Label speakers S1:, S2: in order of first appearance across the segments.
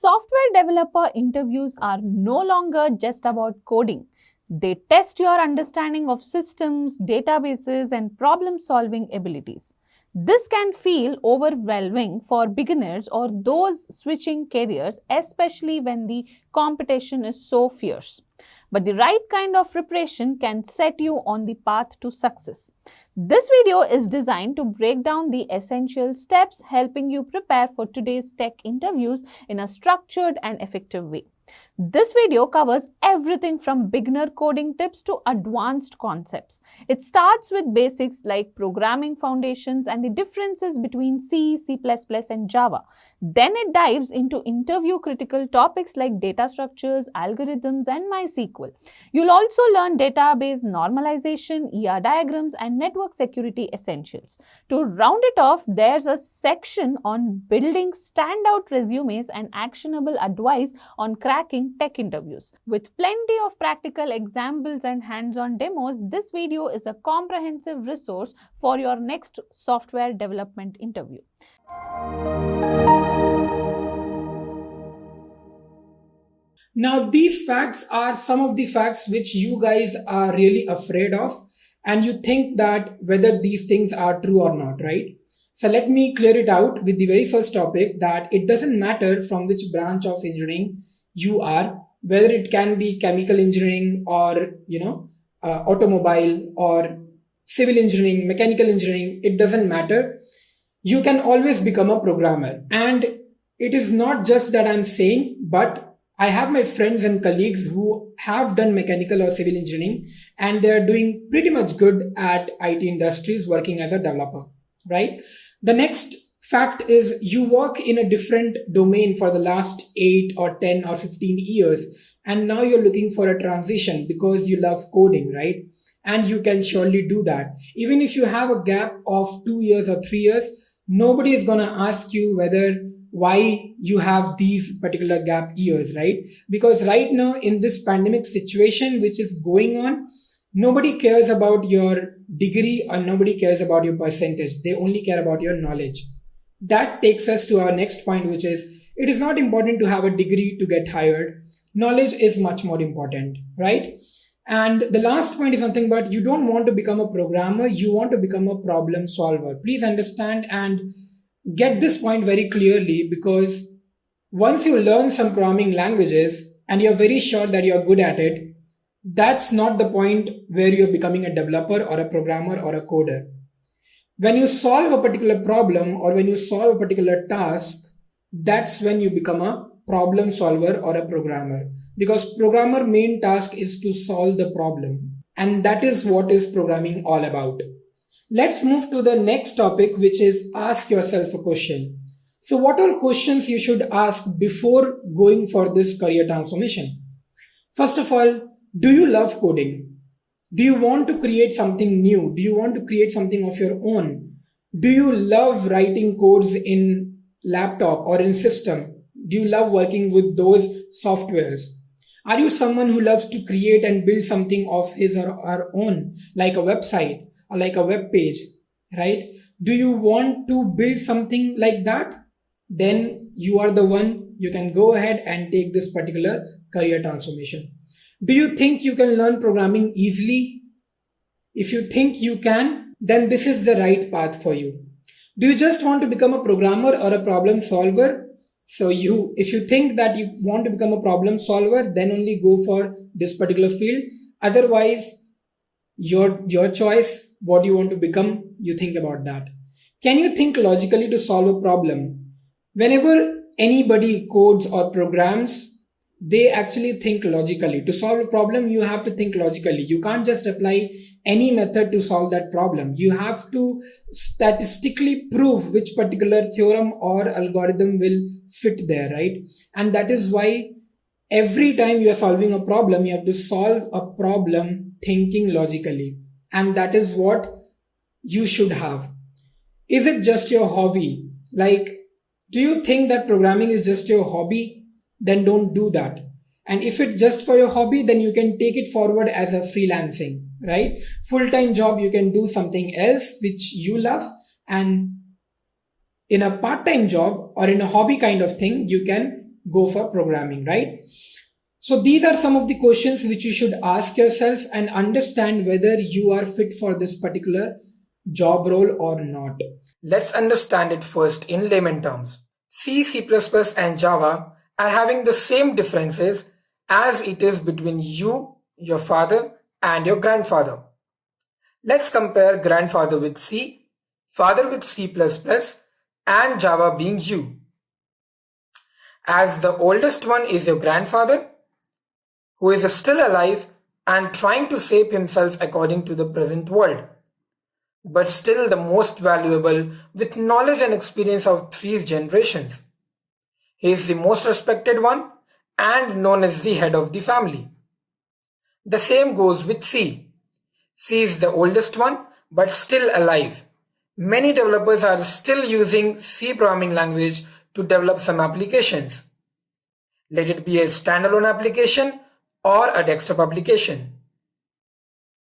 S1: Software developer interviews are no longer just about coding. They test your understanding of systems, databases, and problem-solving abilities. This can feel overwhelming for beginners or those switching careers, especially when the competition is so fierce. But the right kind of preparation can set you on the path to success. This video is designed to break down the essential steps helping you prepare for today's tech interviews in a structured and effective way. This video covers everything from beginner coding tips to advanced concepts. It starts with basics like programming foundations and the differences between C, C++, and Java. Then it dives into interview critical topics like data structures, algorithms, and MySQL. You'll also learn database normalization, ER diagrams, and network security essentials. To round it off, there's a section on building standout resumes and actionable advice on cracking tech interviews. With plenty of practical examples and hands-on demos, this video is a comprehensive resource for your next software development interview.
S2: Now, these facts are some of the facts which you guys are really afraid of, and you think that whether these things are true or not, right? So let me clear it out with the very first topic, that it doesn't matter from which branch of engineering you are, whether it can be chemical engineering or automobile or civil engineering, mechanical engineering. It doesn't matter. You can always become a programmer. And it is not just that I'm saying, but I have my friends and colleagues who have done mechanical or civil engineering, and they're doing pretty much good at IT industries working as a developer, right? The next fact is you work in a different domain for the last 8 or 10 or 15 years, and now you're looking for a transition because you love coding, right? And you can surely do that. Even if you have a gap of 2 years or 3 years, nobody is going to ask you why you have these particular gap years, right? Because right now in this pandemic situation which is going on, nobody cares about your degree or nobody cares about your percentage. They only care about your knowledge. That takes us to our next point, which is it is not important to have a degree to get hired. Knowledge is much more important, right? And the last point is something, but you don't want to become a programmer. You want to become a problem solver. Please understand and get this point very clearly, because once you learn some programming languages and you're very sure that you're good at it, that's not the point where you're becoming a developer or a programmer or a coder. When you solve a particular problem or when you solve a particular task, that's when you become a problem solver or a programmer, because programmer main task is to solve the problem, and that is what is programming all about. Let's move to the next topic, which is ask yourself a question. So what are questions you should ask before going for this career transformation? First of all, do you love coding? Do you want to create something new? Do you want to create something of your own? Do you love writing codes in laptop or in system? Do you love working with those softwares? Are you someone who loves to create and build something of his or her own, like a website or like a web page, right? Do you want to build something like that? Then you are the one. You can go ahead and take this particular career transformation. Do you think you can learn programming easily? If you think you can, then this is the right path for you. Do you just want to become a programmer or a problem solver? So if you think that you want to become a problem solver, then only go for this particular field. Otherwise, your choice, what you want to become, you think about that. Can you think logically to solve a problem? Whenever anybody codes or programs, they actually think logically. To solve a problem, you have to think logically. You can't just apply any method to solve that problem. You have to statistically prove which particular theorem or algorithm will fit there, right? And that is why every time you are solving a problem, you have to solve a problem thinking logically. And that is what you should have. Is it just your hobby? Do you think that programming is just your hobby? Then don't do that. And if it's just for your hobby, then you can take it forward as a freelancing, right? Full-time job, you can do something else which you love, and in a part-time job or in a hobby kind of thing, you can go for programming, right? So these are some of the questions which you should ask yourself and understand whether you are fit for this particular job role or not. Let's understand it first in layman terms. C, C++, and Java are having the same differences as it is between you, your father, and your grandfather. Let's compare grandfather with C, father with C++, and Java being you. As the oldest one is your grandfather, who is still alive and trying to shape himself according to the present world, but still the most valuable with knowledge and experience of 3 generations. He is the most respected one and known as the head of the family. The same goes with C. C is the oldest one but still alive. Many developers are still using C programming language to develop some applications. Let it be a standalone application or a desktop application.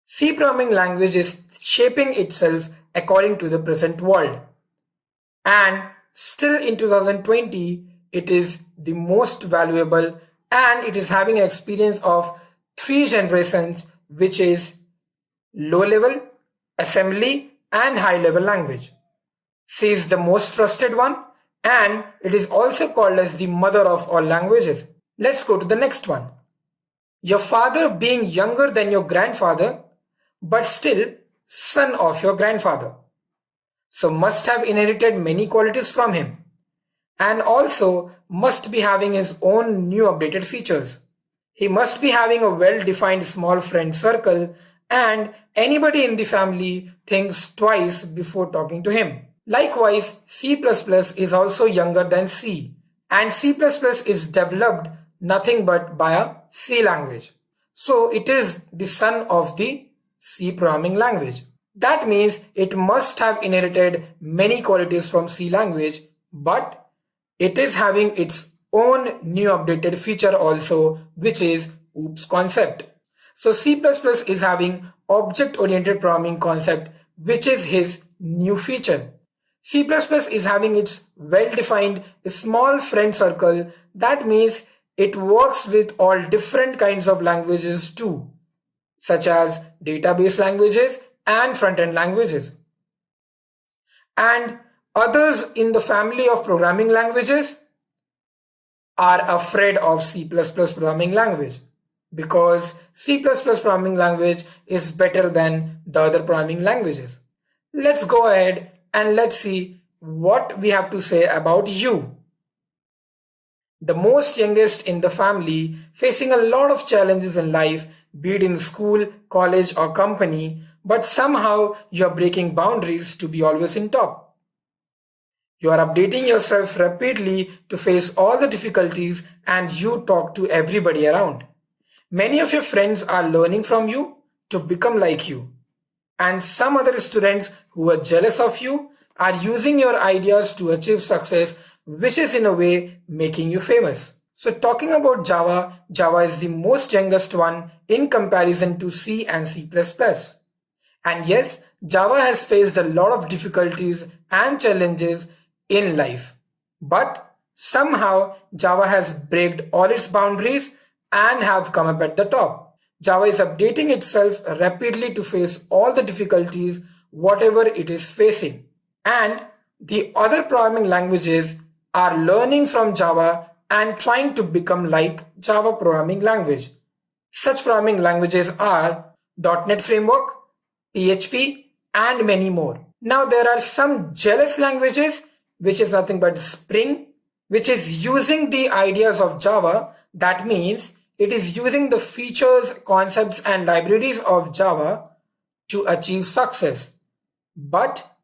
S2: C programming language is shaping itself according to the present world. And still in 2020, it is the most valuable and it is having an experience of 3 generations, which is low level, assembly, and high level language. C is the most trusted one and it is also called as the mother of all languages. Let's go to the next one. Your father being younger than your grandfather, but still son of your grandfather. So must have inherited many qualities from him and also must be having his own new updated features. He must be having a well-defined small friend circle and anybody in the family thinks twice before talking to him. Likewise, C++ is also younger than C and C++ is developed nothing but by a C language. So it is the son of the C programming language. That means it must have inherited many qualities from C language, but it is having its own new updated feature also, which is OOPS concept. So C++ is having object-oriented programming concept, which is his new feature. C++ is having its well-defined small friend circle. That means it works with all different kinds of languages too, such as database languages and front-end languages. And others in the family of programming languages are afraid of C++ programming language because C++ programming language is better than the other programming languages. Let's go ahead and let's see what we have to say about you. The most youngest in the family, facing a lot of challenges in life, be it in school, college or company, but somehow you are breaking boundaries to be always in top. You are updating yourself rapidly to face all the difficulties and you talk to everybody around. Many of your friends are learning from you to become like you. And some other students who are jealous of you are using your ideas to achieve success, which is in a way making you famous. So talking about Java, Java is the most youngest one in comparison to C and C++. And yes, Java has faced a lot of difficulties and challenges in life. But somehow Java has braked all its boundaries and have come up at the top. Java is updating itself rapidly to face all the difficulties, whatever it is facing. And the other programming languages are learning from Java and trying to become like Java programming language. Such programming languages are .NET Framework, PHP, and many more. Now there are some jealous languages, which is nothing but Spring, which is using the ideas of Java. That means it is using the features, concepts, and libraries of Java to achieve success. But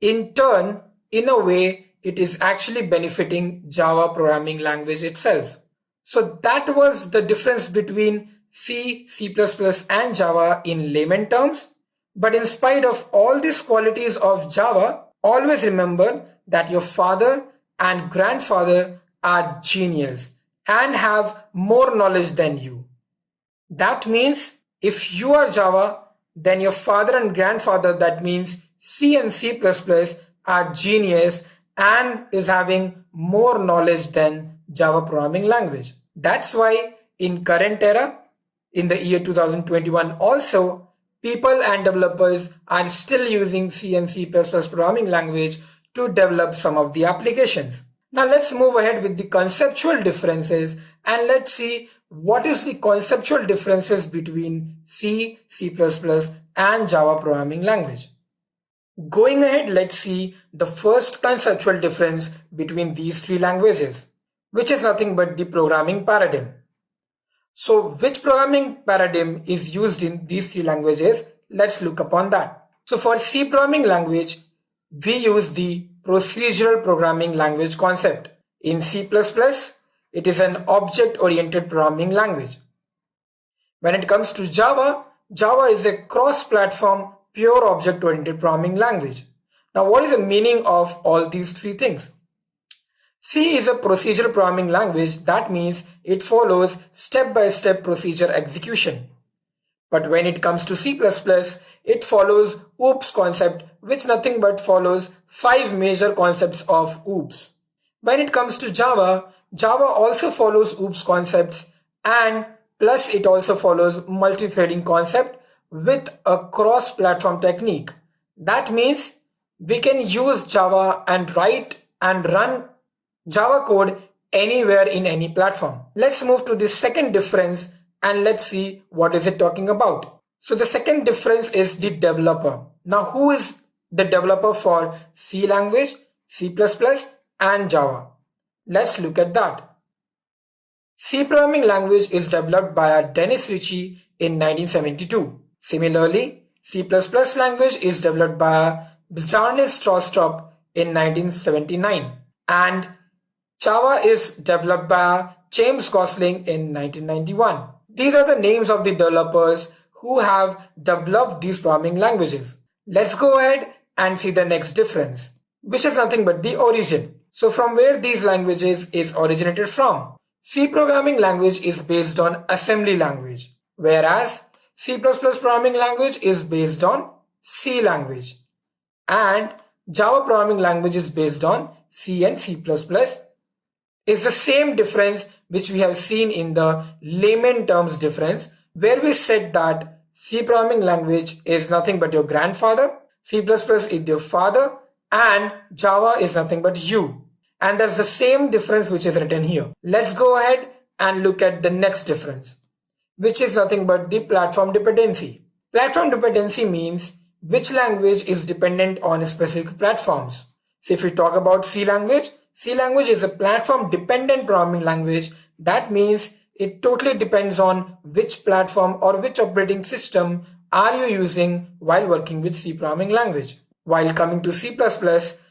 S2: in turn, in a way, it is actually benefiting Java programming language itself. So that was the difference between C, C++, and Java in layman terms. But in spite of all these qualities of Java, always remember that your father and grandfather are genius and have more knowledge than you. That means if you are Java, then your father and grandfather, that means C and C++, are genius and is having more knowledge than Java programming language. That's why in current era, in the year 2021 also, people and developers are still using C and C++ programming language to develop some of the applications. Now let's move ahead with the conceptual differences and let's see what is the conceptual differences between C, C++ and Java programming language. Going ahead, let's see the first conceptual difference between these three languages, which is nothing but the programming paradigm. So which programming paradigm is used in these three languages? Let's look upon that. So for C programming language, we use the procedural programming language concept. In C++, it is an object-oriented programming language. When it comes to Java, Java is a cross-platform, pure object-oriented programming language. Now, what is the meaning of all these three things? C is a procedural programming language. That means it follows step-by-step procedure execution. But when it comes to C++, it follows OOPS concept, which nothing but follows 5 major concepts of OOPS. When it comes to Java, Java also follows OOPS concepts and plus it also follows multi-threading concept with a cross-platform technique. That means we can use Java and write and run Java code anywhere in any platform. Let's move to the second difference and let's see what is it talking about. So the second difference is the developer. Now who is the developer for C language, C++ and Java? Let's look at that. C programming language is developed by Dennis Ritchie in 1972. Similarly, C++ language is developed by Bjarne Stroustrup in 1979 and Java is developed by James Gosling in 1991. These are the names of the developers who have developed these programming languages. Let's go ahead and see the next difference, which is nothing but the origin. So from where these languages is originated from? C programming language is based on assembly language, whereas C++ programming language is based on C language, and Java programming language is based on C and C++. Is the same difference which we have seen in the layman terms difference, where we said that C programming language is nothing but your grandfather, C++ is your father, and Java is nothing but you. And that's the same difference which is written here. Let's go ahead and look at the next difference, which is nothing but the platform dependency. Platform dependency means which language is dependent on specific platforms. So if we talk about C language is a platform dependent programming language. That means it totally depends on which platform or which operating system are you using while working with C programming language. While coming to C++,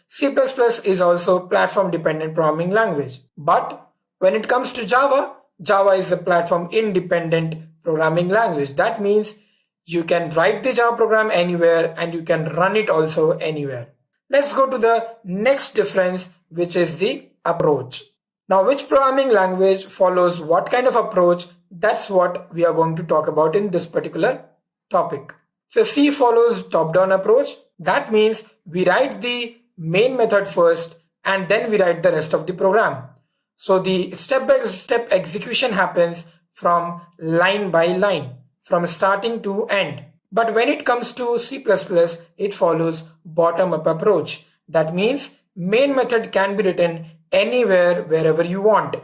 S2: C++ is also platform dependent programming language. But when it comes to Java, Java is a platform independent programming language. That means you can write the Java program anywhere and you can run it also anywhere. Let's go to the next difference, which is the approach. Now, which programming language follows what kind of approach? That's what we are going to talk about in this particular topic. So C follows top-down approach. That means we write the main method first and then we write the rest of the program. So the step-by-step execution happens from line by line, from starting to end. But when it comes to C++, it follows bottom-up approach. That means main method can be written anywhere, wherever you want.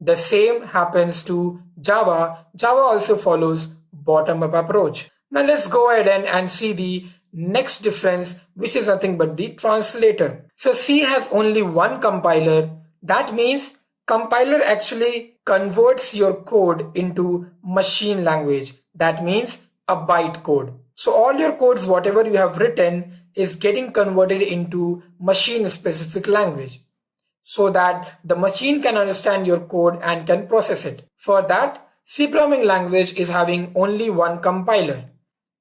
S2: The same happens to Java. Java also follows bottom-up approach. Now let's go ahead and see the next difference, which is nothing but the translator. So C has only one compiler. That means compiler actually converts your code into machine language. That means a byte code. So all your codes, whatever you have written, is getting converted into machine specific language so that the machine can understand your code and can process it. For that, C programming language is having only one compiler.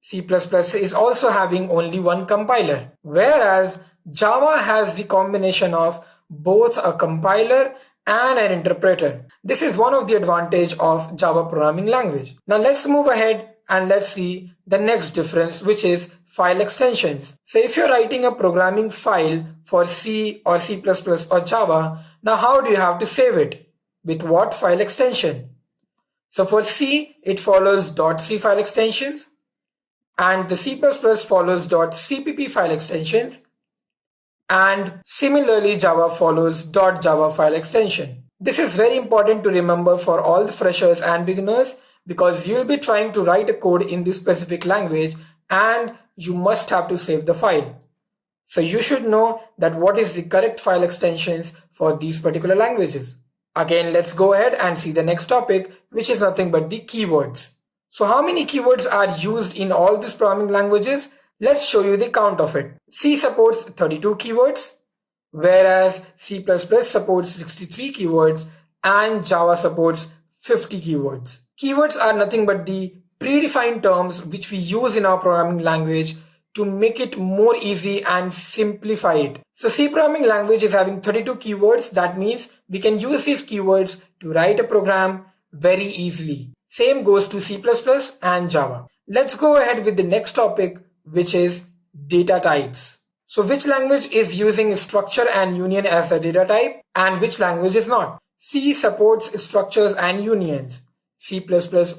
S2: C++ is also having only one compiler, whereas Java has the combination of both a compiler and an interpreter. This is one of the advantages of Java programming language. Now let's move ahead and let's see the next difference, which is file extensions. So if you're writing a programming file for C or C++ or Java, now how do you have to save it? with what file extension? So for C, it follows .c file extensions, and the C++ follows .cpp file extensions, and similarly Java follows .java file extension. This is very important to remember for all the freshers and beginners, because you'll be trying to write a code in this specific language and you must have to save the file. So you should know that what is the correct file extensions for these particular languages. Again, let's go ahead and see the next topic, which is nothing but the keywords. So how many keywords are used in all these programming languages? Let's show you the count of it. C supports 32 keywords, whereas C++ supports 63 keywords and Java supports 50 keywords. Keywords are nothing but the predefined terms which we use in our programming language to make it more easy and simplify it. So C programming language is having 32 keywords. That means we can use these keywords to write a program very easily. Same goes to C++ and Java. Let's go ahead with the next topic, which is data types. So which language is using structure and union as a data type and which language is not? C supports structures and unions. C++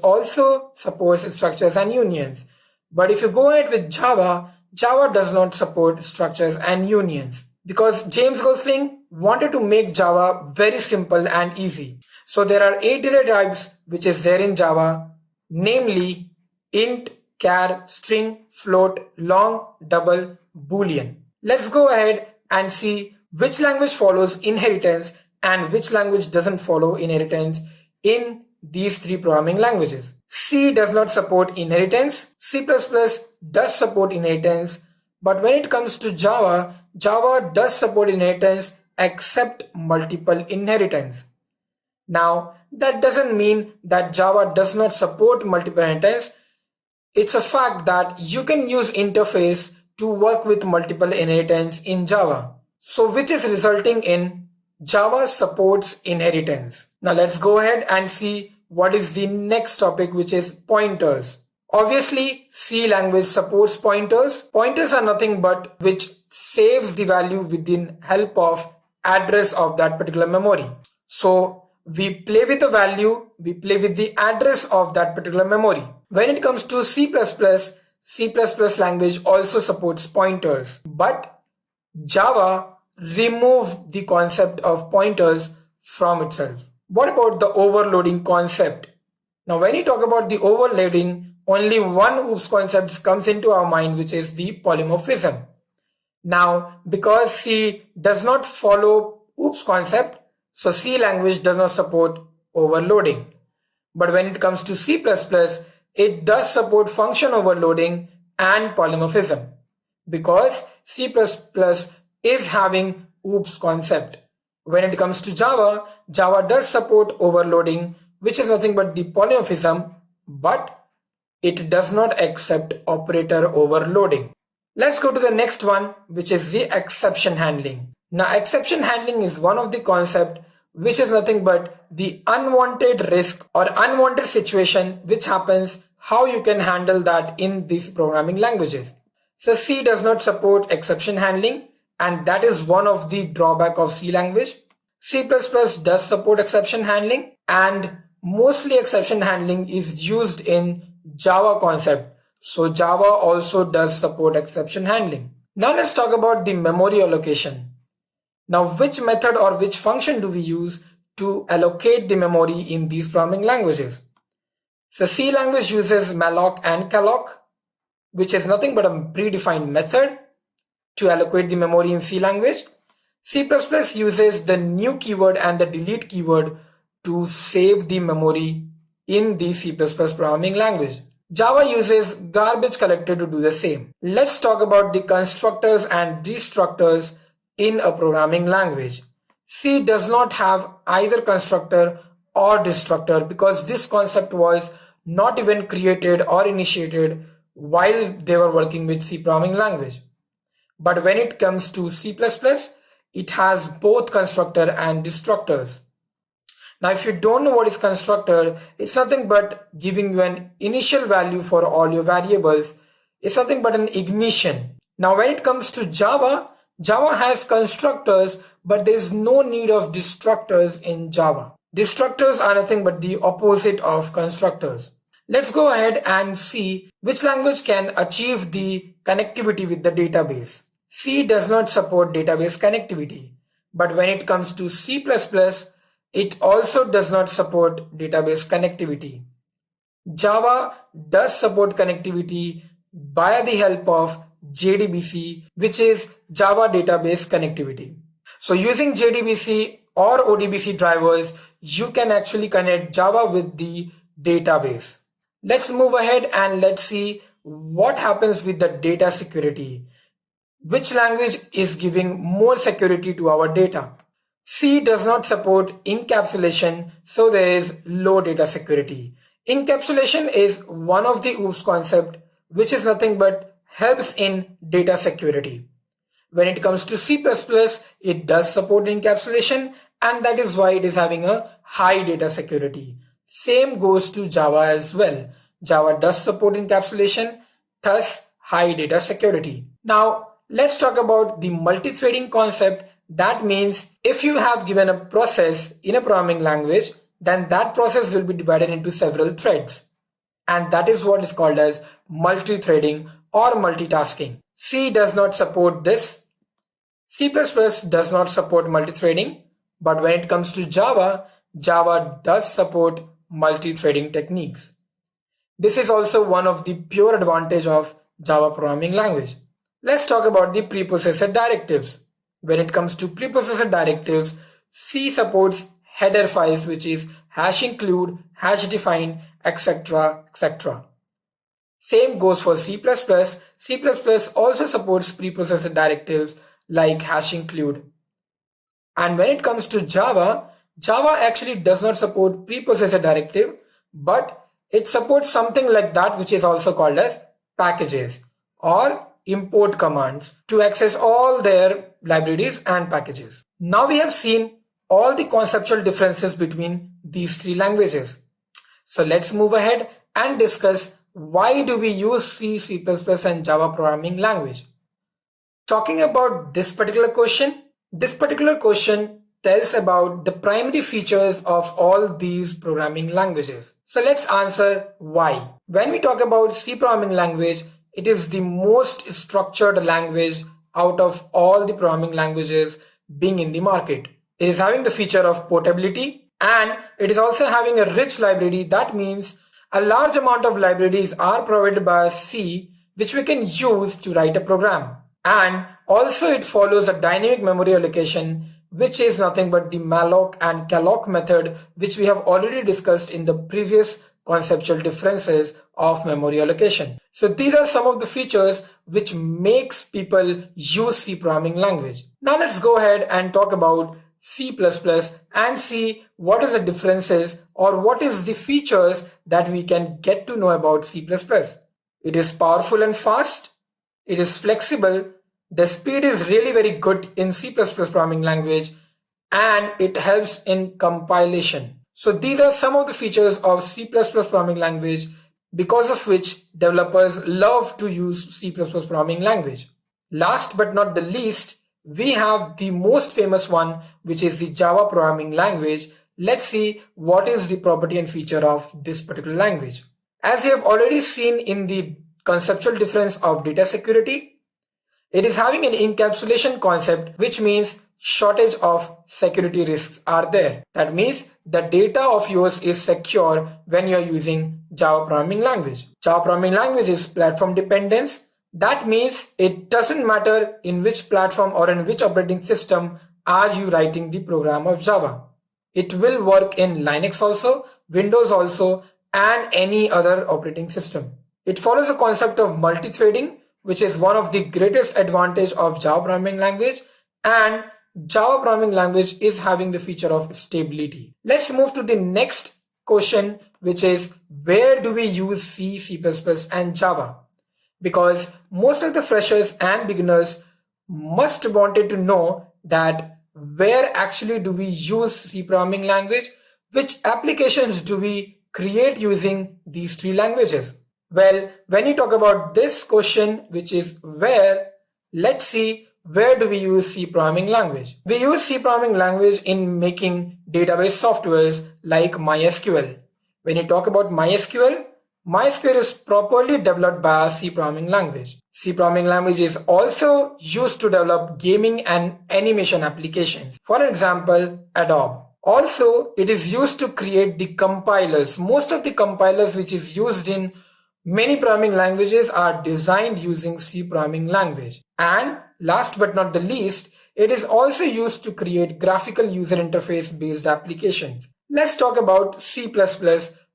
S2: also supports structures and unions. But if you go ahead with Java, Java does not support structures and unions because James Gosling wanted to make Java very simple and easy. So there are 8 data types which is there in Java, namely int, char, string, float, long, double, boolean. Let's go ahead and see which language follows inheritance and which language doesn't follow inheritance in these 3 programming languages. C does not support inheritance. C++ does support inheritance. But when it comes to Java, Java does support inheritance except multiple inheritance. Now, that doesn't mean that Java does not support multiple inheritance. It's a fact that you can use interface to work with multiple inheritance in Java. So which is resulting in Java supports inheritance. Now let's go ahead and see what is the next topic, which is pointers. Obviously, C language supports pointers. Pointers are nothing but which saves the value within help of address of that particular memory. So we play with the value, we play with the address of that particular memory. When it comes to C++, C++ language also supports pointers, but Java removed the concept of pointers from itself. What about the overloading concept? Now, when you talk about the overloading, only one OOPS concept comes into our mind, which is the polymorphism. Now, because C does not follow OOPS concept, so C language does not support overloading. But when it comes to C++, it does support function overloading and polymorphism because C++ is having OOPS concept. When it comes to Java, Java does support overloading, which is nothing but the polymorphism, but it does not accept operator overloading. Let's go to the next one, which is the exception handling. Now, exception handling is one of the concepts which is nothing but the unwanted risk or unwanted situation which happens, how you can handle that in these programming languages. So C does not support exception handling, and that is one of the drawback of C language. C++ does support exception handling, and mostly exception handling is used in Java concept. So Java also does support exception handling. Now let's talk about the memory allocation. Now, which method or which function do we use to allocate the memory in these programming languages? So C language uses malloc and calloc, which is nothing but a predefined method to allocate the memory in C language. C++ uses the new keyword and the delete keyword to save the memory in the C++ programming language. Java uses garbage collector to do the same. Let's talk about the constructors and destructors in a programming language. C does not have either constructor or destructor because this concept was not even created or initiated while they were working with C programming language. But when it comes to C++, it has both constructor and destructors. Now, if you don't know what is constructor, it's nothing but giving you an initial value for all your variables. It's nothing but an ignition. Now, when it comes to Java, Java has constructors, but there is no need of destructors in Java. Destructors are nothing but the opposite of constructors. Let's go ahead and see which language can achieve the connectivity with the database. C does not support database connectivity, but when it comes to C++, it also does not support database connectivity. Java does support connectivity by the help of JDBC, which is Java Database Connectivity. So using JDBC or ODBC drivers, you can actually connect Java with the database. Let's move ahead and let's see what happens with the data security. Which language is giving more security to our data? C does not support encapsulation, so there is low data security. Encapsulation is one of the OOPS concept, which is nothing but helps in data security. When it comes to C++, it does support encapsulation, and that is why it is having a high data security. Same goes to Java as well. Java does support encapsulation, thus high data security. Now, let's talk about the multi-threading concept. That means if you have given a process in a programming language, then that process will be divided into several threads. And that is what is called as multi-threading or multitasking. C does not support this. C++ does not support multi-threading, but when it comes to Java, Java does support multi-threading techniques. This is also one of the pure advantage of Java programming language. Let's talk about the preprocessor directives. When it comes to preprocessor directives, C supports header files, which is hash include, hash define, etc., etc. Same goes for C++. C++ also supports preprocessor directives like hash include. And when it comes to Java, Java actually does not support preprocessor directive, but it supports something like that, which is also called as packages or import commands to access all their libraries and packages. Now we have seen all the conceptual differences between these three languages. So let's move ahead and discuss why do we use C, C++ and Java programming language. Talking about this particular question tells about the primary features of all these programming languages. So let's answer why. When we talk about C programming language, it is the most structured language out of all the programming languages being in the market. It is having the feature of portability, and it is also having a rich library. That means a large amount of libraries are provided by C, which we can use to write a program. And also it follows a dynamic memory allocation, which is nothing but the malloc and calloc method, which we have already discussed in the previous conceptual differences of memory allocation. So these are some of the features which makes people use C programming language. Now let's go ahead and talk about C++ and see what is the differences or what is the features that we can get to know about C++. It is powerful and fast. It is flexible. The speed is really very good in C++ programming language, and it helps in compilation. So these are some of the features of C++ programming language because of which developers love to use C++ programming language. Last but not the least, we have the most famous one, which is the Java programming language. Let's see what is the property and feature of this particular language. As you have already seen in the conceptual difference of data security, it is having an encapsulation concept, which means shortage of security risks are there. That means the data of yours is secure when you are using Java programming language. Java programming language is platform dependence. That means it doesn't matter in which platform or in which operating system are you writing the program of Java. It will work in Linux also, Windows also, and any other operating system. It follows the concept of multi-threading, which is one of the greatest advantage of Java programming language, and Java programming language is having the feature of stability. Let's move to the next question, which is where do we use C, C++, and Java? Because most of the freshers and beginners must wanted to know that where actually do we use C programming language, which applications do we create using these three languages. Well, when you talk about this question, which is where, let's see where do we use C programming language? We use C programming language in making database softwares like MySQL. When you talk about MySQL, MySQL is properly developed by a C programming language. C programming language is also used to develop gaming and animation applications. For example, Adobe. Also, it is used to create the compilers. Most of the compilers which is used in many programming languages are designed using C programming language. And last but not the least, it is also used to create graphical user interface based applications. Let's talk about C++.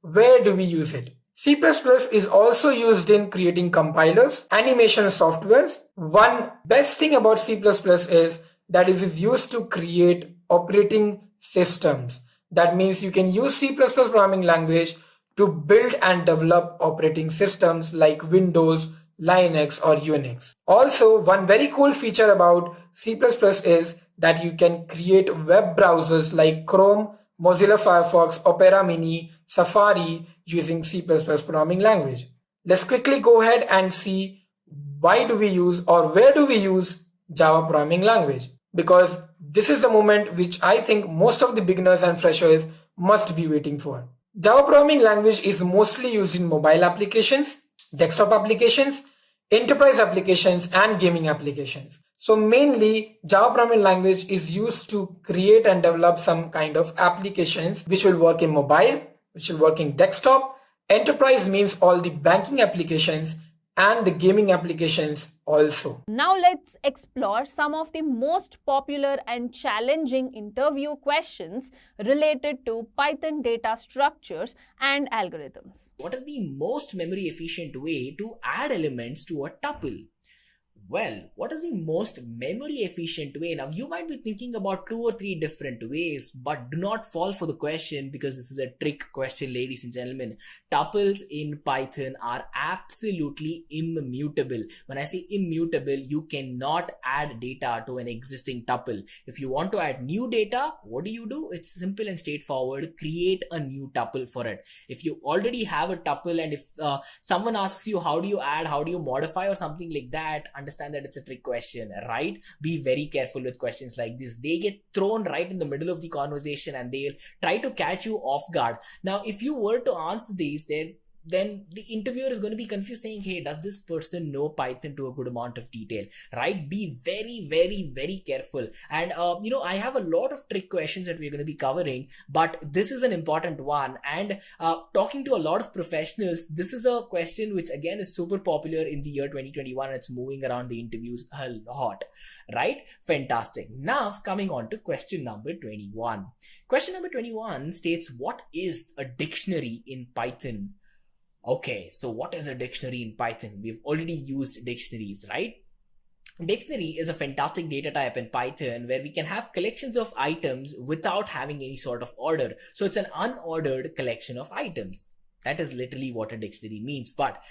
S2: Where do we use it? C++ is also used in creating compilers, animation softwares. One best thing about C++ is that it is used to create operating systems. That means you can use C++ programming language to build and develop operating systems like Windows, Linux or Unix. Also, one very cool feature about C++ is that you can create web browsers like Chrome, Mozilla Firefox, Opera Mini, Safari using C++ programming language. Let's quickly go ahead and see why do we use or where do we use Java programming language, because this is the moment which I think most of the beginners and freshers must be waiting for. Java programming language is mostly used in mobile applications, desktop applications, enterprise applications, and gaming applications. So mainly Java programming language is used to create and develop some kind of applications which will work in mobile, which will work in desktop. Enterprise means all the banking applications and the gaming applications also.
S1: Now let's explore some of the most popular and challenging interview questions related to Python data structures and algorithms.
S3: What is the most memory efficient way to add elements to a tuple? Well, what is the most memory efficient way? Now, you might be thinking about 2 or 3 different ways, but do not fall for the question because this is a trick question, ladies and gentlemen. Tuples in Python are absolutely immutable. When I say immutable, you cannot add data to an existing tuple. If you want to add new data, what do? It's simple and straightforward. Create a new tuple for it. If you already have a tuple and if someone asks you how do you add, how do you modify or something like that, understand that it's a trick question, right? Be very careful with questions like this. They get thrown right in the middle of the conversation and they'll try to catch you off guard. Now, if you were to answer these, then the interviewer is going to be confused saying, hey, does this person know Python to a good amount of detail, right? Be very, very, very careful. And, I have a lot of trick questions that we're going to be covering, but this is an important one. And talking to a lot of professionals, this is a question which again is super popular in the year 2021. It's moving around the interviews a lot, right? Fantastic. Now, coming on to question number 21. Question number 21 states, what is a dictionary in Python? Okay, so what is a dictionary in Python? We've already used dictionaries, right? Dictionary is a fantastic data type in Python where we can have collections of items without having any sort of order. So it's an unordered collection of items. That is literally what a dictionary means. But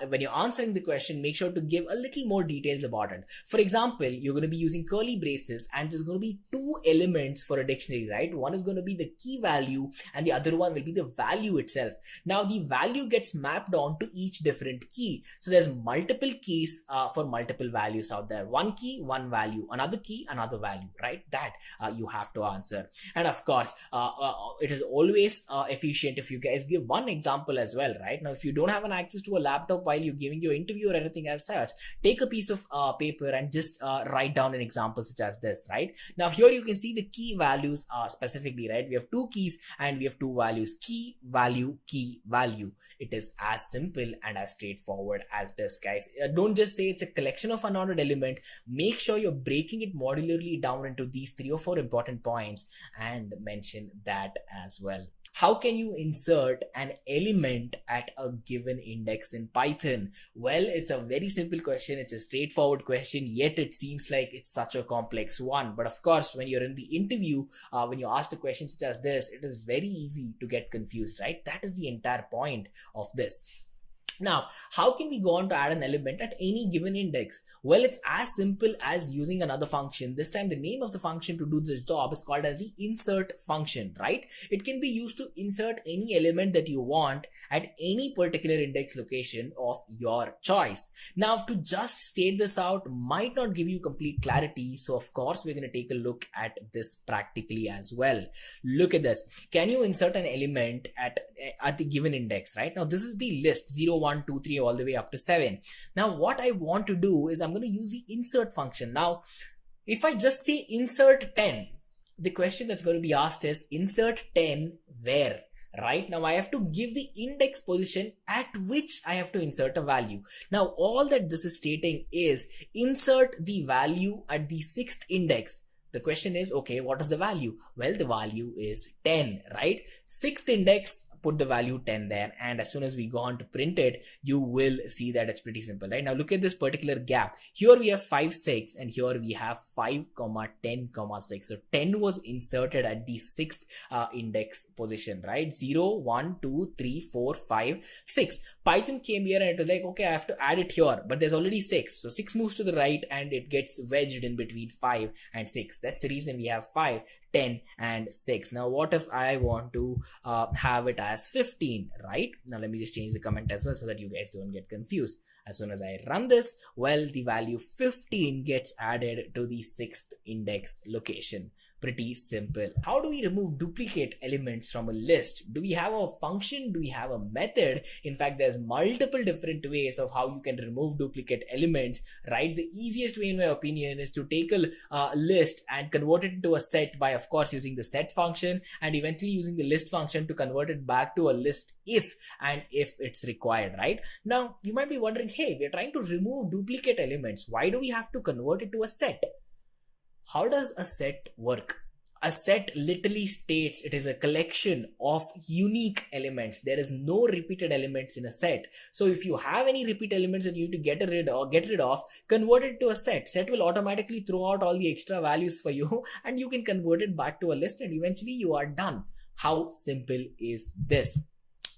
S3: when you're answering the question, make sure to give a little more details about it. For example, you're going to be using curly braces and there's going to be 2 elements for a dictionary, right? One is going to be the key value and the other one will be the value itself. Now, the value gets mapped on to each different key. So there's multiple keys for multiple values out there. One key, one value, another key, another value, right? That you have to answer. And of course, it is always efficient if you guys give one example as well, right? Now, if you don't have an access to a laptop while you're giving your interview or anything as such, take a piece of paper and just write down an example such as this, right? Now, here you can see the key values specifically, right? We have 2 keys and we have 2 values, key, value, key, value. It is as simple and as straightforward as this, guys. Don't just say it's a collection of unordered element. Make sure you're breaking it modularly down into these 3 or 4 important points and mention that as well. How can you insert an element at a given index in Python? Well, it's a very simple question. It's a straightforward question, yet it seems like it's such a complex one. But of course, when you're in the interview, when you ask a question such as this, it is very easy to get confused, right? That is the entire point of this. Now, how can we go on to add an element at any given index? Well, it's as simple as using another function. This time, the name of the function to do this job is called as the insert function, right? It can be used to insert any element that you want at any particular index location of your choice. Now, to just state this out might not give you complete clarity. So, of course, we're going to take a look at this practically as well. Look at this. Can you insert an element at the given index, right? Now, this is the list 0, 1, 2, 3 all the way up to 7. Now what I want to do is I'm going to use the insert function. Now if I just say insert 10, the question that's going to be asked is insert 10 where? Right now I have to give the index position at which I have to insert a value. Now all that this is stating is insert the value at the 6th index. The question is, okay, what is the value? Well, the value is 10, right? 6th index, put the value 10 there, and as soon as we go on to print it, you will see that it's pretty simple, right? Now look at this particular gap. Here we have 5, 6, and here we have 5, 10, 6. So 10 was inserted at the 6th index position, right? 0, 1, 2, 3, 4, 5, 6. Python came here and it was like, okay, I have to add it here, but there's already 6. So 6 moves to the right and it gets wedged in between 5 and 6. That's the reason we have 5, 10 and 6. Now what if I want to have it as 15, right? Now let me just change the comment as well so that you guys don't get confused. As soon as I run this, well, the value 15 gets added to the 6th index location. Pretty simple. How do we remove duplicate elements from a list? Do we have a function? Do we have a method? In fact, there's multiple different ways of how you can remove duplicate elements, right? The easiest way in my opinion is to take a list and convert it into a set by, of course, using the set function and eventually using the list function to convert it back to a list if it's required, right? Now, you might be wondering, hey, we're trying to remove duplicate elements. Why do we have to convert it to a set? How does a set work? A set literally states it is a collection of unique elements. There is no repeated elements in a set. So if you have any repeat elements that you need to get rid of, convert it to a set. Set will automatically throw out all the extra values for you and you can convert it back to a list and eventually you are done. How simple is this?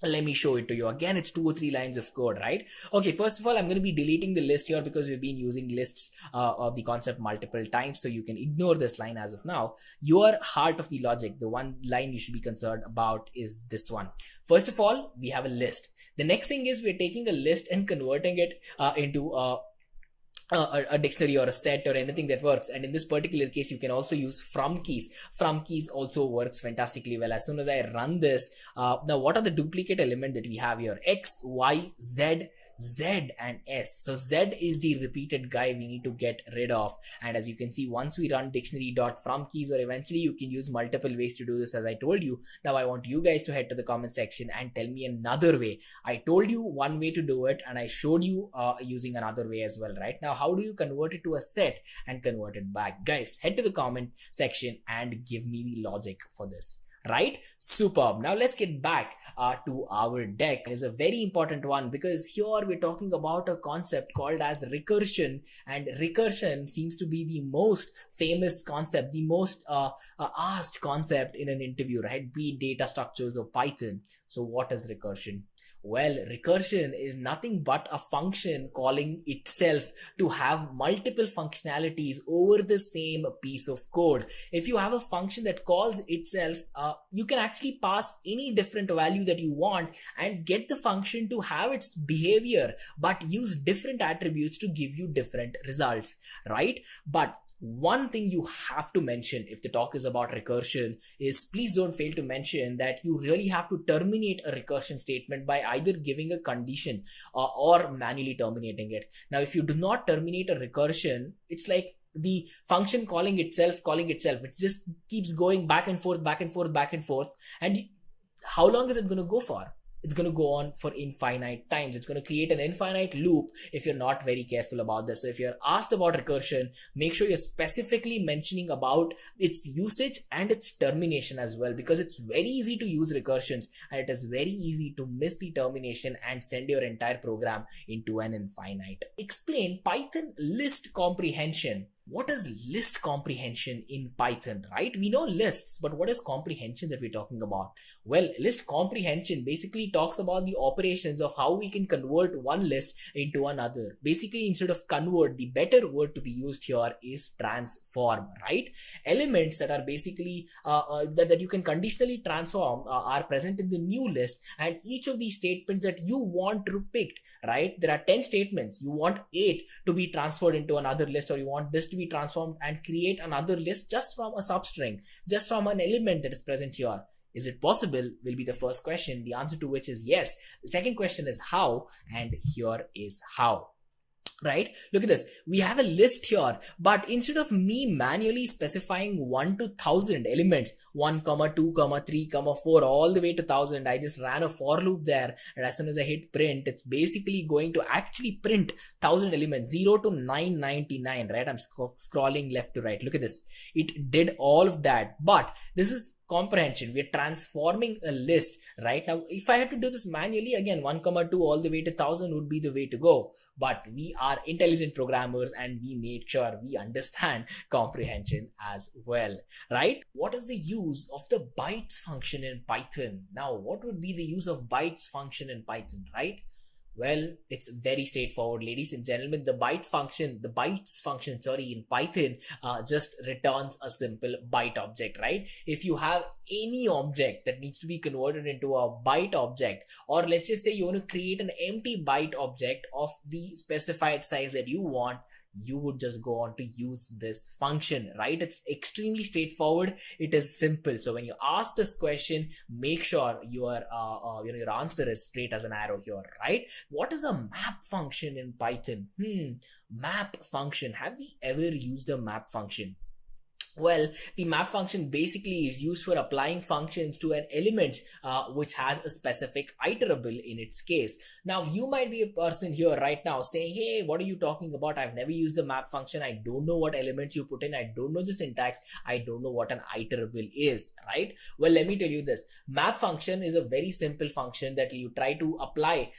S3: Let me show it to you. Again, it's 2 or 3 lines of code, right? Okay, first of all, I'm going to be deleting the list here because we've been using lists of the concept multiple times. So you can ignore this line as of now. Your heart of the logic, the one line you should be concerned about is this one. First of all, we have a list. The next thing is we're taking a list and converting it into a dictionary or a set or anything that works. And in this particular case, you can also use from keys. From keys also works fantastically well. As soon as I run this, now what are the duplicate element that we have here? X, Y, Z, Z and S. So Z is the repeated guy we need to get rid of. And as you can see, once we run dictionary.fromKeys, or eventually you can use multiple ways to do this, as I told you. Now I want you guys to head to the comment section and tell me another way. I told you one way to do it and I showed you using another way as well, right? Now how do you convert it to a set and convert it back? Guys, head to the comment section and give me the logic for this. Right? Superb. Now let's get back to our deck. It's a very important one because here we're talking about a concept called as recursion, and recursion seems to be the most famous concept, the most asked concept in an interview, right? Be it data structures or Python. So what is recursion? Well, recursion is nothing but a function calling itself to have multiple functionalities over the same piece of code. If you have a function that calls itself, you can actually pass any different value that you want and get the function to have its behavior, but use different attributes to give you different results, right? But one thing you have to mention if the talk is about recursion is please don't fail to mention that you really have to terminate a recursion statement by either giving a condition or manually terminating it. Now, if you do not terminate a recursion, it's like the function calling itself. It just keeps going back and forth. And how long is it going to go for? It's going to go on for infinite times. It's going to create an infinite loop if you're not very careful about this. So if you're asked about recursion, make sure you're specifically mentioning about its usage and its termination as well, because it's very easy to use recursions and it is very easy to miss the termination and send your entire program into an infinite. Explain Python list comprehension. what is list comprehension in Python, right? We know lists, but what is comprehension that we're talking about? Well, list comprehension basically talks about the operations of how we can convert one list into another. Basically, instead of convert, the better word to be used here is transform, right? Elements that are basically that you can conditionally transform are present in the new list, and each of these statements that you want to pick, right? There are 10 statements. You want 8 to be transferred into another list, or you want this to be transformed and create another list just from a substring, just from an element that is present here. Is it possible? Will be the first question, the answer to which is yes. The second question is how, and here is how. Right? Look at this. We have a list here, but instead of me manually specifying 1 to 1000 elements, 1, 2, 3, 4, all the way to 1000, I just ran a for loop there. And as soon as I hit print, it's basically going to actually print 1000 elements, 0 to 999, right? I'm scrolling left to right. Look at this. It did all of that, but this is comprehension. We're transforming a list. Right now, if I had to do this manually, again 1, 2 all the way to 1000 would be the way to go, but we are intelligent programmers and we made sure we understand comprehension as well. Right? What is the use of the bytes function in Python? Now, what would be the use of bytes function in Python? Right? Well, it's very straightforward, ladies and gentlemen. The bytes function in Python just returns a simple byte object, right? If you have any object that needs to be converted into a byte object, or let's just say you want to create an empty byte object of the specified size that you want, you would just go on to use this function, right? It's extremely straightforward. It is simple. So when you ask this question, make sure your answer is straight as an arrow here, right? What is a map function in Python? Map function. Have we ever used a map function? Well, the map function basically is used for applying functions to an element which has a specific iterable in its case. Now, you might be a person here right now saying, hey, what are you talking about? I've never used the map function. I don't know what elements you put in. I don't know the syntax. I don't know what an iterable is, right? Well, let me tell you this. Map function is a very simple function that you try to apply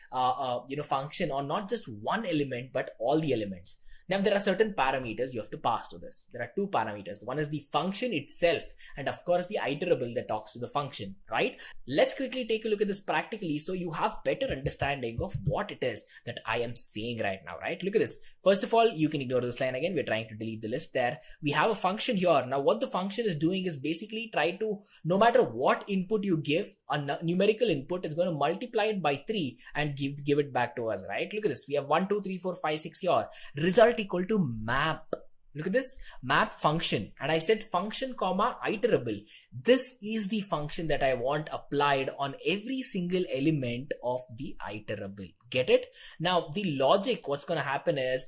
S3: function on not just one element, but all the elements. Now, there are certain parameters you have to pass to this. There are two parameters. One is the function itself, and of course the iterable that talks to the function, right? Let's quickly take a look at this practically so you have better understanding of what it is that I am saying right now, right? Look at this. First of all, you can ignore this line again. We're trying to delete the list there. We have a function here. Now, what the function is doing is basically try to, no matter what input you give, a numerical input is going to multiply it by 3 and give it back to us, right? Look at this. We have 1, 2, 3, 4, 5, 6 here. Result equal to map. Look at this, map function, and I said function comma iterable. This is the function that I want applied on every single element of the iterable. Get it? Now, the logic, what's going to happen is,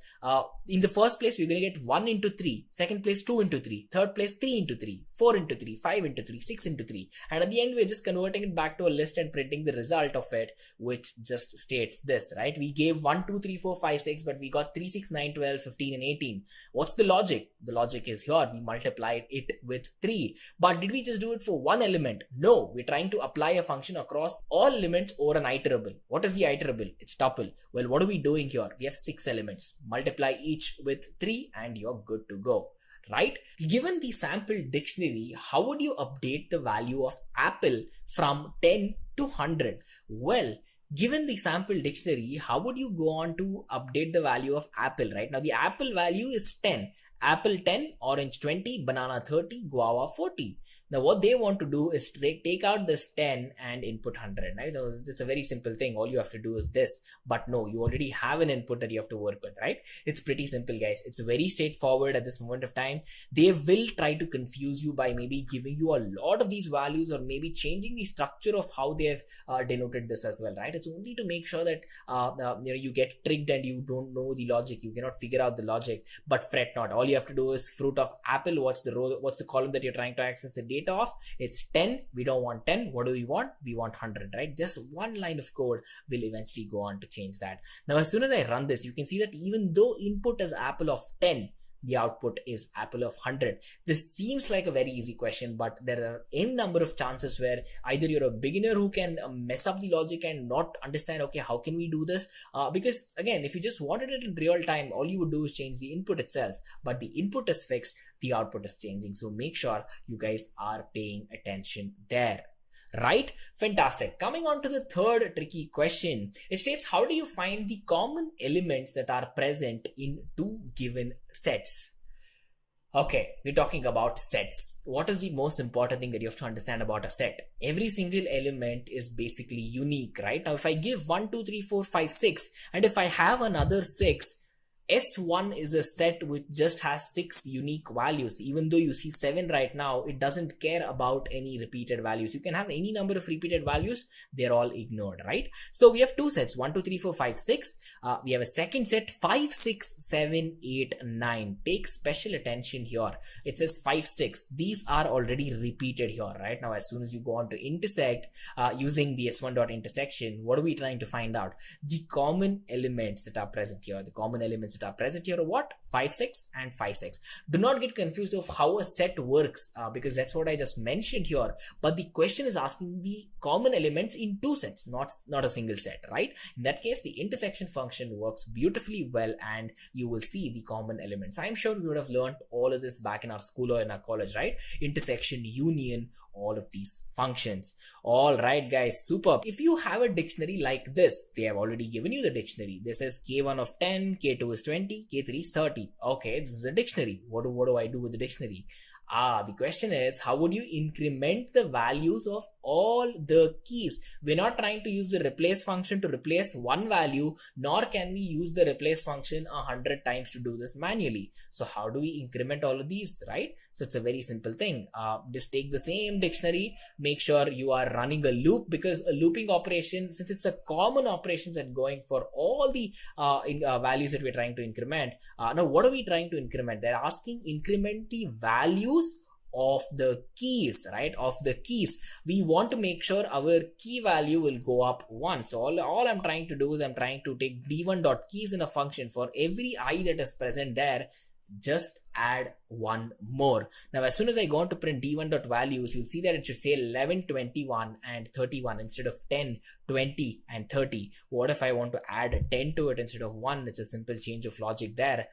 S3: in the first place, we're going to get 1 into 3, second place 2 into 3, third place 3 into 3, 4 into 3, 5 into 3, 6 into 3, and at the end, we're just converting it back to a list and printing the result of it, which just states this, right? We gave 1, 2, 3, 4, 5, 6, but we got 3, 6, 9, 12, 15, and 18. What's the logic? The logic is here. We multiplied it with 3. But did we just do it for one element? No, we're trying to apply a function across all elements over an iterable. What is the iterable? It's tuple. Well, what are we doing here? We have 6 elements. Multiply each with 3 and you're good to go. Right? Given the sample dictionary, how would you update the value of apple from 10 to 100? Well, given the sample dictionary, how would you go on to update the value of apple? Right now, the apple value is 10. Apple 10, orange 20, banana 30, guava 40. Now, what they want to do is take out this 10 and input 100. Right? It's a very simple thing. All you have to do is this. But no, you already have an input that you have to work with, right? It's pretty simple, guys. It's very straightforward at this moment of time. They will try to confuse you by maybe giving you a lot of these values or maybe changing the structure of how they have denoted this as well, right? It's only to make sure that you get tricked and you don't know the logic. You cannot figure out the logic. But fret not. All you have to do is fruit of apple. What's the row? What's the column that you're trying to access the data of? It's 10. We don't want 10. What do we want? We want 100, right? Just one line of code will eventually go on to change that. Now, as soon as I run this, you can see that even though input is apple of 10, the output is apple of 100. This seems like a very easy question, but there are n number of chances where either you're a beginner who can mess up the logic and not understand, okay, how can we do this? Because again, if you just wanted it in real time, all you would do is change the input itself, but the input is fixed, the output is changing. So make sure you guys are paying attention there. Right? Fantastic. Coming on to the third tricky question. It states, how do you find the common elements that are present in two given sets? Okay, we're talking about sets. What is the most important thing that you have to understand about a set? Every single element is basically unique, right? Now, if I give 1, 2, 3, 4, 5, 6, and if I have another 6, S1 is a set which just has 6 unique values. Even though you see 7 right now, it doesn't care about any repeated values. You can have any number of repeated values, they're all ignored, right? So we have two sets, 1, 2, 3, 4, 5, 6. We have a second set, 5, 6, 7, 8, 9. Take special attention here. It says 5, 6. These are already repeated here, right? Now, as soon as you go on to intersect using the S1.intersection, what are we trying to find out? The common elements that are present here. The common elements that are present here are what? 5, 6 and 5, 6. Do not get confused of how a set works because that's what I just mentioned here. But the question is asking the common elements in two sets, not a single set, right? In that case, the intersection function works beautifully well and you will see the common elements. I'm sure we would have learned all of this back in our school or in our college, right? Intersection, union, all of these functions. All right, guys, superb. If you have a dictionary like this, they have already given you the dictionary. This is K1 of 10, K2 is 20, K3 is 30. Okay, this is a dictionary. What do I do with the dictionary? The question is, how would you increment the values of all the keys? We're not trying to use the replace function to replace one value, nor can we use the replace function 100 times to do this manually. So how do we increment all of these, right? So it's a very simple thing. Just take the same dictionary, make sure you are running a loop, because a looping operation, since it's a common operation that's going for all the values that we're trying to increment. Now, what are we trying to increment? They're asking increment the values of the keys, right? Of the keys. We want to make sure our key value will go up once. So all I'm trying to do is I'm trying to take d1.keys in a function. For every I that is present there, just add one more. Now, as soon as I go on to print d1.values, you'll see that it should say 11, 21 and 31 instead of 10, 20 and 30. What if I want to add a 10 to it instead of 1? It's a simple change of logic there.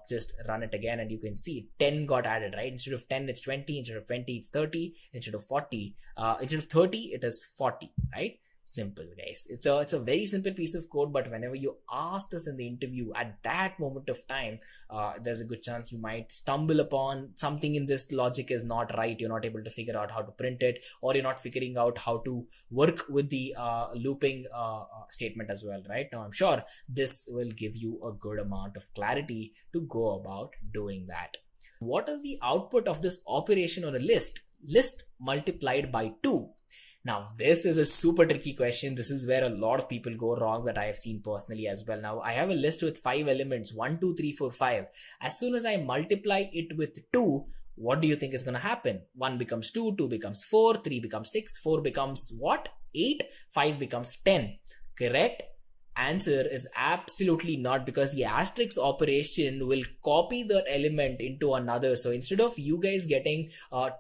S3: Just run it again and you can see 10 got added, right? Instead of 10, it's 20. Instead of 20, it's 30. Instead of 40, instead of 30, it is 40, right? Simple, guys. It's a very simple piece of code, but whenever you ask this in the interview at that moment of time, there's a good chance you might stumble upon something in this logic is not right. You're not able to figure out how to print it, or you're not figuring out how to work with the looping statement as well, right? Now, I'm sure this will give you a good amount of clarity to go about doing that. What is the output of this operation on a list? List multiplied by 2. Now, this is a super tricky question. This is where a lot of people go wrong that I have seen personally as well. Now, I have a list with 5 elements, 1, 2, 3, 4, 5. As soon as I multiply it with 2, what do you think is going to happen? 1 becomes 2, 2 becomes 4, 3 becomes 6, 4 becomes what? 8, 5 becomes 10. Correct? Answer is absolutely not, because the asterisk operation will copy that element into another. So instead of you guys getting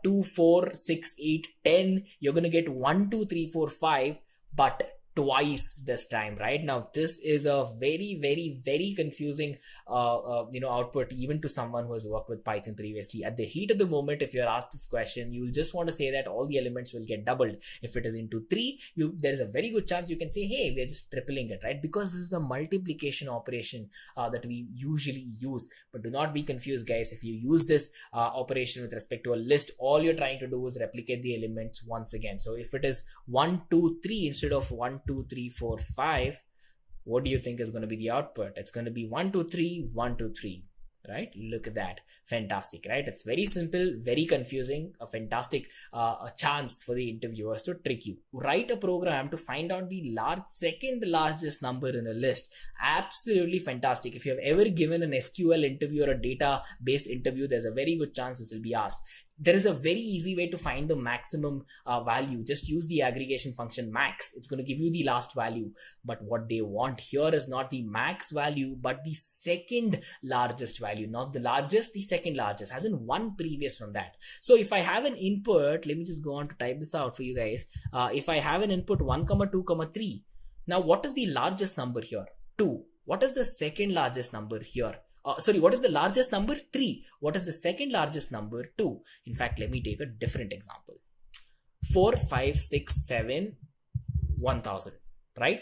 S3: 2, 4, 6, 8, 10, you're going to get 1, 2, 3, 4, 5, but twice this time, right? Now, this is a very, very, very confusing output even to someone who has worked with Python previously. At the heat of the moment, if you're asked this question, you'll just want to say that all the elements will get doubled. If it is into 3, there's a very good chance you can say, hey, we're just tripling it, right? Because this is a multiplication operation that we usually use. But do not be confused, guys. If you use this operation with respect to a list, all you're trying to do is replicate the elements once again. So if it is 1, 2, 3 instead of 1, 2, 3, 4, 5, what do you think is going to be the output? It's going to be 1, 2, 3, 1, 2, 3, right? Look at that. Fantastic, right? It's very simple, very confusing, a fantastic chance for the interviewers to trick you. Write a program to find out the second largest number in a list. Absolutely fantastic. If you have ever given an SQL interview or a database interview, there's a very good chance this will be asked. there is a very easy way to find the maximum value. Just use the aggregation function max. It's going to give you the last value. But what they want here is not the max value, but the second largest value, not the largest, the second largest, as in one previous from that. So if I have an input, let me just go on to type this out for you guys. If I have an input 1, 2, 3, now what is the largest number here? 2. What is the second largest number here? What is the largest number? 3. What is the second largest number? 2. In fact, let me take a different example. 4, 5, 6, 7, 1000, right?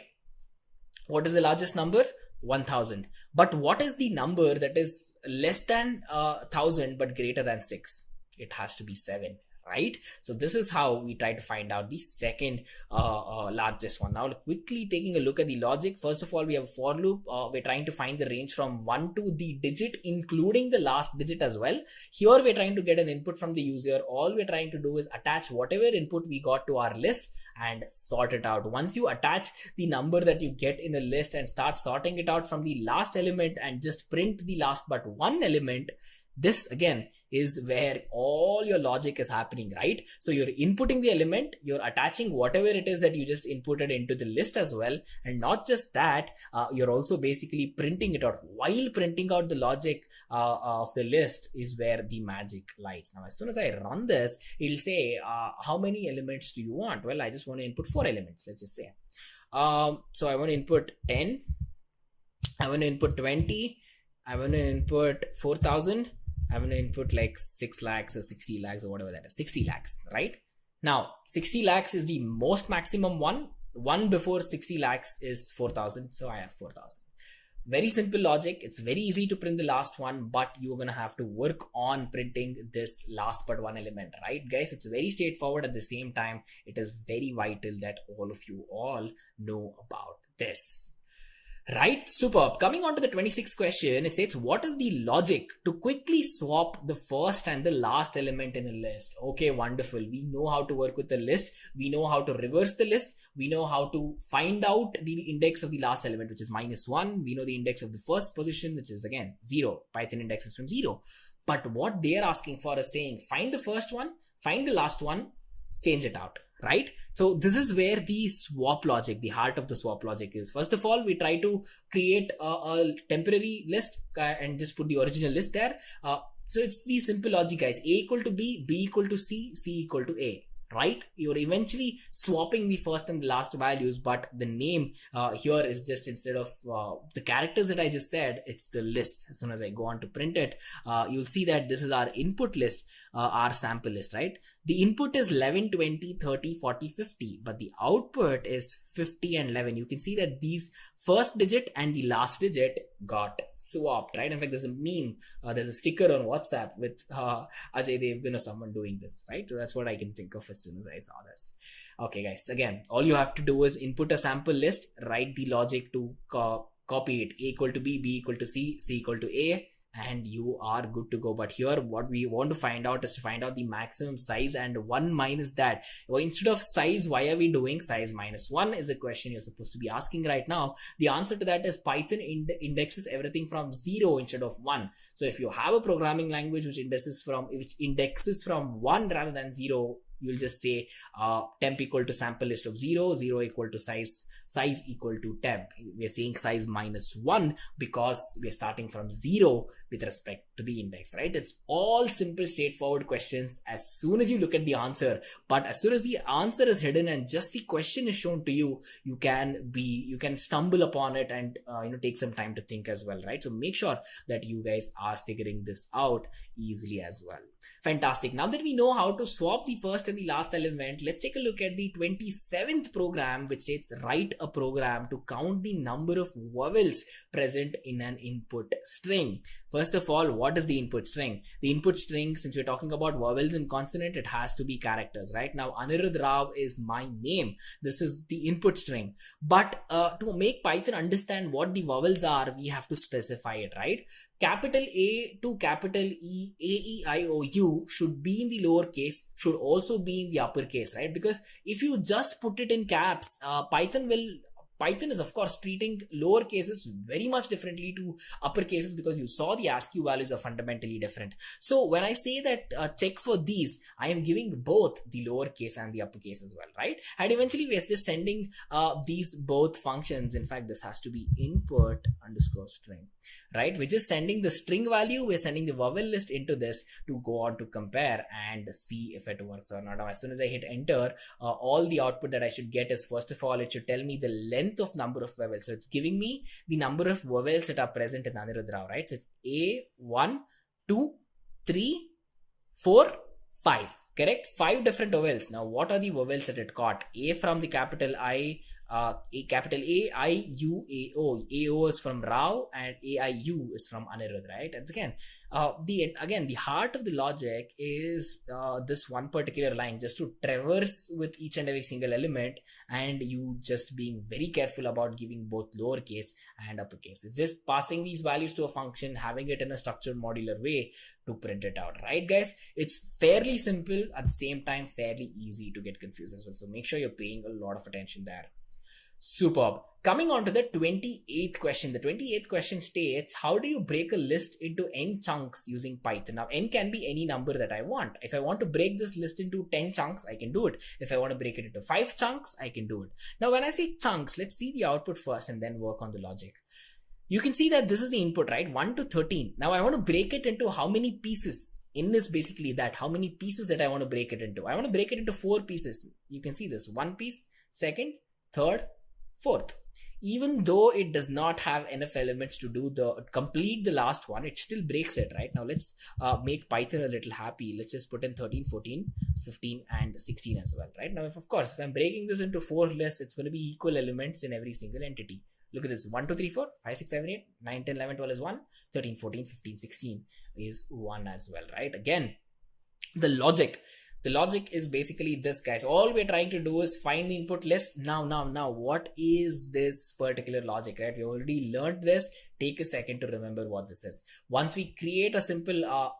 S3: What is the largest number? 1000. But what is the number that is less than 1000 but greater than 6? It has to be 7. Right? So this is how we try to find out the second largest one. Now quickly taking a look at the logic. First of all, we have a for loop. We're trying to find the range from 1 to the digit, including the last digit as well. Here we're trying to get an input from the user. All we're trying to do is attach whatever input we got to our list and sort it out. Once you attach the number that you get in a list and start sorting it out from the last element and just print the last but one element, this again is where all your logic is happening, right? So you're inputting the element, you're attaching whatever it is that you just inputted into the list as well. And not just that, you're also basically printing it out. While printing out the logic of the list is where the magic lies. Now, as soon as I run this, it'll say, how many elements do you want? Well, I just want to input 4 elements, let's just say. So I want to input 10. I want to input 20. I want to input 4,000. I'm going to input like 6 lakhs or 60 lakhs or whatever that is, 60 lakhs, right? Now, 60 lakhs is the most maximum one. One before 60 lakhs is 4,000. So I have 4,000. Very simple logic. It's very easy to print the last one, but you're going to have to work on printing this last but one element, right? Guys, it's very straightforward. At the same time, it is very vital that all of you all know about this. Right, superb. Coming on to the 26th question, it says, what is the logic to quickly swap the first and the last element in a list? Okay, wonderful. We know how to work with the list. We know how to reverse the list. We know how to find out the index of the last element, which is -1. We know the index of the first position, which is again 0. Python index is from 0. But what they are asking for is saying, find the first one, find the last one, change it out. Right? So this is where the swap logic, the heart of the swap logic is. First of all, we try to create a temporary list and just put the original list there. So it's the simple logic, guys. A equal to B, B equal to C, C equal to A. Right? You're eventually swapping the first and the last values, but the name here is just, instead of the characters that I just said, it's the list. As soon as I go on to print it, you'll see that this is our input list, our sample list, right? The input is 11, 20, 30, 40, 50, but the output is 50 and 11. You can see that these first digit and the last digit got swapped, right? In fact, there's a meme, there's a sticker on WhatsApp with Ajay Devgan or someone doing this, right? So that's what I can think of as soon as I saw this. Okay, guys, again, all you have to do is input a sample list, write the logic to copy it. A equal to B, B equal to C, C equal to A, and you are good to go. But here what we want to find out is to find out the maximum size, and 1 minus that. Well, instead of size, why are we doing size minus 1 is the question you're supposed to be asking right now. The answer to that is Python indexes everything from 0 instead of 1. So if you have a programming language which indexes from 1 rather than 0, you'll just say temp equal to sample list of 0, 0 equal to size equal to temp. We're saying size minus 1 because we're starting from 0 with respect to the index, right? It's all simple, straightforward questions as soon as you look at the answer. But as soon as the answer is hidden and just the question is shown to you, you can stumble upon it and take some time to think as well, right? So make sure that you guys are figuring this out easily as well. Fantastic. Now that we know how to swap the first and the last element, let's take a look at the 27th program, which states write a program to count the number of vowels present in an input string. First of all, what is the input string? The input string, since we're talking about vowels and consonant, it has to be characters, right? Now, Anirudh Rao is my name. This is the input string. But to make Python understand what the vowels are, we have to specify it, right? Capital A to capital E, A, E, I, O, U should be in the lowercase, should also be in the uppercase, right? Because if you just put it in caps, Python will Python is of course treating lower cases very much differently to upper cases, because you saw the ASCII values are fundamentally different. So when I say that check for these, I am giving both the lower case and the upper case as well, right? And eventually we're just sending these both functions. In fact, this has to be input underscore string, right? We're just sending the string value, we're sending the vowel list into this to go on to compare and see if it works or not. Now, as soon as I hit enter, all the output that I should get is, first of all, it should tell me the length of number of vowels. So it's giving me the number of vowels that are present in Anirudh Rao, right? So it's A, 1, 2, 3, 4, 5. Correct? 5 different vowels. Now, what are the vowels that it caught? A from the capital I, capital A, I, U, A, O. A, O is from Rao and A, I, U is from Anirudh, right? And again, the heart of the logic is this one particular line, just to traverse with each and every single element, and you just being very careful about giving both lowercase and uppercase. It's just passing these values to a function, having it in a structured modular way to print it out, right guys? It's fairly simple, at the same time fairly easy to get confused as well. So make sure you're paying a lot of attention there. Superb. Coming on to the 28th question. The 28th question states, how do you break a list into n chunks using Python? Now, n can be any number that I want. If I want to break this list into 10 chunks, I can do it. If I want to break it into 5 chunks, I can do it. Now, when I say chunks, let's see the output first and then work on the logic. You can see that this is the input, right? 1 to 13. Now, I want to break it into how many pieces? In this, basically that, how many pieces that I want to break it into? I want to break it into 4 pieces. You can see this, 1 piece, second, third, fourth. Even though it does not have enough elements to do complete the last one, it still breaks it, right? Now let's make Python a little happy. Let's just put in 13, 14, 15 and 16 as well, right? Now, if I'm breaking this into 4 lists, it's going to be equal elements in every single entity. Look at this, 1, 2, 3, 4, 5, 6, 7, 8, 9, 10, 11, 12 is 1, 13, 14, 15, 16 is 1 as well, right? Again, the logic is basically this, guys. All we're trying to do is find the input list. Now, what is this particular logic, right? We already learned this. Take a second to remember what this is. Once we create a simple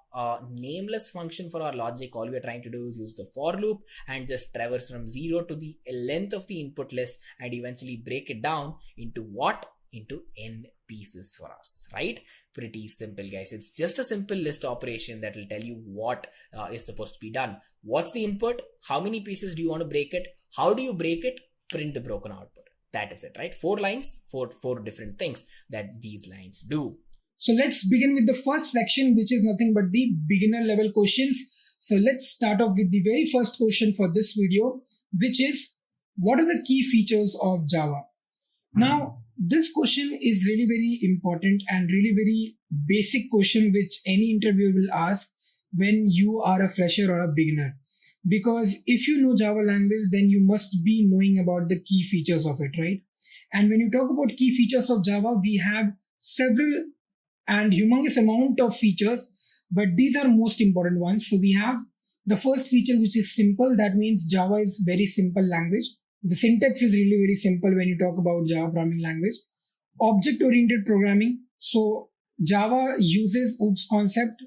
S3: nameless function for our logic, all we're trying to do is use the for loop and just traverse from 0 to the length of the input list and eventually break it down into what? Into n pieces for us, right? Pretty simple, guys. It's just a simple list operation that will tell you what is supposed to be done. What's the input? How many pieces do you want to break it? How do you break it? Print the broken output. That is it, right? 4 lines, four different things that these lines do.
S2: So let's begin with the first section, which is nothing but the beginner level questions. So let's start off with the very first question for this video, which is, what are the key features of Java? Now, this question is really very important and really very basic question which any interviewer will ask when you are a fresher or a beginner. Because if you know Java language, then you must be knowing about the key features of it, right? And when you talk about key features of Java, we have several and humongous amount of features, but these are most important ones. So we have the first feature, which is simple. That means Java is very simple language. The syntax is really very simple when you talk about Java programming language. Object-oriented programming. So Java uses OOPS concept,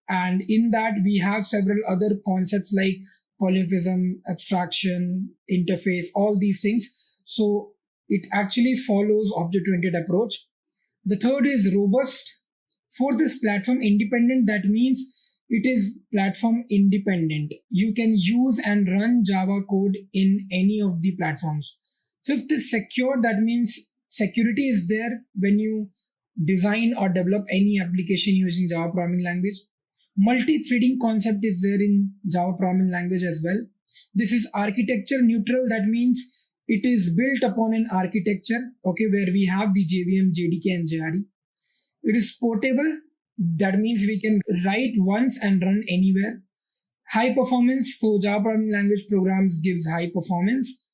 S2: and in that we have several other concepts like polymorphism, abstraction, interface, all these things. So it actually follows object-oriented approach. The third is robust. Fourth is platform independent. That means it is platform independent. You can use and run Java code in any of the platforms. Fifth is secure. That means security is there when you design or develop any application using Java programming language. Multi-threading concept is there in Java programming language as well. This is architecture neutral. That means it is built upon an architecture, okay, where we have the JVM, JDK and JRE. It is portable. That means we can write once and run anywhere. High performance. So Java programming language programs gives high performance,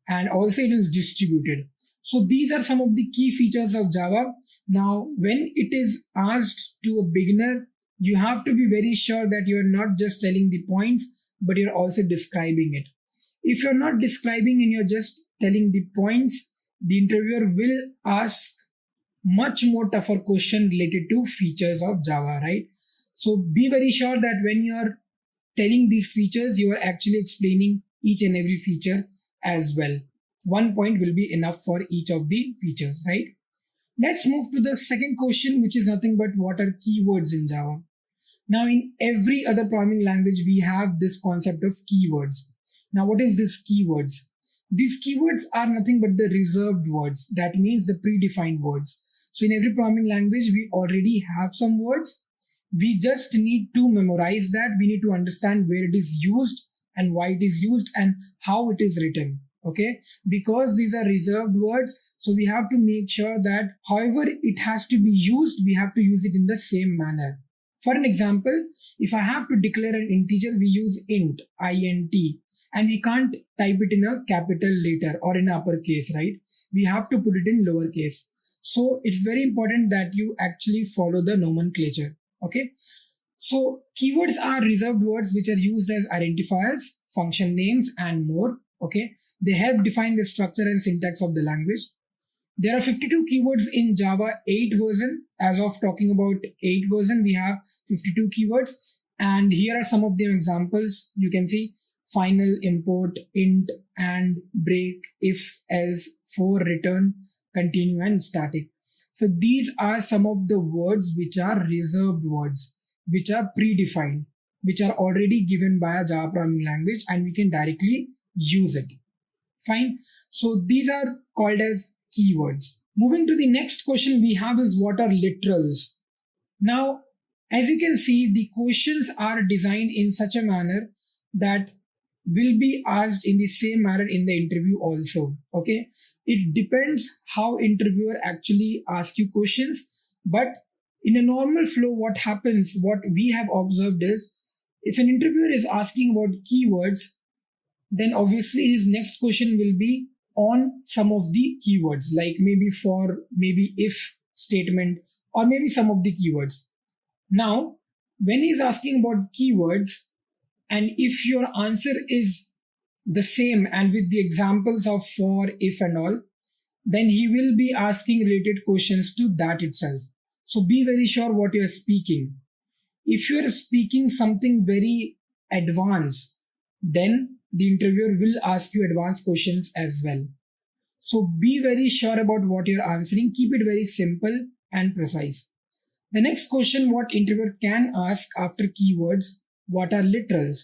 S2: and also it is distributed. So these are some of the key features of Java. Now, when it is asked to a beginner, you have to be very sure that you're not just telling the points, but you're also describing it. If you're not describing and you're just telling the points, the interviewer will ask much more tougher question related to features of Java, right? So be very sure that when you're telling these features, you are actually explaining each and every feature as well. 1 point will be enough for each of the features, right? Let's move to the second question, which is nothing but what are keywords in Java. Now, in every other programming language, we have this concept of keywords. Now, what is this keywords? These keywords are nothing but the reserved words. That means the predefined words. So in every programming language, we already have some words. We just need to memorize that. We need to understand where it is used and why it is used and how it is written. Okay, because these are reserved words, so we have to make sure that however it has to be used, we have to use it in the same manner. For an example, if I have to declare an integer, we use int, int, and we can't type it in a capital letter or in uppercase, right? We have to put it in lowercase. So it's very important that you actually follow the nomenclature. Okay, so keywords are reserved words which are used as identifiers, function names, and more. Okay, they help define the structure and syntax of the language. There are 52 keywords in Java 8 version. As of talking about 8 version, we have 52 keywords. And here are some of the examples. You can see final, import, int, and, break, if, else, for, return, continue, and static. So these are some of the words which are reserved words, which are predefined, which are already given by a Java programming language, and we can directly use it. Fine. So these are called as keywords. Moving to the next question we have is what are literals? Now, as you can see, the questions are designed in such a manner that will be asked in the same manner in the interview also. Okay. It depends how interviewer actually asks you questions, but in a normal flow, what happens, what we have observed is if an interviewer is asking about keywords, then obviously his next question will be on some of the keywords, like maybe for, maybe if statement, or maybe some of the keywords. Now, when he's asking about keywords, and if your answer is the same and with the examples of for, if, and all, then he will be asking related questions to that itself. So be very sure what you're speaking. If you're speaking something very advanced, then the interviewer will ask you advanced questions as well. So be very sure about what you're answering. Keep it very simple and precise. The next question what interviewer can ask after keywords, what are literals,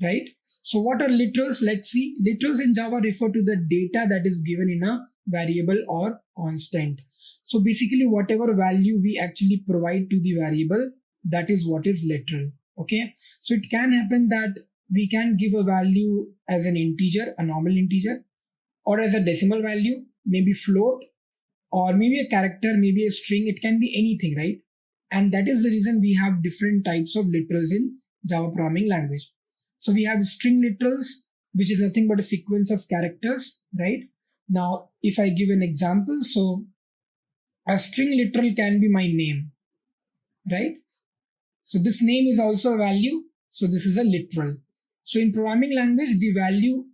S2: right? So what are literals? Let's see. Literals in Java refer to the data that is given in a variable or constant. So basically whatever value we actually provide to the variable, that is what is literal. Okay. So it can happen that we can give a value as an integer, a normal integer, or as a decimal value, maybe float, or maybe a character, maybe a string. It can be anything, right? And that is the reason we have different types of literals in Java programming language. So we have string literals, which is nothing but a sequence of characters, right? Now, if I give an example, so a string literal can be my name, right? So this name is also a value. So this is a literal. So in programming language, the value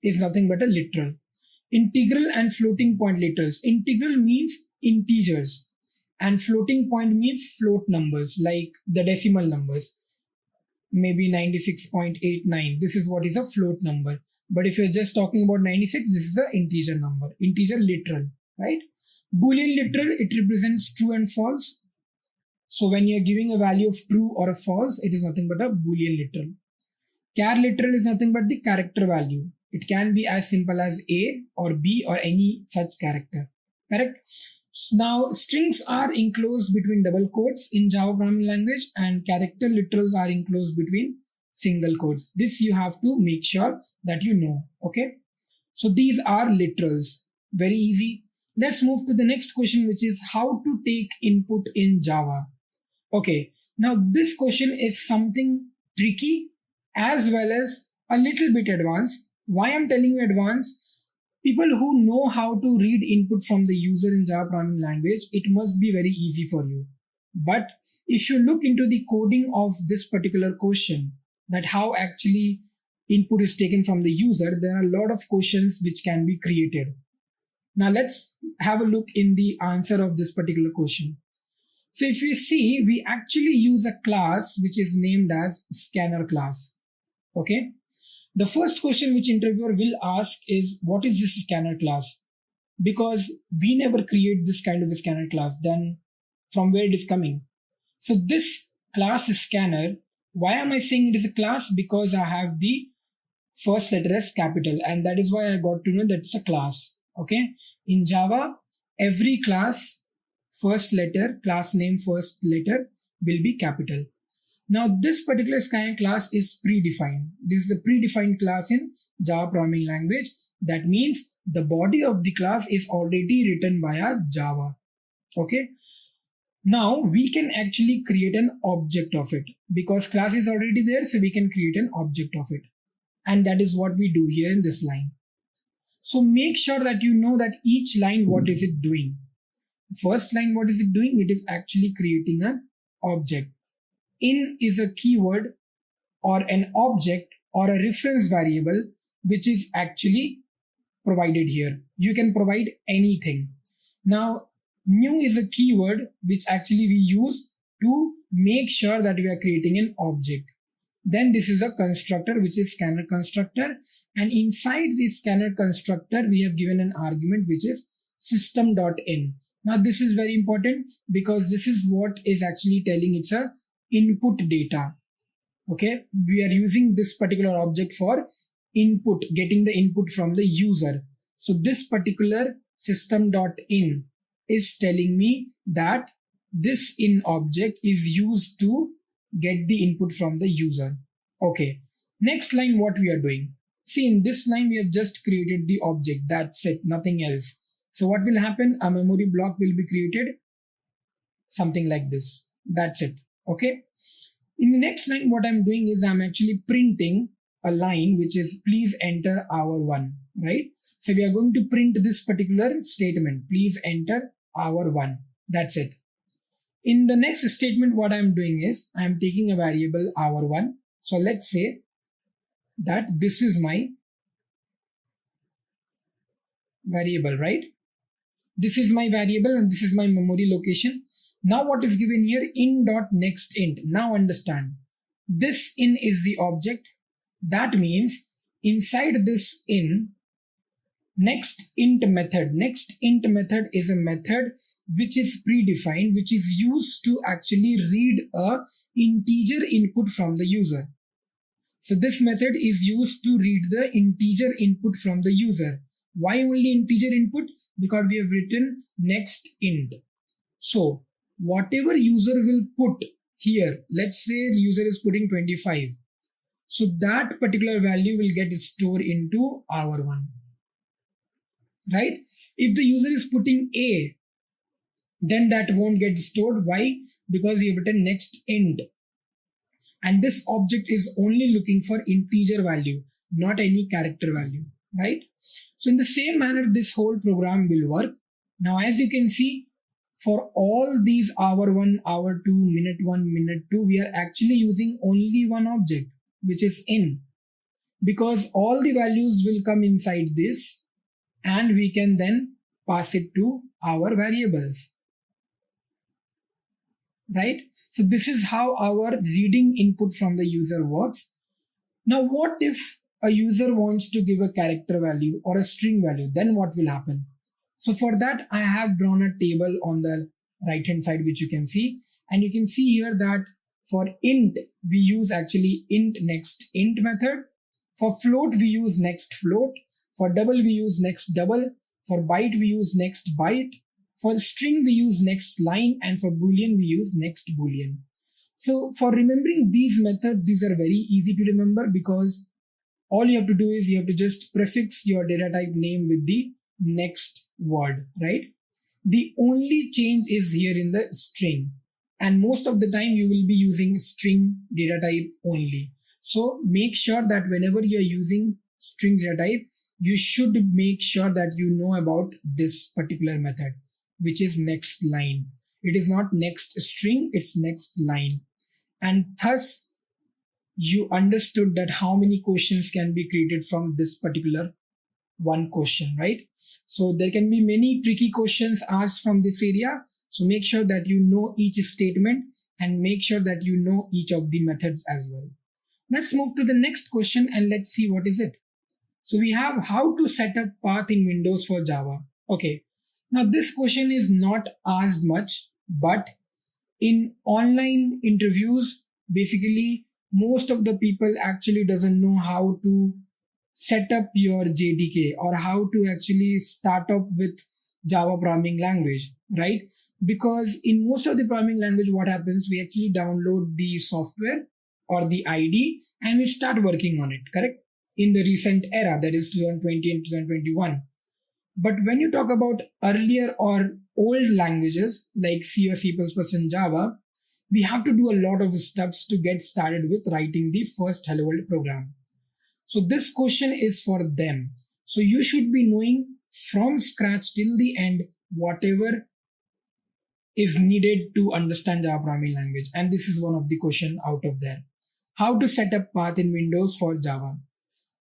S2: is nothing but a literal. Integral and floating point literals. Integral means integers and floating point means float numbers, like the decimal numbers, maybe 96.89. This is what is a float number. But if you're just talking about 96, this is an integer number, integer literal, right? Boolean literal, it represents true and false. So when you're giving a value of true or a false, it is nothing but a Boolean literal. Char literal is nothing but the character value. It can be as simple as A or B or any such character. Correct? Now, strings are enclosed between double quotes in Java programming language, and character literals are enclosed between single quotes. This you have to make sure that you know. Okay? So these are literals. Very easy. Let's move to the next question, which is how to take input in Java. Okay. Now this question is something tricky as well as a little bit advanced. Why I'm telling you advanced? People who know how to read input from the user in Java programming language, it must be very easy for you. But if you look into the coding of this particular question, that how actually input is taken from the user, there are a lot of questions which can be created. Now let's have a look in the answer of this particular question. So if you see, we actually use a class which is named as scanner class. Okay. The first question which interviewer will ask is, what is this scanner class? Because we never create this kind of a scanner class, then from where it is coming? So this class scanner, why am I saying it is a class? Because I have the first letter as capital, and that is why I got to know that it's a class. Okay. In Java, every class first letter, class name first letter will be capital. Now this particular scanner class is predefined. This is a predefined class in Java programming language. That means the body of the class is already written via Java. Okay. Now we can actually create an object of it because class is already there. So we can create an object of it. And that is what we do here in this line. So make sure that you know that each line, what is it doing? First line, what is it doing? It is actually creating an object. In is a keyword or an object or a reference variable which is actually provided here. You can provide anything. Now, new is a keyword which actually we use to make sure that we are creating an object. Then this is a constructor which is scanner constructor, and inside this scanner constructor we have given an argument which is system.in. Now this is very important because this is what is actually telling it's a input data. Okay, we are using this particular object for input, getting the input from the user. So this particular system.in is telling me that this in object is used to get the input from the user. Okay, next line, what we are doing. See, in this line we have just created the object. That's it, nothing else. So what will happen? A memory block will be created, something like this. That's it. Okay. In the next line, what I'm doing is I'm actually printing a line which is please enter hour 1, right? So we are going to print this particular statement, please enter hour 1. That's it. In the next statement, what I'm doing is I'm taking a variable hour 1. So let's say that this is my variable, right? This is my variable and this is my memory location. Now what is given here? In.nextInt. Now understand, this in is the object. That means inside this in, nextInt method is a method which is predefined, which is used to actually read a integer input from the user. So this method is used to read the integer input from the user. Why only integer input? Because we have written nextInt. So whatever user will put here, let's say the user is putting 25. So that particular value will get stored into hour 1. Right? If the user is putting A, then that won't get stored. Why? Because we have written nextInt. And this object is only looking for integer value, not any character value. Right? So in the same manner, this whole program will work. Now, as you can see, for all these hour 1, hour 2, minute 1, minute 2, we are actually using only one object, which is in, because all the values will come inside this and we can then pass it to our variables. Right? So this is how our reading input from the user works. Now, what if a user wants to give a character value or a string value? Then what will happen? So for that, I have drawn a table on the right hand side, which you can see. And you can see here that for int, we use actually int nextInt method. For float, we use nextFloat. For double, we use nextDouble. For byte, we use nextByte. For string, we use nextLine. And for Boolean, we use nextBoolean. So for remembering these methods, these are very easy to remember because all you have to do is you have to just prefix your data type name with the next word, right? The only change is here in the string, and most of the time you will be using string data type only. So make sure that whenever you are using string data type, you should make sure that you know about this particular method, which is next line. It is not next string, it's next line. And thus you understood that how many questions can be created from this particular one question, right? So there can be many tricky questions asked from this area. So make sure that you know each statement and make sure that you know each of the methods as well. Let's move to the next question and let's see what is it. So we have how to set up path in Windows for Java. Okay. Now this question is not asked much, but in online interviews, basically most of the people actually doesn't know how to set up your JDK or how to actually start up with Java programming language, right? Because in most of the programming language, what happens, we actually download the software or the ID and we start working on it, correct? In the recent era, that is 2020 and 2021. But when you talk about earlier or old languages like C or C++ and Java, we have to do a lot of steps to get started with writing the first Hello World program. So this question is for them. So you should be knowing from scratch till the end whatever is needed to understand Java programming language. And this is one of the question out of there. How to set up path in Windows for Java.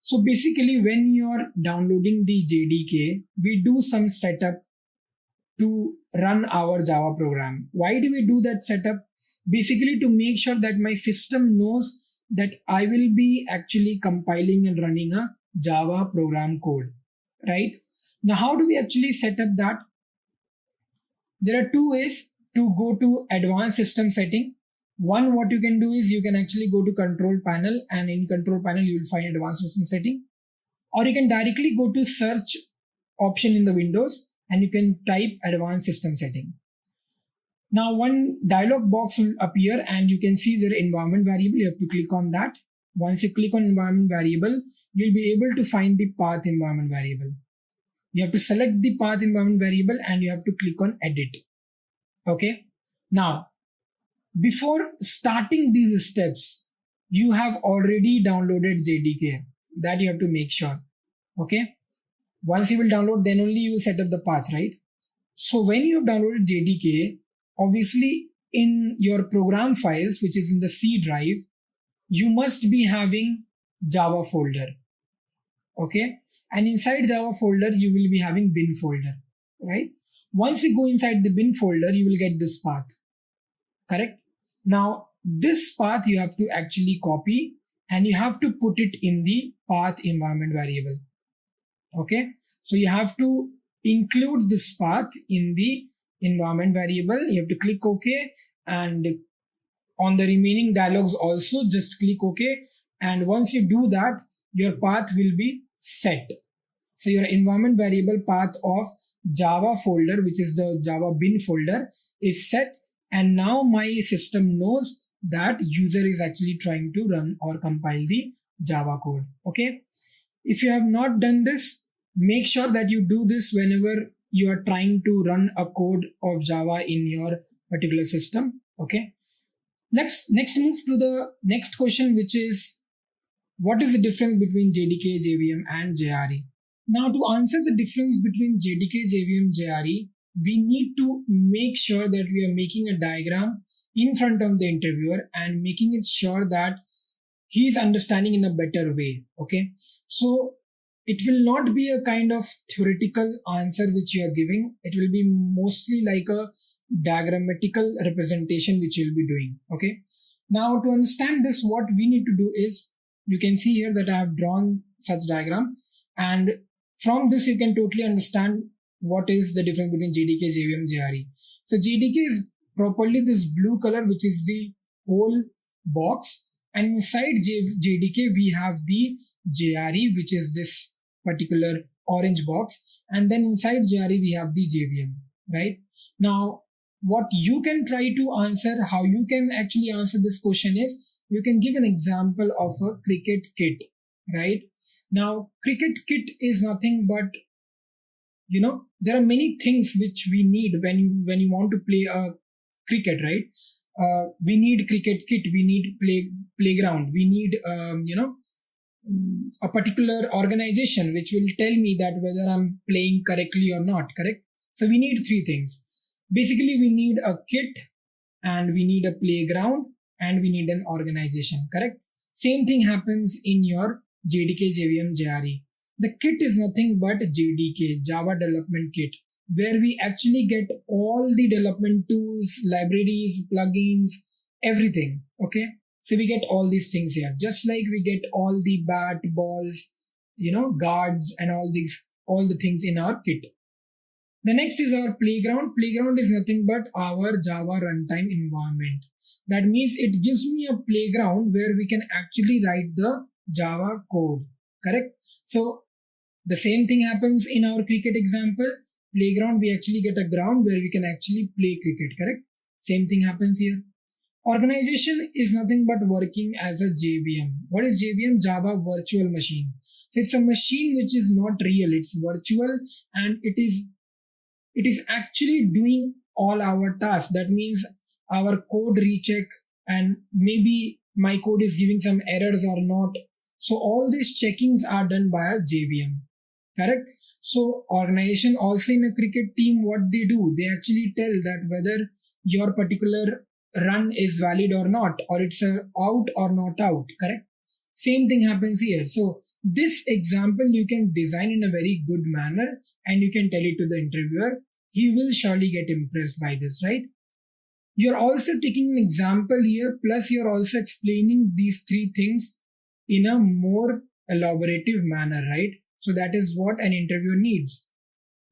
S2: So basically when you're downloading the JDK, we do some setup to run our Java program. Why do we do that setup? Basically to make sure that my system knows that I will be actually compiling and running a Java program code, right? Now, how do we actually set up that? There are two ways to go to advanced system setting. One, what you can do is you can actually go to control panel, and in control panel, you will find advanced system setting, or you can directly go to search option in the Windows and you can type advanced system setting. Now one dialog box will appear and you can see their environment variable. You have to click on that. Once you click on environment variable, you'll be able to find the path environment variable. You have to select the path environment variable and you have to click on edit. Okay. Now, before starting these steps, you have already downloaded JDK. That you have to make sure. Okay. Once you will download, then only you will set up the path, right? So when you have downloaded JDK, obviously in your program files, which is in the C drive, you must be having Java folder. Okay. And inside Java folder, you will be having bin folder, right? Once you go inside the bin folder, you will get this path, correct? Now, this path you have to actually copy and you have to put it in the path environment variable. Okay. So you have to include this path in the environment variable. You have to click OK, and on the remaining dialogues also just click OK. And once you do that, your path will be set. So your environment variable path of Java folder, which is the Java bin folder, is set. And now my system knows that user is actually trying to run or compile the Java code. Okay. If you have not done this, make sure that you do this whenever you are trying to run a code of Java in your particular system. Okay. Let's next move to the next question, which is what is the difference between JDK, JVM, and JRE? Now, to answer the difference between JDK, JVM, JRE, we need to make sure that we are making a diagram in front of the interviewer and making it sure that he is understanding in a better way. Okay. So it will not be a kind of theoretical answer which you are giving. It will be mostly like a diagrammatical representation which you'll be doing. Okay. Now to understand this, what we need to do is, you can see here that I have drawn such diagram, and from this you can totally understand what is the difference between JDK, JVM, JRE. So JDK is properly this blue color, which is the whole box, and inside JDK we have the JRE, which is this particular orange box, and then inside JRE we have the JVM, right? Now what you can try to answer, how you can actually answer this question is, you can give an example of a cricket kit, right? Now cricket kit is nothing but, there are many things which we need when you want to play a cricket, right? We need cricket kit, we need playground, we need a particular organization which will tell me that whether I'm playing correctly or not, correct? So we need three things. Basically, we need a kit, and we need a playground, and we need an organization, correct? Same thing happens in your JDK, JVM, JRE. The kit is nothing but JDK, Java Development Kit, where we actually get all the development tools, libraries, plugins, everything, okay? So we get all these things here, just like we get all the bat, balls, guards and all the things in our kit. The next is our playground. Playground is nothing but our Java runtime environment. That means it gives me a playground where we can actually write the Java code, correct? So the same thing happens in our cricket example. Playground, we actually get a ground where we can actually play cricket, correct? Same thing happens here. Organization is nothing but working as a JVM. What is JVM? Java Virtual Machine. So it's a machine which is not real, it's virtual, and it is actually doing all our tasks. That means our code recheck, and maybe my code is giving some errors or not. So all these checkings are done by a JVM, correct? So organization also in a cricket team, what they do, they actually tell that whether your particular run is valid or not, or it's a out or not out, correct? Same thing happens here. So this example you can design in a very good manner and you can tell it to the interviewer. He will surely get impressed by this, right? You're also taking an example here, plus you're also explaining these three things in a more elaborative manner, right? So that is what an interviewer needs.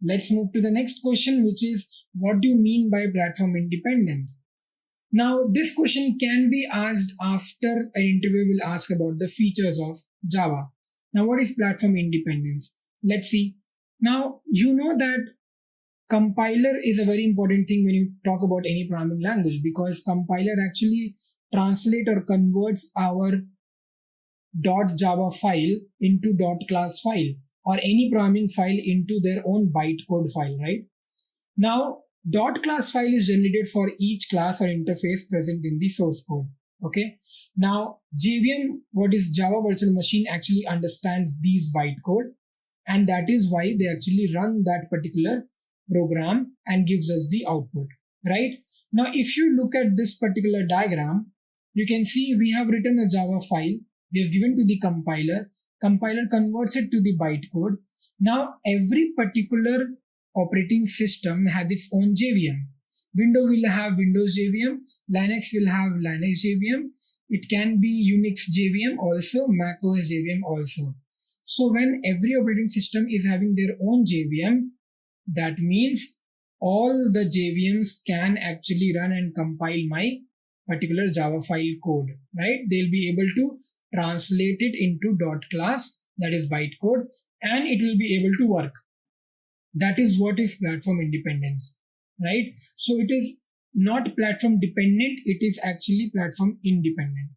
S2: Let's move to the next question, which is, what do you mean by platform independent? Now, this question can be asked after an interviewer will ask about the features of Java. Now, what is platform independence? Let's see. Now, you know that compiler is a very important thing when you talk about any programming language, because compiler actually translate or converts our .java file into .class file or any programming file into their own bytecode file, right? Now, .class file is generated for each class or interface present in the source code. Okay. Now, JVM, what is Java Virtual Machine, actually understands these bytecode, and that is why they actually run that particular program and gives us the output, right? Now, if you look at this particular diagram, you can see we have written a Java file, we have given to the compiler converts it to the bytecode. Now, every particular operating system has its own JVM. Windows will have Windows JVM, Linux will have Linux JVM, it can be Unix JVM also, Mac OS JVM also. So when every operating system is having their own JVM, that means all the JVMs can actually run and compile my particular Java file code, right? They'll be able to translate it into .class, that is bytecode, and it will be able to work. That is what is platform independence, right? So it is not platform dependent, it is actually platform independent.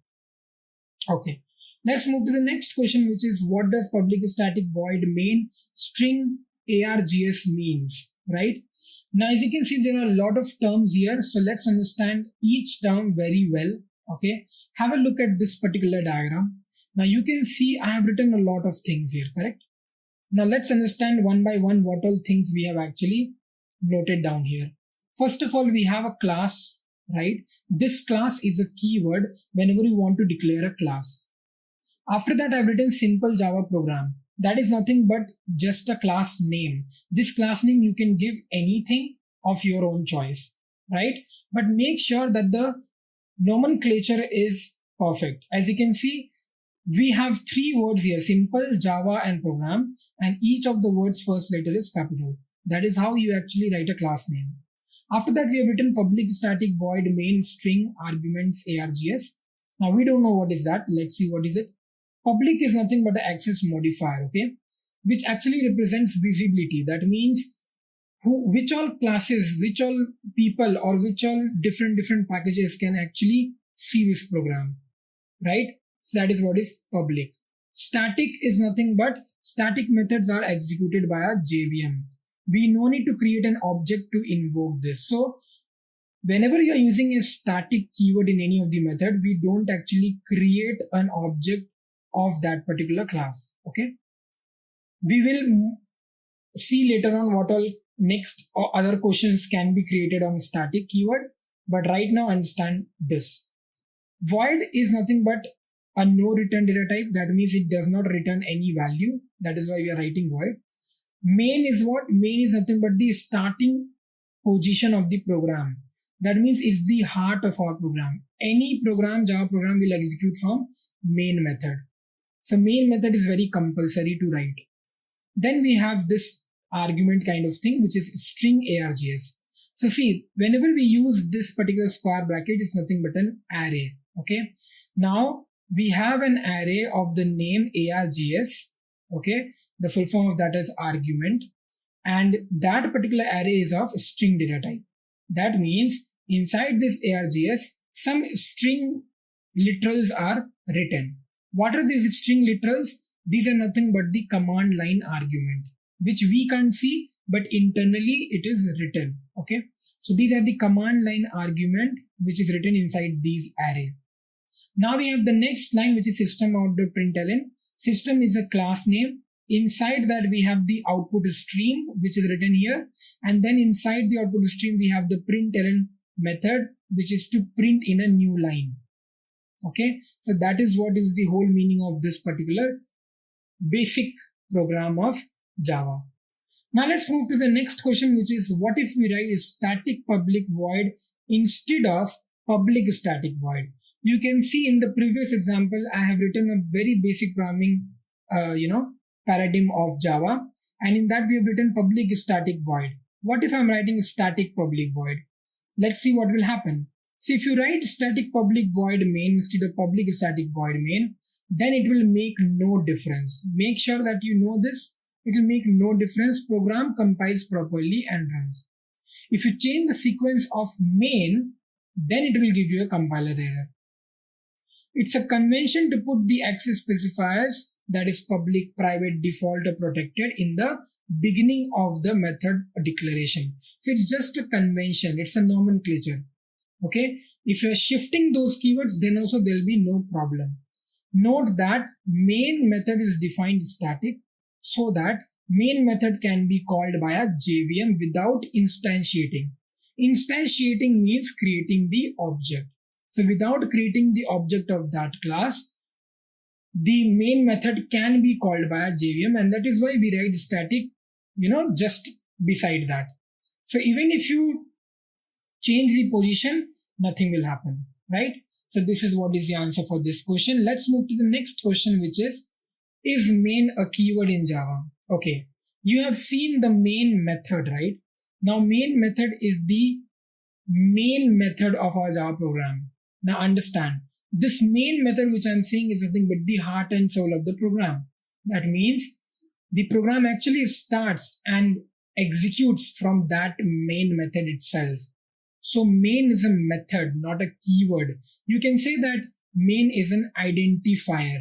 S2: Okay, let's move to the next question, which is, what does public static void main string args means, right? Now, as you can see, there are a lot of terms here, so let's understand each term very well. Okay, have a look at this particular diagram. Now you can see I have written a lot of things here, correct? Now let's understand one by one what all things we have actually noted down here. First of all, we have a class, right? This class is a keyword whenever you want to declare a class. After that, I've written simple Java program. That is nothing but just a class name. This class name you can give anything of your own choice, right? But make sure that the nomenclature is perfect. As you can see, we have three words here, simple, Java and program, and each of the words first letter is capital. That is how you actually write a class name. After that, we have written public static void main string arguments args. Now we don't know what is that. Let's see what is it. Public is nothing but an access modifier, okay, which actually represents visibility. That means which all classes, which all people, or which all different packages can actually see this program, right? So that is what is public. Static is nothing but static methods are executed by a JVM. We no need to create an object to invoke this. So whenever you are using a static keyword in any of the method, we don't actually create an object of that particular class. Okay, we will see later on what all next or other questions can be created on static keyword, but right now understand this. Void is nothing but a no return data type. That means it does not return any value. That is why we are writing void. Main is what? Main is nothing but the starting position of the program. That means it's the heart of our program. Any program, Java program, will execute from main method. So main method is very compulsory to write. Then we have this argument kind of thing, which is string args. So see, whenever we use this particular square bracket, it's nothing but an array. Okay. Now we have an array of the name args. Okay. The full form of that is argument. And that particular array is of string data type. That means inside this args, some string literals are written. What are these string literals? These are nothing but the command line argument, which we can't see, but internally it is written. Okay. So these are the command line argument, which is written inside these array. Now we have the next line, which is system.out.println. System is a class name. Inside that we have the output stream, which is written here. And then inside the output stream, we have the println method, which is to print in a new line. Okay. So that is what is the whole meaning of this particular basic program of Java. Now let's move to the next question, which is what if we write a static public void instead of public static void? You can see in the previous example, I have written a very basic programming, paradigm of Java. And in that we have written public static void. What if I'm writing a static public void? Let's see what will happen. See, if you write static public void main instead of public static void main, then it will make no difference. Make sure that you know this. It will make no difference. Program compiles properly and runs. If you change the sequence of main, then it will give you a compiler error. It's a convention to put the access specifiers, that is public, private, default, or protected, in the beginning of the method declaration. So it's just a convention. It's a nomenclature. Okay. If you're shifting those keywords, then also there'll be no problem. Note that main method is defined static so that main method can be called by a JVM without instantiating. Instantiating means creating the object. So without creating the object of that class, the main method can be called by a JVM, and that is why we write static, just beside that. So even if you change the position, nothing will happen, right? So this is what is the answer for this question. Let's move to the next question, which is main a keyword in Java? Okay, you have seen the main method, right? Now main method is the main method of our Java program. Now understand, this main method which I'm saying is nothing but the heart and soul of the program. That means the program actually starts and executes from that main method itself. So main is a method, not a keyword. You can say that main is an identifier.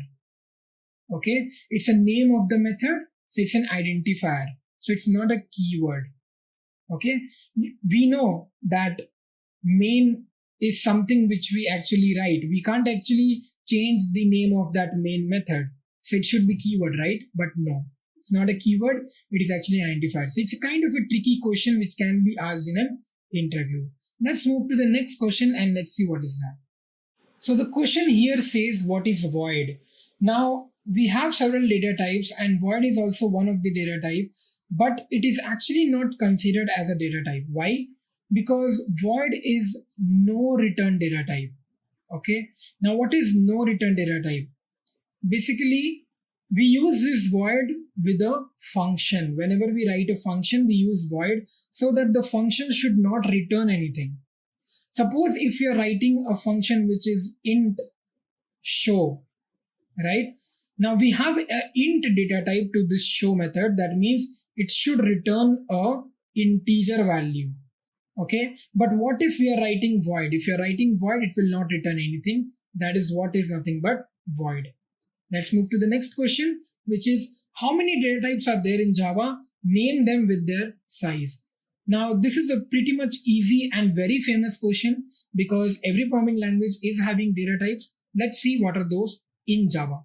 S2: Okay, it's a name of the method, so it's an identifier. So it's not a keyword. Okay, we know that main is something which we actually write. We can't actually change the name of that main method. So it should be keyword, right? But no, it's not a keyword. It is actually an identifier. So it's a kind of a tricky question which can be asked in an interview. Let's move to the next question and let's see what is that. So the question here says, what is void? Now we have several data types and void is also one of the data type, but it is actually not considered as a data type. Why? Because void is no return data type. Okay. Now what is no return data type? Basically, we use this void with a function. Whenever we write a function, we use void so that the function should not return anything. Suppose if you're writing a function which is int show, right? Now we have an int data type to this show method. That means it should return a integer value. Okay. But what if we are writing void? If you're writing void, it will not return anything. That is what is nothing but void. Let's move to the next question, which is how many data types are there in Java? Name them with their size. Now, this is a pretty much easy and very famous question because every programming language is having data types. Let's see what are those in Java.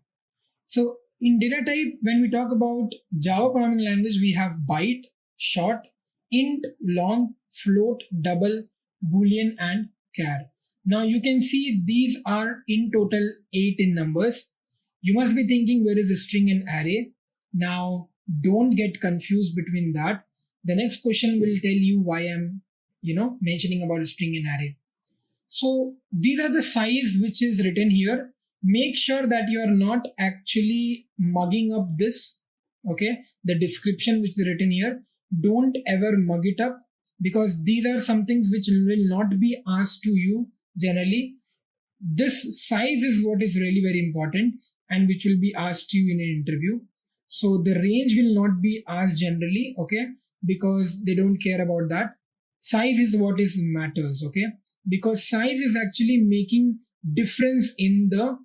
S2: So in data type, when we talk about Java programming language, we have byte, short, int, long, float, double, boolean, and char. Now you can see these are in total 8 in numbers. You must be thinking, where is a string and array? Now don't get confused between that. The next question will tell you why I'm mentioning about a string and array. So these are the size which is written here. Make sure that you are not actually mugging up this, okay, the description which is written here. Don't ever mug it up, because these are some things which will not be asked to you generally. This size is what is really very important and which will be asked to you in an interview. So the range will not be asked generally, okay, because they don't care about that. Size is what is matters, okay, because size is actually making difference in the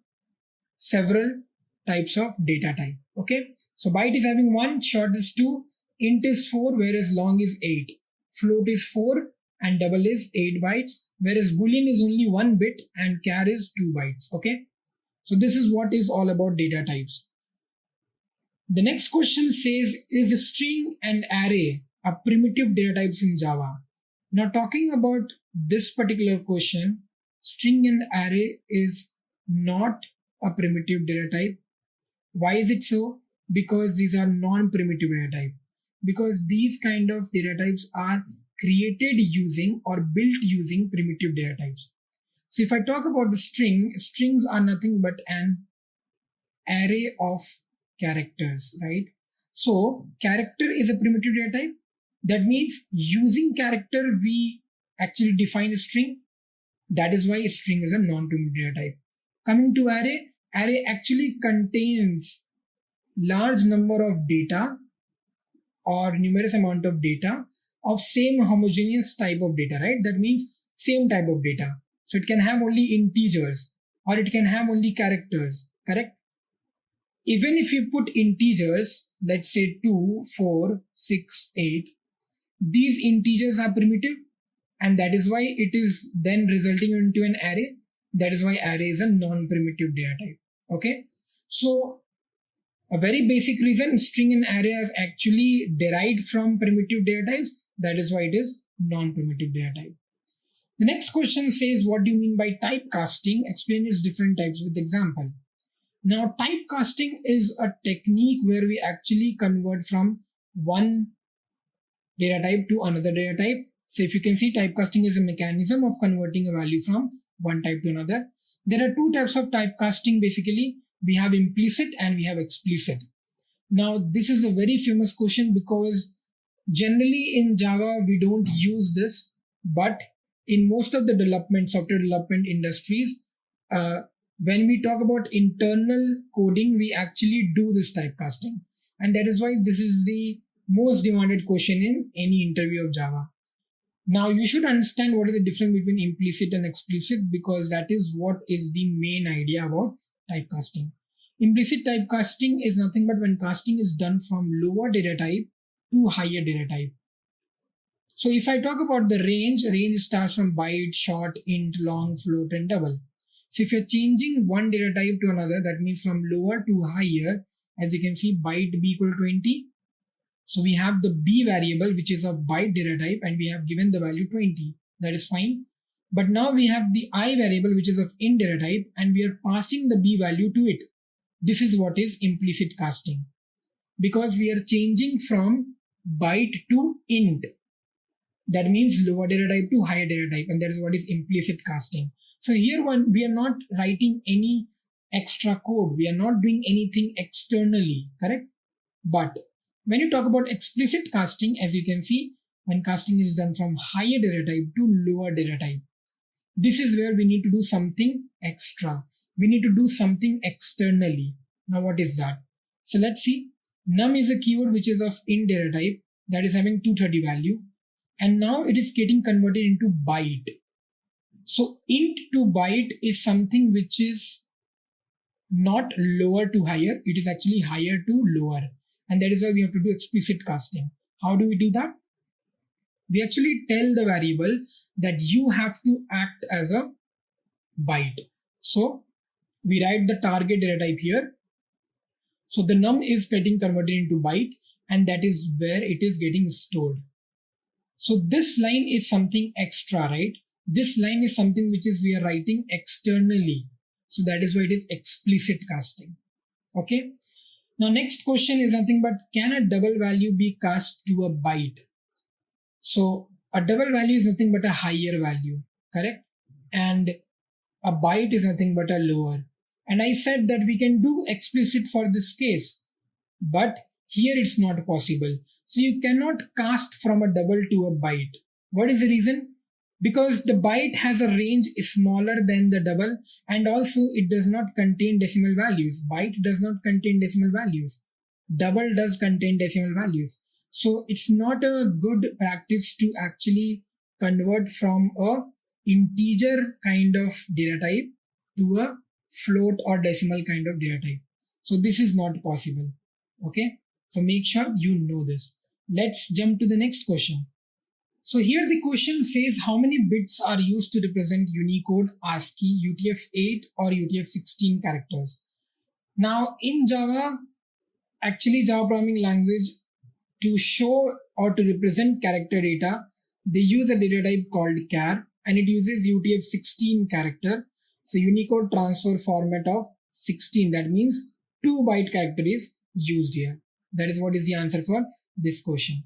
S2: several types of data type, okay. So byte is having 1, short is 2, int is 4, whereas long is 8, float is 4, and double is 8 bytes, whereas boolean is only 1 bit and char is 2 bytes, okay. So this is what is all about data types. The next question says, is a string and array a primitive data types in Java? Now talking about this particular question, string and array is not a primitive data type. Why is it so? Because these are non-primitive data type. Because these kind of data types are created using or built using primitive data types. So if I talk about the strings are nothing but an array of characters, right? So character is a primitive data type. That means using character, we actually define a string. That is why a string is a non-primitive data type. Coming to array, array actually contains large number of data or numerous amount of data of same homogeneous type of data, right? That means same type of data. So it can have only integers or it can have only characters, correct? Even if you put integers, let's say 2, 4, 6, 8, these integers are primitive, and that is why it is then resulting into an array. That is why array is a non-primitive data type, okay? So a very basic reason, string and array is actually derived from primitive data types. That is why it is non-primitive data type. The next question says, what do you mean by typecasting? Explain its different types with example. Now, typecasting is a technique where we actually convert from one data type to another data type. So if you can see, typecasting is a mechanism of converting a value from one type to another. There are two types of typecasting basically. We have implicit and we have explicit. Now, this is a very famous question because generally in Java, we don't use this, but in most of the software development industries, when we talk about internal coding, we actually do this typecasting. And that is why this is the most demanded question in any interview of Java. Now, you should understand what is the difference between implicit and explicit, because that is what is the main idea about typecasting. Implicit typecasting is nothing but when casting is done from lower data type to higher data type. So if I talk about the range starts from byte, short, int, long, float, and double. So if you're changing one data type to another, that means from lower to higher, as you can see, byte b equal 20. So we have the b variable, which is of byte data type, and we have given the value 20. That is fine. But now we have the I variable, which is of int data type, and we are passing the b value to it. This is what is implicit casting, because we are changing from byte to int. That means lower data type to higher data type, and that is what is implicit casting. So here we are not writing any extra code. We are not doing anything externally, correct? But when you talk about explicit casting, as you can see, when casting is done from higher data type to lower data type, this is where we need to do something extra. We need to do something externally. Now, what is that? So let's see. Num is a keyword which is of int data type, that is having 230 value. And now it is getting converted into byte. So int to byte is something which is not lower to higher. It is actually higher to lower. And that is why we have to do explicit casting. How do we do that? We actually tell the variable that you have to act as a byte. So we write the target data type here. So the num is getting converted into byte, and that is where it is getting stored. So this line is something extra, right? This line is something which is we are writing externally. So that is why it is explicit casting. Okay. Now next question is nothing but, can a double value be cast to a byte? So A double value is nothing but a higher value, correct? And a byte is nothing but a lower. And I said that we can do explicit for this case, but here it's not possible. So you cannot cast from a double to a byte. What is the reason? Because the byte has a range smaller than the double, and also it does not contain decimal values. Byte does not contain decimal values. Double does contain decimal values. So it's not a good practice to actually convert from a integer kind of data type to a float or decimal kind of data type. So this is not possible. Okay. So make sure you know this. Let's jump to the next question. So here the question says how many bits are used to represent Unicode, ASCII, UTF-8 or UTF-16 characters. Now in Java, actually Java programming language, to show or to represent character data, they use a data type called char, and it uses UTF-16 character. So Unicode transfer format of 16. That means 2 byte character is used here. That is what is the answer for this question.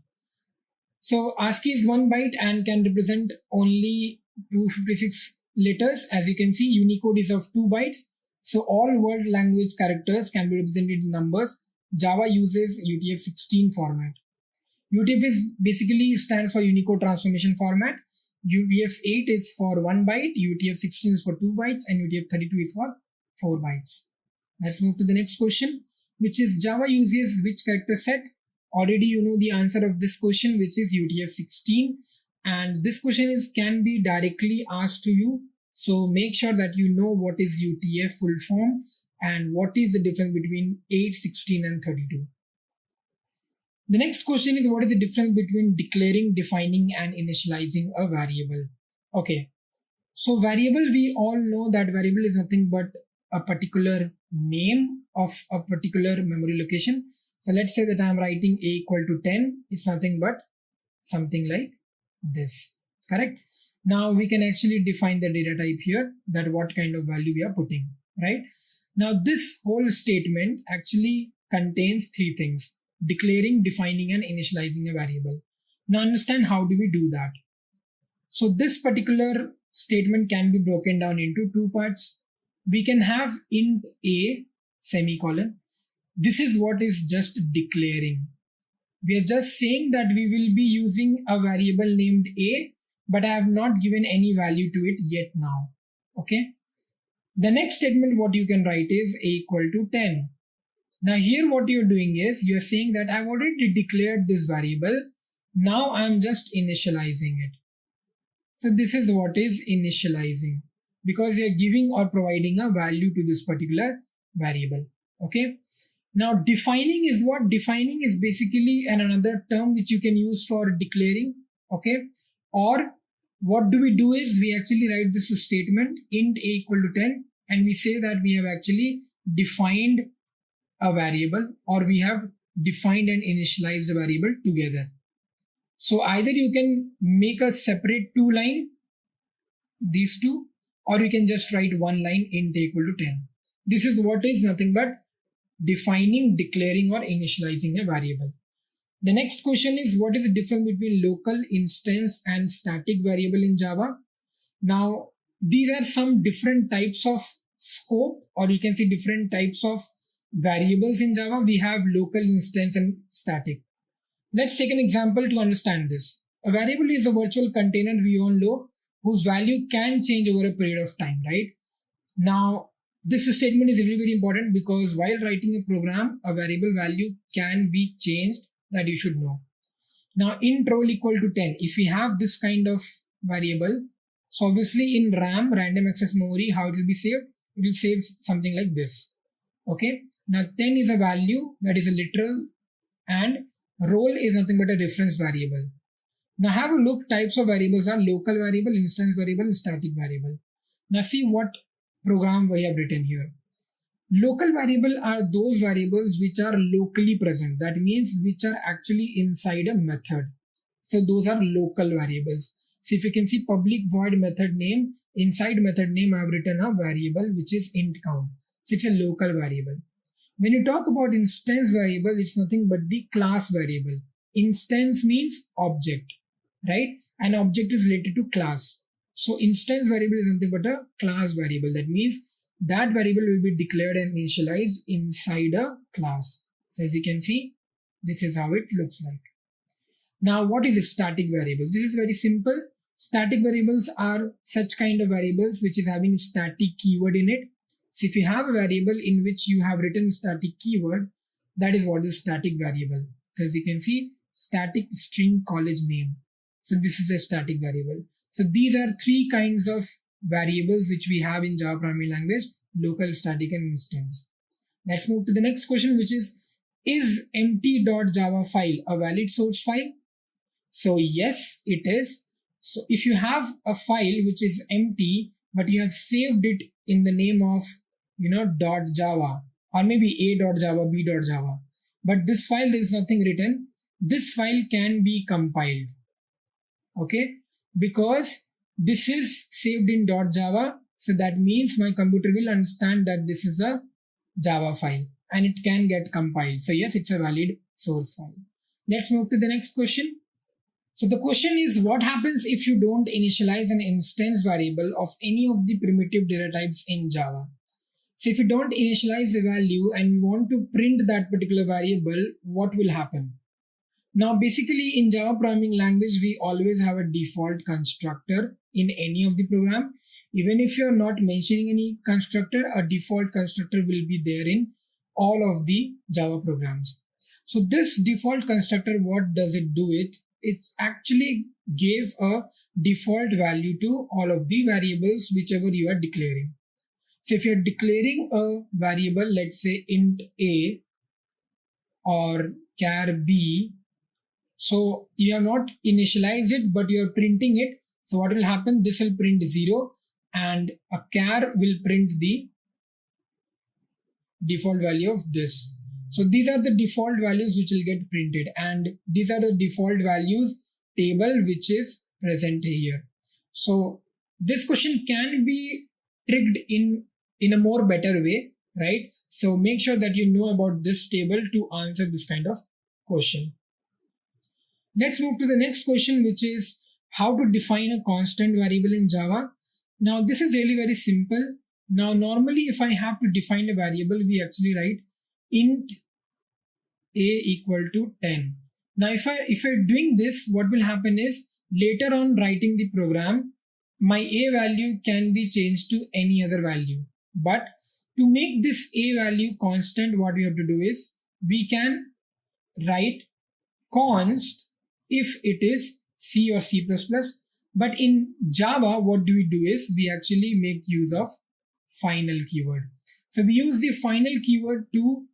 S2: So ASCII is 1 byte and can represent only 256 letters. As you can see, Unicode is of 2 bytes. So all world language characters can be represented in numbers. Java uses UTF-16 format. UTF is basically stands for Unicode Transformation Format. UTF-8 is for 1 byte, UTF-16 is for 2 bytes, and UTF-32 is for 4 bytes. Let's move to the next question, which is Java uses which character set? Already you know the answer of this question, which is UTF-16. And this question can be directly asked to you. So make sure that you know what is UTF full form and what is the difference between 8, 16 and 32. The next question is what is the difference between declaring, defining and initializing a variable? Okay, so variable, we all know that variable is nothing but a particular name of a particular memory location. So let's say that I'm writing a equal to 10. It's nothing but something like this, correct? Now we can actually define the data type here, that what kind of value we are putting, right? Now this whole statement actually contains 3 things: declaring, defining and initializing a variable. Now understand how do we do that. So this particular statement can be broken down into 2 parts. We can have int a semicolon. This is what is just declaring. We are just saying that we will be using a variable named a, but I have not given any value to it yet now. Okay. The next statement what you can write is a equal to 10. Now here what you're doing is you're saying that I've already declared this variable. Now I'm just initializing it. So this is what is initializing, because you're giving or providing a value to this particular variable. Okay. Now defining is what? Defining is basically another term which you can use for declaring. Okay. Or what do we do is we actually write this statement int a equal to 10 and we say that we have actually defined a variable, or we have defined and initialized a variable together. So either you can make a separate 2 line, these two, or you can just write 1 line int equal to 10. This is what is nothing but defining, declaring or initializing a variable. The next question is what is the difference between local, instance and static variable in Java? Now these are some different types of scope, or you can see different types of variables in Java. We have local, instance and static. Let's take an example to understand this. A variable is a virtual container we all know whose value can change over a period of time, right? Now this statement is really very important because while writing a program, a variable value can be changed, that you should know. Now int roll equal to 10. If we have this kind of variable, so obviously in RAM, random access memory, how it will be saved? It will save something like this. Okay. Now 10 is a value that is a literal, and roll is nothing but a reference variable. Now have a look, types of variables are local variable, instance variable and static variable. Now see what program we have written here. Local variable are those variables which are locally present. That means which are actually inside a method. So those are local variables. So if you can see public void method name, inside method name I have written a variable which is int count. So it's a local variable. When you talk about instance variable, it's nothing but the class variable. Instance means object, right? An object is related to class. So instance variable is nothing but a class variable. That means that variable will be declared and initialized inside a class. So as you can see, this is how it looks like. Now, what is a static variable? This is very simple. Static variables are such kind of variables which is having static keyword in it. So if you have a variable in which you have written static keyword, that is what is static variable. So as you can see, static string college name. So this is a static variable. So these are three kinds of variables which we have in Java programming language: local, static, and instance. Let's move to the next question, which is empty.java file a valid source file? So yes, it is. So if you have a file which is empty, but you have saved it in the name of, .java, or maybe a.java, b.java, but this file there is nothing written, this file can be compiled. Okay, because this is saved in .java, so that means my computer will understand that this is a Java file and it can get compiled. So yes, it's a valid source file. Let's move to the next question. So the question is, what happens if you don't initialize an instance variable of any of the primitive data types in Java? So if you don't initialize the value and you want to print that particular variable, what will happen? Now, basically in Java programming language, we always have a default constructor in any of the program. Even if you're not mentioning any constructor, a default constructor will be there in all of the Java programs. So this default constructor, what does it do? It's actually gave a default value to all of the variables whichever you are declaring. So if you're declaring a variable, let's say int a or char b, so you have not initialized it, but you're printing it. So what will happen? This will print 0 and a char will print the default value of this. So these are the default values which will get printed, and these are the default values table which is present here. So this question can be tricked in a more better way, right? So make sure that you know about this table to answer this kind of question. Let's move to the next question, which is how to define a constant variable in Java. Now this is really very simple. Now normally if I have to define a variable, we actually write int a equal to 10. Now if I'm doing this, what will happen is later on writing the program, my a value can be changed to any other value. But to make this a value constant, what we have to do is we can write const if it is C or C++. But in Java, what do? Is we actually make use of final keyword. So we use the final keyword to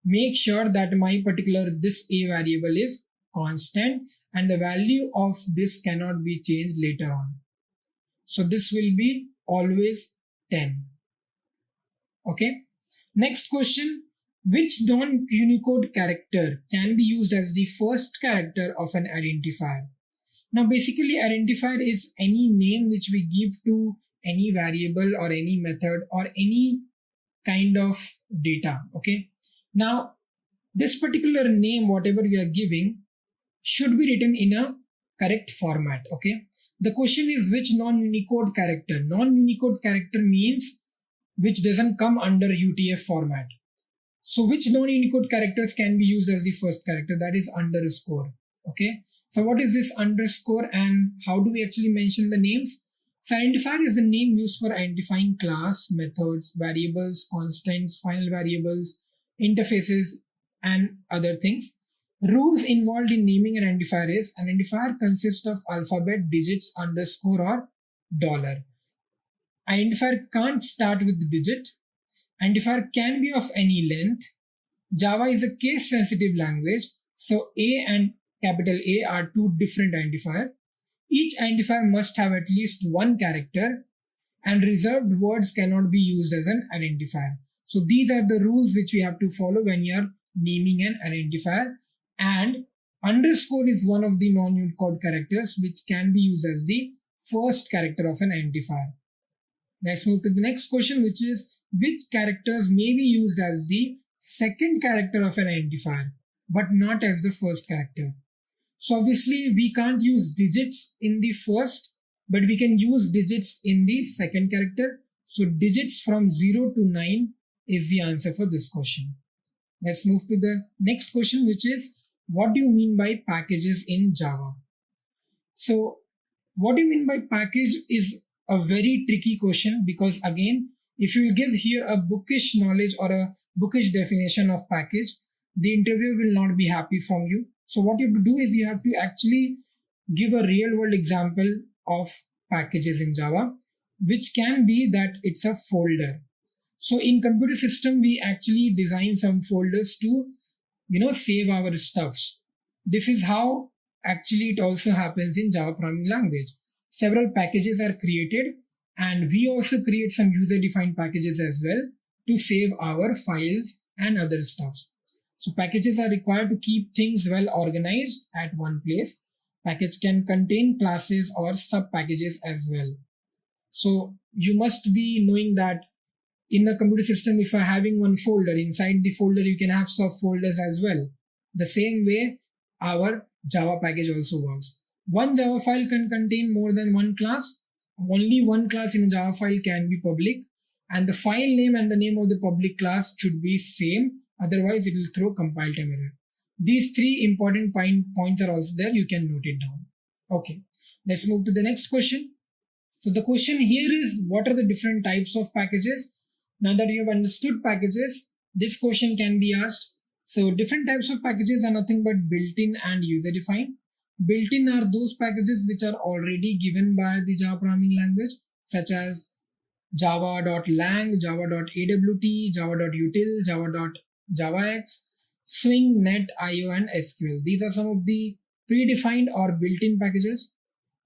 S2: make sure that my particular this a variable is constant and the value of this cannot be changed later on. So this will be always 10. Okay. Next question. Which non-Unicode character can be used as the first character of an identifier? Now basically identifier is any name which we give to any variable or any method or any kind of data. Okay. Now this particular name, whatever we are giving, should be written in a correct format. Okay. The question is which non-Unicode character? Non-Unicode character means which doesn't come under UTF format. So which non-Unicode characters can be used as the first character? That is underscore. Okay. So what is this underscore and how do we actually mention the names? So identifier is the name used for identifying class, methods, variables, constants, final variables, interfaces, and other things. Rules involved in naming an identifier is an identifier consists of alphabet, digits, underscore, or dollar. Identifier can't start with the digit. Identifier can be of any length. Java is a case-sensitive language, so A and capital A are two different identifiers. Each identifier must have at least one character, and reserved words cannot be used as an identifier. So these are the rules which we have to follow when you are naming an identifier, and underscore is one of the non-Unicode characters which can be used as the first character of an identifier. Let's move to the next question, which is which characters may be used as the second character of an identifier, but not as the first character. So obviously we can't use digits in the first, but we can use digits in the second character. So digits from 0 to 9 is the answer for this question. Let's move to the next question, which is, what do you mean by packages in Java? So what do you mean by package is a very tricky question, because again, if you give here a bookish knowledge or a bookish definition of package, the interviewer will not be happy from you. So what you have to do is you have to actually give a real world example of packages in Java, which can be that it's a folder. So in computer system, we actually design some folders to, save our stuffs. This is how actually it also happens in Java programming language. Several packages are created, and we also create some user defined packages as well to save our files and other stuffs. So packages are required to keep things well organized at one place. Package can contain classes or sub packages as well. So you must be knowing that in the computer system, if you're having one folder, inside the folder you can have subfolders as well. The same way our Java package also works. One Java file can contain more than one class. Only one class in a Java file can be public, and the file name and the name of the public class should be same. Otherwise, it will throw compile time error. These three important points are also there. You can note it down. Okay, let's move to the next question. So the question here is, what are the different types of packages? Now that you have understood packages, this question can be asked. So different types of packages are nothing but built-in and user-defined. Built-in are those packages which are already given by the Java programming language, such as java.lang, java.awt, java.util, java.javax, Swing, Net, IO, and SQL. These are some of the predefined or built-in packages.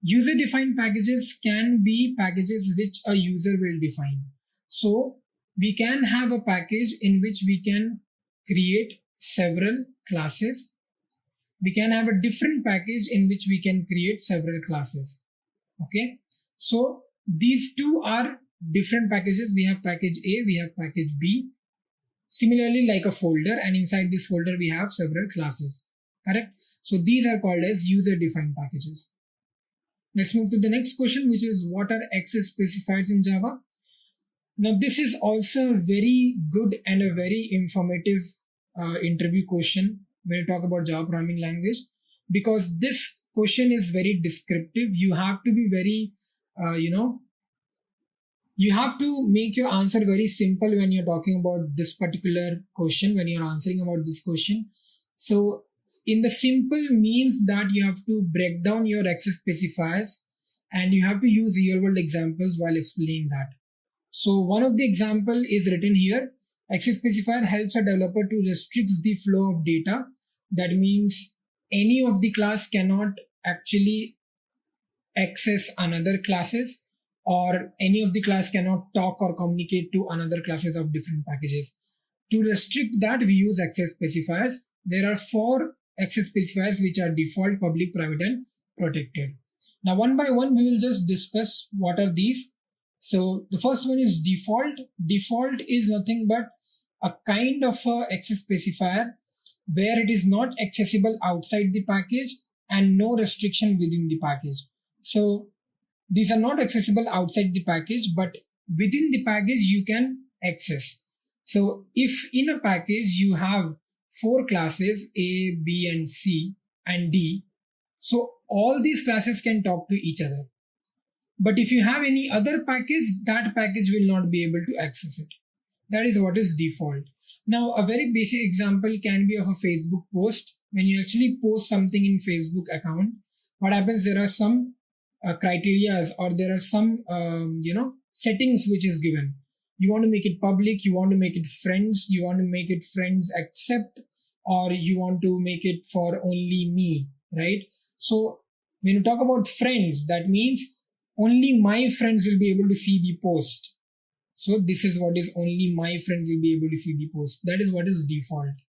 S2: User-defined packages can be packages which a user will define. So we can have a package in which we can create several classes. We can have a different package in which we can create several classes. Okay, so these two are different packages. We have package A, we have package B. Similarly, like a folder, and inside this folder we have several classes. Correct? So these are called as user-defined packages. Let's move to the next question, which is, what are access specifiers in Java? Now, this is also a very good and a very informative interview question when you talk about Java programming language, because this question is very descriptive. You have to be very, you have to make your answer very simple when you're talking about this particular question, when you're answering about this question. So in the simple means that you have to break down your access specifiers, and you have to use real world examples while explaining that. So one of the example is written here. Access specifier helps a developer to restrict the flow of data. That means any of the class cannot actually access another classes, or any of the class cannot talk or communicate to another classes of different packages. To restrict that, we use access specifiers. There are 4 access specifiers which are default, public, private, and protected. Now one by one we will just discuss what are these. So the first one is default. Default is nothing but a kind of a access specifier where it is not accessible outside the package and no restriction within the package. So these are not accessible outside the package, but within the package you can access. So if in a package you have 4 classes A, B, and C, and D, so all these classes can talk to each other. But if you have any other package, that package will not be able to access it. That is what is default. Now, a very basic example can be of a Facebook post. When you actually post something in Facebook account, what happens, there are some criteria, or there are some settings which is given. You want to make it public, you want to make it friends, you want to make it friends accept, or you want to make it for only me, right? So when you talk about friends, that means only my friends will be able to see the post. So this is what is, only my friends will be able to see the post. That is what is default.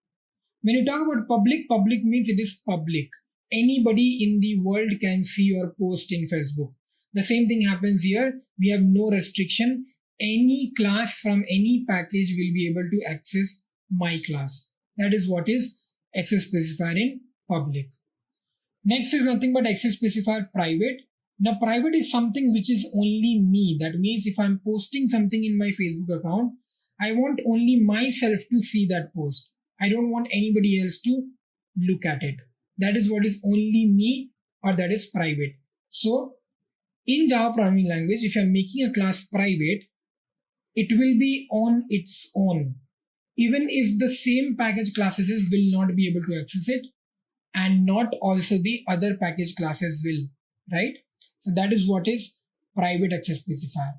S2: When you talk about public, public means it is public. Anybody in the world can see your post in Facebook. The same thing happens here. We have no restriction. Any class from any package will be able to access my class. That is what is access specifier in public. Next is nothing but access specifier private. Now private is something which is only me. That means if I'm posting something in my Facebook account, I want only myself to see that post. I don't want anybody else to look at it. That is what is only me, or that is private. So in Java programming language, if I'm making a class private, it will be on its own. Even if the same package classes will not be able to access it, and not also the other package classes will, right? So that is what is private access specifier.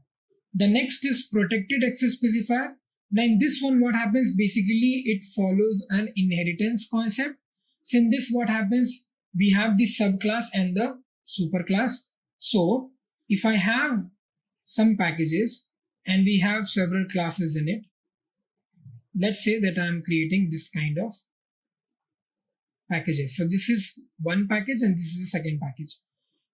S2: The next is protected access specifier. Now in this one, what happens, basically it follows an inheritance concept. So in this, what happens, we have the subclass and the superclass. So if I have some packages and we have several classes in it, let's say that I'm creating this kind of packages. So this is one package and this is the second package.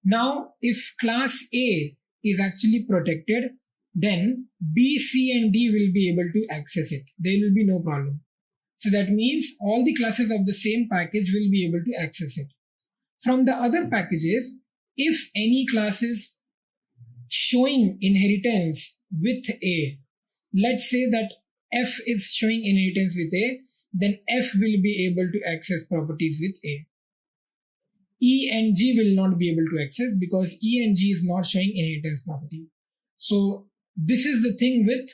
S2: Now, if class A is actually protected, then B, C, and D will be able to access it. There will be no problem. So that means all the classes of the same package will be able to access it. From the other packages, if any classes showing inheritance with A, let's say that F is showing inheritance with A, then F will be able to access properties with A. E and G will not be able to access because E and G is not showing inheritance property. So this is the thing with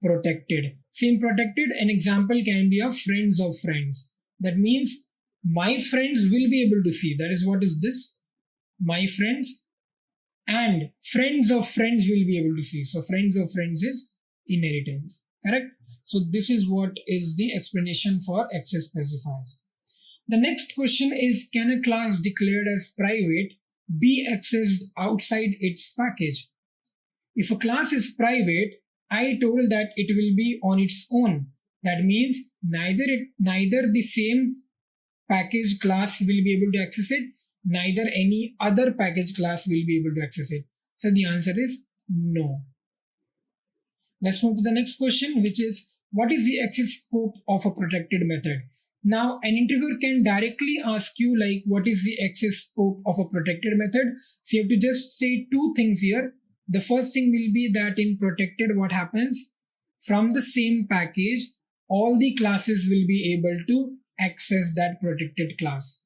S2: protected. Same protected, an example can be of friends of friends. That means my friends will be able to see. That is what is this? My friends, and friends of friends will be able to see. So friends of friends is inheritance. Correct? So this is what is the explanation for access specifiers. The next question is, can a class declared as private be accessed outside its package? If a class is private, I told that it will be on its own. That means neither the same package class will be able to access it, neither any other package class will be able to access it. So the answer is no. Let's move to the next question, which is, what is the access scope of a protected method? Now, an interviewer can directly ask you, like, what is the access scope of a protected method? So you have to just say two things here. The first thing will be that in protected, what happens? From the same package, all the classes will be able to access that protected class.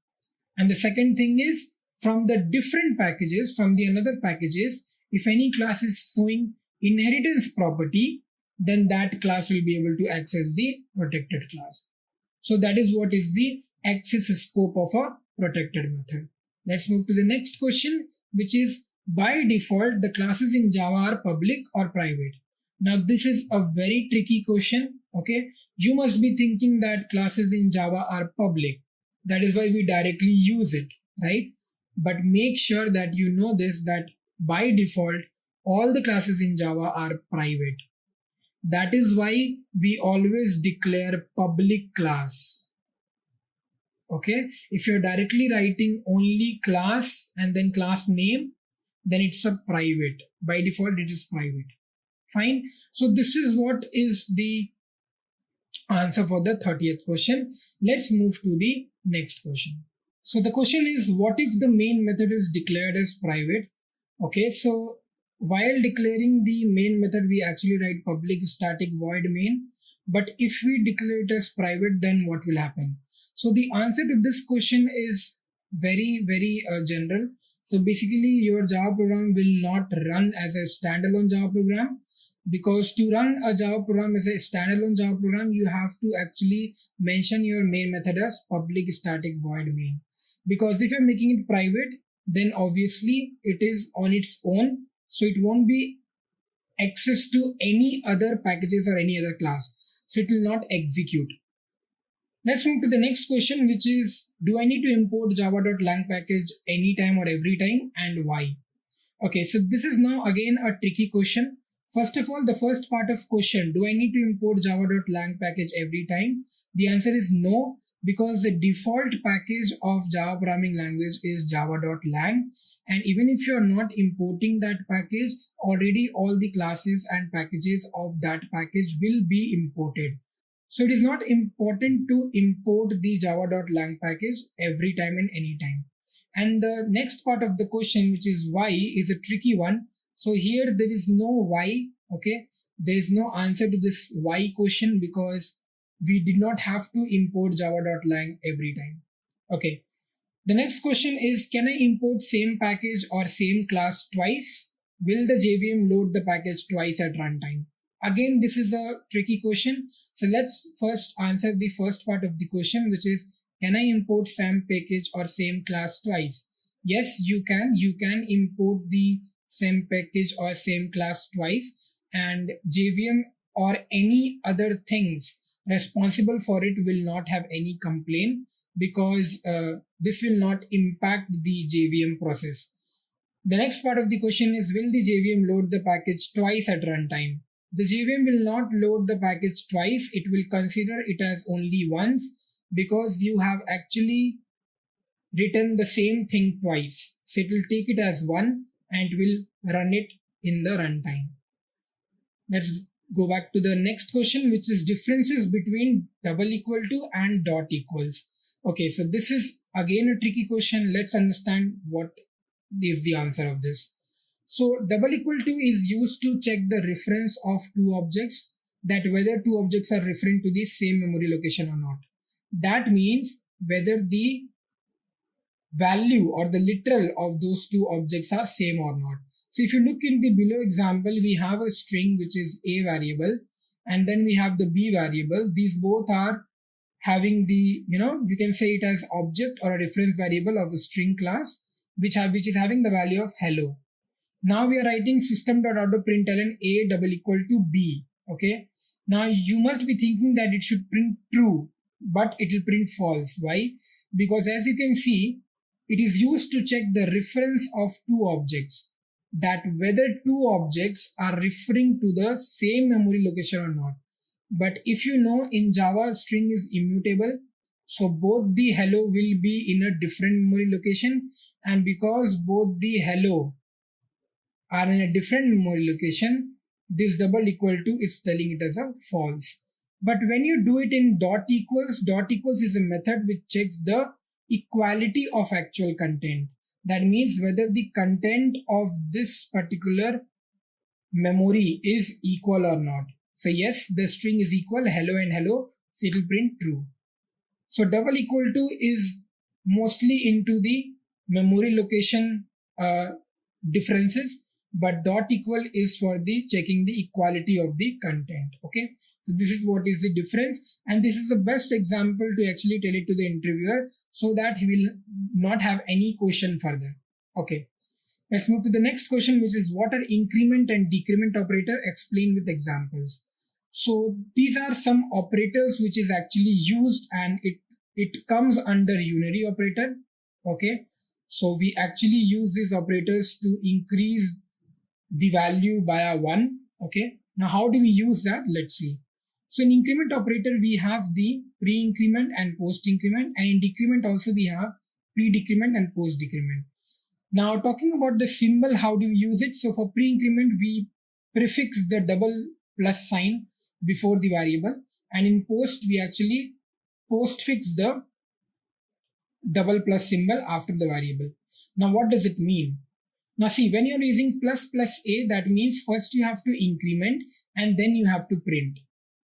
S2: And the second thing is, from the different packages, from the another packages, if any class is showing inheritance property, then that class will be able to access the protected class. So that is what is the access scope of a protected method. Let's move to the next question, which is, by default, the classes in Java are public or private. Now this is a very tricky question. Okay, you must be thinking that classes in Java are public. That is why we directly use it, right? But make sure that you know this, that by default, all the classes in Java are private. That is why we always declare public class. Okay, if you're directly writing only class and then class name, then it's a private. By default, it is private. Fine. So this is what is the answer for the 30th question. Let's move to the next question. So the question is, what if the main method is declared as private? Okay, so while declaring the main method, we actually write public static void main. But if we declare it as private, then what will happen? So the answer to this question is very, very general. So basically, your Java program will not run as a standalone Java program, because to run a Java program as a standalone Java program, you have to actually mention your main method as public static void main. Because if you're making it private, then obviously it is on its own, so it won't be access to any other packages or any other class. So it will not execute. Let's move to the next question, which is, do I need to import java.lang package anytime or every time, and why? Okay, so this is now again a tricky question. First of all, the first part of question, do I need to import java.lang package every time? The answer is no, because the default package of Java programming language is java.lang, and even if you're not importing that package, already all the classes and packages of that package will be imported. So it is not important to import the java.lang package every time and any time. And the next part of the question, which is why, is a tricky one. So here there is no why, okay? There is no answer to this why question because we did not have to import java.lang every time. Okay. The next question is, can I import same package or same class twice? Will the JVM load the package twice at runtime? Again, this is a tricky question. So let's first answer the first part of the question, which is, can I import same package or same class twice? Yes, you can. You can import the same package or same class twice, and JVM or any other things responsible for it will not have any complaint because this will not impact the JVM process. The next part of the question is, will the JVM load the package twice at runtime? The JVM will not load the package twice. It will consider it as only once because you have actually written the same thing twice. So it will take it as one and will run it in the runtime. Let's go back to the next question, which is differences between double equal to and dot equals. Okay, so this is again a tricky question. Let's understand what is the answer of this. So double equal to is used to check the reference of two objects, that whether two objects are referring to the same memory location or not. That means whether the value or the literal of those two objects are same or not. So if you look in the below example, we have a string which is a variable and then we have the b variable. These both are having the, you can say it as object or a reference variable of a string class which is having the value of hello. Now we are writing system.out.println a double equal to b. Okay. Now you must be thinking that it should print true, but it will print false. Why? Because as you can see, it is used to check the reference of two objects, that whether two objects are referring to the same memory location or not. But if you know, in Java, string is immutable. So both the hello will be in a different memory location. And because both the hello are in a different memory location, this double equal to is telling it as a false. But when you do it in dot equals is a method which checks the equality of actual content. That means whether the content of this particular memory is equal or not. So yes, the string is equal, hello and hello, so it will print true. So double equal to is mostly into the memory location differences, but dot equal is for the checking the equality of the content. Okay, so this is what is the difference, and this is the best example to actually tell it to the interviewer so that he will not have any question further. Okay, let's move to the next question, which is, what are increment and decrement operator? Explain with examples. So these are some operators which is actually used, and it comes under unary operator. Okay, so we actually use these operators to increase the value by a 1. Okay, now how do we use that? Let's see. So in increment operator, we have the pre-increment and post-increment, and in decrement also we have pre-decrement and post-decrement. Now talking about the symbol, how do we use it? So for pre-increment, we prefix the double plus sign before the variable, and in post, we actually postfix the double plus symbol after the variable. Now what does it mean? Now see, when you're using plus plus a, that means first you have to increment and then you have to print.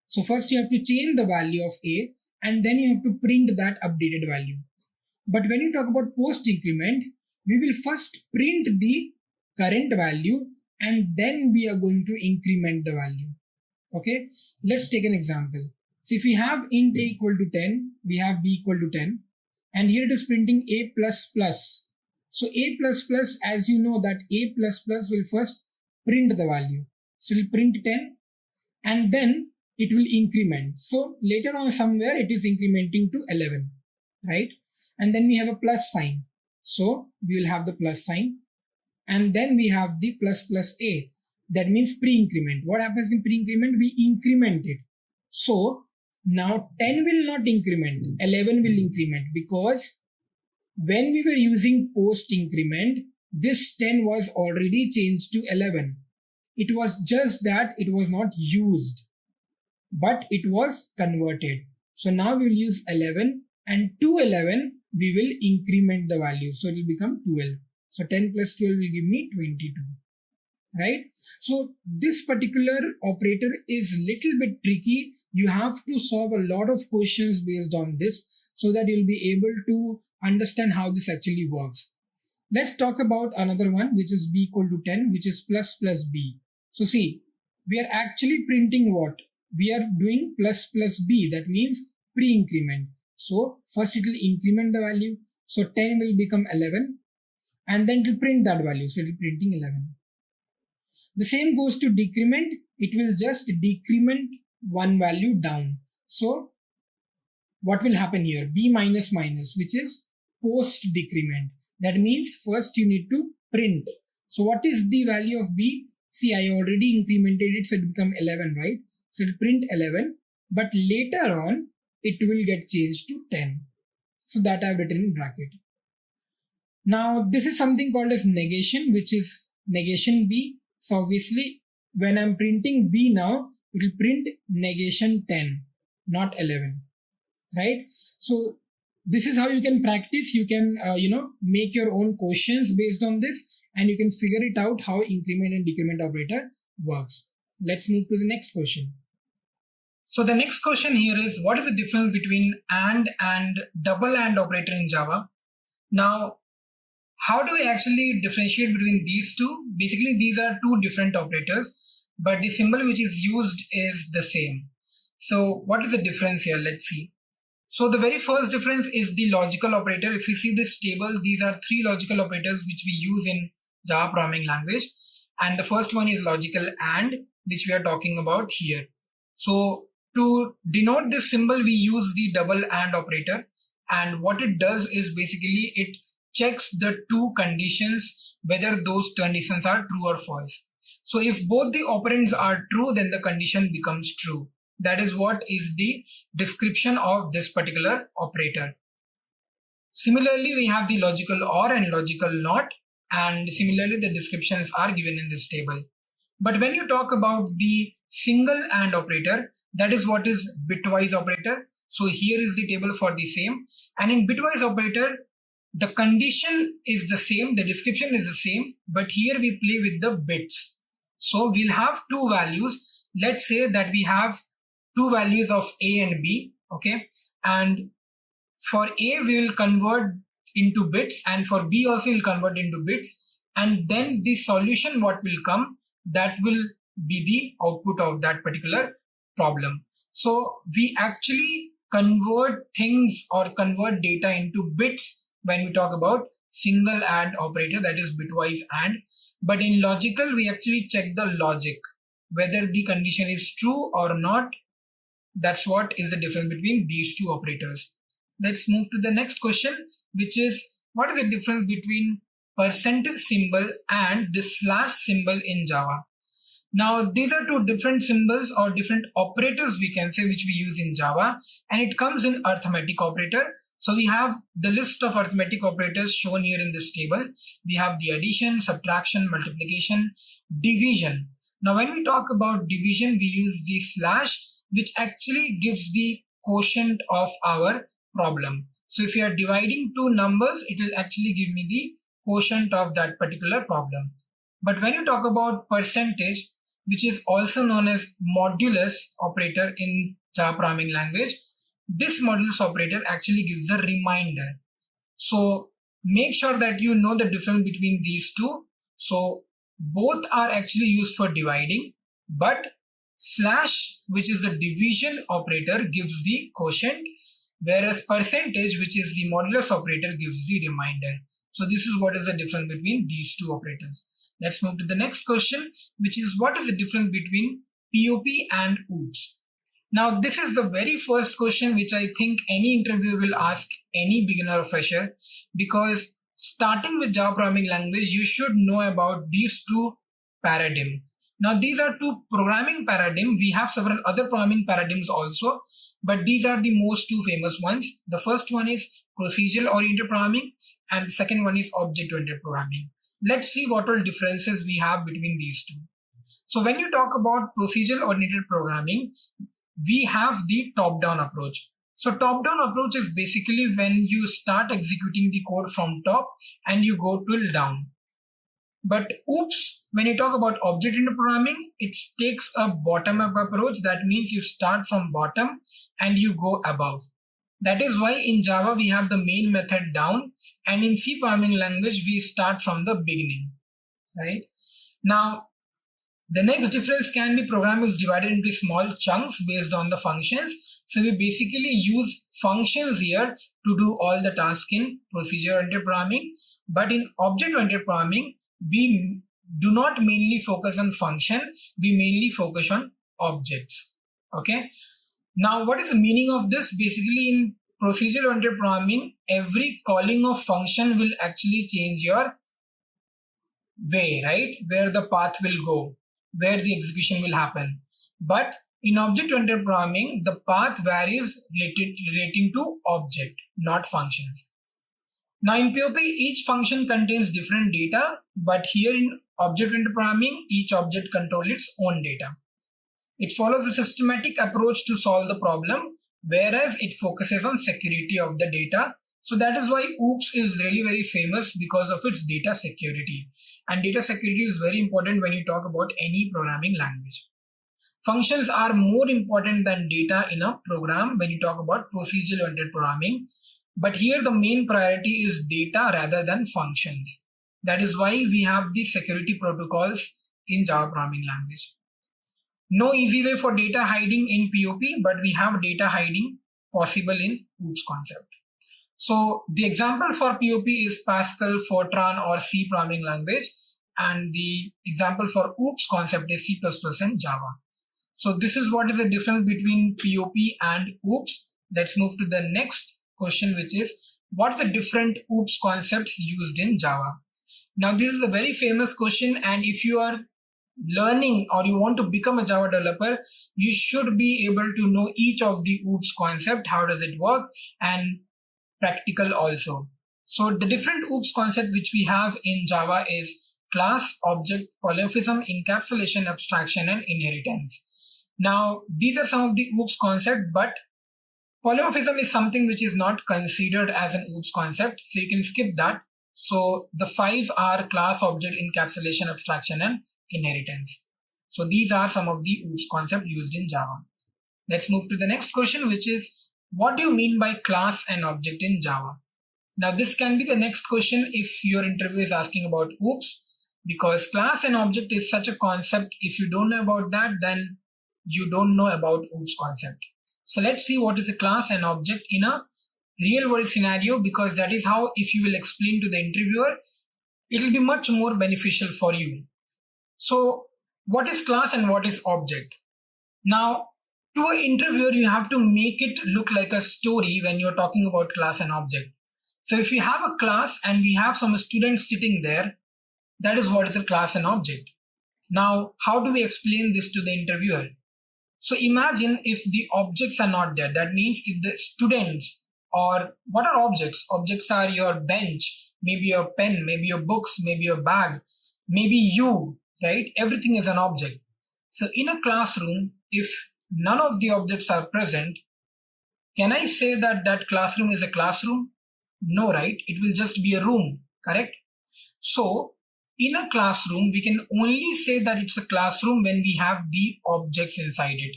S2: So first you have to change the value of a and then you have to print that updated value. But when you talk about post increment, we will first print the current value and then we are going to increment the value. Okay, let's take an example. So if we have int a equal to 10, we have b equal to 10, and here it is printing a plus plus. So a plus plus, as you know that a plus plus will first print the value. So it will print 10 and then it will increment. So later on somewhere it is incrementing to 11, right? And then we have a plus sign. So we will have the plus sign and then we have the plus plus a. That means pre-increment. What happens in pre-increment? We increment it. So now 10 will not increment, 11 will increment, because when we were using post increment, this 10 was already changed to 11. It was just that it was not used, but it was converted. So now we will use 11, and to 11 we will increment the value. So it will become 12. So 10 plus 12 will give me 22. Right? So this particular operator is little bit tricky. You have to solve a lot of questions based on this so that you'll be able to understand how this actually works. Let's talk about another one, which is b equal to 10, which is plus plus b. So see, we are actually printing what? We are doing plus plus b. That means pre-increment. So first it will increment the value. So 10 will become 11 and then it will print that value. So it will printing 11. The same goes to decrement. It will just decrement one value down. So what will happen here? B minus minus, which is post decrement. That means first you need to print. So what is the value of B? See, I already incremented it, so it become 11, right? So it will print 11, but later on it will get changed to 10. So that I have written in bracket. Now this is something called as negation, which is negation B. So obviously when I'm printing B now, it will print negation 10, not 11, right? So this is how you can practice. You can, make your own questions based on this and you can figure it out how increment and decrement operator works. Let's move to the next question. So the next question here is, what is the difference between and double and operator in Java? Now, how do we actually differentiate between these two? Basically, these are two different operators, but the symbol which is used is the same. So what is the difference here? Let's see. So the very first difference is the logical operator. If you see this table, these are three logical operators which we use in Java programming language. And the first one is logical AND, which we are talking about here. So to denote this symbol, we use the double AND operator. And what it does is basically it checks the two conditions, whether those conditions are true or false. So if both the operands are true, then the condition becomes true. That is what is the description of this particular operator. Similarly, we have the logical OR and logical NOT, and similarly the descriptions are given in this table. But when you talk about the single AND operator, that is what is bitwise operator. So here is the table for the same, and in bitwise operator, the condition is the same, the description is the same, but here we play with the bits. So we'll have two values. Let's say that we have two values of A and B, okay? And for A, we will convert into bits, and for B also will convert into bits. And then the solution, what will come, that will be the output of that particular problem. So we actually convert things or convert data into bits when we talk about single AND operator, that is bitwise AND. But in logical, we actually check the logic, whether the condition is true or not. That's what is the difference between these two operators. Let's move to the next question, which is, what is the difference between percentage symbol and the slash symbol in Java? Now, these are two different symbols or different operators, we can say, which we use in Java, and it comes in arithmetic operator. So we have the list of arithmetic operators shown here in this table. We have the addition, subtraction, multiplication, division. Now, when we talk about division, we use the slash, which actually gives the quotient of our problem. So if you are dividing two numbers, it will actually give me the quotient of that particular problem. But when you talk about percentage, which is also known as modulus operator in Java programming language, this modulus operator actually gives the remainder. So make sure that you know the difference between these two. So both are actually used for dividing, but slash, which is the division operator, gives the quotient, whereas percentage, which is the modulus operator, gives the remainder. So this is what is the difference between these two operators. Let's move to the next question, which is, what is the difference between POP and OODS? Now, this is the very first question which I think any interviewer will ask any beginner or fresher, because starting with Java programming language, you should know about these two paradigms. Now, these are two programming paradigms. We have several other programming paradigms also, but these are the most two famous ones. The first one is procedural-oriented programming, and the second one is object-oriented programming. Let's see what all differences we have between these two. So when you talk about procedural-oriented programming, we have the top-down approach. So top-down approach is basically when you start executing the code from top and you go till down. But oops, when you talk about object-oriented programming, it takes a bottom-up approach. That means you start from bottom and you go above. That is why in Java we have the main method down, and in C programming language we start from the beginning, right? Now, the next difference can be program is divided into small chunks based on the functions. So we basically use functions here to do all the tasks in procedure-oriented programming. But in object-oriented programming, we do not mainly focus on function, we mainly focus on objects. Okay. Now, what is the meaning of this? Basically, in procedure-oriented programming, every calling of function will actually change your way, right? Where the path will go, where the execution will happen. But in object-oriented programming, the path varies relating to object, not functions. Now in POP, each function contains different data, but here in object-oriented programming, each object controls its own data. It follows a systematic approach to solve the problem, whereas it focuses on security of the data. So that is why OOPS is really very famous because of its data security. And data security is very important when you talk about any programming language. Functions are more important than data in a program when you talk about procedural-oriented programming. But here the main priority is data rather than functions. That is why we have the security protocols in Java programming language. No easy way for data hiding in POP, but we have data hiding possible in OOPS concept. So the example for POP is Pascal, Fortran or C programming language, and the example for OOPS concept is C++ and Java. So this is what is the difference between POP and OOPS. Let's move to the next question, which is what are the different OOPS concepts used in Java? Now this is a very famous question, and if you are learning or you want to become a Java developer, you should be able to know each of the OOPS concept, how does it work, and practical also. So the different OOPS concept which we have in Java is class, object, polymorphism, encapsulation, abstraction, and inheritance. Now these are some of the OOPS concept, but polymorphism is something which is not considered as an OOPS concept, so you can skip that. So the 5 are class, object, encapsulation, abstraction, and inheritance. So these are some of the OOPS concepts used in Java. Let's move to the next question, which is what do you mean by class and object in Java? Now this can be the next question if your interview is asking about OOPS, because class and object is such a concept. If you don't know about that, then you don't know about OOPS concept. So let's see what is a class and object in a real world scenario, because that is how, if you will explain to the interviewer, it will be much more beneficial for you. So what is class and what is object? Now to an interviewer, you have to make it look like a story when you're talking about class and object. So if you have a class and we have some students sitting there, that is what is a class and object. Now, how do we explain this to the interviewer? So imagine if the objects are not there. That means if the students, or what are objects? Objects are your bench, maybe your pen, maybe your books, maybe your bag, maybe you, right? Everything is an object. So in a classroom, if none of the objects are present, can I say that that classroom is a classroom? No, right? It will just be a room, correct? So in a classroom, we can only say that it's a classroom when we have the objects inside it.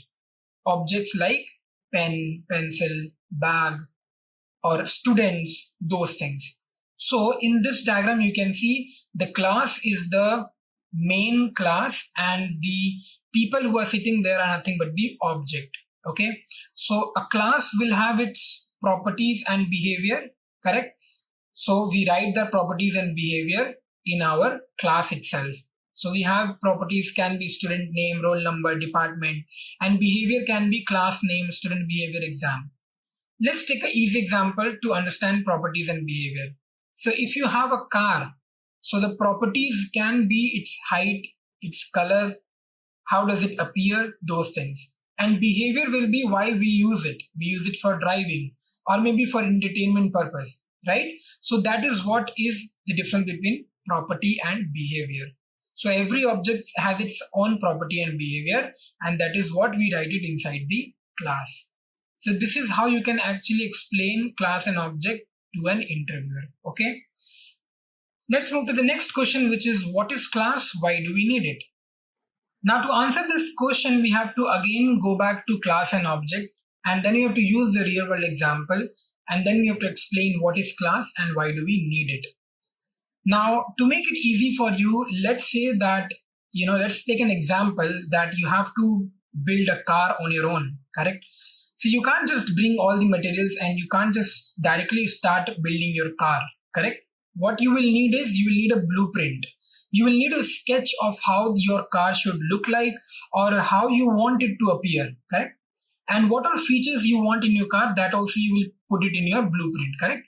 S2: Objects like pen, pencil, bag, or students, those things. So in this diagram, you can see the class is the main class and the people who are sitting there are nothing but the object. Okay. So a class will have its properties and behavior, correct? So we write the properties and behavior in our class itself. So we have properties can be student name, roll number, department, and behavior can be class name, student behavior, exam. Let's take an easy example to understand properties and behavior. So if you have a car, so the properties can be its height, its color, how does it appear, those things. And behavior will be why we use it. We use it for driving or maybe for entertainment purpose, right? So that is what is the difference between property and behavior. So every object has its own property and behavior, and that is what we write it inside the class. So this is how you can actually explain class and object to an interviewer. Okay. Let's move to the next question, which is what is class? Why do we need it? Now to answer this question, we have to again go back to class and object, and then you have to use the real world example, and then we have to explain what is class and why do we need it. Now to make it easy for you, let's say that, let's take an example that you have to build a car on your own, correct? So you can't just bring all the materials and you can't just directly start building your car, correct? What you will need is you will need a blueprint. You will need a sketch of how your car should look like or how you want it to appear, correct? And what are features you want in your car, that also you will put it in your blueprint, correct?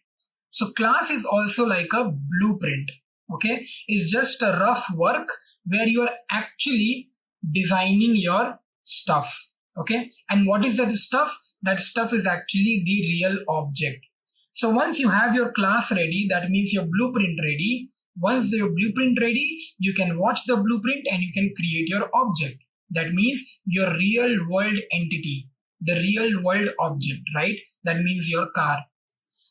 S2: So class is also like a blueprint, okay? It's just a rough work where you are actually designing your stuff, okay? And what is that stuff? That stuff is actually the real object. So once you have your class ready, that means your blueprint ready. Once your blueprint ready, you can watch the blueprint and you can create your object. That means your real world entity, the real world object, right? That means your car.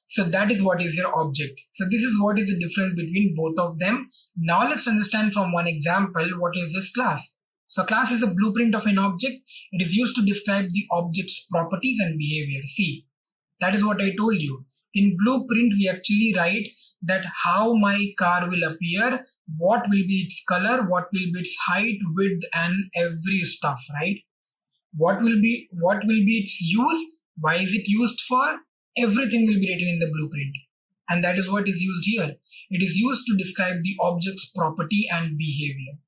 S2: So that is what is your object. So this is what is the difference between both of them. Now let's understand from one example what is this class. So class is a blueprint of an object. It is used to describe the object's properties and behavior. See, that is what I told you. In blueprint, we actually write that how my car will appear, what will be its color, what will be its height, width, and every stuff, right? What will be its use, why is it used for, everything will be written in the blueprint. And that is what is used here. It is used to describe the object's property and behavior,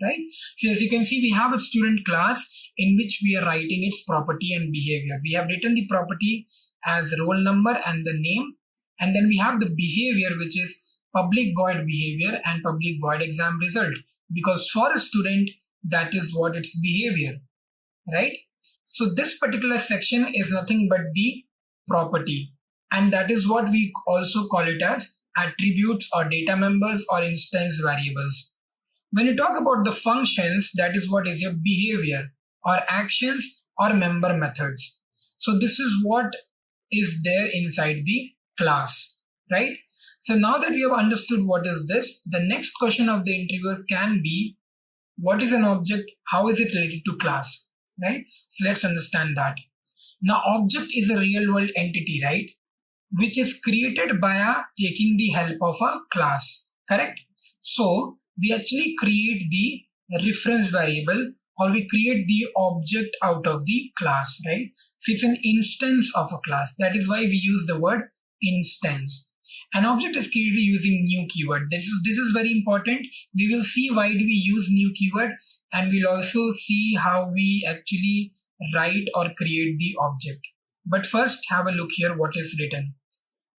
S2: right? So as you can see, we have a student class in which we are writing its property and behavior. We have written the property as roll number and the name, and then we have the behavior, which is public void behavior and public void exam result, because for a student that is what its behavior, right? So this particular section is nothing but the property, and that is what we also call it as attributes or data members or instance variables. When you talk about the functions, that is what is your behavior or actions or member methods. So this is what is there inside the class, right? So now that we have understood what is this, the next question of the interviewer can be, what is an object? How is it related to class, right? So let's understand that. Now object is a real world entity, right? Which is created by taking the help of a class, correct? So we actually create the reference variable, or we create the object out of the class, right? So it's an instance of a class. That is why we use the word instance. An object is created using new keyword. This is very important. We will see why do we use new keyword, and we'll also see how we actually write or create the object. But first have a look here what is written.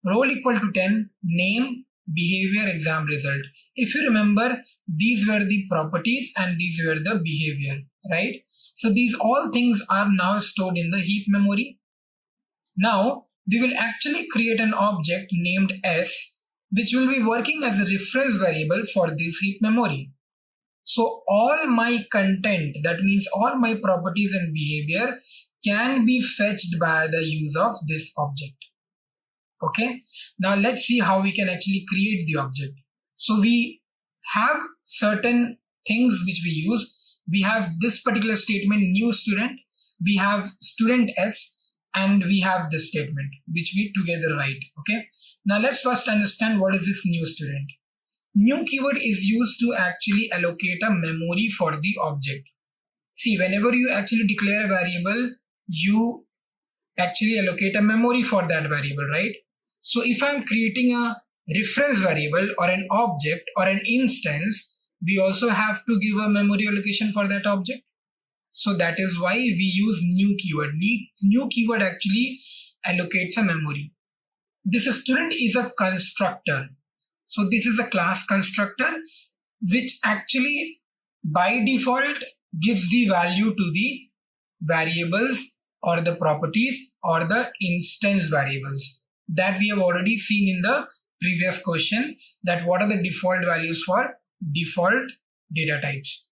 S2: Roll equal to 10, name, behavior, exam result. If you remember, these were the properties and these were the behavior, right? So these all things are now stored in the heap memory. Now we will actually create an object named S, which will be working as a reference variable for this heap memory. So all my content, that means all my properties and behavior, can be fetched by the use of this object. Okay, now let's see how we can actually create the object. So we have certain things which we use. We have this particular statement, new student, we have student S, and we have this statement which we together write. Okay, now let's first understand what is this new student. New keyword is used to actually allocate a memory for the object. See, whenever you actually declare a variable, you actually allocate a memory for that variable, right? So if I'm creating a reference variable or an object or an instance, we also have to give a memory allocation for that object. So that is why we use new keyword. New keyword actually allocates a memory. This student is a constructor. So this is a class constructor which actually by default gives the value to the variables or the properties or the instance variables that we have already seen in the previous question, that what are the default values for default data types.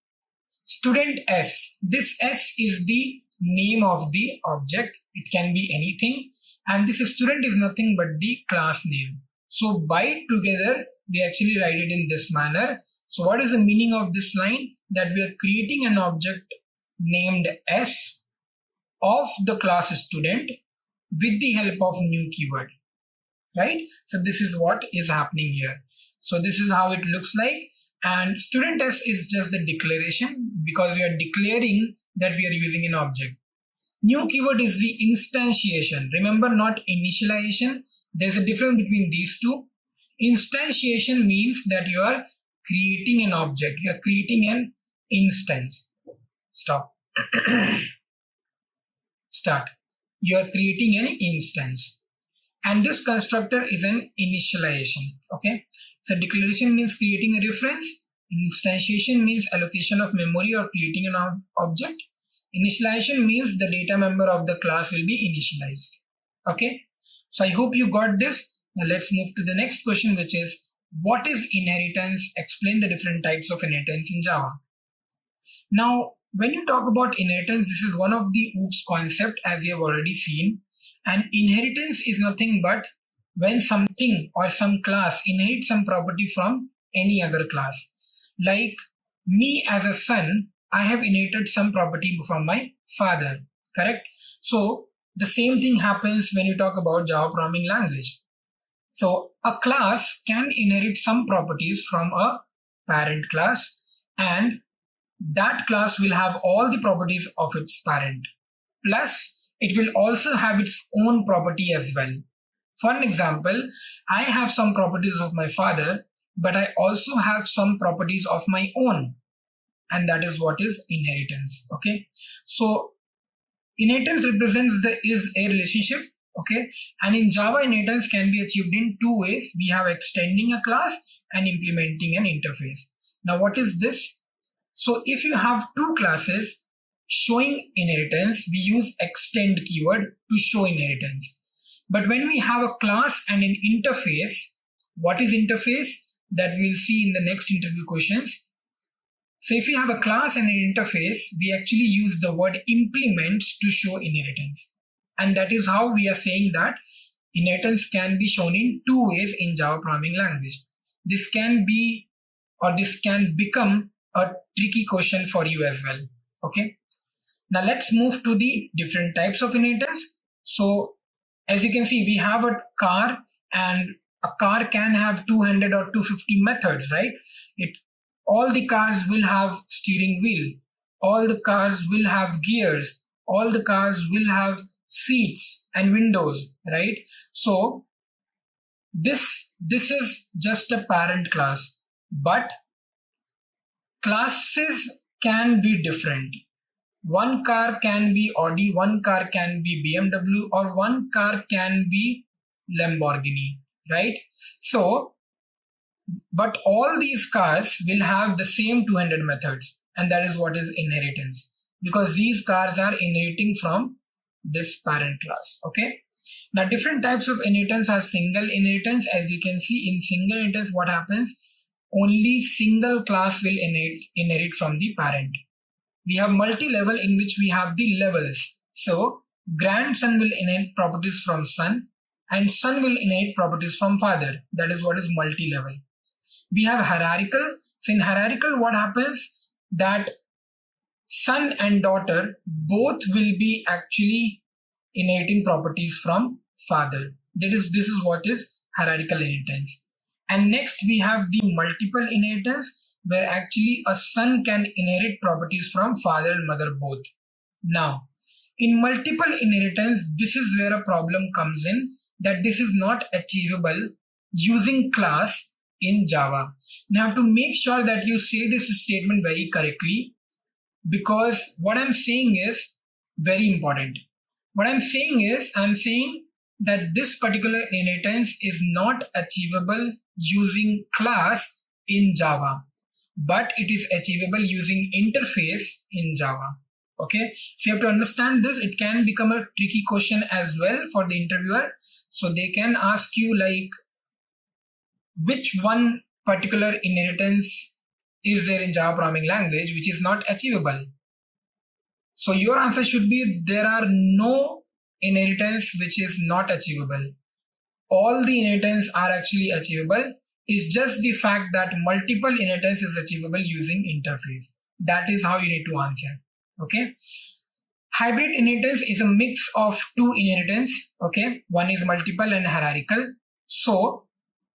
S2: Student S, this S is the name of the object it can be anything, and this student is nothing but the class name. So by together, we actually write it in this manner. So what is the meaning of this line? That we are creating an object named S of the class student with the help of new keyword, right? So this is what is happening here. So this is how it looks like, and student S is just the declaration because we are declaring that we are using an object. New keyword is the instantiation. Remember, not initialization. There's a difference between these two. Instantiation means that you are creating an object. You are creating an instance. Stop. Start. You are creating an instance. And this constructor is an initialization. Okay. So declaration means creating a reference. Instantiation means allocation of memory or creating an object. Initialization means the data member of the class will be initialized. Okay. So I hope you got this. Now let's move to the next question, which is what is inheritance? Explain the different types of inheritance in Java. Now, when you talk about inheritance, this is one of the OOPS concept as we have already seen. And inheritance is nothing but when something or some class inherits some property from any other class. Like me as a son, I have inherited some property from my father, correct? So the same thing happens when you talk about Java programming language. So a class can inherit some properties from a parent class, and that class will have all the properties of its parent. Plus, it will also have its own property as well. For an example, I have some properties of my father, but I also have some properties of my own. And that is what is inheritance. Okay. So inheritance represents the is a relationship. Okay. And in Java, inheritance can be achieved in two ways. We have extending a class and implementing an interface. Now, what is this? So if you have two classes showing inheritance, we use extend keyword to show inheritance. But when we have a class and an interface, what is interface? That we'll see in the next interview questions. So if you have a class and an interface, we actually use the word implements to show inheritance. And that is how we are saying that inheritance can be shown in two ways in Java programming language. This can be, or this can become a tricky question for you as well. Okay. Now let's move to the different types of inheritance. So as you can see, we have a car, and a car can have 200 or 250 methods, right? All the cars will have steering wheel. All the cars will have gears. All the cars will have seats and windows, right? So this is just a parent class, but classes can be different. One car can be Audi, one car can be BMW, or one car can be Lamborghini, right? So, but all these cars will have the same 200 methods, and that is what is inheritance, because these cars are inheriting from this parent class. Okay. Now different types of inheritance are single inheritance. As you can see, in single inheritance, what happens? Only single class will inherit from the parent. We have multi-level, in which we have the levels. So grandson will inherit properties from son, and son will inherit properties from father. That is what is multi-level. We have hierarchical. So in hierarchical, what happens? That son and daughter both will be actually inheriting properties from father. This is what is hierarchical inheritance. And next we have the multiple inheritance, where actually a son can inherit properties from father and mother both. Now, in multiple inheritance, this is where a problem comes in, that this is not achievable using class in Java. Now, you have to make sure that you say this statement very correctly, because what I'm saying is very important. What I'm saying that this particular inheritance is not achievable using class in Java, but it is achievable using interface in Java. Okay, so you have to understand this. It can become a tricky question as well for the interviewer. So they can ask you like, which one particular inheritance is there in Java programming language which is not achievable? So your answer should be, there are no inheritance which is not achievable. All the inheritance are actually achievable. It's just the fact that multiple inheritance is achievable using interface. That is how you need to answer. Okay. Hybrid inheritance is a mix of two inheritance. Okay. One is multiple and hierarchical. So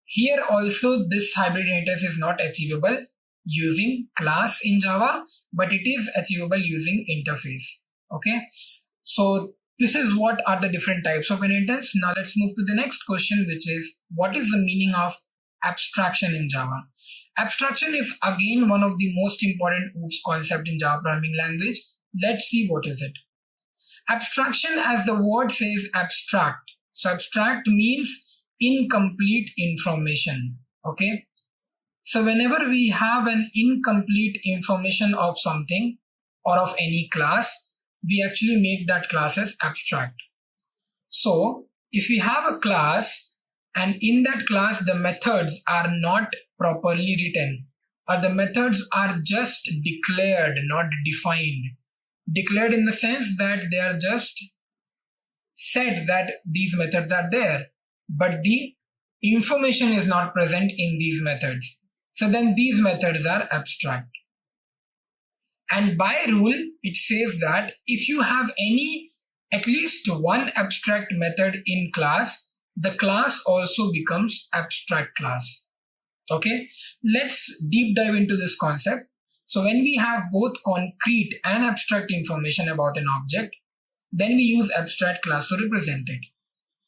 S2: here also this hybrid inheritance is not achievable using class in Java, but it is achievable using interface. Okay. So this is what are the different types of inheritance. Now let's move to the next question, which is what is the meaning of abstraction in Java? Abstraction is again one of the most important OOPS concept in Java programming language. Let's see what is it. Abstraction, as the word says, abstract. So abstract means incomplete information. Okay. So whenever we have an incomplete information of something or of any class, we actually make that class as abstract. So if we have a class and in that class the methods are not properly written, or the methods are just declared, not defined. Declared in the sense that they are just said that these methods are there, but the information is not present in these methods. So then these methods are abstract. And by rule, it says that if you have at least one abstract method in class, the class also becomes abstract class. Okay, let's deep dive into this concept. So when we have both concrete and abstract information about an object, then we use abstract class to represent it.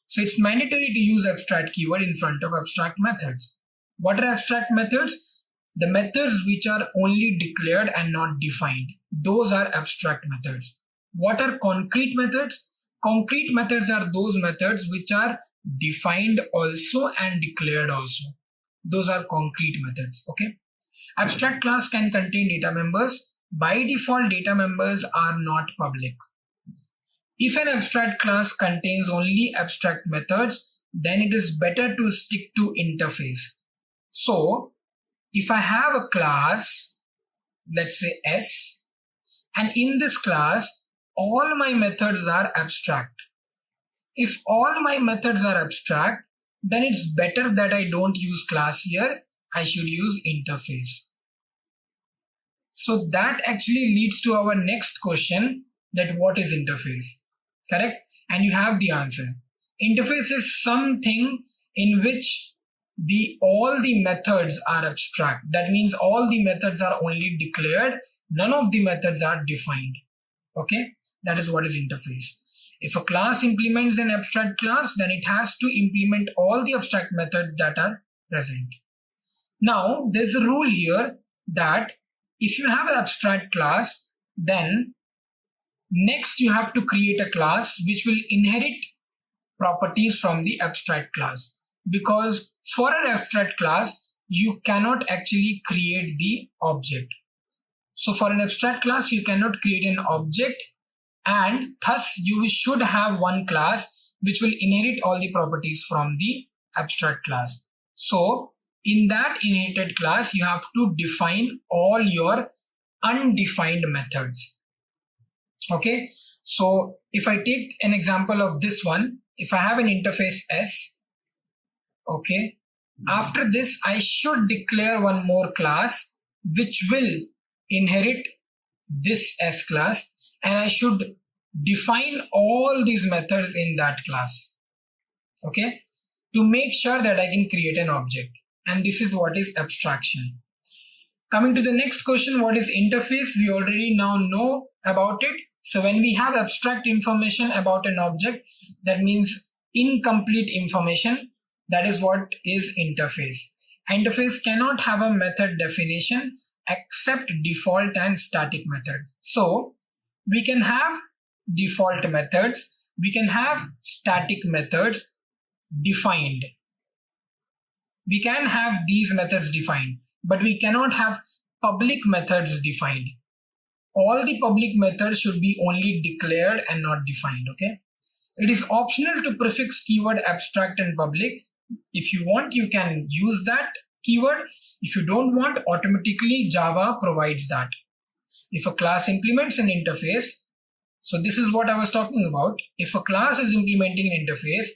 S2: So it's mandatory to use abstract keyword in front of abstract methods. What are abstract methods? The methods which are only declared and not defined. Those are abstract methods. What are concrete methods? Concrete methods are those methods which are defined also and declared also. Those are concrete methods. Okay. Abstract class can contain data members. By default, data members are not public. If an abstract class contains only abstract methods, then it is better to stick to interface. So if I have a class, let's say S, and in this class, all my methods are abstract. If all my methods are abstract, then it's better that I don't use class here. I should use interface. So that actually leads to our next question, that what is interface? Correct? And you have the answer. Interface is something in which all the methods are abstract. That means all the methods are only declared. None of the methods are defined. Okay? That is what is interface. If a class implements an abstract class, then it has to implement all the abstract methods that are present. Now, there's a rule here that if you have an abstract class, then next you have to create a class which will inherit properties from the abstract class. Because for an abstract class, you cannot actually create the object. So for an abstract class, you cannot create an object, and thus you should have one class which will inherit all the properties from the abstract class. So in that inherited class, you have to define all your undefined methods. Okay, so if I take an example of this one, if I have an interface S, okay, after this I should declare one more class which will inherit this S class, and I should define all these methods in that class, okay, to make sure that I can create an object. And this is what is abstraction. Coming to the next question, what is interface? We already now know about it. So when we have abstract information about an object, that means incomplete information. That is what is interface. Interface cannot have a method definition except default and static methods. So we can have default methods, we can have static methods defined. We can have these methods defined, but we cannot have public methods defined. All the public methods should be only declared and not defined. Okay. It is optional to prefix keyword abstract and public. If you want, you can use that keyword. If you don't want, automatically Java provides that. If a class implements an interface, So this is what I was talking about. If a class is implementing an interface,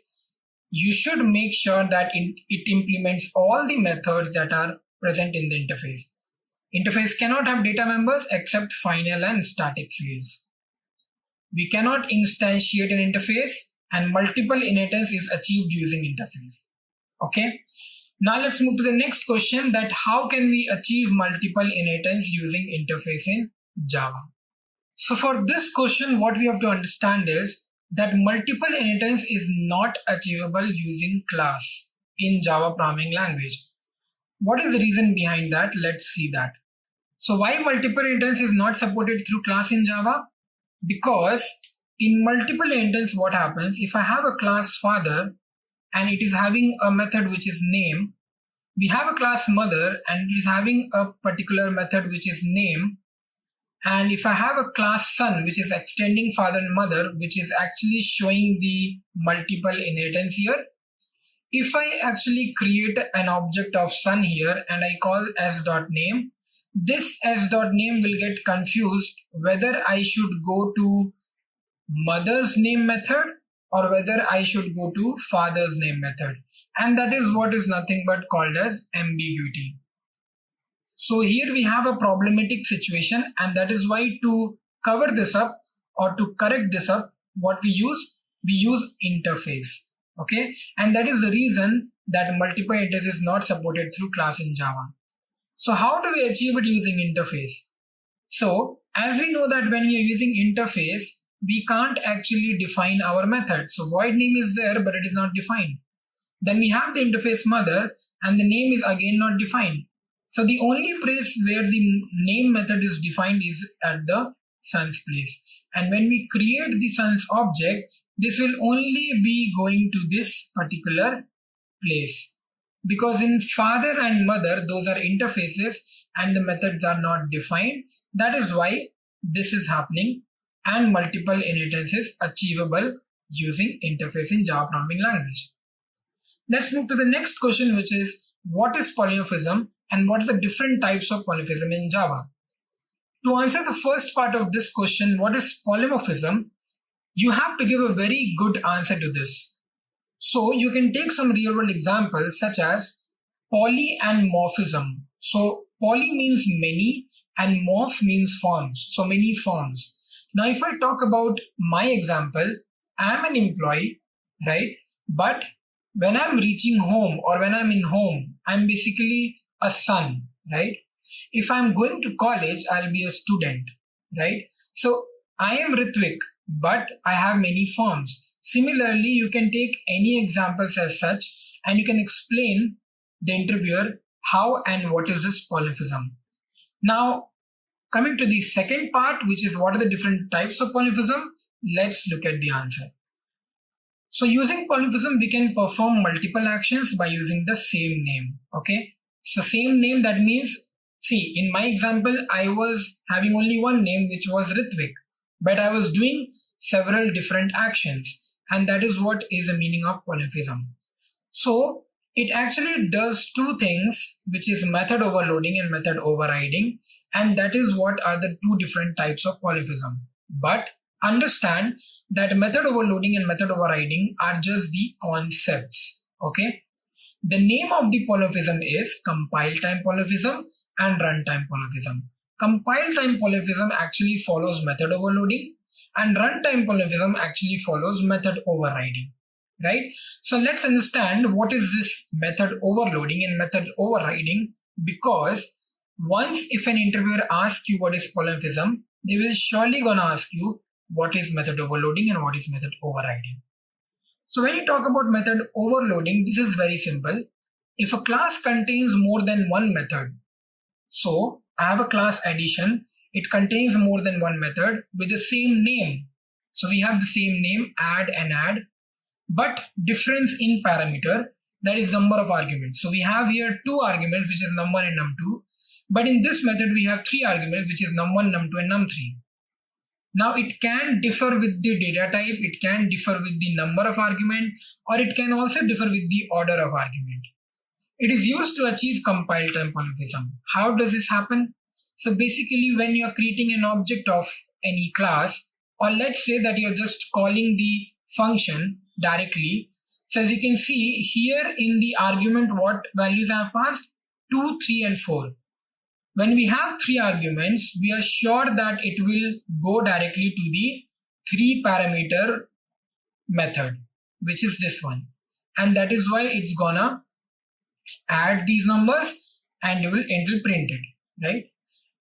S2: you should make sure that it implements all the methods that are present in the interface. Interface cannot have data members except final and static fields. We cannot instantiate an interface, and multiple inheritance is achieved using interface. Okay. Now let's move to the next question, that how can we achieve multiple inheritance using interface in Java? So for this question, what we have to understand is that multiple inheritance is not achievable using class in Java programming language. What is the reason behind that? Let's see that. So why multiple inheritance is not supported through class in Java? Because in multiple inheritance, what happens if I have a class father and it is having a method which is name, we have a class mother and it is having a particular method which is name, and if I have a class son which is extending father and mother, which is actually showing the multiple inheritance here. If I actually create an object of son here and I call s.name, this s.name will get confused whether I should go to mother's name method or whether I should go to father's name method. And that is what is nothing but called as ambiguity. So here we have a problematic situation, and that is why to cover this up or to correct this up, what we use interface. Okay, and that is the reason that multiple inheritance is not supported through class in Java. So how do we achieve it using interface? So as we know that when we are using interface, we can't actually define our method. So void name is there, but it is not defined. Then we have the interface mother and the name is again not defined. So the only place where the name method is defined is at the son's place. And when we create the son's object, this will only be going to this particular place. Because in father and mother, those are interfaces and the methods are not defined. That is why this is happening, and multiple inheritance is achievable using interface in Java programming language. Let's move to the next question, which is what is polymorphism and what are the different types of polymorphism in Java? To answer the first part of this question, what is polymorphism, you have to give a very good answer to this. So you can take some real world examples such as poly and morphism. So poly means many and morph means forms. So many forms. Now if I talk about my example, I'm an employee, right? But when I'm reaching home or when I'm in home, I'm basically a son, right? If I'm going to college, I'll be a student, right? So I am Ritvik, but I have many forms. Similarly, you can take any examples as such and you can explain the interviewer how and what is this polymorphism. Now, coming to the second part, which is what are the different types of polymorphism, let's look at the answer. So using polymorphism, we can perform multiple actions by using the same name. Okay. So same name, that means, see, in my example, I was having only one name, which was Ritvik, but I was doing several different actions. And that is what is the meaning of polymorphism. So it actually does two things, which is method overloading and method overriding. And that is what are the two different types of polymorphism. But understand that method overloading and method overriding are just the concepts. Okay. The name of the polymorphism is compile time polymorphism and runtime polymorphism. Compile time polymorphism actually follows method overloading and runtime polymorphism actually follows method overriding. Right? So let's understand what is this method overloading and method overriding, because once if an interviewer asks you what is polymorphism, they will surely gonna ask you what is method overloading and what is method overriding. So when you talk about method overloading, this is very simple. If a class contains more than one method, so I have a class addition, it contains more than one method with the same name. So we have the same name, add and add, but difference in parameter, that is number of arguments. So we have here two arguments, which is num1 and num2. But in this method, we have three arguments, which is num1, num2 and num3. Now it can differ with the data type, it can differ with the number of argument, or it can also differ with the order of argument. It is used to achieve compile time polymorphism. How does this happen? So basically when you are creating an object of any class, or let's say that you're just calling the function directly. So as you can see here in the argument, what values I have passed? 2, 3 and 4. When we have 3 arguments, we are sure that it will go directly to the 3 parameter method, which is this one. And that is why it's gonna add these numbers and it will print it, right?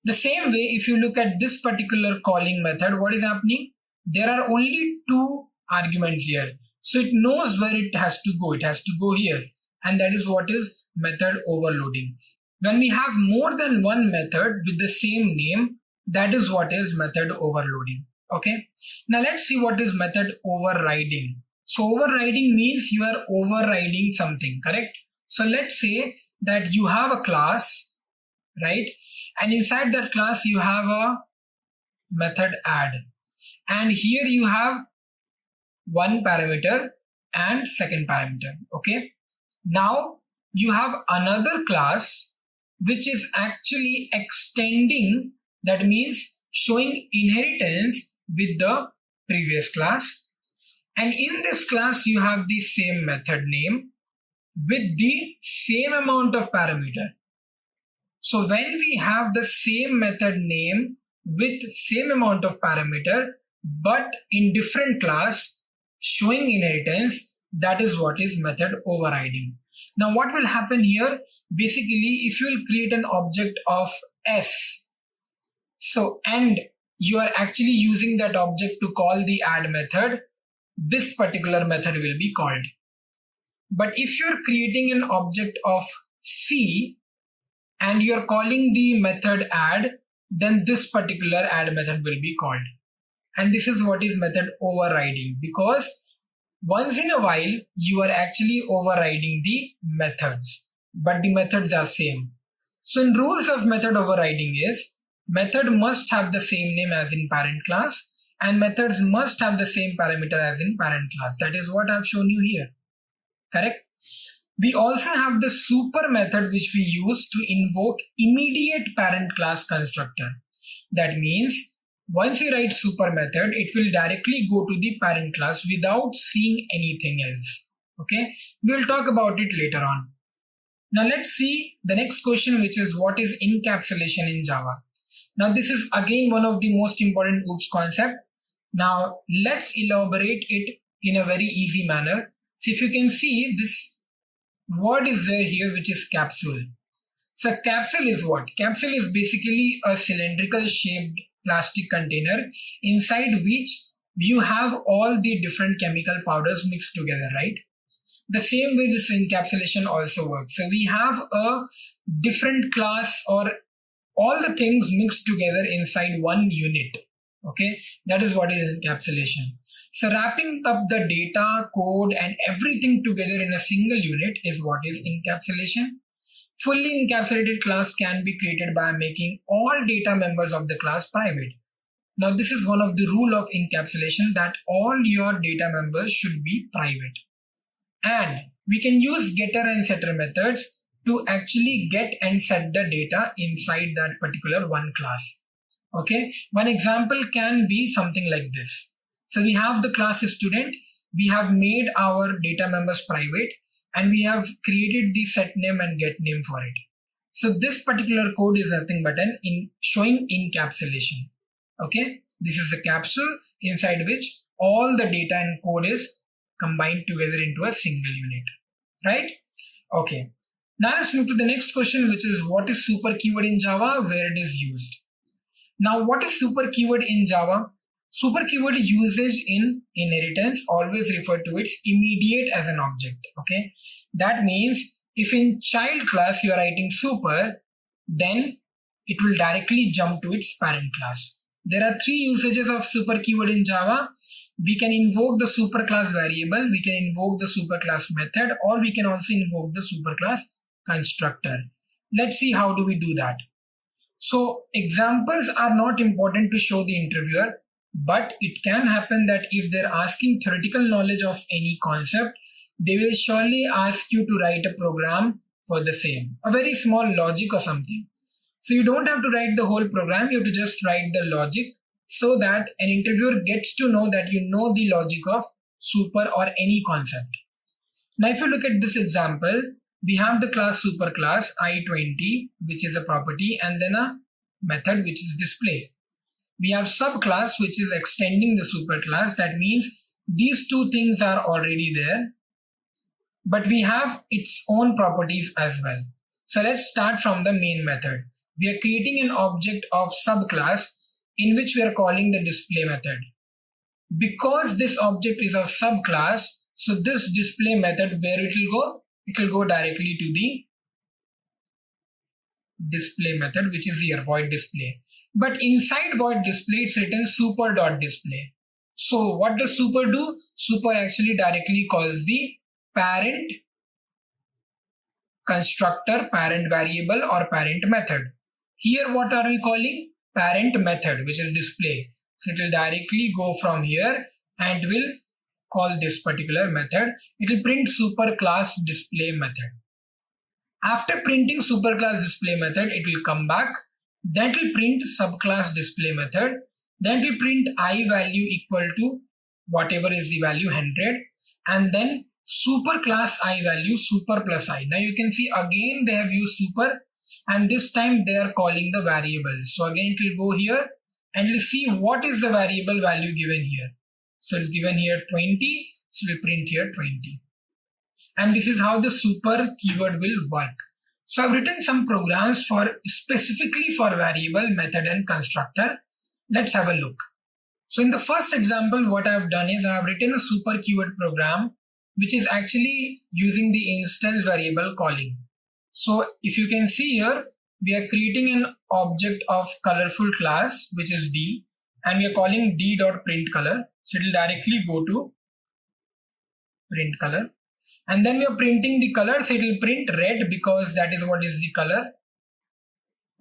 S2: The same way, if you look at this particular calling method, what is happening? There are only 2 arguments here. So it knows where it has to go. It has to go here. And that is what is method overloading. When we have more than one method with the same name, that is what is method overloading. Okay. Now let's see what is method overriding. So overriding means you are overriding something, correct? So let's say that you have a class, right? And inside that class you have a method add. And here you have one parameter and second parameter. Okay. Now you have another class which is actually extending, that means showing inheritance with the previous class. And in this class you have the same method name with the same amount of parameter. So when we have the same method name with same amount of parameter but in different class showing inheritance, that is what is method overriding. Now what will happen here? Basically, if you will create an object of S, so and you are actually using that object to call the add method, this particular method will be called. But if you're creating an object of C and you're calling the method add, then this particular add method will be called. And this is what is method overriding, because once in a while you are actually overriding the methods, but the methods are same. So in rules of method overriding is method must have the same name as in parent class and methods must have the same parameter as in parent class. That is what I've shown you here. Correct? We also have the super method which we use to invoke immediate parent class constructor. That means once you write super method, it will directly go to the parent class without seeing anything else. Okay, we will talk about it later on. Now let's see the next question, which is what is encapsulation in Java. Now this is again one of the most important OOPS concept. Now let's elaborate it in a very easy manner. So if you can see, this word is there here, which is capsule. So capsule is what? Capsule is basically a cylindrical shaped plastic container inside which you have all the different chemical powders mixed together, right? The same way this encapsulation also works. So we have a different class or all the things mixed together inside one unit. Okay, that is what is encapsulation. So wrapping up the data, code and everything together in a single unit is what is encapsulation. Fully encapsulated class can be created by making all data members of the class private. Now this is one of the rule of encapsulation, that all your data members should be private. And we can use getter and setter methods to actually get and set the data inside that particular one class. Okay, one example can be something like this. So we have the class student, we have made our data members private, and we have created the set name and get name for it. So this particular code is nothing but an showing encapsulation. Okay, this is a capsule inside which all the data and code is combined together into a single unit, right? Okay, now let's move to the next question, which is what is super keyword in Java, where it is used. Now what is super keyword in Java? Super keyword usage in inheritance always refer to its immediate as an object. Okay, that means if in child class you are writing super, then it will directly jump to its parent class. There are 3 usages of super keyword in Java. We can invoke the superclass variable, we can invoke the superclass method, or we can also invoke the superclass constructor. Let's see how do we do that. So examples are not important to show the interviewer, but it can happen that if they're asking theoretical knowledge of any concept, they will surely ask you to write a program for the same, a very small logic or something. So you don't have to write the whole program, you have to just write the logic, so that an interviewer gets to know that you know the logic of super or any concept. Now if you look at this example, we have the class superclass I20, which is a property, and then a method which is display. We have subclass which is extending the superclass. That means these two things are already there, but we have its own properties as well. So let's start from the main method. We are creating an object of subclass in which we are calling the display method. Because this object is of subclass, so this display method, where it will go? It will go directly to the display method, which is here, void display. But inside void display, it's written super.display. So what does super do? Super actually directly calls the parent constructor, parent variable, or parent method. Here what are we calling? Parent method, which is display. So it will directly go from here and will call this particular method. It will print superclass display method. After printing superclass display method, it will come back. Then it will print subclass display method. Then it will print I value equal to whatever is the value 100. And then superclass I value super plus I. Now you can see again they have used super, and this time they are calling the variable. So again it will go here and we'll see what is the variable value given here. So it's given here 20, so we'll print here 20. And this is how the super keyword will work. So I've written some programs for specifically for variable, method, and constructor. Let's have a look. So in the first example, what I've done is I've written a super keyword program which is actually using the instance variable calling. So if you can see here, we are creating an object of colorful class, which is D, and we are calling d.printColor. So it will directly go to print color. And then we are printing the color, so it will print red because that is what is the color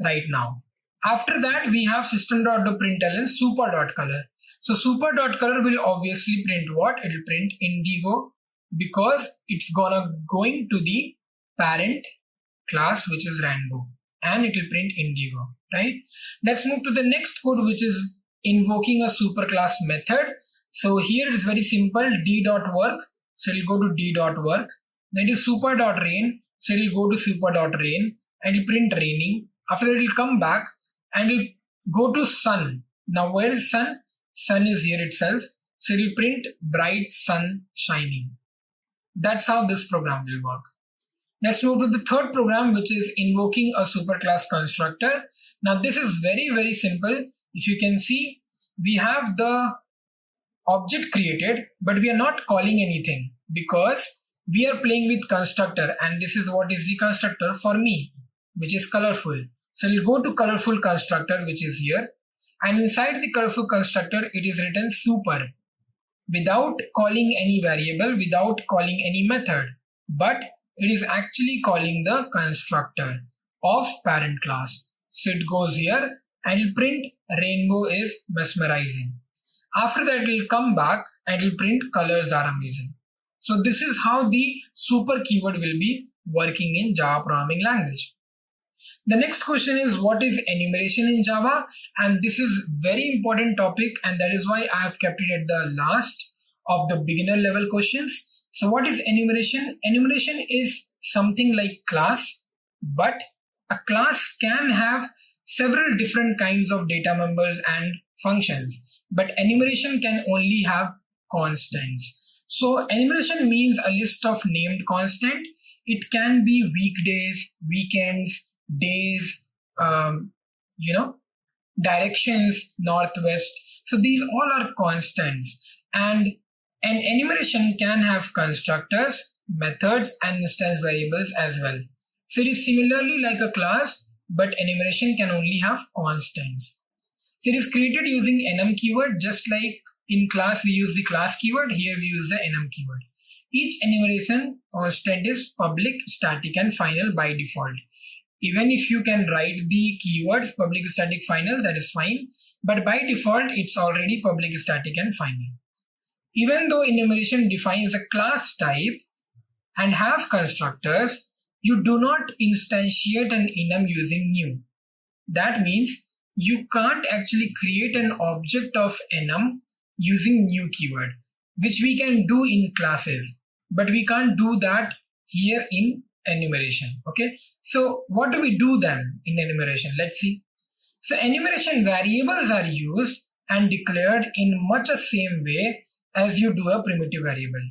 S2: right now. After that, we have system.println super.color. So super.color will obviously print what? It will print indigo because it's going to the parent class, which is rainbow, and it will print indigo, right? Let's move to the next code, which is invoking a superclass method. So here it is very simple, d.work. So it will go to d.work. Then it is super.rain. So it will go to super.rain and it will print raining. After that, it will come back and it will go to sun. Now where is sun? Sun is here itself. So it will print bright sun shining. That's how this program will work. Let's move to the third program, which is invoking a superclass constructor. Now this is very, very simple. If you can see, we have the object created, but we are not calling anything because we are playing with constructor, and this is what is the constructor for me, which is colorful. So we'll go to colorful constructor, which is here, and inside the colorful constructor, it is written super without calling any variable, without calling any method, but it is actually calling the constructor of parent class. So it goes here and it will print rainbow is mesmerizing. After that, it will come back and it will print colors are amazing. So this is how the super keyword will be working in Java programming language. The next question is, what is enumeration in Java? And this is very important topic, and that is why I have kept it at the last of the beginner level questions. So what is enumeration? Enumeration is something like class, but a class can have several different kinds of data members and functions, but enumeration can only have constants. So enumeration means a list of named constant. It can be weekdays, weekends, days, directions, northwest. So these all are constants, and an enumeration can have constructors, methods, and instance variables as well. So it is similarly like a class, but enumeration can only have constants. So it is created using enum keyword, just like in class we use the class keyword, here we use the enum keyword. Each enumeration constant is public, static, and final by default. Even if you can write the keywords public, static, final, that is fine, but by default it's already public, static, and final. Even though enumeration defines a class type and have constructors, you do not instantiate an enum using new. That means you can't actually create an object of enum using new keyword, which we can do in classes, but we can't do that here in enumeration. Okay, so what do we do then in enumeration? Let's see. So enumeration variables are used and declared in much the same way as you do a primitive variable.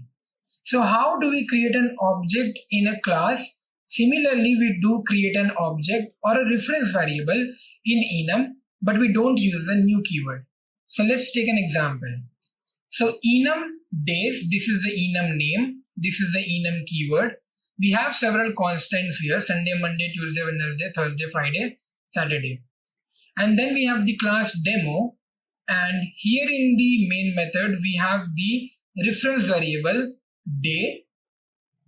S2: So how do we create an object in a class? Similarly, we do create an object or a reference variable in enum, but we don't use a new keyword. So let's take an example. So enum days, this is the enum name, this is the enum keyword. We have several constants here: Sunday, Monday, Tuesday, Wednesday, Thursday, Friday, Saturday. And then we have the class demo, and here in the main method we have the reference variable day,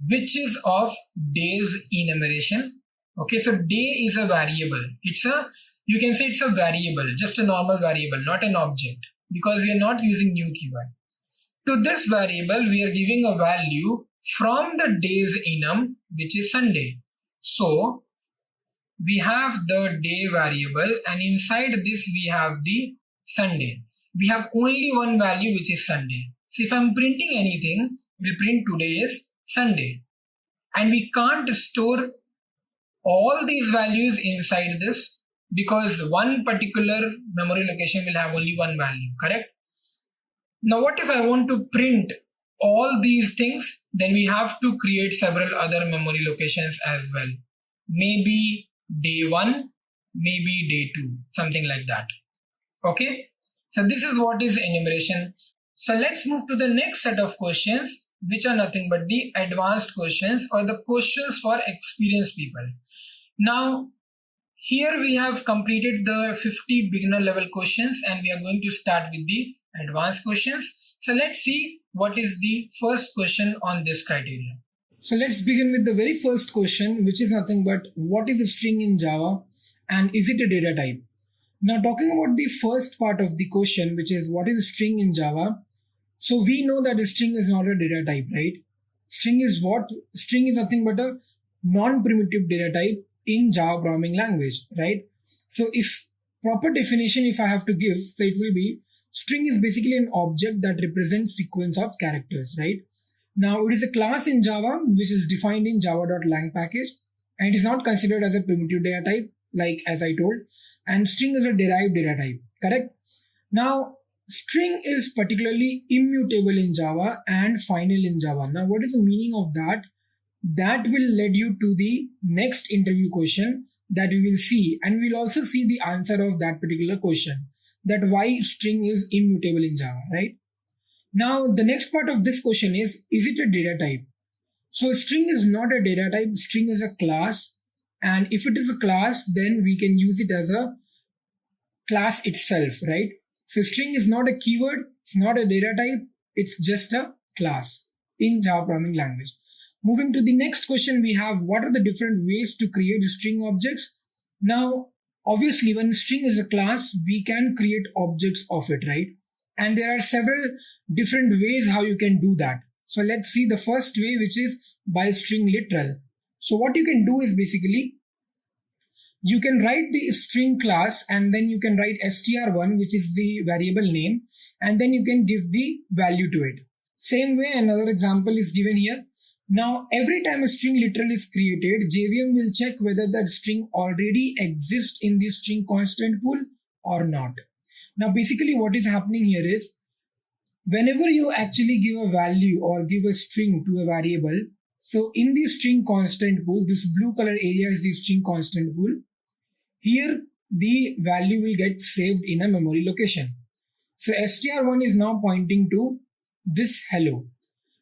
S2: which is of days enumeration. Okay, so day is a variable. You can say it's a variable, just a normal variable, not an object, because we are not using new keyword. To this variable we are giving a value from the days enum, which is Sunday. So we have the day variable, and inside this we have the Sunday. We have only one value, which is Sunday. So if I'm printing anything, we'll print today is Sunday. And we can't store all these values inside this, because one particular memory location will have only one value, correct? Now what if I want to print all these things? Then we have to create several other memory locations as well. Maybe day 1, maybe day 2, something like that. Okay, so this is what is enumeration. So let's move to the next set of questions, which are nothing but the advanced questions, or the questions for experienced people. Now here we have completed the 50 beginner level questions, and we are going to start with the advanced questions. So let's see what is the first question on this criteria. So let's begin with the very first question, which is nothing but what is a string in Java and is it a data type? Now talking about the first part of the question, which is what is a string in Java. So we know that a string is not a data type, right? String is what? String is nothing but a non-primitive data type in Java programming language, right? So if proper definition, if I have to give, so it will be string is basically an object that represents sequence of characters, right? Now it is a class in Java which is defined in java.lang package, and it is not considered as a primitive data type, like as I told, and string is a derived data type, correct? Now string is particularly immutable in Java and final in Java. Now what is the meaning of that? That will lead you to the next interview question that we will see, and we'll also see the answer of that particular question, that why string is immutable in Java, right? Now the next part of this question is it a data type? So string is not a data type, string is a class, and if it is a class, then we can use it as a class itself, right? So string is not a keyword, it's not a data type, it's just a class in Java programming language. Moving to the next question, we have what are the different ways to create string objects? Now obviously when string is a class, we can create objects of it, right? And there are several different ways how you can do that. So let's see the first way, which is by string literal. So what you can do is basically you can write the string class, and then you can write str1, which is the variable name, and then you can give the value to it. Same way another example is given here. Now every time a string literal is created, JVM will check whether that string already exists in the string constant pool or not. Now basically what is happening here is, whenever you actually give a value or give a string to a variable, so in the string constant pool, this blue color area is the string constant pool. Here the value will get saved in a memory location. So str1 is now pointing to this hello.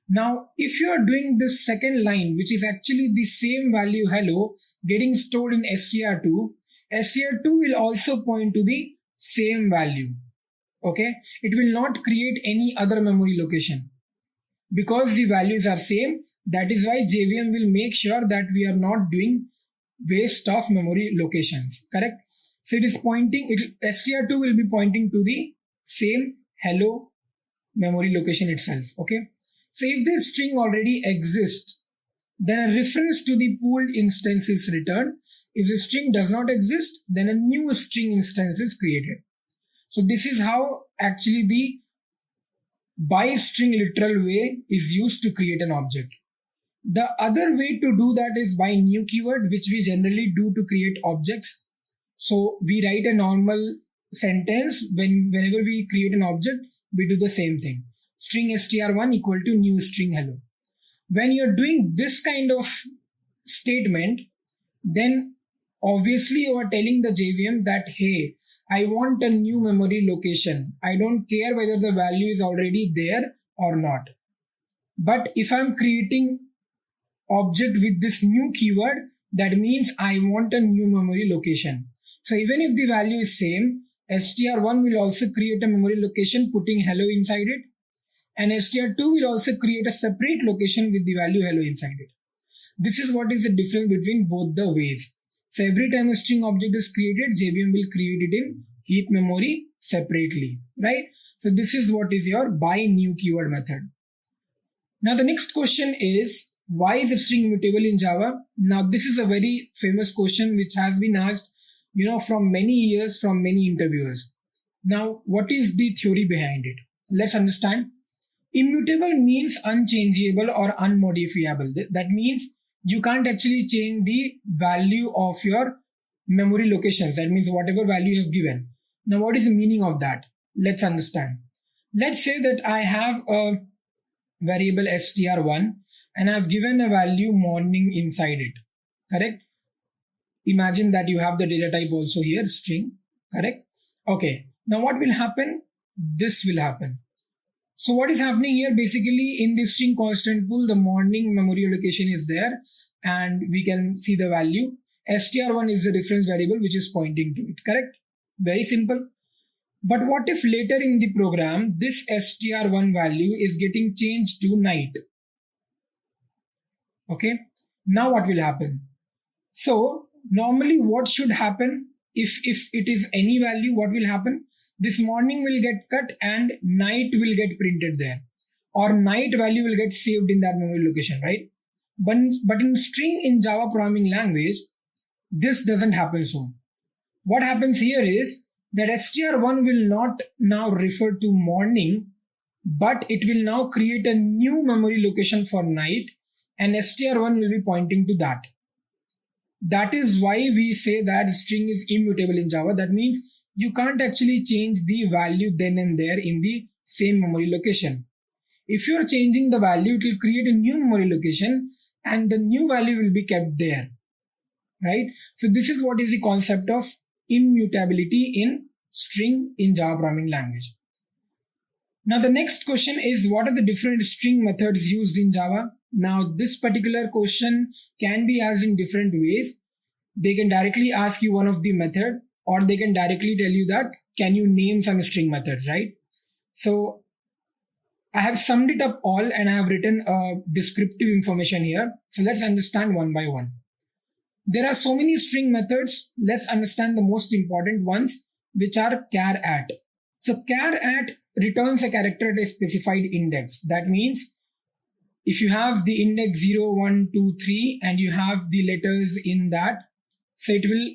S2: Now if you are doing this second line, which is actually the same value hello getting stored in str2, str2 will also point to the same value. Okay, it will not create any other memory location because the values are same. That is why JVM will make sure that we are not doing waste of memory locations, correct? So it is pointing, str2 will be pointing to the same hello memory location itself. Okay, so if this string already exists, then a reference to the pooled instance is returned, If the string does not exist, then a new string instance is created. So this is how actually the by string literal way is used to create an object. The other way to do that is by new keyword, which we generally do to create objects. So we write a normal sentence whenever we create an object, we do the same thing. String str1 equal to new string hello. When you're doing this kind of statement, then obviously you are telling the JVM that, hey, I want a new memory location. I don't care whether the value is already there or not. But if I'm creating object with this new keyword, that means I want a new memory location. So even if the value is same, str1 will also create a memory location putting hello inside it, and str2 will also create a separate location with the value hello inside it. This is what is the difference between both the ways. So every time a string object is created, JVM will create it in heap memory separately, right? So this is what is your by new keyword method. Now the next question is, why is a string immutable in Java? Now this is a very famous question which has been asked, from many years from many interviewers. Now what is the theory behind it? Let's understand. Immutable means unchangeable or unmodifiable. That means you can't actually change the value of your memory locations. That means whatever value you have given. Now what is the meaning of that? Let's understand. Let's say that I have a variable str1 and I've given a value morning inside it, correct? Imagine that you have the data type also here, string, correct? Okay, now what will happen? This will happen. So what is happening here? Basically in the string constant pool, the morning memory allocation is there and we can see the value. str1 is the reference variable which is pointing to it, correct? Very simple. But what if later in the program, this str1 value is getting changed to night? Okay, now what will happen? So normally what should happen if it is any value, what will happen? This morning will get cut and night will get printed there, or night value will get saved in that memory location, right? But in string in Java programming language, this doesn't happen so. What happens here is that str1 will not now refer to morning, but it will now create a new memory location for night and str1 will be pointing to that. That is why we say that string is immutable in Java. That means you can't actually change the value then and there in the same memory location. If you are changing the value, it will create a new memory location and the new value will be kept there, right? So this is what is the concept of immutability in string in Java programming language. Now the next question is, what are the different string methods used in Java? Now this particular question can be asked in different ways. They can directly ask you one of the method, or they can directly tell you that, can you name some string methods, right? So I have summed it up all and I have written descriptive information here. So let's understand one by one. There are so many string methods. Let's understand the most important ones, which are char at. So char at returns a character at a specified index. That means if you have the index 0, 1, 2, 3 and you have the letters in that, so it will,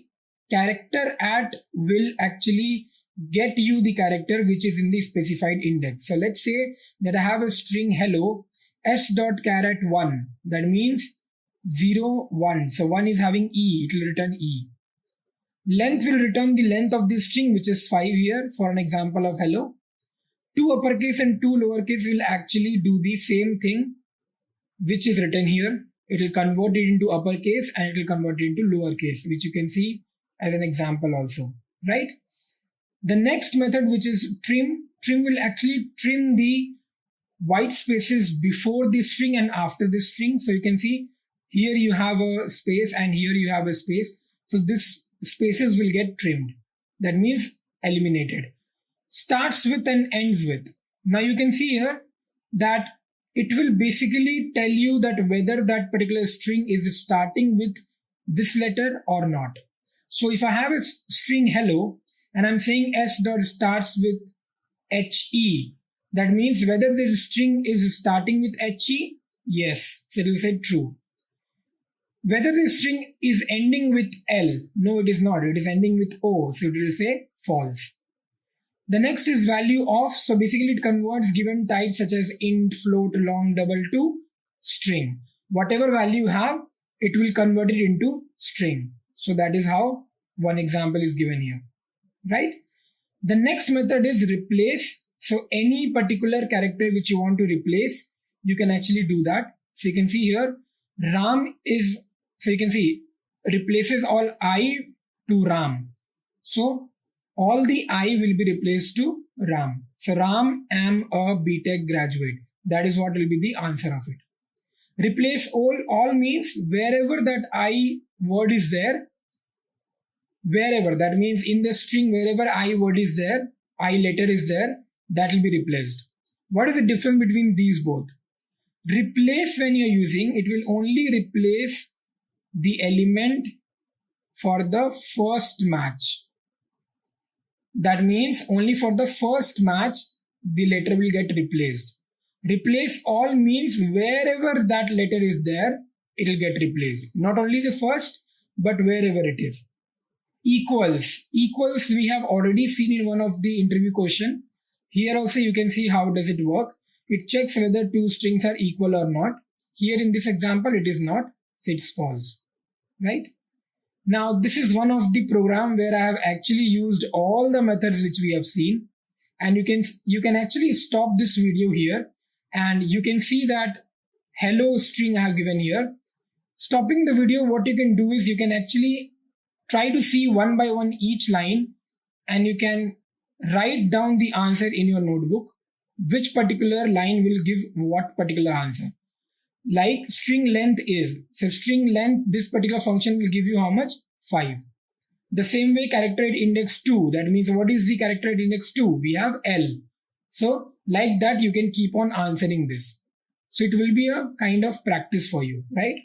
S2: character at will actually get you the character which is in the specified index. So let's say that I have a string hello s.char at 1. That means 0, 1. So 1 is having E, it will return E. Length will return the length of the string, which is 5 here for an example of hello. 2 uppercase and 2 lowercase will actually do the same thing which is written here. It will convert it into uppercase and it will convert it into lowercase, which you can see as an example also, right? The next method, which is trim will actually trim the white spaces before the string and after the string. So you can see here you have a space and here you have a space. So this spaces will get trimmed. That means eliminated. Starts with and ends with. Now you can see here that it will basically tell you that whether that particular string is starting with this letter or not. So if I have a string hello and I'm saying s dot starts with he, that means whether the string is starting with he, yes, so it will say true. Whether the string is ending with L, no it is not, it is ending with O, so it will say false. The next is value of, so basically it converts given types such as int, float, long, double to string. Whatever value you have, it will convert it into string. So that is how one example is given here, right? The next method is replace. So any particular character which you want to replace, you can actually do that. So you can see here, Ram is, so you can see, replaces all I to Ram. So all the I will be replaced to Ram. So Ram am a BTech graduate. That is what will be the answer of it. Replace all means wherever that I word is there, wherever, that means in the string, wherever I word is there, I letter is there, that will be replaced. What is the difference between these both? Replace, when you're using, it will only replace the element for the first match. That means only for the first match, the letter will get replaced. Replace all means wherever that letter is there, it will get replaced. Not only the first, but wherever it is. Equals we have already seen in one of the interview question. Here also you can see how does it work. It checks whether two strings are equal or not. Here in this example it is not, so it's false, right? Now this is one of the program where I have actually used all the methods which we have seen, and you can actually stop this video here and you can see that hello string I have given here. Stopping the video, what you can do is you can actually try to see one by one each line, and you can write down the answer in your notebook, which particular line will give what particular answer. Like string length is, so string length, this particular function will give you how much? 5. The same way character at index 2, that means what is the character at index 2? We have L. So like that you can keep on answering this. So it will be a kind of practice for you, right?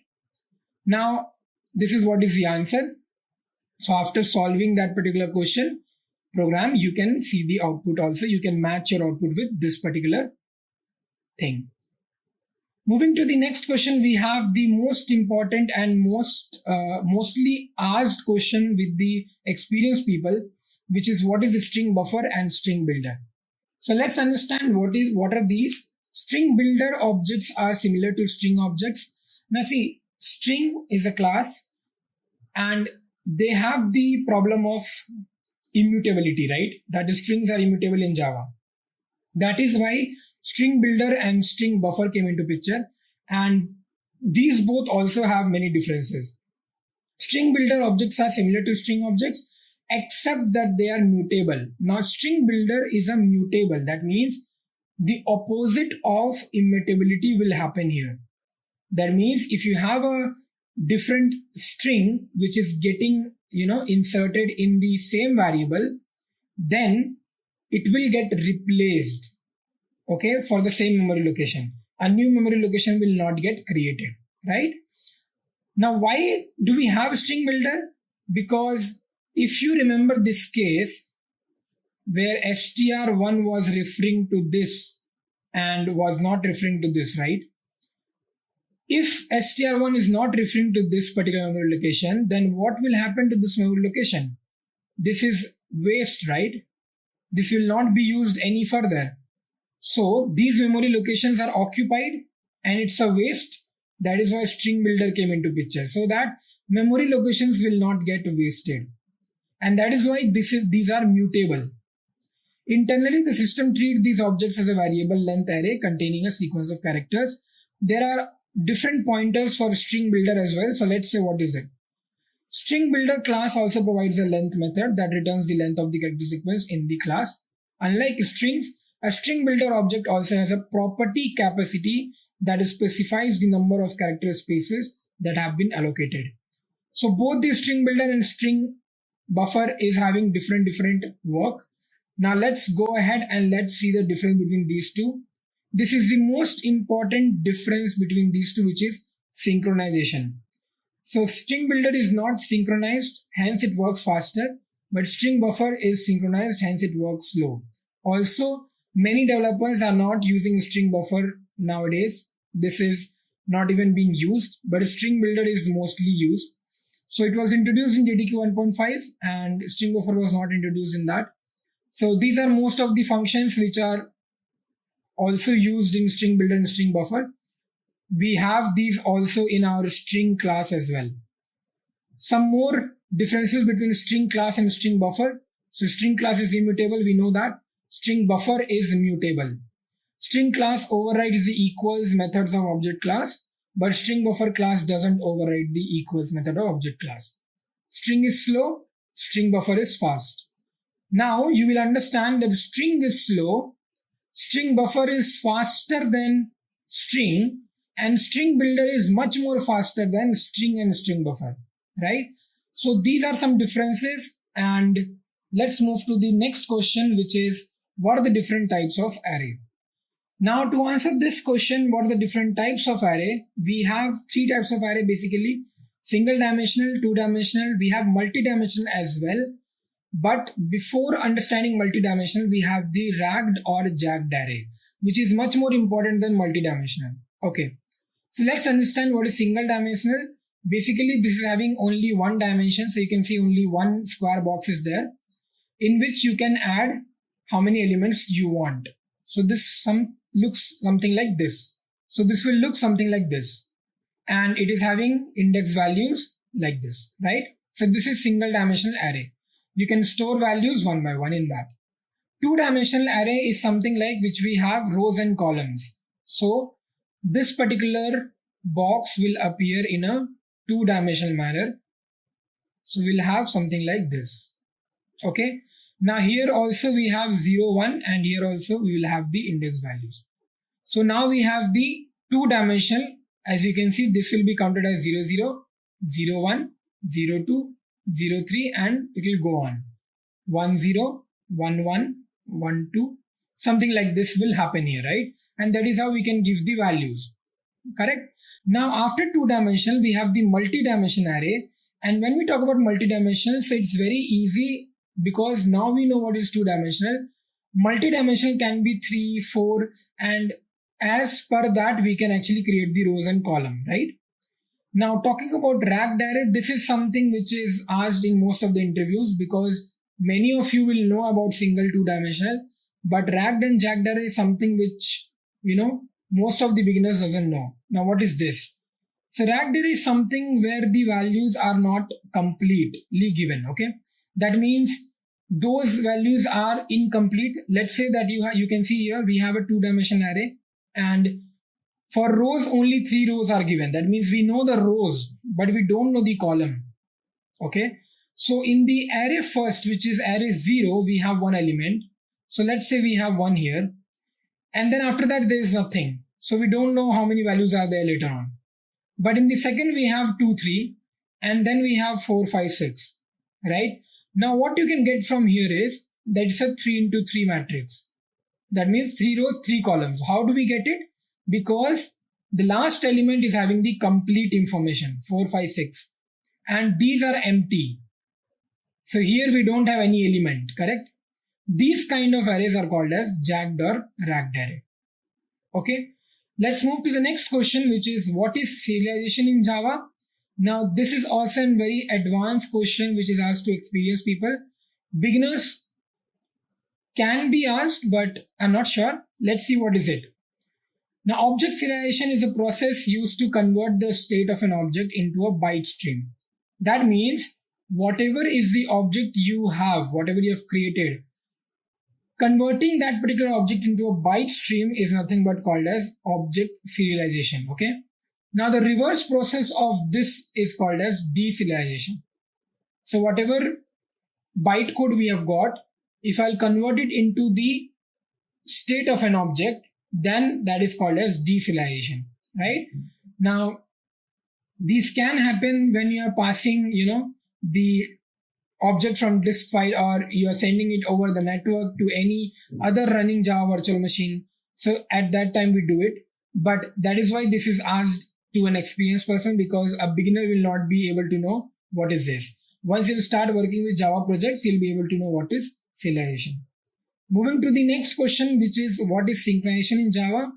S2: Now this is what is the answer. So after solving that particular question program, you can see the output also. You can match your output with this particular thing. Moving to the next question, we have the most important and mostly asked question with the experienced people, which is what is the string buffer and string builder. So let's understand what are these. String builder objects are similar to string objects. Now see, string is a class and they have the problem of immutability, right? That is, strings are immutable in Java. That is why string builder and string buffer came into picture, and these both also have many differences. String builder objects are similar to string objects except that they are mutable. Now string builder is a mutable, that means the opposite of immutability will happen here. That means if you have a different string which is getting inserted in the same variable, then it will get replaced, okay, for the same memory location. A new memory location will not get created, right? Now why do we have string builder? Because if you remember this case where str1 was referring to this and was not referring to this, right? If str1 is not referring to this particular memory location, then what will happen to this memory location? This is waste, right? This will not be used any further. So these memory locations are occupied and it's a waste. That is why string builder came into picture, so that memory locations will not get wasted. And that is why these are mutable. Internally, the system treats these objects as a variable length array containing a sequence of characters. There are different pointers for string builder as well. So let's say what is it? String builder class also provides a length method that returns the length of the character sequence in the class. Unlike strings, a string builder object also has a property capacity that specifies the number of character spaces that have been allocated. So both the string builder and string buffer is having different work. Now let's go ahead and let's see the difference between these two. This is the most important difference between these two, which is synchronization. So string builder is not synchronized, hence it works faster, but string buffer is synchronized, hence it works slow. Also, many developers are not using string buffer nowadays. This is not even being used, but string builder is mostly used. So it was introduced in JDK 1.5 and string buffer was not introduced in that. So these are most of the functions which are also used in string builder and string buffer. We have these also in our string class as well. Some more differences between string class and string buffer. So string class is immutable, we know that. String buffer is mutable. String class overrides the equals methods of object class, but string buffer class doesn't override the equals method of object class. String is slow, string buffer is fast. Now you will understand that string is slow, string buffer is faster than string, and string builder is much more faster than string and string buffer, right? So these are some differences, and let's move to the next question, which is what are the different types of array? Now to answer this question, what are the different types of array? We have three types of array basically: single dimensional, two dimensional, we have multi-dimensional as well. But before understanding multi-dimensional, we have the ragged or jagged array, which is much more important than multi-dimensional. Okay, so let's understand what is single dimensional. Basically, this is having only one dimension, so you can see only one square box is there, in which you can add how many elements you want. So this looks something like this. So this will look something like this, and it is having index values like this, right? So this is single dimensional array. You can store values one by one in that. Two-dimensional array is something like which we have rows and columns. So this particular box will appear in a two-dimensional manner. So we'll have something like this. Okay. Now here also we have 0, 1, and here also we will have the index values. So now we have the two-dimensional. As you can see, this will be counted as 0, 0, 0, 1, 0, 2, 0, 3, and it will go on. 1, 0, 1, 1, 1, 2, something like this will happen here, right? And that is how we can give the values, correct? Now after two-dimensional, we have the multi-dimensional array. And when we talk about multi-dimensional, so it's very easy because now we know what is two-dimensional. Multi-dimensional can be 3, 4, and as per that, we can actually create the rows and column, right? Now talking about ragged array, this is something which is asked in most of the interviews because many of you will know about single two-dimensional, but ragged and jagged array is something which, most of the beginners doesn't know. Now what is this? So ragged array is something where the values are not completely given, okay? That means those values are incomplete. Let's say that you can see here we have a two-dimensional array, and for rows only 3 rows are given. That means we know the rows, but we don't know the column. Okay. So in the array first, which is array 0, we have one element. So let's say we have 1 here. And then after that, there is nothing. So we don't know how many values are there later on. But in the second, we have 2, 3. And then we have 4, 5, 6. Right. Now what you can get from here is that it's a 3 into 3 matrix. That means 3 rows, 3 columns. How do we get it? Because the last element is having the complete information, 4, 5, 6. And these are empty. So here we don't have any element, correct? These kind of arrays are called as jagged or ragged array. Okay. Let's move to the next question, which is what is serialization in Java? Now this is also a very advanced question which is asked to experienced people. Beginners can be asked, but I'm not sure. Let's see what is it. Now, object serialization is a process used to convert the state of an object into a byte stream. That means whatever is the object you have, whatever you have created, converting that particular object into a byte stream is nothing but called as object serialization. Okay. Now, the reverse process of this is called as deserialization. So, whatever byte code we have got, if I'll convert it into the state of an object, then that is called as deserialization, right? Now, these can happen when you are passing, the object from disk file, or you are sending it over the network to any other running Java virtual machine. So at that time we do it. But that is why this is asked to an experienced person, because a beginner will not be able to know what is this. Once you start working with Java projects, you'll be able to know what is serialization. Moving to the next question, which is what is synchronization in Java?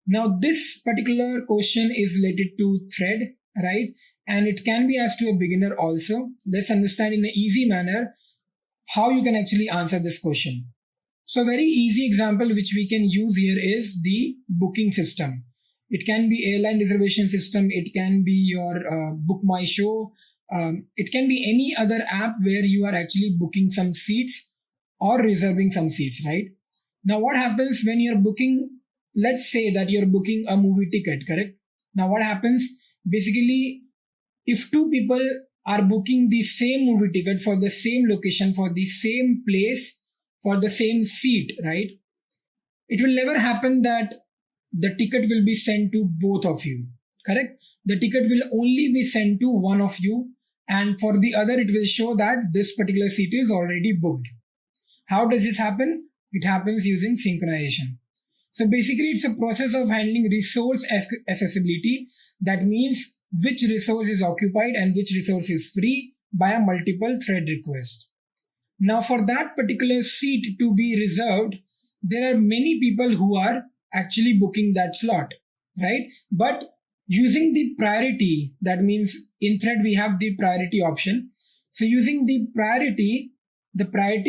S2: Now, this particular question is related to thread, right? And it can be asked to a beginner also. Let's understand in an easy manner how you can actually answer this question. So, a very easy example which we can use here is the booking system. It can be airline reservation system. It can be your Book My Show. It can be any other app where you are actually booking some seats or reserving some seats, right? Now, what happens when you're booking? Let's say that you're booking a movie ticket, correct? Now, what happens? Basically, if two people are booking the same movie ticket for the same location, for the same place, for the same seat, right? It will never happen that the ticket will be sent to both of you, correct? The ticket will only be sent to one of you, and for the other, it will show that this particular seat is already booked. How does this happen? It happens using synchronization. So basically, it's a process of handling resource accessibility. That means which resource is occupied and which resource is free by a multiple thread request. Now, for that particular seat to be reserved, there are many people who are actually booking that slot, right? But using the priority, that means in thread we have the priority option. So using the priority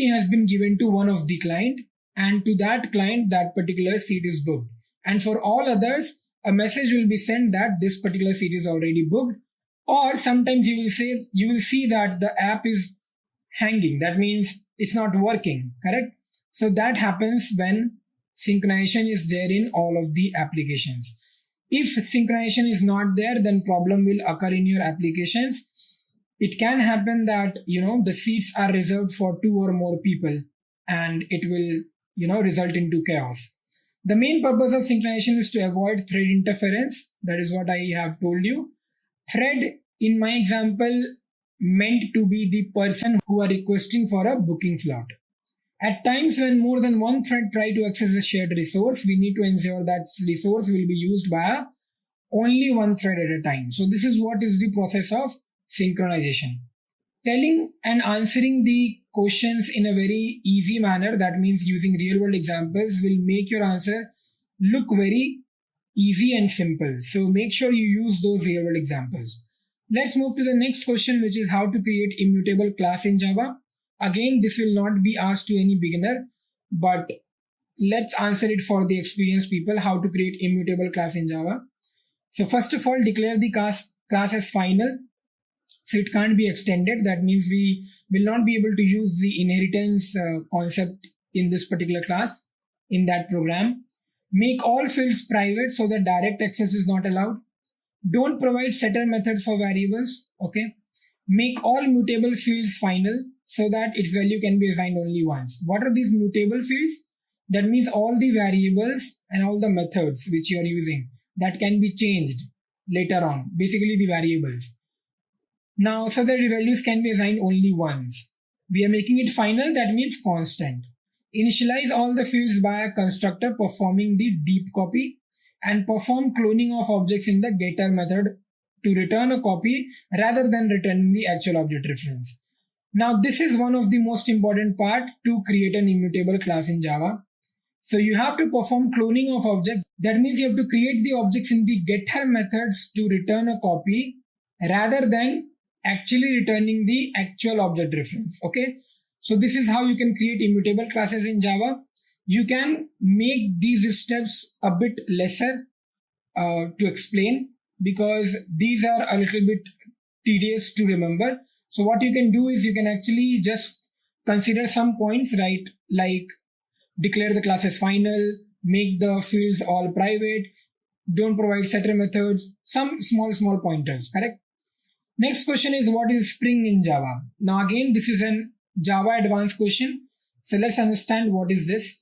S2: has been given to one of the client, and to that client that particular seat is booked. And for all others, a message will be sent that this particular seat is already booked. Or sometimes you will see that the app is hanging. That means it's not working, correct? So that happens when synchronization is there in all of the applications. If synchronization is not there, then problem will occur in your applications. It can happen that the seats are reserved for 2 or more people, and it will result into chaos. The main purpose of synchronization is to avoid thread interference. That is what I have told you. Thread in my example meant to be the person who are requesting for a booking slot. At times when more than one thread try to access a shared resource, we need to ensure that resource will be used by only one thread at a time. So this is what is the process of synchronization. Telling and answering the questions in a very easy manner, that means using real world examples, will make your answer look very easy and simple. So make sure you use those real world examples. Let's move to the next question, which is how to create immutable class in Java. Again, this will not be asked to any beginner, but let's answer it for the experienced people, how to create immutable class in Java. So first of all, declare the class as final. So it can't be extended. That means we will not be able to use the inheritance concept in this particular class in that program. Make all fields private so that direct access is not allowed. Don't provide setter methods for variables. Okay. Make all mutable fields final so that its value can be assigned only once. What are these mutable fields? That means all the variables and all the methods which you are using that can be changed later on. Basically the variables. Now, so that the values can be assigned only once. We are making it final. That means constant. Initialize all the fields by a constructor performing the deep copy, and perform cloning of objects in the getter method to return a copy rather than returning the actual object reference. Now, this is one of the most important part to create an immutable class in Java. So you have to perform cloning of objects. That means you have to create the objects in the getter methods to return a copy rather than actually returning the actual object reference. Okay. So this is how you can create immutable classes in Java. You can make these steps a bit lesser to explain because these are a little bit tedious to remember. So what you can do is you can actually just consider some points, right? Like declare the class as final, make the fields all private, don't provide setter methods, some small pointers, correct? Next question is what is Spring in Java? Now again, this is an Java advanced question. So let's understand what is this.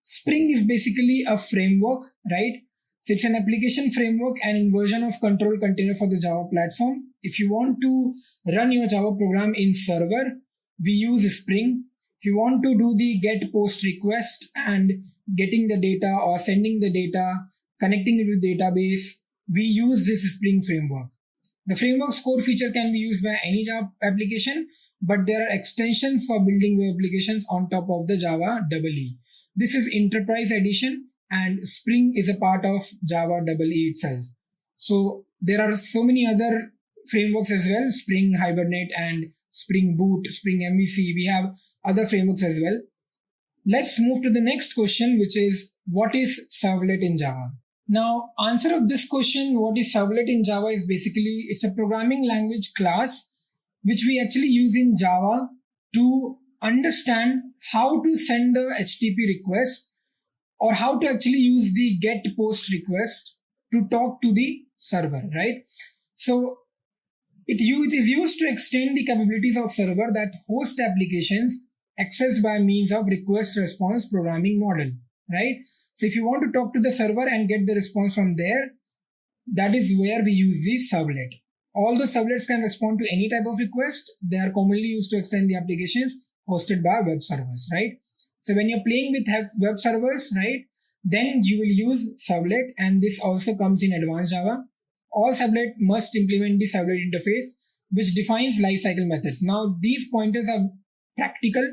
S2: Spring is basically a framework, right? So it's an application framework and inversion of control container for the Java platform. If you want to run your Java program in server, we use Spring. If you want to do the get post request and getting the data or sending the data, connecting it with database, we use this Spring framework. The framework's core feature can be used by any Java application, but there are extensions for building web applications on top of the Java EE. This is Enterprise Edition, and Spring is a part of Java EE itself. So there are so many other frameworks as well, Spring Hibernate and Spring Boot, Spring MVC. We have other frameworks as well. Let's move to the next question, which is what is servlet in Java? Now, answer of this question, what is servlet in Java, is basically it's a programming language class which we actually use in Java to understand how to send the HTTP request or how to actually use the get post request to talk to the server, right? So it is used to extend the capabilities of server that host applications accessed by means of request response programming model, right? So if you want to talk to the server and get the response from there, that is where we use the servlet. All the servlets can respond to any type of request. They are commonly used to extend the applications hosted by web servers, right? So when you're playing with web servers, right, then you will use servlet, and this also comes in advanced Java. All servlet must implement the servlet interface, which defines lifecycle methods. Now, these pointers are practical.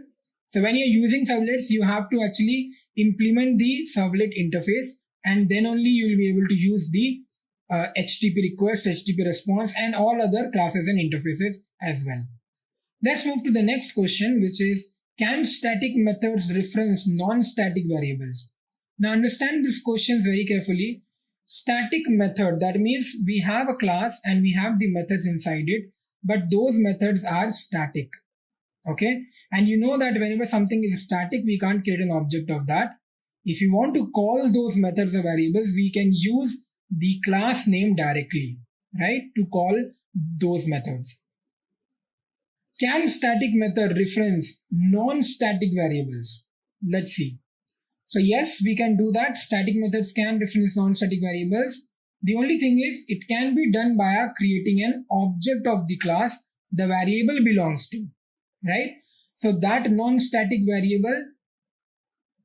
S2: So when you're using servlets, you have to actually implement the servlet interface, and then only you will be able to use the HTTP request, HTTP response, and all other classes and interfaces as well. Let's move to the next question, which is, can static methods reference non-static variables? Now understand this question very carefully. Static method, that means we have a class and we have the methods inside it, but those methods are static. Okay, and you know that whenever something is static, we can't create an object of that. If you want to call those methods or variables, we can use the class name directly, right, to call those methods. Can static method reference non-static variables? Let's see. So yes, we can do that. Static methods can reference non-static variables. The only thing is it can be done by creating an object of the class the variable belongs to, right? So that non-static variable,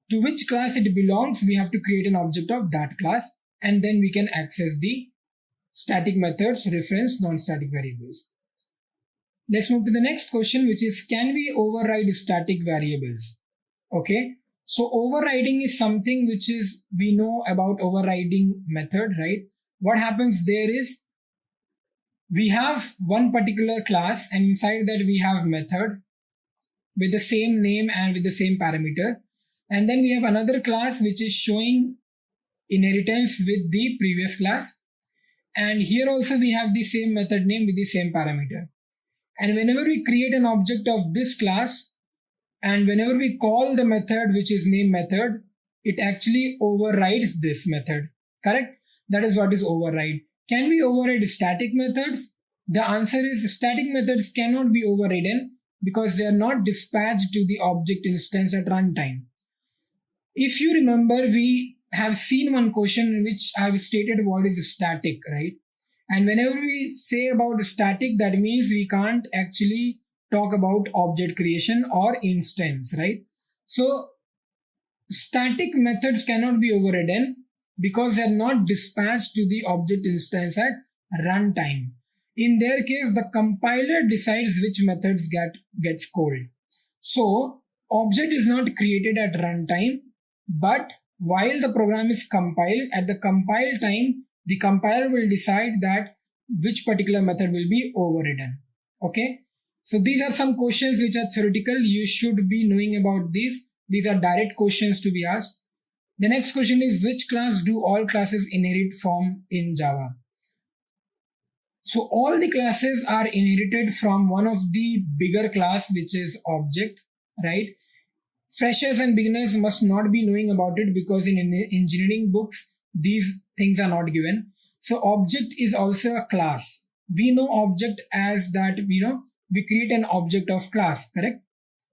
S2: to which class it belongs, we have to create an object of that class, and then we can access the static methods reference non-static variables. Let's move to the next question, which is, can we override static variables? Okay, so overriding is something which is, we know about overriding method, right? What happens there is, we have one particular class and inside that we have method with the same name and with the same parameter. And then we have another class which is showing inheritance with the previous class. And here also we have the same method name with the same parameter. And whenever we create an object of this class, and whenever we call the method which is name method, it actually overrides this method, correct? That is what is override. Can we override static methods? The answer is static methods cannot be overridden because they are not dispatched to the object instance at runtime. If you remember, we have seen one question in which I have stated what is static, right? And whenever we say about static, that means we can't actually talk about object creation or instance, right? So static methods cannot be overridden because they are not dispatched to the object instance at runtime. In their case, the compiler decides which methods gets called. So object is not created at runtime, but while the program is compiled, at the compile time, the compiler will decide that which particular method will be overridden. Okay, so these are some questions which are theoretical. You should be knowing about these. These are direct questions to be asked. The next question is, which class do all classes inherit from in Java? So all the classes are inherited from one of the bigger class, which is object, right? Freshers and beginners must not be knowing about it because in engineering books, these things are not given. So object is also a class. We know object as that, we create an object of class, correct?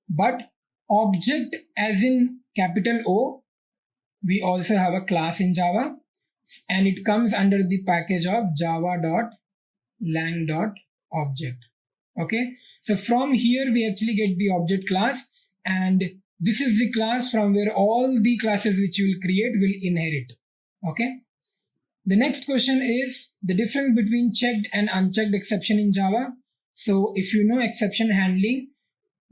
S2: But object as in capital O, we also have a class in Java, and it comes under the package of java.lang.object. Okay, so from here we actually get the object class, and this is the class from where all the classes which you will create will inherit. Okay. The next question is the difference between checked and unchecked exception in Java. So if you know exception handling,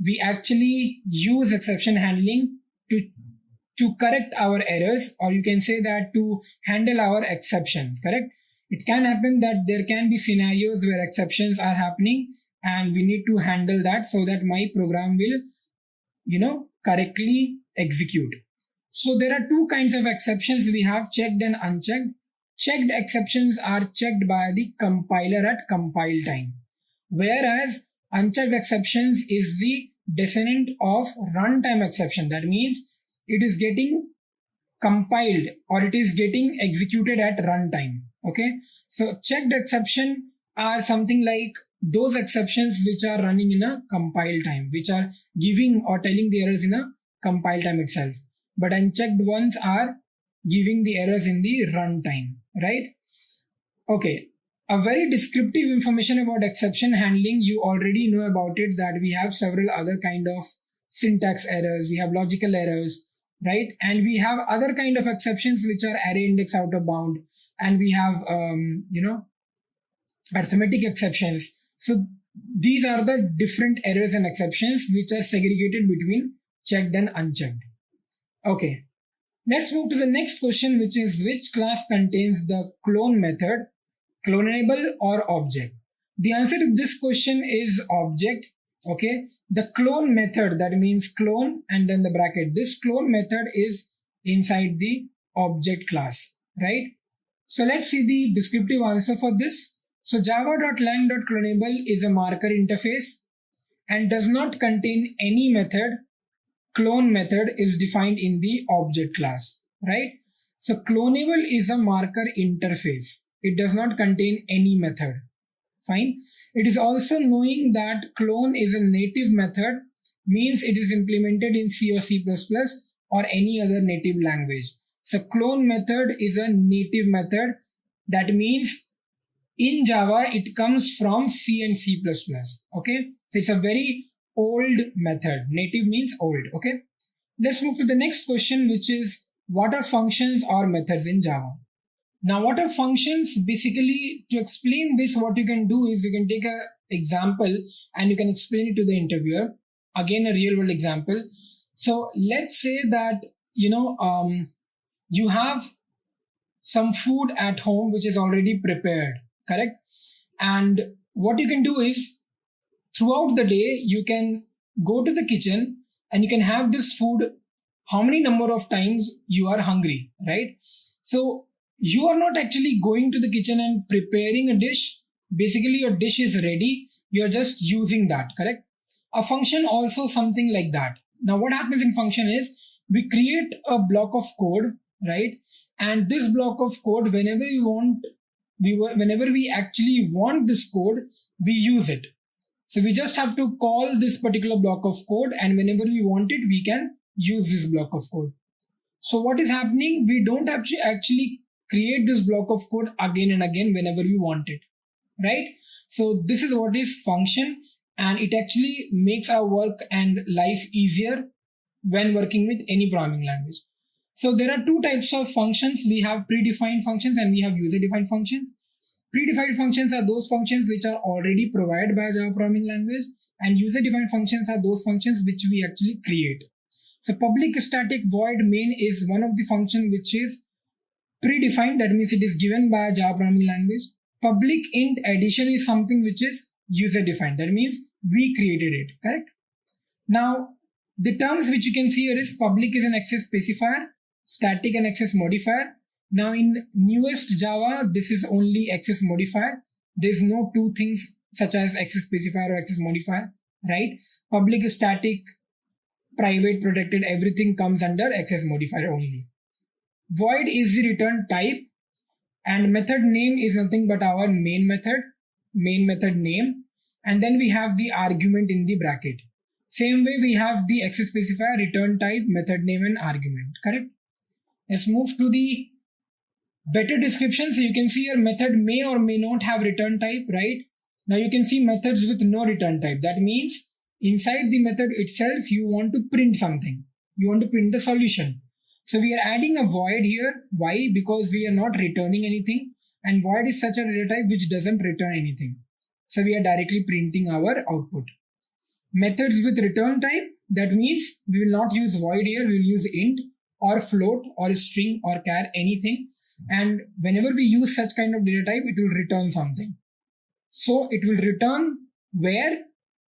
S2: we actually use exception handling to to correct our errors, or you can say that to handle our exceptions, correct? It can happen that there can be scenarios where exceptions are happening and we need to handle that so that my program will, correctly execute. So there are two kinds of exceptions. We have checked and unchecked. Checked exceptions are checked by the compiler at compile time, whereas unchecked exceptions is the descendant of runtime exception. That means it is getting compiled or it is getting executed at runtime. Okay, so checked exception are something like those exceptions which are running in a compile time, which are giving or telling the errors in a compile time itself. But unchecked ones are giving the errors in the runtime, right? Okay, a very descriptive information about exception handling, you already know about it, that we have several other kind of syntax errors, we have logical errors, right? And we have other kind of exceptions which are array index out of bound, and we have arithmetic exceptions. So these are the different errors and exceptions which are segregated between checked and unchecked. Okay, let's move to the next question, which is which class contains the clone method, clonable or object? The answer to this question is object. Okay, the clone method, that means clone and then the bracket, this clone method is inside the object class, right? So let's see the descriptive answer for this. So java.lang.clonable is a marker interface and does not contain any method. Clone method is defined in the object class, right? So clonable is a marker interface. It does not contain any method. Fine. It is also knowing that clone is a native method, means it is implemented in C or C++ or any other native language. So clone method is a native method. That means in Java, it comes from C and C++. Okay. So it's a very old method. Native means old. Okay. Let's move to the next question, which is what are functions or methods in Java? Now, what are functions? Basically, to explain this, what you can do is you can take an example and you can explain it to the interviewer. Again, a real world example. So let's say that, you have some food at home which is already prepared, correct? And what you can do is throughout the day, you can go to the kitchen and you can have this food how many number of times you are hungry, right? So you are not actually going to the kitchen and preparing a dish. Basically, your dish is ready. You're just using that, correct? A function also something like that. Now, what happens in function is we create a block of code, right? And this block of code, whenever we actually want this code, we use it. So we just have to call this particular block of code, and whenever we want it, we can use this block of code. So what is happening? We don't have to actually create this block of code again and again whenever we want it, right? So this is what is function, and it actually makes our work and life easier when working with any programming language. So there are two types of functions. We have predefined functions and we have user-defined functions. Predefined functions are those functions which are already provided by Java programming language, and user-defined functions are those functions which we actually create. So public static void main is one of the function which is predefined, that means it is given by a Java programming language. Public int addition is something which is user defined, that means we created it, correct? Now, the terms which you can see here is public is an access specifier, static and access modifier. Now in newest Java, this is only access modifier. There's no two things such as access specifier or access modifier, right? Public, static, private, protected, everything comes under access modifier only. Void is the return type, and method name is nothing but our main method name, and then we have the argument in the bracket. Same way we have the access specifier, return type, method name and argument, correct? Let's move to the better description. So you can see your method may or may not have return type, right? Now you can see methods with no return type. That means inside the method itself, you want to print something. You want to print the solution. So we are adding a void here. Why? Because we are not returning anything, and void is such a data type which doesn't return anything. So we are directly printing our output. Methods with return type, that means we will not use void here, we will use int. or float or string or char, anything. And whenever we use such kind of data type, it will return something. So it will return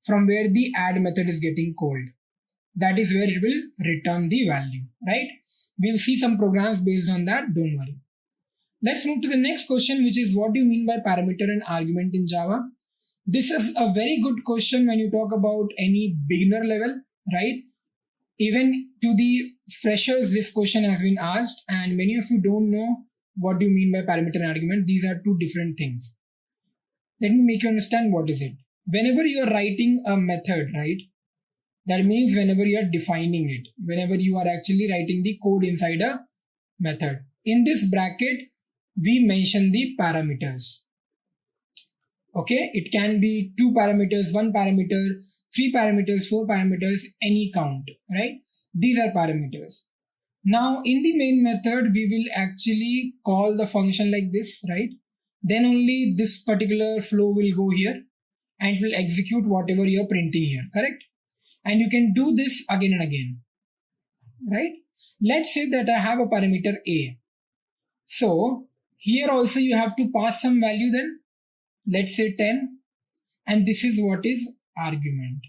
S2: from where the add method is getting called. That is where it will return the value, right? We'll see some programs based on that, don't worry. Let's move to the next question, which is what do you mean by parameter and argument in Java? This is a very good question when you talk about any beginner level, right? Even to the freshers, this question has been asked, and many of you don't know what do you mean by parameter and argument. These are two different things. Let me make you understand what is it. Whenever you are writing a method, right? That means whenever you are defining it, whenever you are actually writing the code inside a method. In this bracket, we mention the parameters. Okay, it can be 2 parameters, 1 parameter, 3 parameters, 4 parameters, any count, right? These are parameters. Now in the main method, we will actually call the function like this, right? Then only this particular flow will go here and it will execute whatever you're printing here, correct? And you can do this again and again, right? Let's say that I have a parameter A. So here also you have to pass some value then. Let's say 10. And this is what is argument.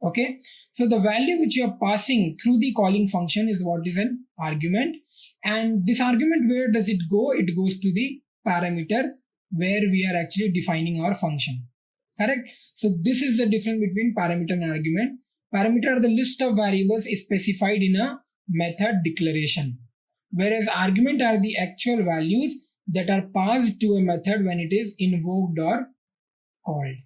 S2: Okay. So the value which you are passing through the calling function is what is an argument. And this argument, where does it go? It goes to the parameter where we are actually defining our function. Correct? So this is the difference between parameter and argument. Parameter are the list of variables specified in a method declaration, whereas argument are the actual values that are passed to a method when it is invoked or called.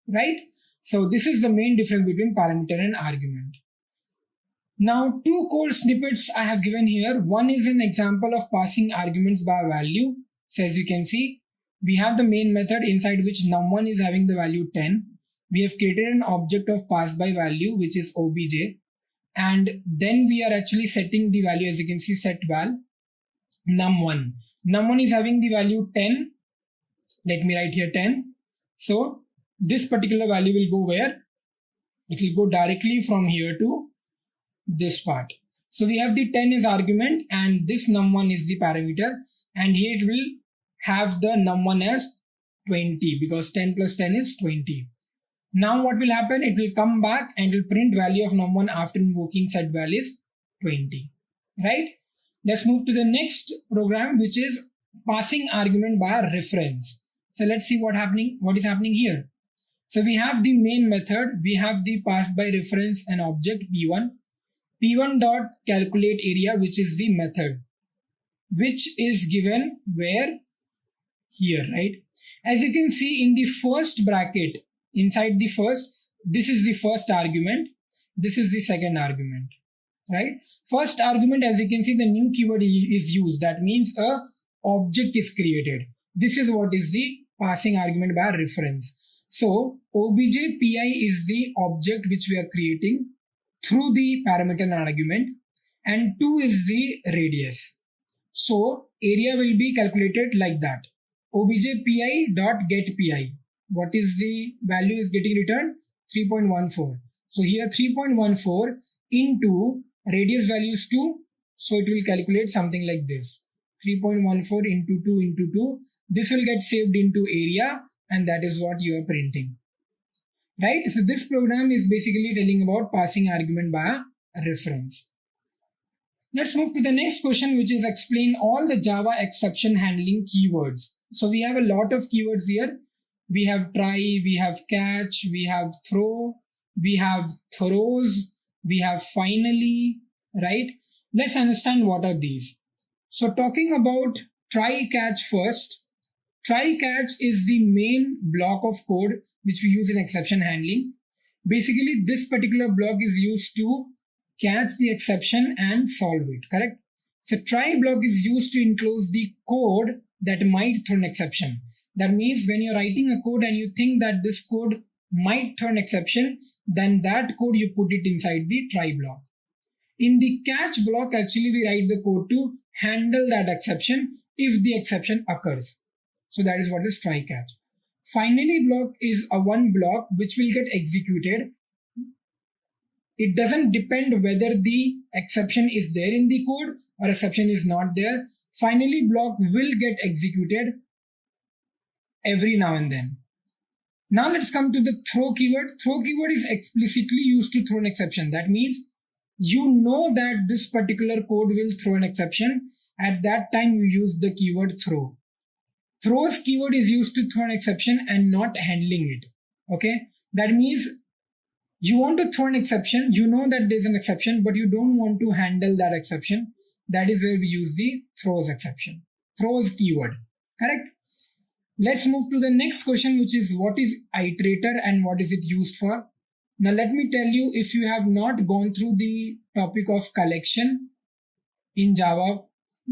S2: Right? So this is the main difference between parameter and argument. Now 2 code snippets I have given here. One is an example of passing arguments by value. So as you can see, we have the main method inside which num1 is having the value 10. We have created an object of pass by value, which is obj. And then we are actually setting the value, as you can see, set val num1. Num1 is having the value 10. Let me write here 10. So this particular value will go where? It will go directly from here to this part. So we have the 10 as argument and this num1 is the parameter, and here it will have the num1 as 20 because 10 plus 10 is 20. Now what will happen? It will come back and will print value of num1 after invoking set val is 20. Right? Let's move to the next program, which is passing argument by a reference. So let's see what is happening here. So we have the main method, we have the pass by reference an object p1. p1 dot calculate area, which is the method, which is given where? Here, right? As you can see in the first bracket, inside the first, this is the first argument, this is the second argument, right? First argument, as you can see, the new keyword is used. That means a object is created. This is what is the passing argument by reference. So obj pi is the object which we are creating through the parameter and argument, and 2 is the radius. So area will be calculated like that. Obj pi dot get pi. What is the value is getting returned? 3.14. So here 3.14 into radius value is 2. So it will calculate something like this. 3.14 into 2 into 2. This will get saved into area, and that is what you are printing. Right? So this program is basically telling about passing argument by a reference. Let's move to the next question, which is explain all the Java exception handling keywords. So we have a lot of keywords here. We have try, we have catch, we have throw, we have throws, we have finally, right? Let's understand what are these. So talking about try catch first. Try catch is the main block of code which we use in exception handling. Basically, this particular block is used to catch the exception and solve it, correct? So try block is used to enclose the code that might throw an exception. That means when you're writing a code and you think that this code might throw an exception, then that code you put it inside the try block. In the catch block, actually we write the code to handle that exception if the exception occurs. So that is what is try catch. Finally block is a one block which will get executed it doesn't depend whether the exception is there in the code or exception is not there. Finally, block will get executed every now and then. Now let's come to the throw keyword. Throw keyword is explicitly used to throw an exception. That means you know that this particular code will throw an exception. At that time, you use the keyword throw. Throws keyword is used to throw an exception and not handling it. Okay, that means you want to throw an exception, you know that there's an exception, but you don't want to handle that exception. That is where we use the throws exception, throws keyword, correct? Let's move to the next question, which is what is iterator and what is it used for? Now let me tell you, if you have not gone through the topic of collection in Java,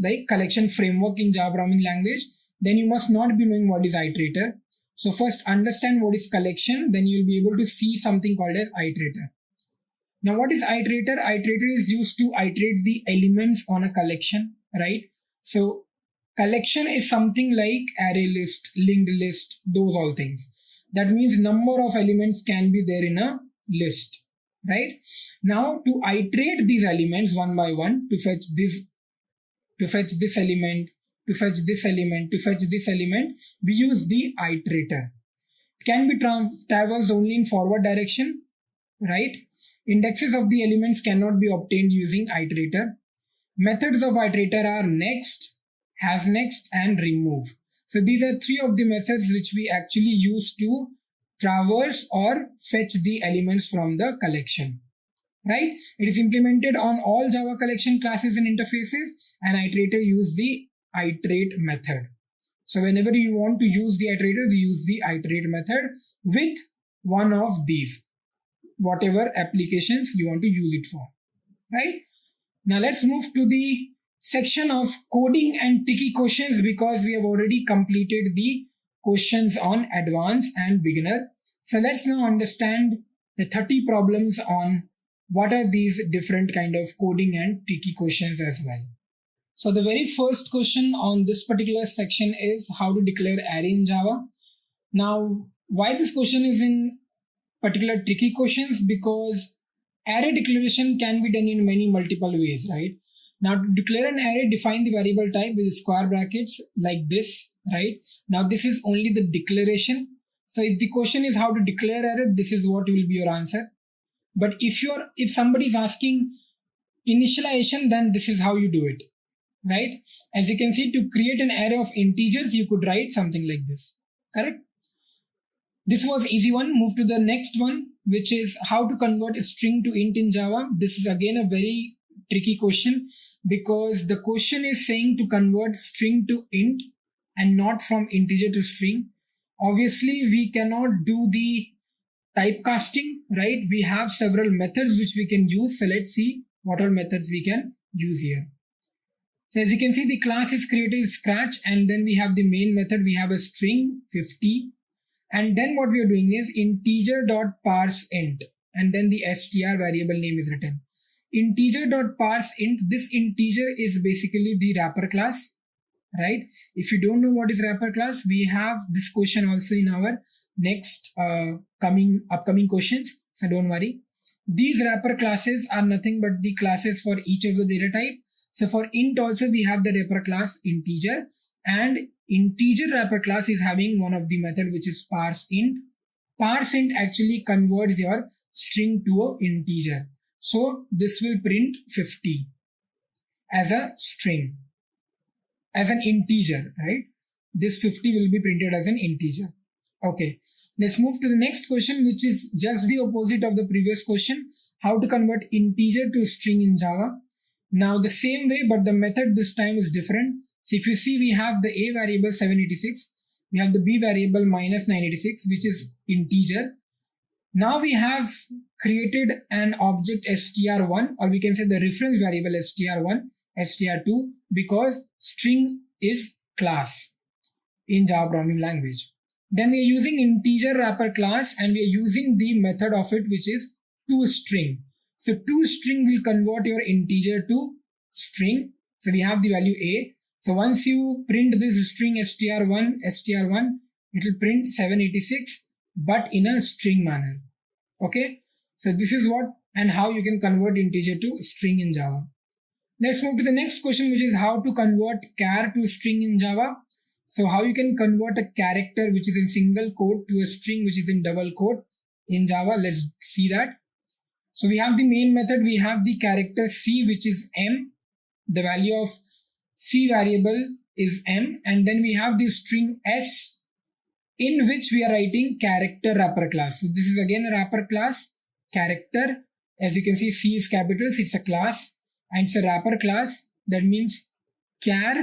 S2: like collection framework in Java programming language, then you must not be knowing what is iterator. So first understand what is collection, then you'll be able to see something called as iterator. Now what is iterator? Iterator is used to iterate the elements on a collection, right? So collection is something like array list, linked list, those all things. That means number of elements can be there in a list, right? Now to iterate these elements one by one, to fetch this element, to fetch this element, to fetch this element, we use the iterator. It can be traversed only in forward direction, right? Indexes of the elements cannot be obtained using iterator. Methods of iterator are next, has next, and remove. So these are three of the methods which we actually use to traverse or fetch the elements from the collection, right? It is implemented on all Java collection classes and interfaces, and iterator use the iterate method. So whenever you want to use the iterator, we use the iterate method with one of these, whatever applications you want to use it for, right? Now let's move to the section of coding and tricky questions, because we have already completed the questions on advanced and beginner. So let's now understand the 30 problems on what are these different kind of coding and tricky questions as well. So the very first question on this particular section is how to declare array in Java. Now, why this question is in particular tricky questions? Because array declaration can be done in many multiple ways, right? Now to declare an array, define the variable type with square brackets like this, right? Now this is only the declaration. So if the question is how to declare array, this is what will be your answer. But if somebody is asking initialization, then this is how you do it, right? As you can see, to create an array of integers, you could write something like this, correct? This was easy one. Move to the next one, which is how to convert a string to int in Java. This is again a very tricky question, because the question is saying to convert string to int and not from integer to string. Obviously, we cannot do the typecasting, right? We have several methods which we can use. So let's see what all methods we can use here. So as you can see, the class is created in scratch, and then we have the main method. We have a string 50, and then what we are doing is integer.parseInt, and then the str variable name is written. Integer.parseInt, this integer is basically the wrapper class, right? If you don't know what is wrapper class, we have this question also in our next upcoming questions, so don't worry. These wrapper classes are nothing but the classes for each of the data type. So for int also we have the wrapper class integer, and integer wrapper class is having one of the method which is parseInt. ParseInt actually converts your string to an integer. So this will print 50 as a string, as an integer, right? This 50 will be printed as an integer. Okay, let's move to the next question, which is just the opposite of the previous question. How to convert integer to string in Java. Now the same way, but the method this time is different. So if you see, we have the a variable 786, we have the b variable minus 986, which is integer. Now we have created an object str1, or we can say the reference variable str1, str2, because string is class in Java programming language. Then we are using integer wrapper class, and we are using the method of it, which is toString. So toString will convert your integer to string. So we have the value a. So once you print this string str1, it will print 786, but in a string manner. Okay. So this is what and how you can convert integer to string in Java. Let's move to the next question, which is how to convert char to string in Java. So how you can convert a character which is in single quote to a string which is in double quote in Java. Let's see that. So we have the main method, we have the character C which is M. The value of C variable is M, and then we have the string S in which we are writing character wrapper class. So this is again a wrapper class, character. As you can see, C is capitals, it's a class, and it's a wrapper class. That means char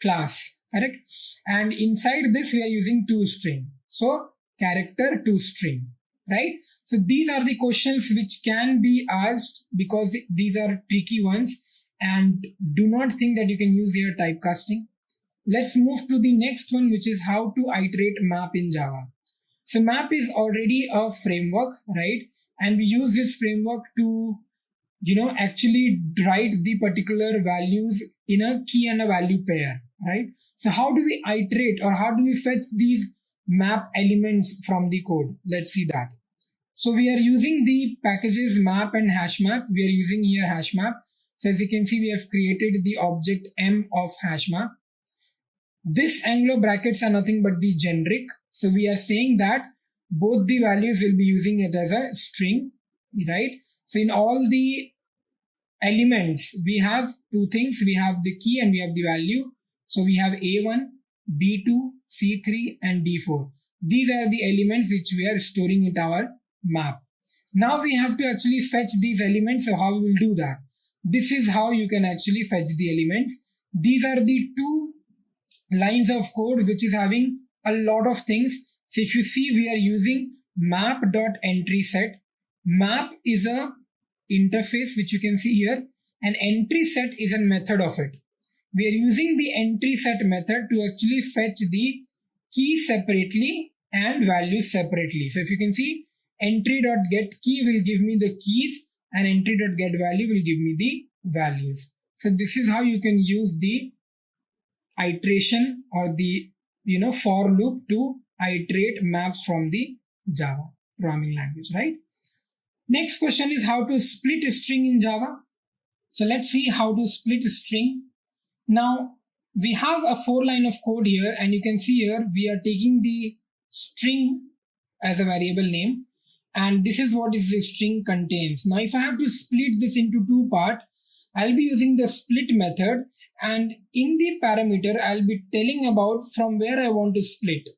S2: class, correct? And inside this we are using toString. So character toString, right? So these are the questions which can be asked because these are tricky ones, and do not think that you can use here typecasting. Let's move to the next one, which is how to iterate map in Java. So map is already a framework, right? And we use this framework to, actually write the particular values in a key and a value pair, right? So how do we iterate, or how do we fetch these map elements from the code? Let's see that. So we are using the packages map and hashmap. We are using here hashmap. So as you can see, we have created the object M of hashmap. This Anglo brackets are nothing but the generic. So we are saying that both the values will be using it as a string, right? So in all the elements, we have two things. We have the key and we have the value. So we have A1, B2, C3 and D4. These are the elements which we are storing in our map. Now we have to actually fetch these elements. So how we will do that? This is how you can actually fetch the elements. These are the two lines of code which is having a lot of things. So if you see, we are using map.entrySet. Map is a interface which you can see here, and entrySet is a method of it. We are using the entrySet method to actually fetch the key separately and values separately. So if you can see, entry.getKey will give me the keys and entry.getValue will give me the values. So this is how you can use the iteration or the for loop to iterate maps from the Java programming language, right? Next question is how to split a string in Java. So let's see how to split a string. Now we have a 4-line of code here, and you can see here we are taking the string as a variable name, and this is what is the string contains. Now if I have to split this into two parts, I'll be using the split method, and in the parameter I'll be telling about from where I want to split.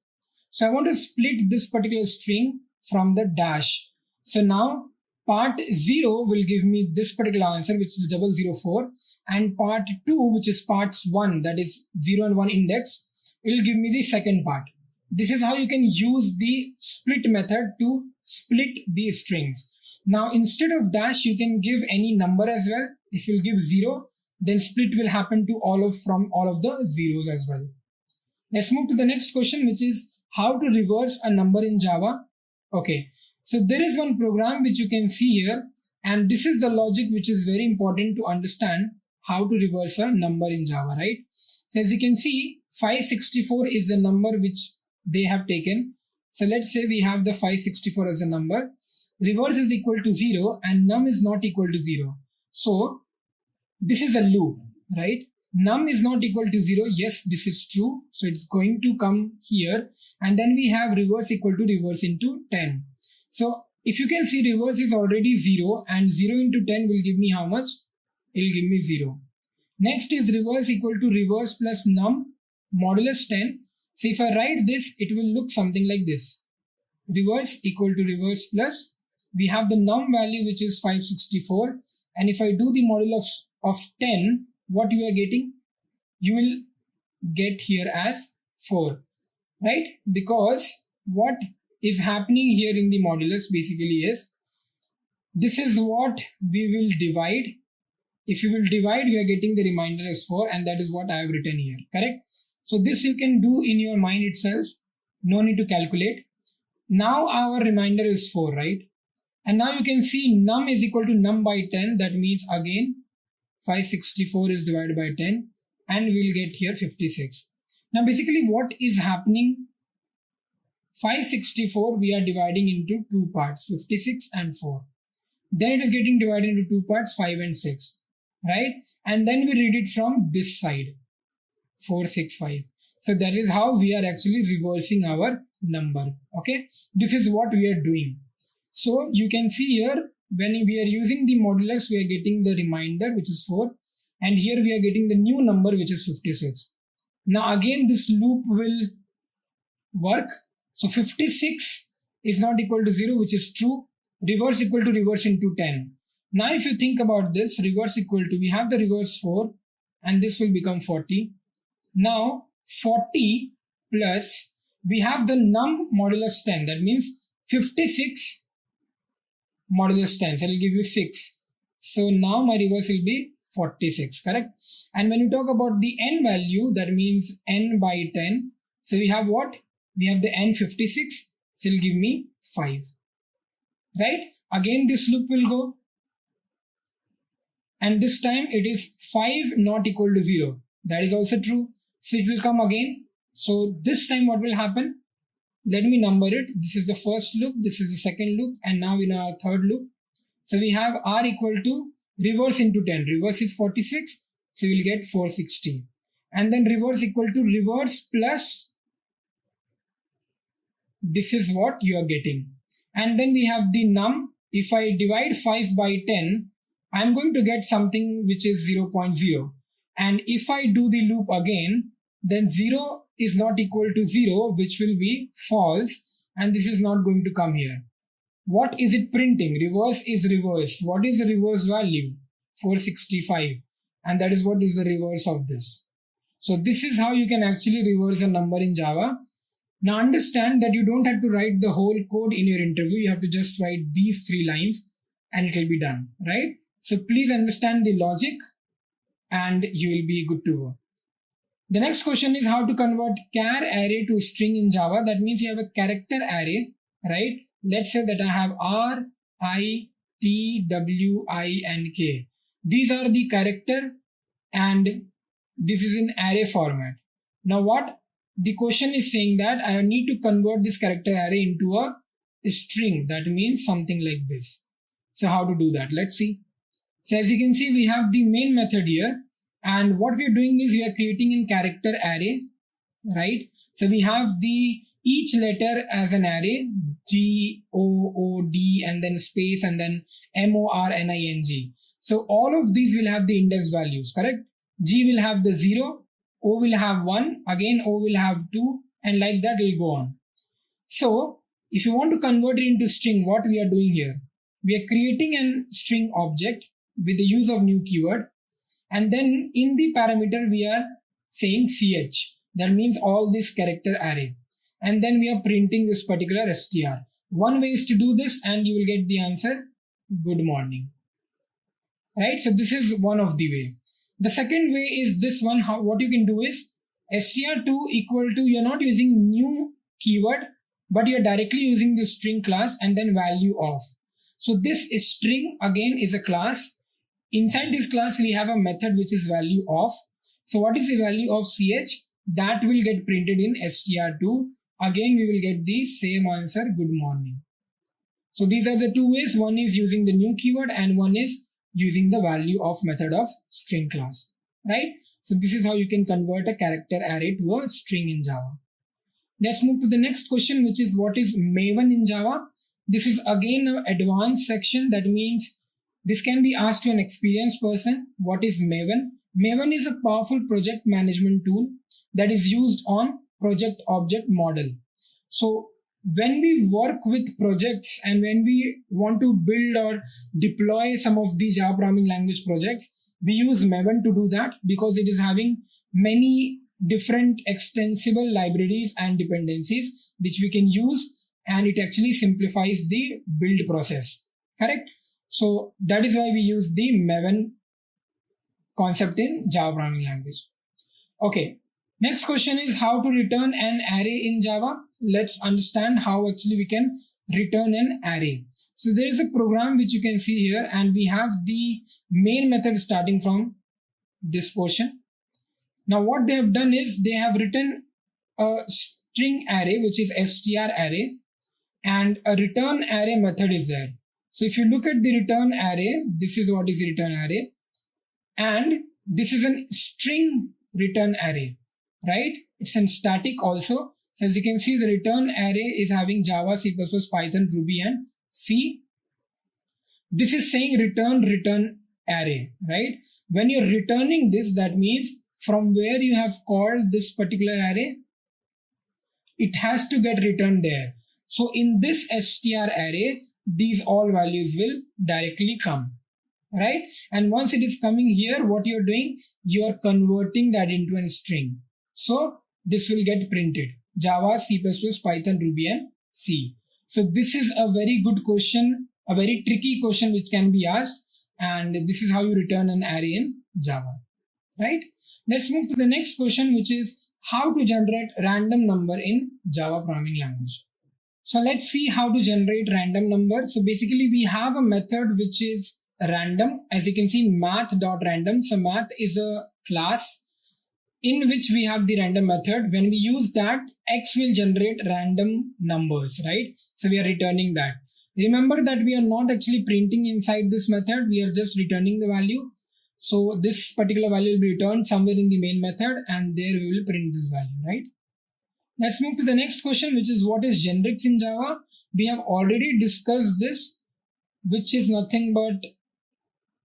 S2: So I want to split this particular string from the dash. So now part 0 will give me this particular answer, which is 004, and part 2, which is parts 1, that is 0 and 1 index, it will give me the second part. This is how you can use the split method to split the strings. Now instead of dash, you can give any number as well. If you give 0, then split will happen to from all of the zeros as well. Let's move to the next question, which is how to reverse a number in Java. Okay, so there is one program which you can see here, and this is the logic which is very important to understand how to reverse a number in Java, right? So as you can see, 564 is the number which they have taken. So let's say we have the 564 as a number. Reverse is equal to 0 and num is not equal to 0. So this is a loop, right? Num is not equal to 0. Yes, this is true. So it's going to come here. And then we have reverse equal to reverse into 10. So if you can see, reverse is already 0, and 0 into 10 will give me how much? It will give me 0. Next is reverse equal to reverse plus num modulus 10. So if I write this, it will look something like this. Reverse equal to reverse plus, we have the num value which is 564. And if I do the modulus of 10, what you are getting? You will get here as 4, right? Because what is happening here in the modulus basically is, this is what we will divide. If you will divide, you are getting the remainder as 4, and that is what I have written here, correct? So this you can do in your mind itself. No need to calculate. Now our remainder is 4, right? And now you can see num is equal to num by 10. That means again 564 is divided by 10, and we will get here 56. Now basically what is happening, 564 we are dividing into two parts, 56 and 4. Then it is getting divided into two parts, 5 and 6, right? And then we read it from this side, 4, 6, 5. So that is how we are actually reversing our number. Okay, this is what we are doing. So you can see here, when we are using the modulus, we are getting the remainder, which is 4, and here we are getting the new number, which is 56. Now again this loop will work. So 56 is not equal to 0, which is true. Reverse equal to reverse into 10. Now if you think about this, reverse equal to, we have the reverse 4 and this will become 40. Now 40 plus, we have the num modulus 10, that means 56 modulus 10, so it will give you 6. So now my reverse will be 46, correct? And when you talk about the n value, that means n by 10. So we have what? We have the n 56, so it will give me 5, right? Again this loop will go, and this time it is 5 not equal to 0. That is also true. So it will come again. So this time what will happen? Let me number it. This is the first loop, this is the second loop, and now in our third loop. So we have r equal to reverse into 10. Reverse is 46, so we will get 460. And then reverse equal to reverse plus, this is what you are getting. And then we have the num. If I divide 5 by 10, I'm going to get something which is 0.0. And if I do the loop again, then 0 is not equal to 0, which will be false, and this is not going to come here. What is it printing? Reverse is reverse. What is the reverse value? 465. And that is what is the reverse of this. So this is how you can actually reverse a number in Java. Now understand that you don't have to write the whole code in your interview. You have to just write these 3 lines and it will be done, right? So please understand the logic and you will be good to go. The next question is how to convert char array to string in Java. That means you have a character array, right? Let's say that I have R, I, T, W, I, and K. These are the character and this is in array format. Now what the question is saying, that I need to convert this character array into a string. That means something like this. So how to do that? Let's see. So as you can see, we have the main method here, and what we are doing is we are creating a character array, right? So we have the each letter as an array, G, O, O, D, and then space, and then M, O, R, N, I, N, G. So all of these will have the index values, correct? G will have the 0, O will have 1, again O will have 2, and like that will go on. So if you want to convert it into string, what we are doing here? We are creating a string object with the use of new keyword, and then in the parameter we are saying ch. That means all this character array, and then we are printing this particular str. One way is to do this and you will get the answer good morning, right? So this is one of the way. The second way is this one. What you can do is str2 equal to, you're not using new keyword, but you're directly using the string class and then value of. So this string again is a class. Inside this class we have a method which is value of. So what is the value of ch? That will get printed in str2. Again we will get the same answer, good morning. So these are the two ways. One is using the new keyword and one is using the value of method of string class, right? So this is how you can convert a character array to a string in Java. Let's move to the next question, which is what is Maven in Java? This is again an advanced section. That means this can be asked to an experienced person. What is Maven? Maven is a powerful project management tool that is used on project object model. So when we work with projects and when we want to build or deploy some of the Java programming language projects, we use Maven to do that because it is having many different extensible libraries and dependencies which we can use, and it actually simplifies the build process, correct? So that is why we use the Maven concept in Java programming language. Okay, next question is how to return an array in Java. Let's understand how actually we can return an array. So there is a program which you can see here, and we have the main method starting from this portion. Now what they have done is they have written a string array which is str array, and a return array method is there. So if you look at the return array, this is what is the return array. And this is a string return array, right? It's a static also. So as you can see, the return array is having Java, C++, Python, Ruby, and C. This is saying return array, right? When you're returning this, that means from where you have called this particular array, it has to get returned there. So in this str array, these all values will directly come, right? And once it is coming here, what you're doing, you're converting that into a string. So this will get printed. Java, C++, Python, Ruby, and C. So this is a very good question, a very tricky question which can be asked. And this is how you return an array in Java, right? Let's move to the next question, which is how to generate random number in Java programming language. So let's see how to generate random number. So basically we have a method which is random. As you can see, math.random. So math is a class in which we have the random method. When we use that, X will generate random numbers, right? So we are returning that. Remember that we are not actually printing inside this method. We are just returning the value. So this particular value will be returned somewhere in the main method, and there we will print this value, right? Let's move to the next question, which is what is generics in Java? We have already discussed this, which is nothing but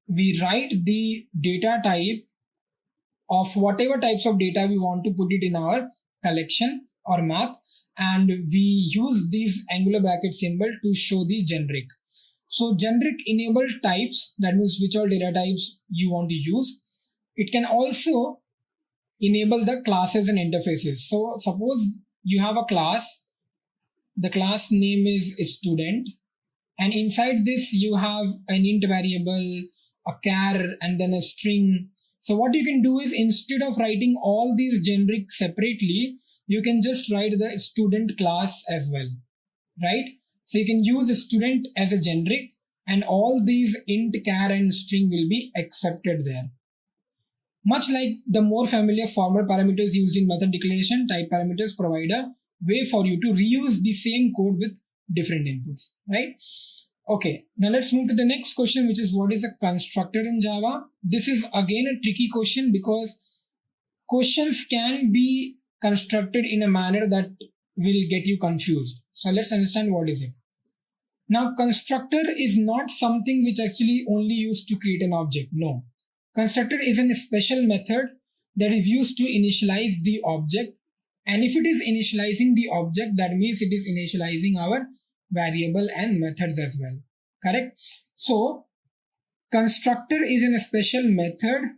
S2: we write the data type of whatever types of data we want to put it in our collection or map, and we use these angular bracket symbol to show the generic. So generic enable types, that means which all data types you want to use. It can also enable the classes and interfaces. So suppose you have a class, the class name is student, and inside this you have an int variable, a char, and then a string. So what you can do is, instead of writing all these generic separately, you can just write the student class as well, right? So you can use a student as a generic, and all these int, char, and string will be accepted there. Much like the more familiar formal parameters used in method declaration, type parameters provide a way for you to reuse the same code with different inputs, right? Okay, now let's move to the next question, which is what is a constructor in Java? This is again a tricky question because questions can be constructed in a manner that will get you confused. So let's understand what is it. Now, constructor is not something which actually only used to create an object. No. Constructor is a special method that is used to initialize the object. And if it is initializing the object, that means it is initializing our variable and methods as well. Correct? So, constructor is a special method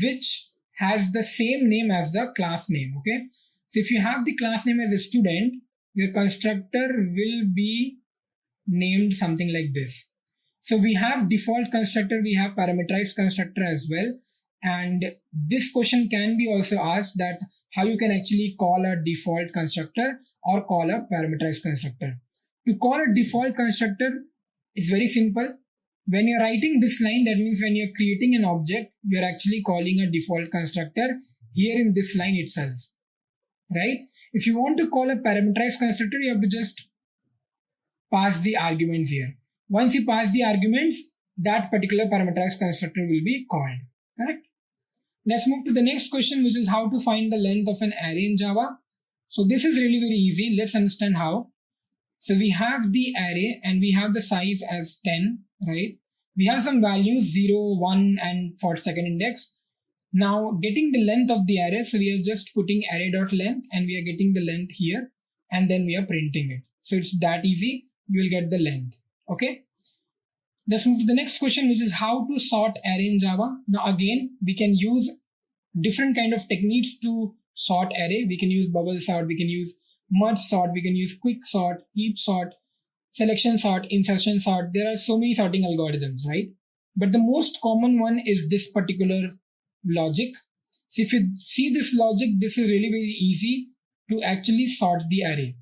S2: which has the same name as the class name. Okay? So, if you have the class name as a student, your constructor will be named something like this. So we have default constructor, we have parameterized constructor as well. And this question can be also asked, that how you can actually call a default constructor or call a parameterized constructor. To call a default constructor, it's very simple. When you're writing this line, that means when you're creating an object, you're actually calling a default constructor here in this line itself, right? If you want to call a parameterized constructor, you have to just pass the arguments here. Once you pass the arguments, that particular parameterized constructor will be called. Correct? Let's move to the next question, which is how to find the length of an array in Java. So this is really very easy. Let's understand how. So we have the array and we have the size as 10, right? We have some values 0, 1, and for second index. Now getting the length of the array, so we are just putting array.length and we are getting the length here, and then we are printing it. So it's that easy. You will get the length. Okay. Let's move to the next question, which is how to sort array in Java. Now again, we can use different kind of techniques to sort array. We can use bubble sort, we can use merge sort, we can use quick sort, heap sort, selection sort, insertion sort. There are so many sorting algorithms, right? But the most common one is this particular logic. So if you see this logic, this is really very easy to actually sort the array.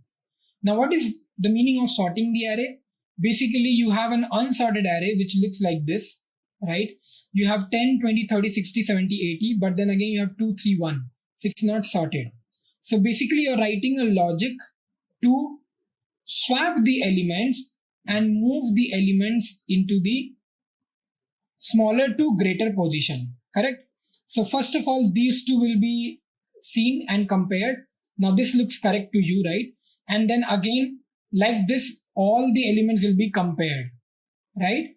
S2: Now what is the meaning of sorting the array? Basically, you have an unsorted array which looks like this, right? You have 10, 20, 30, 60, 70, 80, but then again you have 2, 3, 1. So it's not sorted. So basically you're writing a logic to swap the elements and move the elements into the smaller to greater position, correct? So first of all, these two will be seen and compared. Now this looks correct to you, right? And then again, like this, all the elements will be compared, right?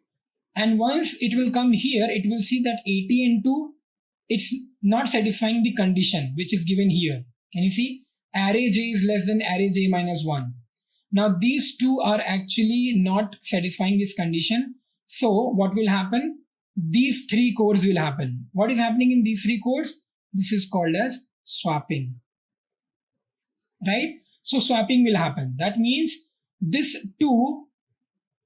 S2: And once it will come here, it will see that 80 and 2, it's not satisfying the condition which is given here. Can you see? Array j is less than array j minus 1. Now these two are actually not satisfying this condition. So what will happen? These three codes will happen. What is happening in these three codes? This is called as swapping, right? So swapping will happen. That means this 2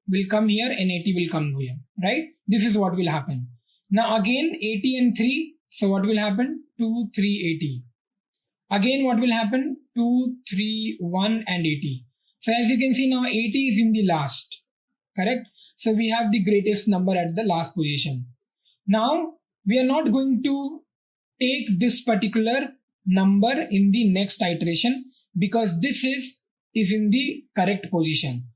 S2: will come here and 80 will come here, right? This is what will happen. Now again 80 and 3. So what will happen? 2, 3, 80. Again what will happen? 2, 3, 1 and 80. So as you can see now 80 is in the last, correct? So we have the greatest number at the last position. Now we are not going to take this particular number in the next iteration because this is in the correct position.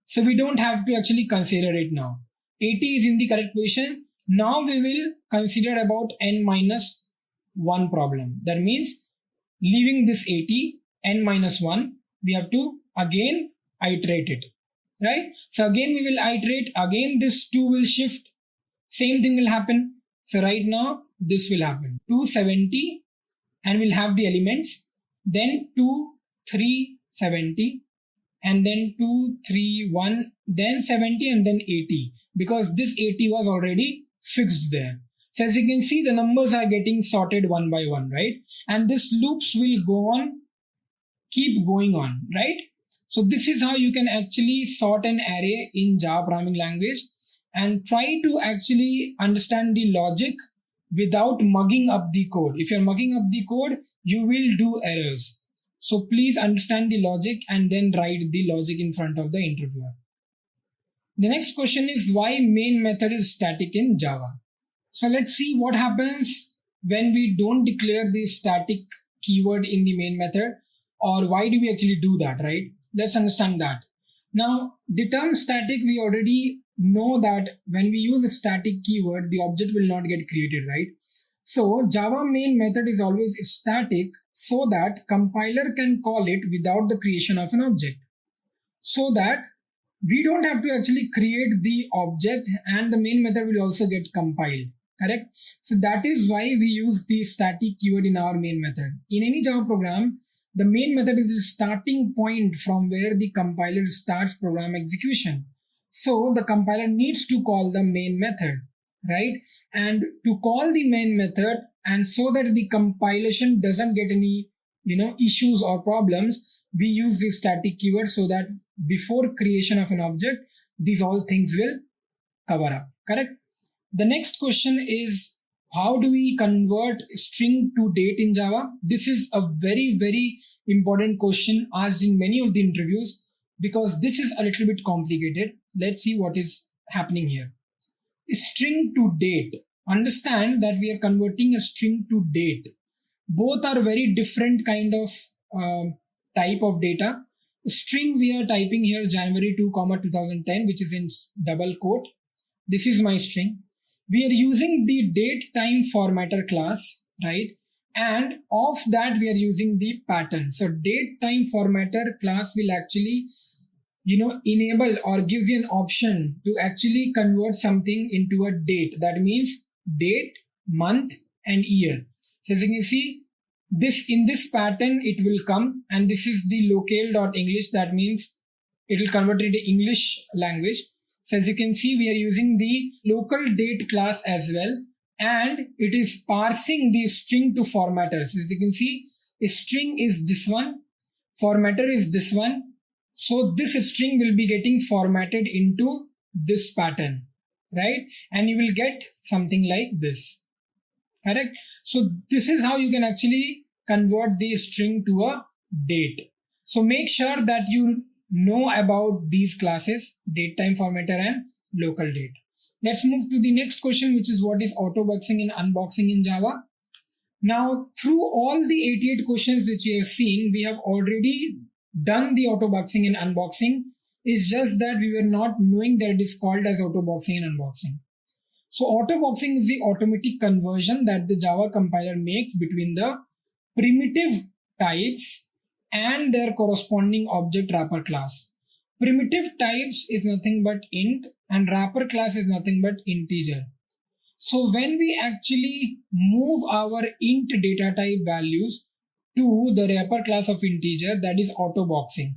S2: So we don't have to actually consider it now. 80 is in the correct position. Now we will consider about n minus 1 problem. That means leaving this 80, n minus 1, we have to again iterate it, right? So again we will iterate, again this 2 will shift, same thing will happen. So right now this will happen, 270 and we'll have the elements, then 2, 3, 70 and then 2, 3, 1, then 70 and then 80 because this 80 was already fixed there. So as you can see the numbers are getting sorted one by one, right? And this loops will go on, keep going on, right? So this is how you can actually sort an array in Java programming language and try to actually understand the logic without mugging up the code. If you're mugging up the code, you will do errors. So please understand the logic and then write the logic in front of the interviewer. The next question is why main method is static in Java. So let's see what happens when we don't declare the static keyword in the main method, or why do we actually do that, right? Let's understand that. Now the term static, we already know that when we use a static keyword, the object will not get created, right? So Java main method is always static so that compiler can call it without the creation of an object. So that we don't have to actually create the object and the main method will also get compiled, correct? So that is why we use the static keyword in our main method. In any Java program, the main method is the starting point from where the compiler starts program execution. So the compiler needs to call the main method, right? And to call the main method and so that the compilation doesn't get any, issues or problems, we use the static keyword so that before creation of an object, these all things will cover up, correct? The next question is, how do we convert string to date in Java? This is a very, very important question asked in many of the interviews because this is a little bit complicated. Let's see what is happening here. String to date. Understand that we are converting a string to date. Both are very different kind of type of data. String, we are typing here January 2, 2010, which is in double quote. This is my string. We are using the date time formatter class, right? And of that we are using the pattern. So date time formatter class will actually, enable or give you an option to actually convert something into a date. That means date, month and year. So as you can see, in this pattern it will come, and this is the locale.english. That means it will convert it to English language. So as you can see, we are using the local date class as well, and it is parsing the string to formatters. As you can see, a string is this one, formatter is this one. So this string will be getting formatted into this pattern, right? And you will get something like this, correct? So this is how you can actually convert the string to a date. So make sure that you know about these classes, date time formatter and local date. Let's move to the next question, which is what is autoboxing and unboxing in Java. Now, through all the 88 questions which we have seen, we have already done the autoboxing and unboxing. It's just that we were not knowing that it is called as autoboxing and unboxing. So autoboxing is the automatic conversion that the Java compiler makes between the primitive types and their corresponding object wrapper class. Primitive types is nothing but int and wrapper class is nothing but integer. So when we actually move our int data type values to the wrapper class of integer, that is autoboxing.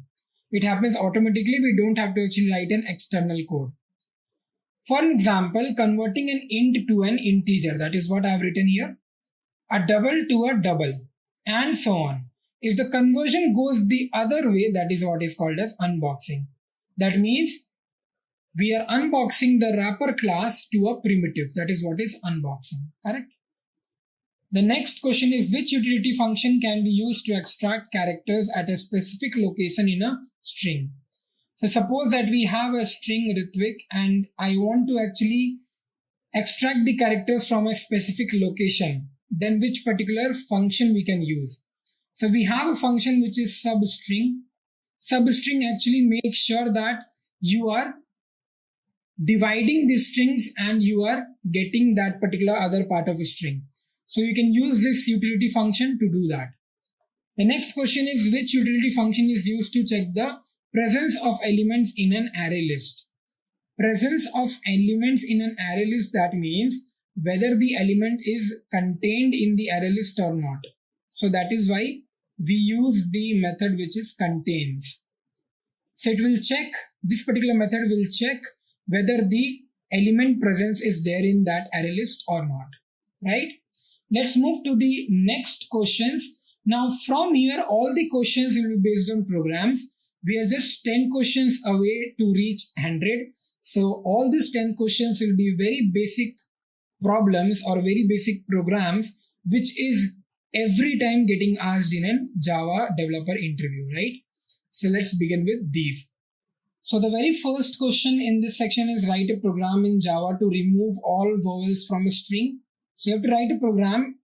S2: It happens automatically. We don't have to actually write an external code. For example, converting an int to an integer, that is what I have written here, a double to a double, and so on. If the conversion goes the other way, that is what is called as unboxing. That means we are unboxing the wrapper class to a primitive. That is what is unboxing, correct? The next question is, which utility function can be used to extract characters at a specific location in a string? So suppose that we have a string Ritvik and I want to actually extract the characters from a specific location. Then which particular function we can use? So we have a function which is substring. Substring actually makes sure that you are dividing the strings and you are getting that particular other part of a string. So you can use this utility function to do that. The next question is, which utility function is used to check the presence of elements in an array list? Presence of elements in an array list, that means whether the element is contained in the array list or not. So that is why we use the method which is contains. So it will check, this particular method will check whether the element presence is there in that array list or not, right? Let's move to the next questions. Now from here, all the questions will be based on programs. We are just 10 questions away to reach 100. So all these 10 questions will be very basic problems or very basic programs, which is every time getting asked in a Java developer interview, right? So let's begin with these. So the very first question in this section is, write a program in Java to remove all vowels from a string. So you have to write a program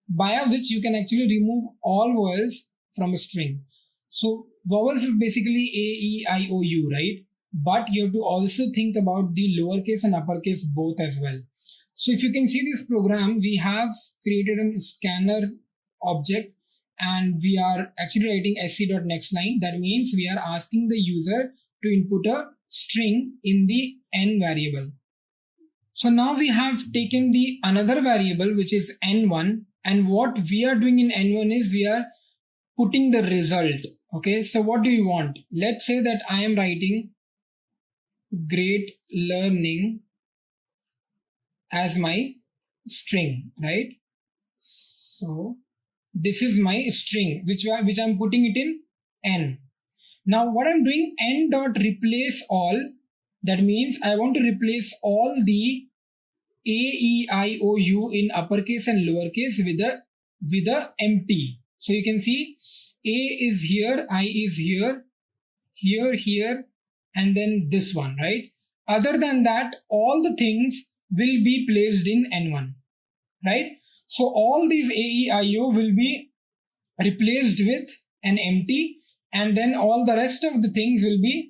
S2: via which you can actually remove all vowels from a string. So vowels is basically A, E, I, O, U, right? But you have to also think about the lowercase and uppercase both as well. So if you can see this program, we have created a scanner object and we are actually writing sc.nextLine. That means we are asking the user to input a string in the n variable. So now we have taken the another variable which is n1, and what we are doing in n1 is we are putting the result. Okay, so what do you want? Let's say that I am writing great learning as my string, right? So this is my string which I'm putting it in n. Now what I'm doing, n dot replace all, that means I want to replace all the A, E, I, O, U in uppercase and lowercase with a empty. So you can see A is here, I is here, here, and then this one, right? Other than that, all the things will be placed in N1, right? So all these A, E, I, O will be replaced with an empty, and then all the rest of the things will be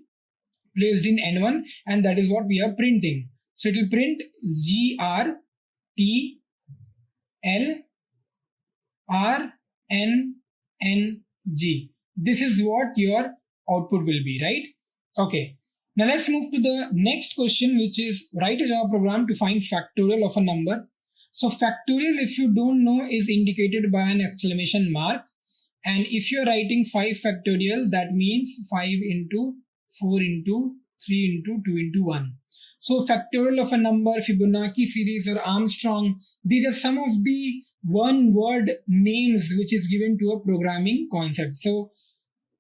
S2: placed in N1, and that is what we are printing. So it will print GRTLRNNG. This is what your output will be, right? Okay. Now let's move to the next question, which is, write a Java program to find factorial of a number. So factorial, if you don't know, is indicated by an exclamation mark. And if you're writing 5 factorial, that means 5 into 4 into 3 into 2 into 1. So factorial of a number, Fibonacci series or Armstrong, these are some of the one word names which is given to a programming concept. So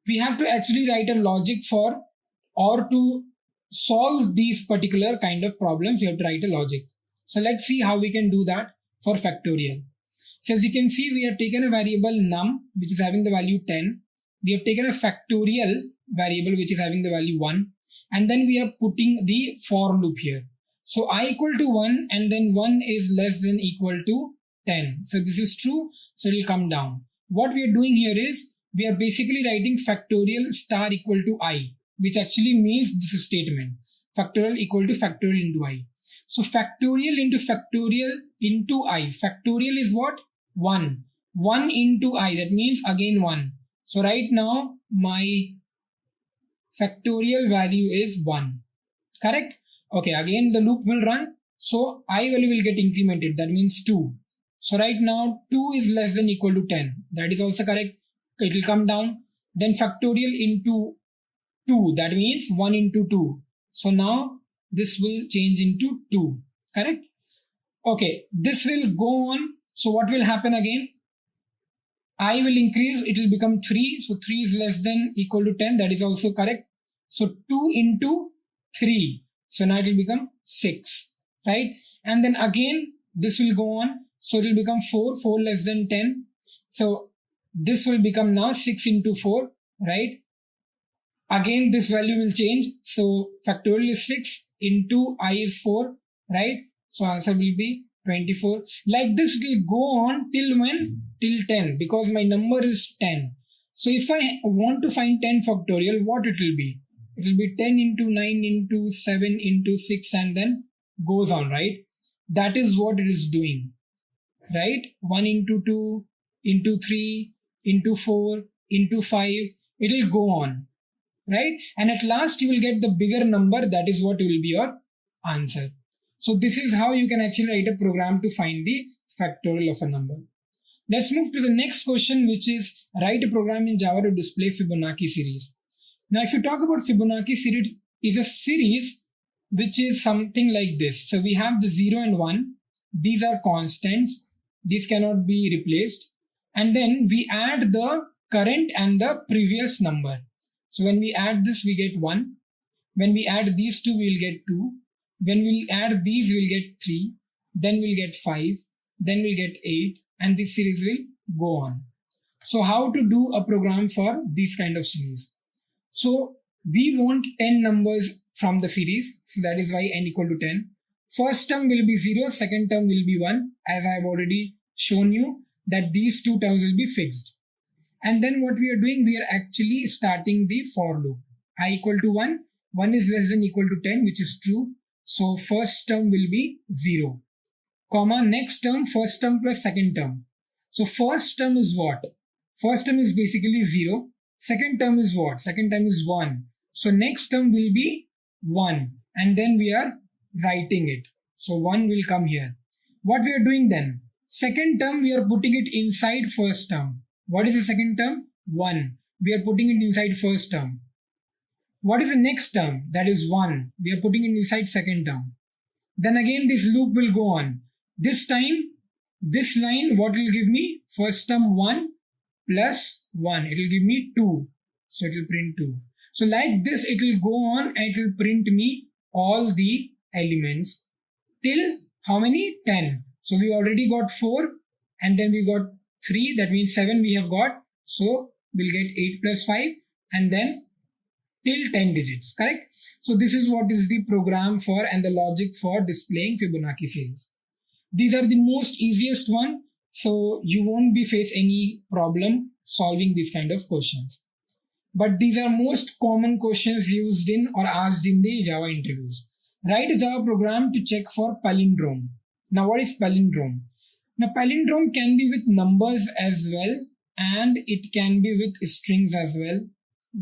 S2: we have to actually write a logic for, or to solve these particular kind of problems, we have to write a logic. So let's see how we can do that for factorial. So as you can see, we have taken a variable num, which is having the value 10. We have taken a factorial variable, which is having the value 1. And then we are putting the for loop here. So I equal to 1 and then 1 is less than equal to 10. So this is true. So it will come down. What we are doing here is we are basically writing factorial star equal to I. which actually means this statement. Factorial equal to factorial into I. So factorial into factorial into I. Factorial is what? 1. 1 into I. That means again 1. So right now my factorial value is 1. Correct? Okay, again the loop will run. So I value will get incremented. That means 2. So right now 2 is less than equal to 10. That is also correct. It will come down. Then factorial into 2. That means 1 into 2. So now this will change into 2. Correct? Okay, this will go on. So what will happen again? I will increase, it will become 3. So 3 is less than equal to 10. That is also correct. So 2 into 3. So now it will become 6. Right? And then again, this will go on. So it will become 4. 4 less than 10. So this will become now 6 into 4. Right? Again, this value will change. So factorial is 6 into I is 4. Right? So answer will be 24. Like this will go on till when? Till 10, because my number is 10. So if I want to find 10 factorial, what it will be? It will be 10 into 9 into 7 into 6 and then goes on, right? That is what it is doing, right? 1 into 2 into 3 into 4 into 5. It will go on, right? And at last you will get the bigger number. That is what will be your answer. So this is how you can actually write a program to find the factorial of a number. Let's move to the next question, which is write a program in Java to display Fibonacci series. Now, if you talk about Fibonacci series, is a series which is something like this. So we have the 0 and 1. These are constants. These cannot be replaced. And then we add the current and the previous number. So when we add this, we get 1. When we add these two, we will get 2. When we add these, we will get 3. Then we'll get 5. Then we'll get 8. And this series will go on. So how to do a program for this kind of series? So we want 10 numbers from the series. So that is why n equal to 10. First term will be 0. Second term will be 1. As I have already shown you that these two terms will be fixed. And then what we are doing, we are actually starting the for loop. I equal to 1. 1 is less than equal to 10, which is true. So first term will be 0. Comma, next term, first term plus second term. So first term is what? First term is basically 0. Second term is what? Second term is 1. So next term will be 1. And then we are writing it. So 1 will come here. What we are doing then? Second term, we are putting it inside first term. What is the second term? 1. We are putting it inside first term. What is the next term? That is 1. We are putting it inside second term. Then again this loop will go on. This time, this line, what will give me? First term 1 plus 1. It will give me 2. So it will print 2. So like this, it will go on and it will print me all the elements till how many? 10. So we already got 4 and then we got 3. That means 7 we have got. So we'll get 8 plus 5 and then till 10 digits, correct? So this is what is the program for and the logic for displaying Fibonacci series. These are the most easiest one, so you won't be face any problem solving these kind of questions. But these are most common questions used in or asked in the Java interviews. Write a Java program to check for palindrome. Now what is palindrome? Now palindrome can be with numbers as well and it can be with strings as well,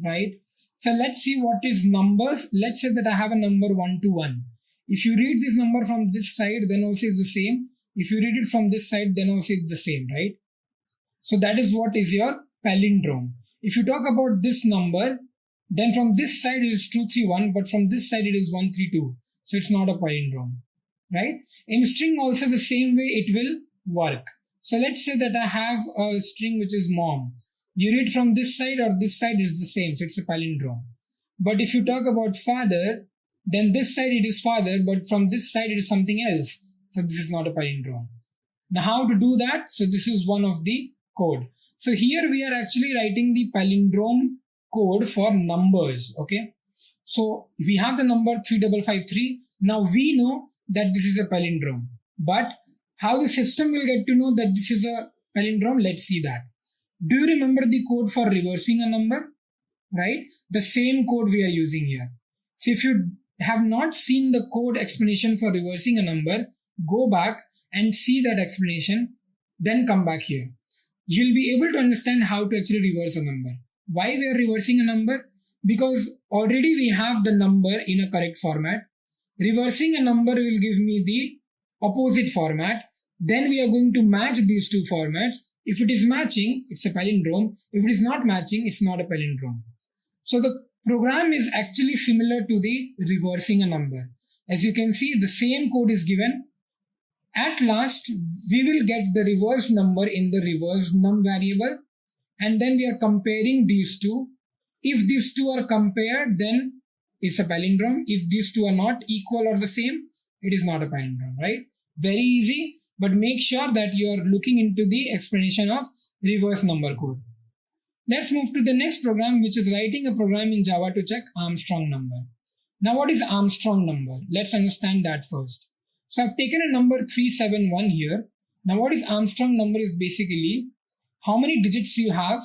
S2: right? So let's see what is numbers. Let's say that I have a number 1 to 1. If you read this number from this side, then also it's the same. If you read it from this side, then also it's the same, right? So that is what is your palindrome. If you talk about this number, then from this side it is 231, but from this side it is 132. So it's not a palindrome, right? In string also the same way it will work. So let's say that I have a string which is mom. You read from this side or this side is the same, so it's a palindrome. But if you talk about father, then this side it is father, but from this side it is something else. So this is not a palindrome. Now how to do that? So this is one of the code. So here we are actually writing the palindrome code for numbers, okay? So we have the number 3553. Now we know that this is a palindrome. But how the system will get to know that this is a palindrome? Let's see that. Do you remember the code for reversing a number? right? The same code we are using here. So if you have not seen the code explanation for reversing a number, go back and see that explanation, then come back here. You'll be able to understand how to actually reverse a number. Why we are reversing a number? Because already we have the number in a correct format. Reversing a number will give me the opposite format. Then we are going to match these two formats. If it is matching, it's a palindrome. If it is not matching, it's not a palindrome. So the program is actually similar to the reversing a number. As you can see, the same code is given. At last, we will get the reverse number in the reverse num variable, and then we are comparing these two. If these two are compared, then it's a palindrome. If these two are not equal or the same, it is not a palindrome, right? Very easy, but make sure that you are looking into the explanation of reverse number code. Let's move to the next program, which is writing a program in Java to check Armstrong number. Now, what is Armstrong number? Let's understand that first. So I've taken a number 371 here. Now what is Armstrong number is basically how many digits you have,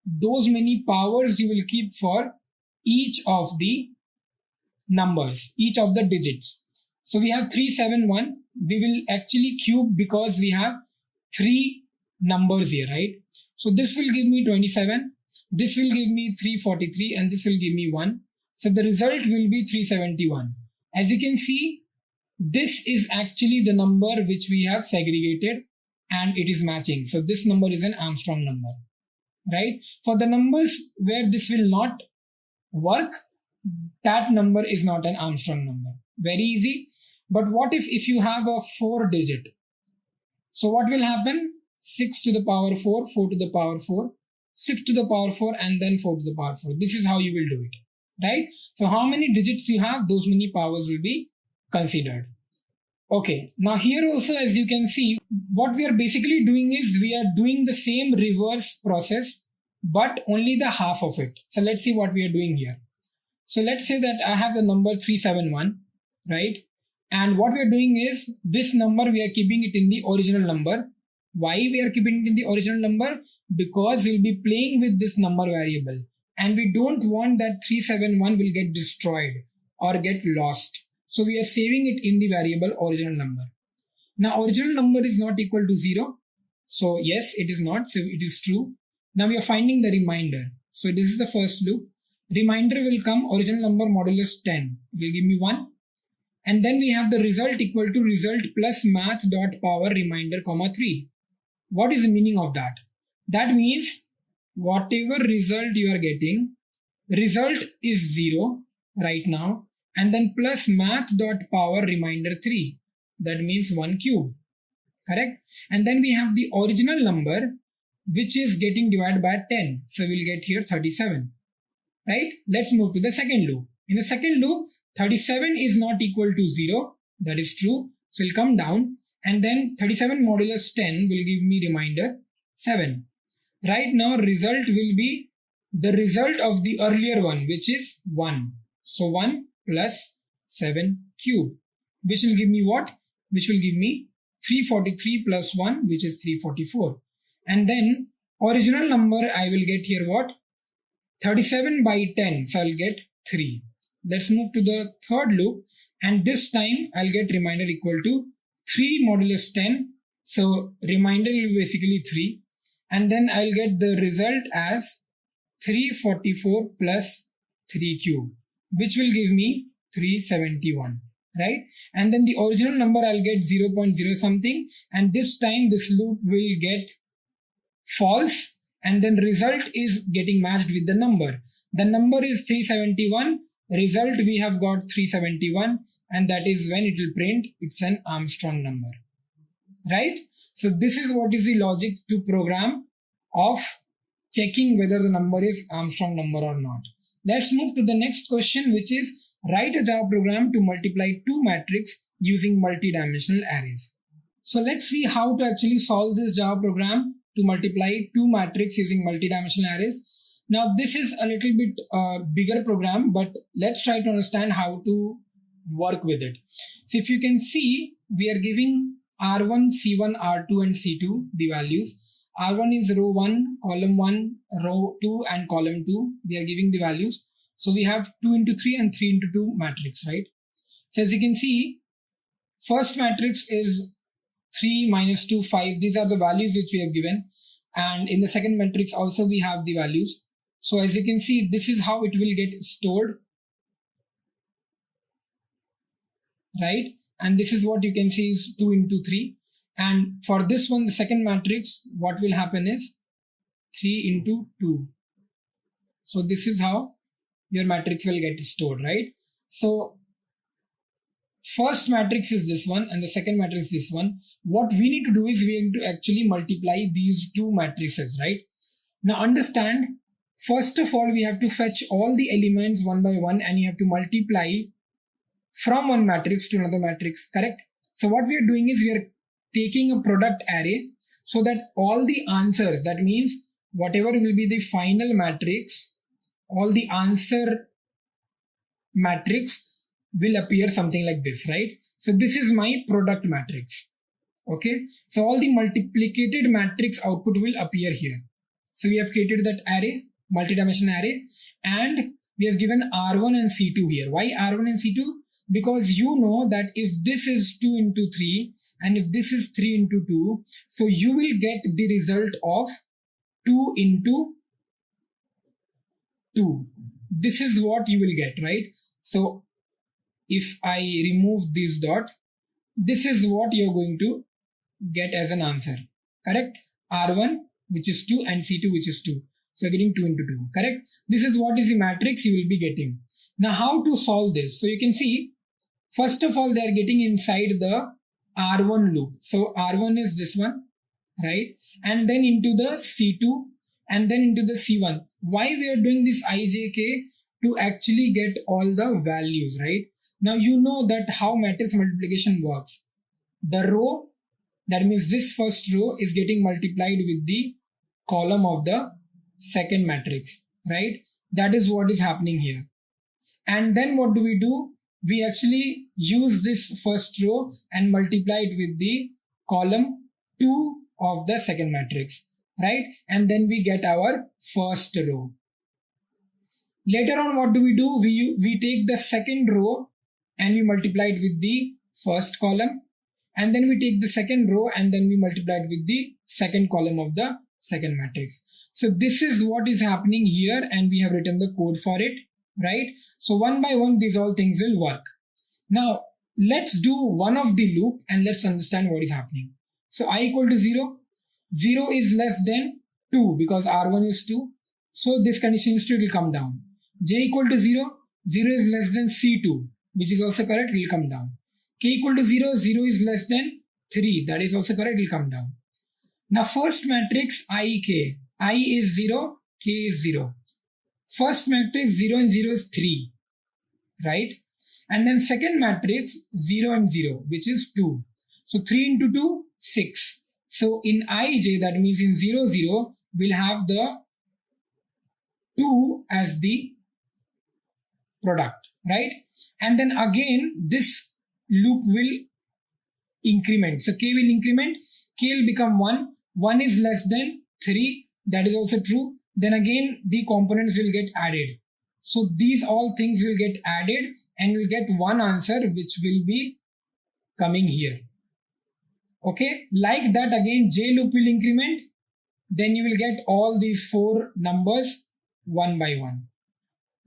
S2: those many powers you will keep for each of the numbers, each of the digits. So we have 371. We will actually cube because we have three numbers here, right? So this will give me 27. This will give me 343 and this will give me 1. So the result will be 371. As you can see, this is actually the number which we have segregated and it is matching. So this number is an Armstrong number, right? For the numbers where this will not work, that number is not an Armstrong number. Very easy. But what if you have a 4 digit? So what will happen? 6 to the power 4, 4 to the power 4, 6 to the power 4 and then 4 to the power 4. This is how you will do it, right? So how many digits you have, those many powers will be considered. Okay, now here also, as you can see, what we are basically doing is we are doing the same reverse process, but only the half of it. So let's see what we are doing here. So let's say that I have the number 371, right? And what we are doing is this number, we are keeping it in the original number. Why we are keeping it in the original number? Because we'll be playing with this number variable and we don't want that 371 will get destroyed or get lost. So we are saving it in the variable original number. Now original number is not equal to 0. So yes, it is not. So it is true. Now we are finding the remainder. So this is the first loop. Remainder will come original number modulus 10. It will give me 1. And then we have the result equal to result plus math dot power remainder comma 3. What is the meaning of that? That means whatever result you are getting, result is 0 right now. And then plus math dot power remainder 3. That means 1 cube. Correct? And then we have the original number which is getting divided by 10. So we'll get here 37. Right? Let's move to the second loop. In the second loop, 37 is not equal to 0. That is true. So we'll come down and then 37 modulus 10 will give me remainder 7. Right now result will be the result of the earlier one, which is 1. So 1 plus 7 cube, which will give me what? Which will give me 343 plus 1, which is 344. And then original number I will get here what? 37 by 10. So I'll get 3. Let's move to the third loop. And this time I'll get remainder equal to 3 modulus 10. So remainder will be basically 3. And then I'll get the result as 344 plus 3 cube, which will give me 371, right? And then the original number I'll get 0.0 something, and this time this loop will get false, and then result is getting matched with the number. The number is 371, result we have got 371, and that is when it will print it's an Armstrong number, right? So this is what is the logic to program of checking whether the number is Armstrong number or not. Let's move to the next question, which is write a Java program to multiply two matrices using multi-dimensional arrays. So let's see how to actually solve this Java program to multiply two matrices using multi-dimensional arrays. Now this is a little bit bigger program, but let's try to understand how to work with it. So if you can see, we are giving R1, C1, R2 and C2 the values. R1 is row 1, column 1, row 2 and column 2. We are giving the values. So we have 2 into 3 and 3 into 2 matrix, right? So as you can see, first matrix is 3 minus 2, 5. These are the values which we have given. And in the second matrix also we have the values. So as you can see, this is how it will get stored, right? And this is what you can see is 2 into 3. And for this one, the second matrix, what will happen is 3 into 2. So this is how your matrix will get stored, right? So first matrix is this one and the second matrix is this one. What we need to do is we need to actually multiply these two matrices, right? Now understand, first of all, we have to fetch all the elements one by one and you have to multiply from one matrix to another matrix, correct? So what we are doing is we are taking a product array so that all the answers, that means whatever will be the final matrix, all the answer matrix will appear something like this, right? So this is my product matrix. Okay, so all the multiplicated matrix output will appear here. So we have created that array, multi-dimensional array, and we have given R1 and C2 here. Why R1 and C2? Because you know that if this is 2 into 3 and if this is 3 into 2, so you will get the result of 2 into 2. This is what you will get, right? So if I remove this dot, this is what you're going to get as an answer, correct? R1, which is 2, and C2, which is 2. So you're getting 2 into 2, correct? This is what is the matrix you will be getting. Now how to solve this? So you can see, first of all, they are getting inside the R1 loop. So R1 is this one, right? And then into the C2 and then into the C1. Why we are doing this IJK? To actually get all the values, right? Now you know that how matrix multiplication works. The row, that means this first row is getting multiplied with the column of the second matrix, right? That is what is happening here. And then what do? We actually use this first row and multiply it with the column 2 of the second matrix, right? And then we get our first row. Later on, what do? We take the second row and we multiply it with the first column. And then we take the second row and then we multiply it with the second column of the second matrix. So this is what is happening here and we have written the code for it, right? So one by one, these all things will work. Now, let's do one of the loop and let's understand what is happening. So I equal to 0. 0 is less than 2 because R1 is 2. So this condition is 2, it will come down. J equal to 0. 0 is less than C2, which is also correct, it will come down. K equal to 0. 0 is less than 3, that is also correct, it will come down. Now first matrix IK. I is 0, K is 0. First matrix 0 and 0 is 3, right? And then second matrix 0 and 0, which is 2. So 3 into 2, 6. So in IJ, that means in 0, 0, we'll have the 2 as the product, right? And then again, this loop will increment. So K will increment, K will become 1. 1 is less than 3, that is also true. Then again, the components will get added. So these all things will get added and we'll get one answer which will be coming here. Okay, like that again, J loop will increment. Then you will get all these 4 numbers one by one,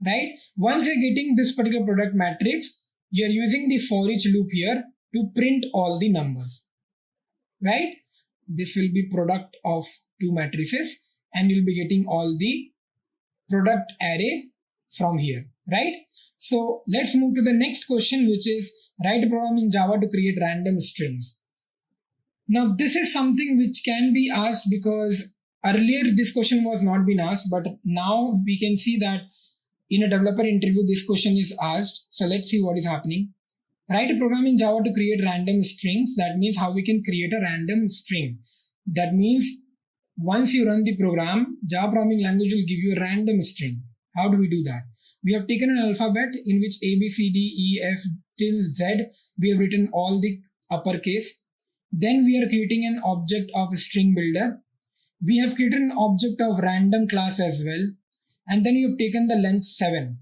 S2: right? Once you're getting this particular product matrix, you're using the for each loop here to print all the numbers, right? This will be product of 2 matrices and you'll be getting all the product array from here, right? So let's move to the next question, which is write a program in Java to create random strings. Now this is something which can be asked because earlier this question was not been asked, but now we can see that in a developer interview this question is asked. So let's see what is happening. Write a program in Java to create random strings. That means how we can create a random string. That means once you run the program, Java programming language will give you a random string. How do we do that? We have taken an alphabet in which A, B, C, D, E, F till Z. We have written all the uppercase. Then we are creating an object of a string builder. We have created an object of random class as well, and then you've taken the length 7.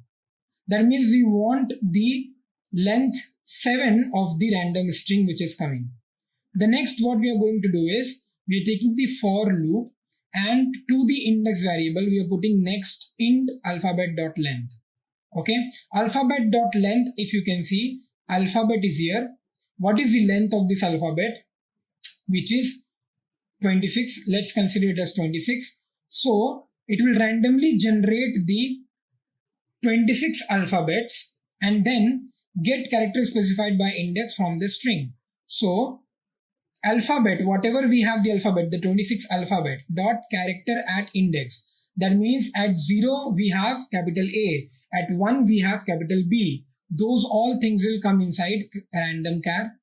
S2: That means we want the length 7 of the random string which is coming. The next what we are going to do is we are taking the for loop, and to the index variable we are putting next int alphabet.length. Okay, alphabet.length, if you can see, alphabet is here. What is the length of this alphabet? Which is 26. Let's consider it as 26. So it will randomly generate the 26 alphabets and then get character specified by index from the string. So alphabet, whatever we have the alphabet, the 26 alphabet dot character at index. That means at 0 we have capital A, at 1 we have capital B. Those all things will come inside random char.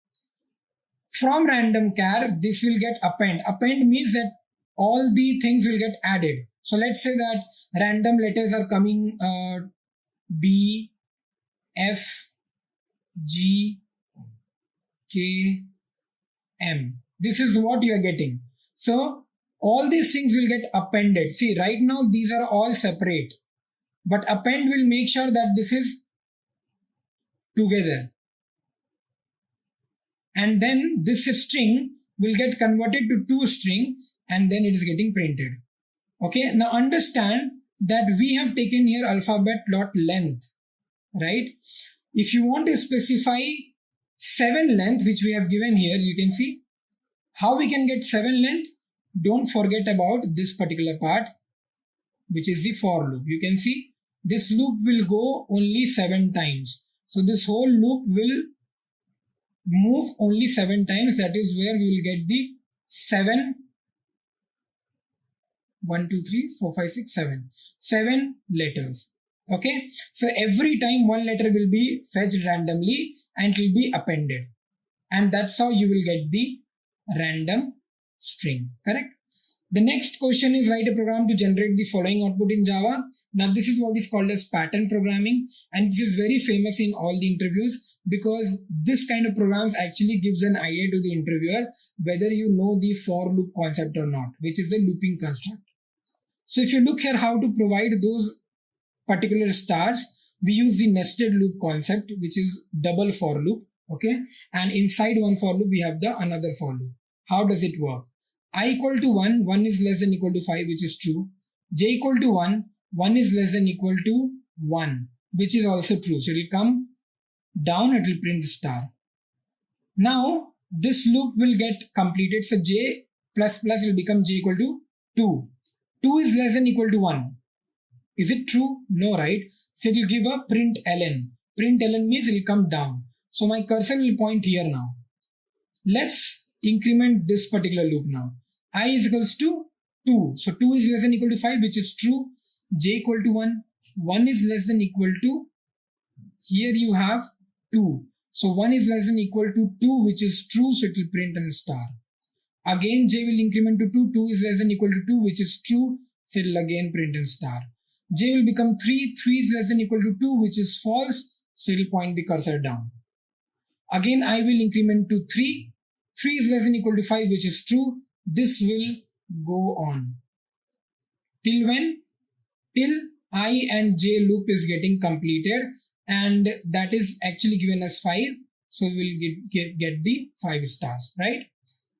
S2: From random char, this will get append. Append means that all the things will get added. So let's say that random letters are coming B, F, G, K, M. This is what you are getting. So all these things will get appended. See, right now these are all separate, but append will make sure that this is together. And then this string will get converted to toString and then it is getting printed. Okay, now understand that we have taken here alphabet.length, right? If you want to specify 7 length, which we have given here, you can see how we can get 7 length. Don't forget about this particular part, which is the for loop. You can see this loop will go only 7 times. So this whole loop will move only 7 times. That is where we will get the 7, 1, 2, 3, 4, 5, 6, 7. 7 letters. Okay. So every time one letter will be fetched randomly and it will be appended. And that's how you will get the random string. Correct? The next question is write a program to generate the following output in Java. Now this is what is called as pattern programming, and this is very famous in all the interviews because this kind of programs actually gives an idea to the interviewer whether you know the for loop concept or not, which is the looping construct. So if you look here how to provide those particular stars, we use the nested loop concept, which is double for loop. Okay, and inside one for loop we have the another for loop. How does it work? I equal to 1, 1 is less than equal to 5, which is true. J equal to 1, 1 is less than equal to 1, which is also true. So it will come down, it will print star. Now this loop will get completed. So J plus plus will become J equal to 2. 2 is less than equal to 1. Is it true? No, right? So it will give a print ln. Print ln means it will come down. So my cursor will point here now. Let's increment this particular loop now. I is equals to 2. So 2 is less than equal to 5, which is true. J equal to 1. 1 is less than equal to, here you have 2. So 1 is less than equal to 2, which is true. So it will print a star. Again, J will increment to 2. 2 is less than equal to 2, which is true. So it will again print a star. J will become 3. 3 is less than equal to 2, which is false. So it will point the cursor down. Again, I will increment to 3. 3 is less than equal to 5, which is true. This will go on. Till when? Till I and j loop is getting completed, and that is actually given as 5. So we will get the 5 stars, right?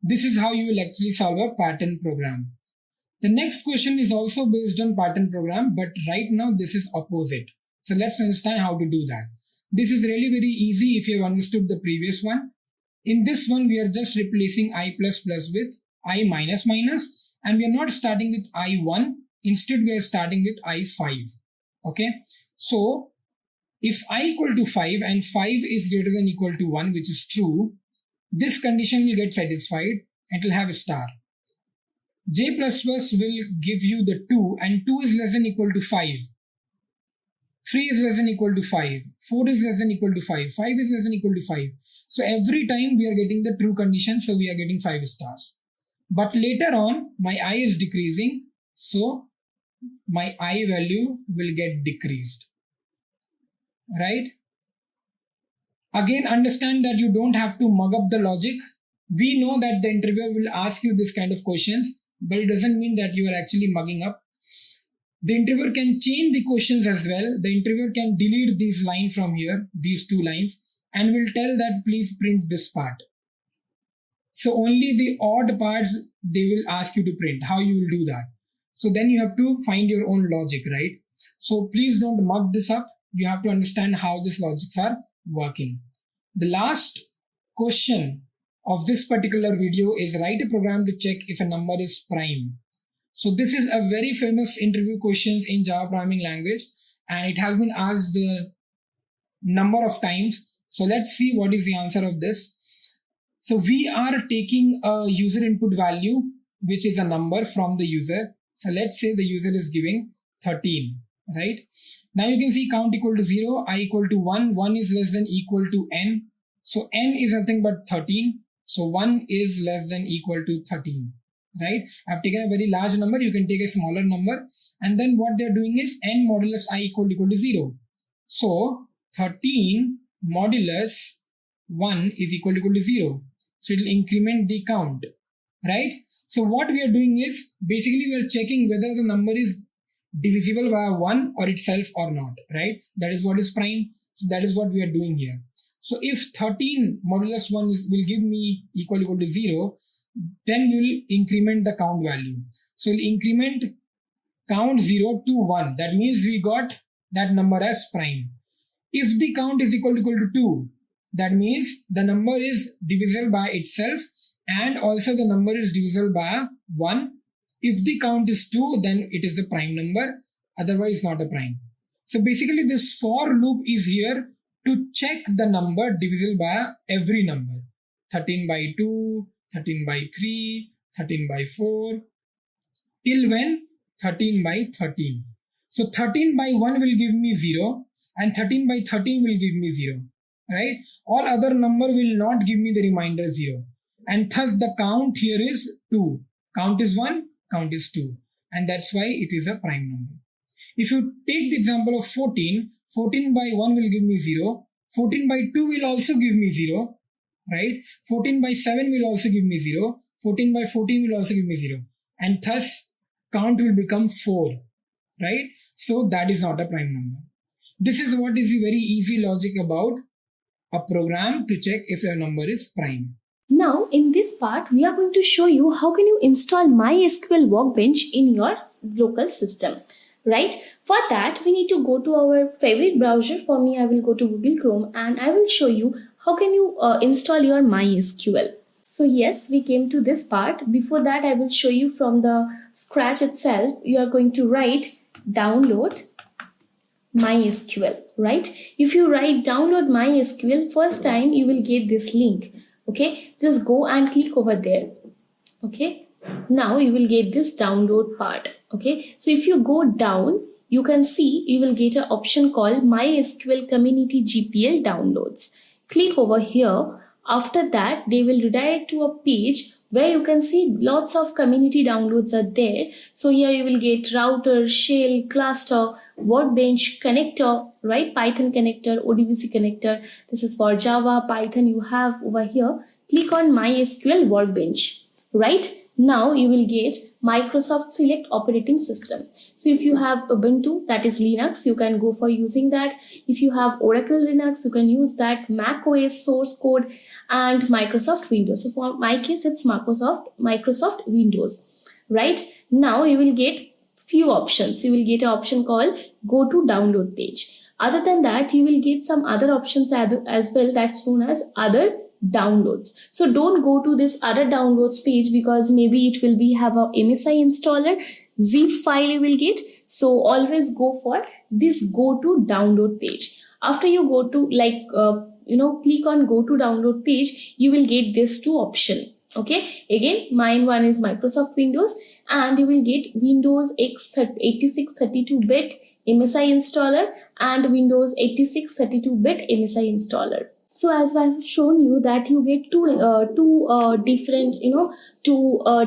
S2: This is how you will actually solve a pattern program. The next question is also based on pattern program, but right now this is opposite. So let's understand how to do that. This is really very easy if you have understood the previous one. In this one, we are just replacing I++ with I-, and we are not starting with I1. Instead, we are starting with I5. Okay. So if I equal to 5 and 5 is greater than equal to 1, which is true, this condition will get satisfied and it will have a star. J++ will give you the 2, and 2 is less than equal to 5. 3 is less than equal to 5. 4 is less than equal to 5. 5 is less than equal to 5. So every time we are getting the true condition, so we are getting 5 stars. But later on, my I is decreasing, so my I value will get decreased. Right? Again, understand that you don't have to mug up the logic. We know that the interviewer will ask you this kind of questions. but it doesn't mean that you are actually mugging up. The interviewer can change the questions as well. The interviewer can delete this line from here, these two lines, and will tell that please print this part. So only the odd parts they will ask you to print. How you will do that? So then you have to find your own logic, right? So please don't mug this up. You have to understand how these logics are working. The last question of this particular video is write a program to check if a number is prime. So this is a very famous interview questions in Java programming language, and it has been asked the number of times. So let's see what is the answer of this. So we are taking a user input value, which is a number from the user. So let's say the user is giving 13, right? Now you can see count equal to 0, I equal to 1, 1 is less than equal to n. So n is nothing but 13. So 1 is less than equal to 13, right? I've taken a very large number, you can take a smaller number. And then what they're doing is n modulus I equal to 0. So 13 modulus 1 is equal to 0. So it will increment the count, right? So what we are doing is basically we are checking whether the number is divisible by 1 or itself or not, right? That is what is prime. So that is what we are doing here. So if 13 modulus 1 will give me equal to 0, then we will increment the count value. So we'll increment count 0 to 1. That means we got that number as prime. If the count is equal to 2, that means the number is divisible by itself and also the number is divisible by 1. If the count is 2, then it is a prime number, otherwise not a prime. So basically this for loop is here to check the number divisible by every number. 13 by 2, 13 by 3, 13 by 4, till when? 13 by 13. So 13 by 1 will give me 0 and 13 by 13 will give me 0. Right? All other number will not give me the remainder 0. And thus the count here is 2. Count is 1, count is 2. And that's why it is a prime number. If you take the example of 14, 14 by 1 will give me 0. 14 by 2 will also give me 0. Right? 14 by 7 will also give me 0. 14 by 14 will also give me 0. And thus count will become 4. Right? So that is not a prime number. This is what is the very easy logic about a program to check if a number is prime.
S4: Now, in this part, we are going to show you how can you install MySQL Workbench in your local system, right? For that, we need to go to our favorite browser. For me, I will go to Google Chrome and I will show you how can you install your MySQL. So yes, we came to this part. Before that, I will show you from the scratch itself. You are going to write download MySQL, right? If you write download MySQL, first time you will get this link. Okay, just go and click over there. Okay, now you will get this download part. Okay, so if you go down, you can see you will get an option called MySQL Community GPL Downloads. Click over here. After that, they will redirect to a page where you can see lots of community downloads are there. So here you will get router, shell, cluster, workbench, connector, right? Python connector, ODBC connector. This is for Java, Python you have over here. Click on MySQL Workbench, right? Now you will get Microsoft Select operating system. So if you have Ubuntu, that is Linux, you can go for using that. If you have Oracle Linux, you can use that. Mac OS source code and Microsoft Windows. So for my case, it's Microsoft Windows, right? Now you will get few options. You will get an option called go to download page. Other than that, you will get some other options as well, that's known as other downloads. So don't go to this other downloads page because maybe it will have a MSI installer, zip file you will get. So always go for this go to download page. After you go to click on go to download page, you will get this two option. Okay, again mine one is Microsoft Windows and you will get Windows X 86 32-bit MSI installer and Windows 86 32-bit MSI installer. So as I've shown you that you get two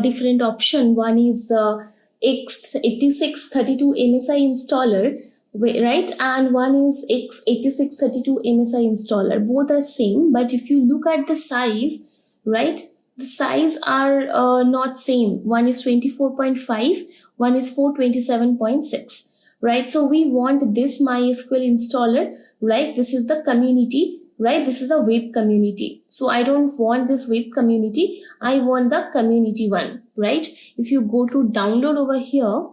S4: different option. One is x8632 MSI installer, right? And one is x8632 MSI installer. Both are same, but if you look at the size, right? the size are not same. One is 24.5, one is 427.6, right? So we want this MySQL installer, right? This is the community, right? This is a web community. So I don't want this web community. I want the community one, right? If you go to download over here,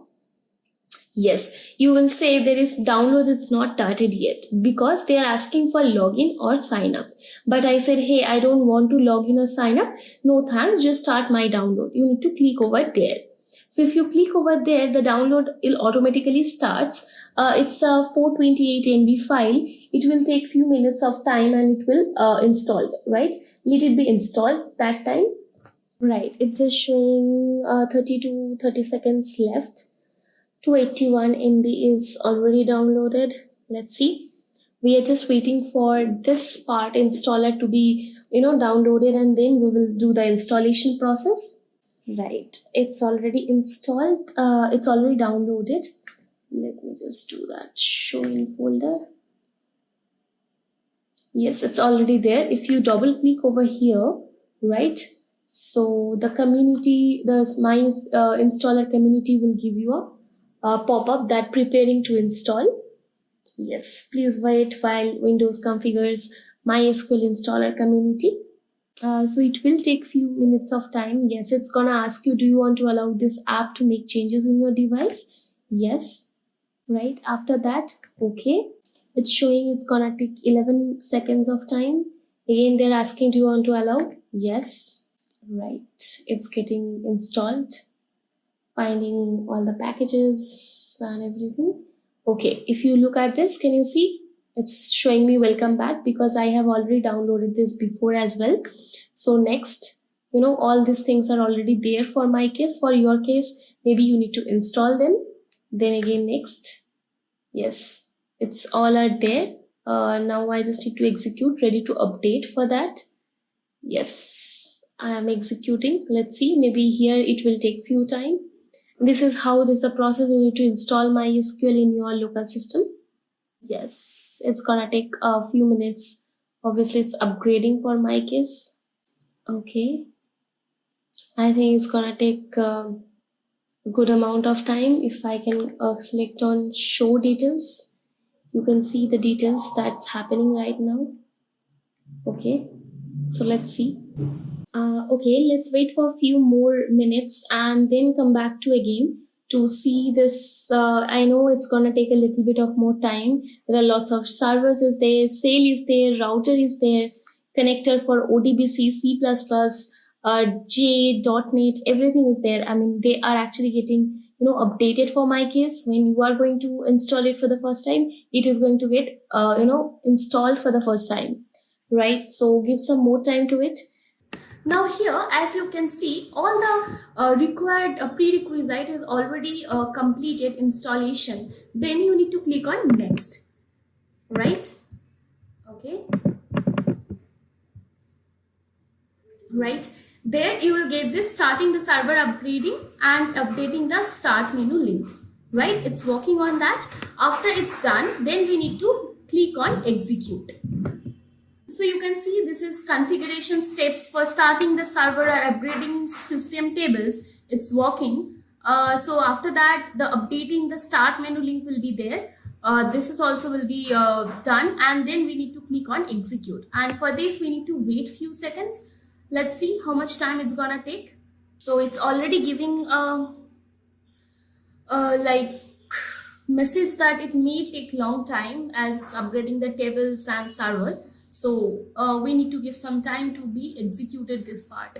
S4: yes, you will say there is download, it's not started yet because they are asking for login or sign up. But I said, hey, I don't want to log in or sign up. No thanks, just start my download. You need to click over there. So if you click over there, the download will automatically starts. It's a 428 MB file. It will take few minutes of time and it will install, right? Let it be installed that time. Right, it's just showing 30 to 30 seconds left. 281 MB is already downloaded. Let's see. We are just waiting for this part installer to be, downloaded, and then we will do the installation process. Right. It's already installed. It's already downloaded. Let me just do that. Show in folder. Yes, it's already there. If you double click over here, right? So the community, the my installer community will give you a pop-up that preparing to install. Yes, please wait while Windows configures MySQL installer community. So it will take few minutes of time. Yes, it's gonna ask you, do you want to allow this app to make changes in your device? Yes, right. After that, okay. It's showing it's gonna take 11 seconds of time. Again, they're asking, do you want to allow? Yes, right. It's getting installed. Finding all the packages and everything. Okay, if you look at this, can you see? It's showing me welcome back because I have already downloaded this before as well. So next, all these things are already there for my case. For your case, maybe you need to install them. Then again, next. Yes, it's all are there. Now I just need to execute, ready to update for that. Yes, I am executing. Let's see, maybe here it will take few time. This is how this is the process. You need to install MySQL in your local system. Yes, it's gonna take a few minutes. Obviously, it's upgrading for my case. Okay, I think it's gonna take a good amount of time. If I can select on show details, you can see the details that's happening right now. Okay, so let's see. Okay, let's wait for a few more minutes and then come back to again to see this. I know it's gonna take a little bit of more time. There are lots of servers is there, sale is there, router is there, connector for ODBC, C++, J, .NET, everything is there. I mean, they are actually getting updated for my case. When you are going to install it for the first time, it is going to get installed for the first time, right? So give some more time to it. Now here, as you can see, all the required prerequisite is already completed installation. Then you need to click on next, right? Okay. Right. There you will get this starting the server upgrading and updating the start menu link, right? It's working on that. After it's done, then we need to click on execute. So you can see this is configuration steps for starting the server or upgrading system tables. It's working. So after that, the updating the start menu link will be there. This is also will be done, and then we need to click on execute. And for this, we need to wait few seconds. Let's see how much time it's gonna take. So it's already giving like message that it may take long time as it's upgrading the tables and server. So we need to give some time to be executed this part.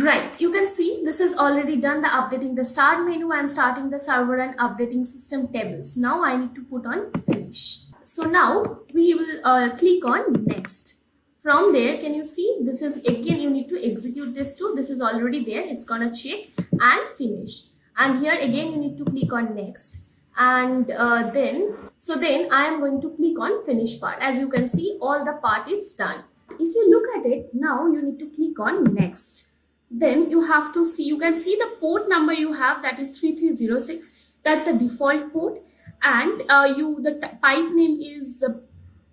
S4: Right, you can see this is already done, the updating the start menu and starting the server and updating system tables. Now I need to put on finish. So now we will click on next. From there, can you see this is again you need to execute this too. This is already there. It's gonna check and finish. And here again you need to click on next. And then I am going to click on finish part. As you can see, all the part is done. If you look at it, now you need to click on next. Then you have to see, you can see the port number you have, that is 3306. That's the default port. And the pipe name is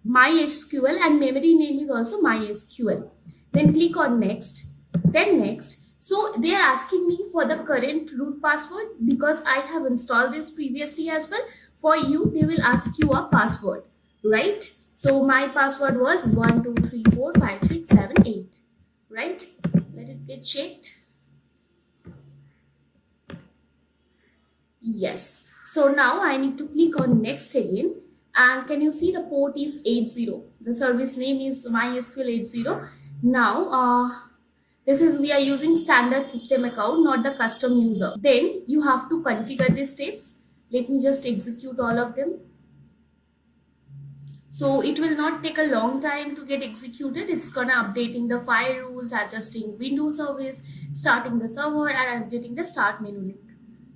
S4: MySQL and memory name is also MySQL. Then click on next. Then next, so they are asking me for the current root password because I have installed this previously as well. For you, they will ask you a password, right? So my password was 12345678, right? Let it get checked. Yes. So now I need to click on next again. And can you see the port is 80? The service name is MySQL 80. Now, this is we are using standard system account, not the custom user. Then you have to configure these steps. Let me just execute all of them. So it will not take a long time to get executed. It's gonna updating the file rules, adjusting Windows service, starting the server, and updating the start menu link,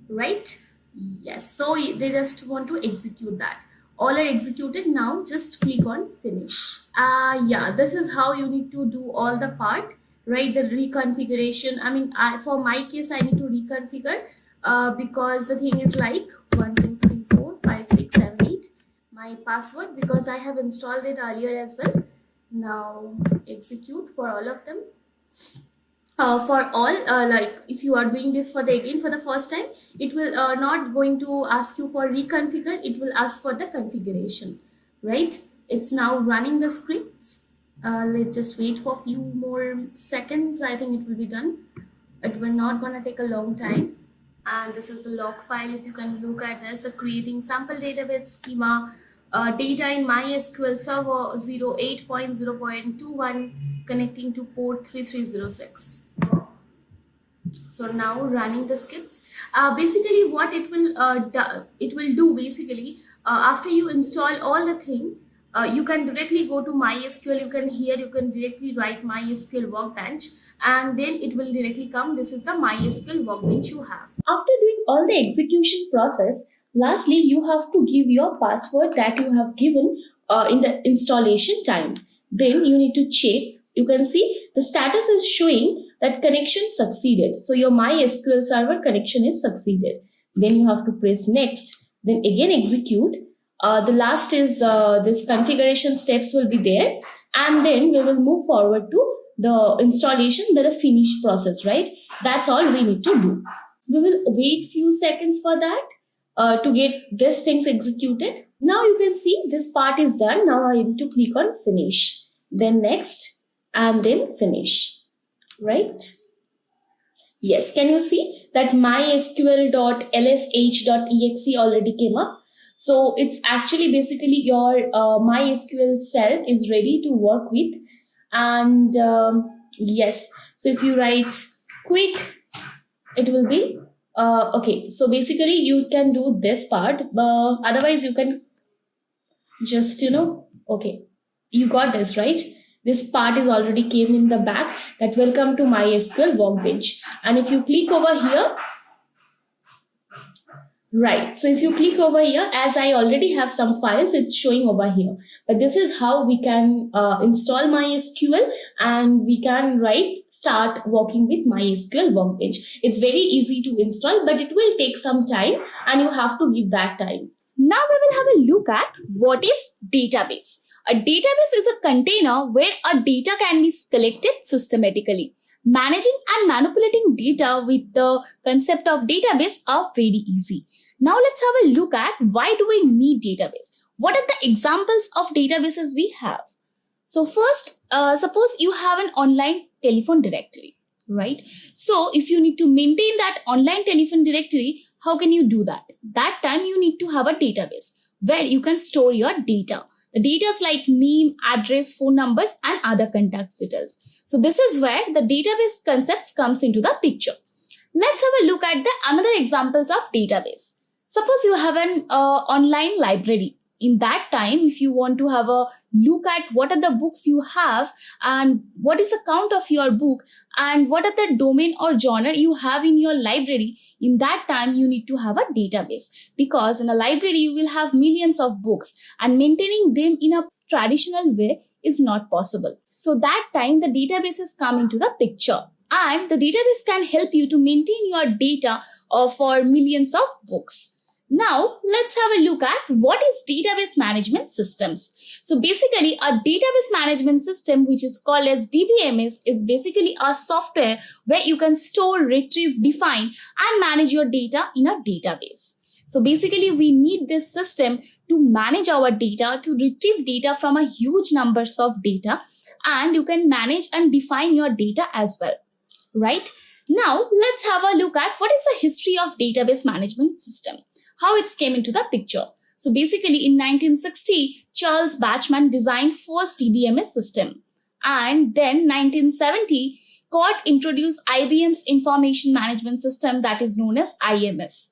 S4: right? Yes, so they just want to execute that. All are executed now, just click on finish. Yeah, this is how you need to do all the part, right? The reconfiguration. I mean, for my case, I need to reconfigure because the thing is like 12345678 my password because I have installed it earlier as well. Now execute for all of them. For all, like if you are doing this for the first time, it will not going to ask you for reconfigure, it will ask for the configuration, right? It's now running the scripts. Let's just wait for a few more seconds. I think it will be done. It will not gonna take a long time. And this is the log file. If you can look at this, the creating sample database schema, data in MySQL server 08.0.21 connecting to port 3306. So now running the scripts. Basically what it will do basically after you install all the thing, you can directly go to MySQL. You can directly write MySQL workbench, and then it will directly come. This is the MySQL workbench you have. After doing all the execution process, lastly you have to give your password that you have given in the installation time. Then you need to check. You can see the status is showing that connection succeeded. So your MySQL server connection is succeeded. Then you have to press next. Then again execute. The last is this configuration steps will be there, and then we will move forward to the installation, the finish process, right? That's all we need to do. We will wait few seconds for that to get these things executed. Now you can see this part is done. Now I need to click on finish, then next, and then finish, right? Yes, can you see that mysql.lsh.exe already came up? So it's actually basically your MySQL cell is ready to work with. And yes, so if you write quit, it will be okay. So basically you can do this part, otherwise you can just okay, you got this, right? This part is already came in the back, that welcome to MySQL workbench. And if you click over here, right, so if you click over here, as I already have some files, it's showing over here. But this is how we can install MySQL, and we can start working with MySQL workbench. It's very easy to install, but it will take some time and you have to give that time. Now we will have a look at what is database. A database is a container where a data can be collected systematically. Managing and manipulating data with the concept of database are very easy. Now let's have a look at why do we need database. What are the examples of databases we have? So first, suppose you have an online telephone directory, right? So if you need to maintain that online telephone directory, how can you do that? That time you need to have a database where you can store your data. The data is like name, address, phone numbers, and other contact details. So this is where the database concepts comes into the picture. Let's have a look at the another examples of database. Suppose you have an online library. In that time, if you want to have a look at what are the books you have and what is the count of your book and what are the domain or genre you have in your library, in that time you need to have a database, because in a library you will have millions of books and maintaining them in a traditional way is not possible. So that time the databases come into the picture, and the database can help you to maintain your data for millions of books. Now, let's have a look at what is database management systems. So basically, a database management system, which is called as DBMS, is basically a software where you can store, retrieve, define, and manage your data in a database. So basically, we need this system to manage our data, to retrieve data from a huge numbers of data, and you can manage and define your data as well, right? Now, let's have a look at what is the history of database management system, how it came into the picture. So basically in 1960, Charles Bachman designed first DBMS system. And then 1970, Cort introduced IBM's information management system that is known as IMS.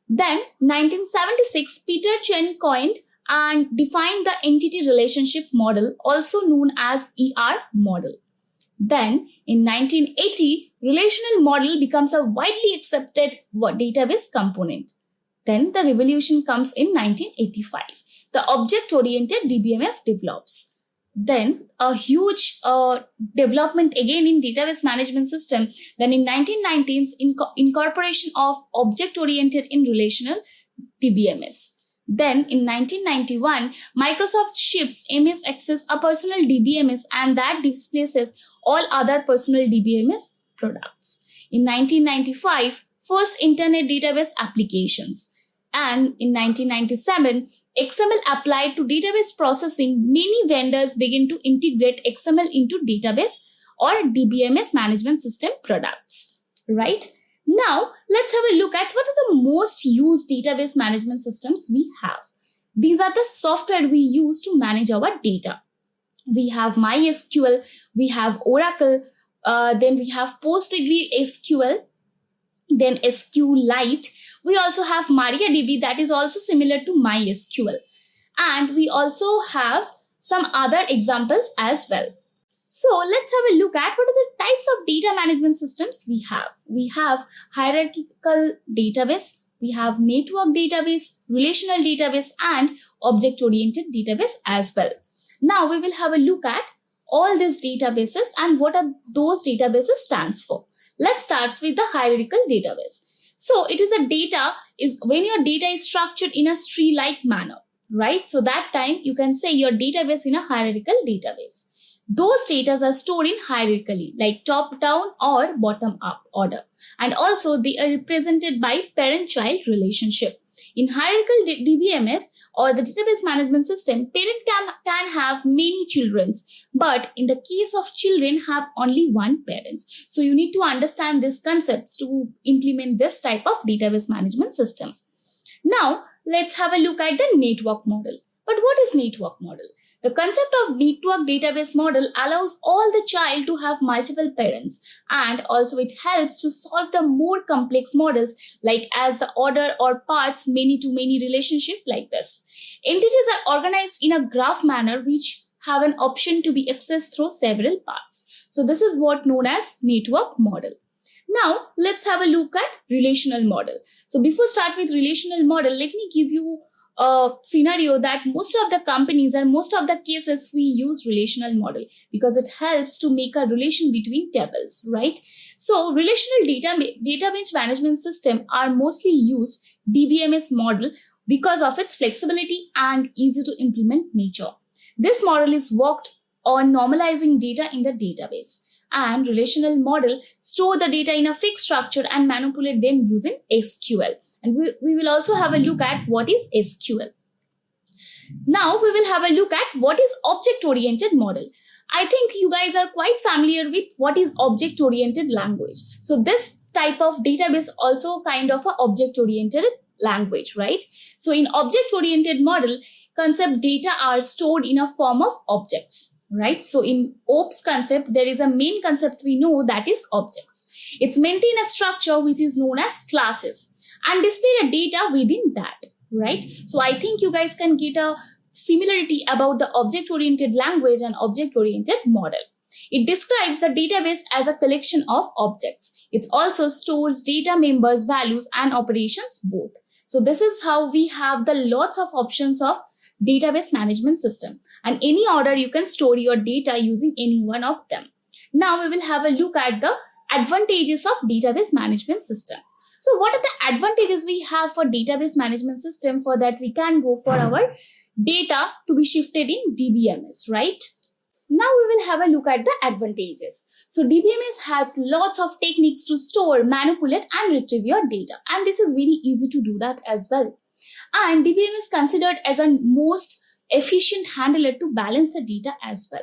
S4: Then 1976, Peter Chen coined and defined the entity relationship model, also known as ER model. Then in 1980, relational model becomes a widely accepted database component. Then the revolution comes in 1985. The object-oriented DBMF develops. Then a huge development again in database management system. Then in 1990s, incorporation of object-oriented in relational DBMS. Then in 1991, Microsoft ships MS Access, a personal DBMS, and that displaces all other personal DBMS products. In 1995, first internet database applications. And in 1997, XML applied to database processing. Many vendors begin to integrate XML into database or DBMS management system products, right? Now, let's have a look at what are the most used database management systems we have. These are the software we use to manage our data. We have MySQL, we have Oracle, then we have PostgreSQL, then SQLite. We also have MariaDB that is also similar to MySQL. And we also have some other examples as well. So let's have a look at what are the types of data management systems we have. We have hierarchical database, we have network database, relational database, and object-oriented database as well. Now we will have a look at all these databases and what are those databases stands for. Let's start with the hierarchical database. So it is a data is when your data is structured in a tree-like manner, right? So that time you can say your database in a hierarchical database. Those data are stored in hierarchically, like top-down or bottom-up order. And also they are represented by parent-child relationship. In hierarchical DBMS or the database management system, parent can have many children, but in the case of children have only one parent. So you need to understand these concepts to implement this type of database management system. Now, let's have a look at the network model. But what is network model? The concept of network database model allows all the child to have multiple parents, and also it helps to solve the more complex models like as the order or parts many to many relationship like this. Entities are organized in a graph manner which have an option to be accessed through several paths. So this is what known as network model. Now let's have a look at relational model. So before start with relational model, let me give you a scenario that most of the companies and most of the cases we use relational model because it helps to make a relation between tables, right? So relational database management system are mostly used DBMS model because of its flexibility and easy to implement nature. This model is worked on normalizing data in the database, and relational model store the data in a fixed structure and manipulate them using SQL. And we will also have a look at what is SQL. Now we will have a look at what is object-oriented model. I think you guys are quite familiar with what is object-oriented language. So this type of database also kind of a object-oriented language, right? So in object-oriented model, concept data are stored in a form of objects, right? So in OPS concept, there is a main concept we know that is objects. It's maintain a structure which is known as classes and display the data within that, right? So I think you guys can get a similarity about the object-oriented language and object-oriented model. It describes the database as a collection of objects. It also stores data members, values, and operations both. So this is how we have the lots of options of database management system. And any order you can store your data using any one of them. Now we will have a look at the advantages of database management system. So what are the advantages we have for database management system? For that, we can go for our data to be shifted in DBMS, right? Now we will have a look at the advantages. So DBMS has lots of techniques to store, manipulate and retrieve your data. And this is very easy to do that as well. And DBMS is considered as a most efficient handler to balance the data as well.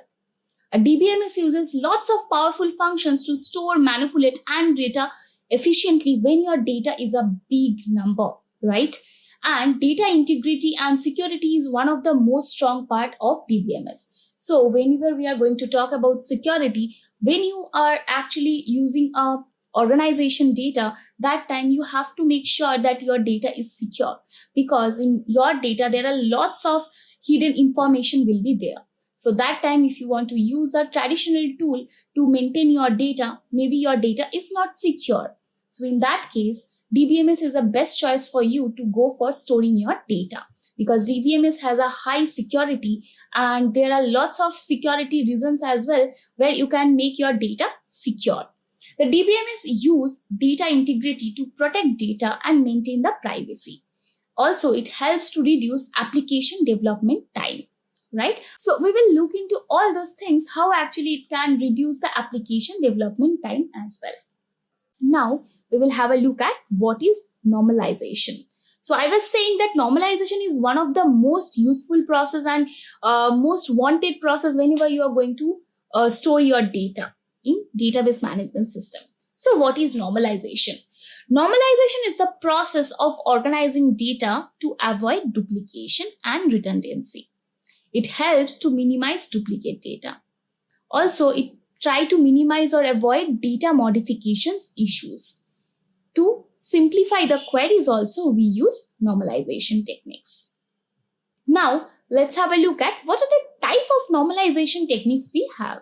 S4: A DBMS uses lots of powerful functions to store, manipulate and data efficiently when your data is a big number, right? And data integrity and security is one of the most strong part of DBMS. So whenever we are going to talk about security, when you are actually using a organization data, that time you have to make sure that your data is secure, because in your data there are lots of hidden information will be there. So that time if you want to use a traditional tool to maintain your data, maybe your data is not secure. So in that case, DBMS is the best choice for you to go for storing your data, because DBMS has a high security and there are lots of security reasons as well where you can make your data secure. The DBMS use data integrity to protect data and maintain the privacy. Also, it helps to reduce application development time, right? So we will look into all those things, how actually it can reduce the application development time as well. Now, we will have a look at what is normalization. So I was saying that normalization is one of the most useful process and most wanted process whenever you are going to store your data in database management system. So what is normalization? Normalization is the process of organizing data to avoid duplication and redundancy. It helps to minimize duplicate data. Also, it try to minimize or avoid data modifications issues. To simplify the queries also, we use normalization techniques. Now, let's have a look at what are the type of normalization techniques we have.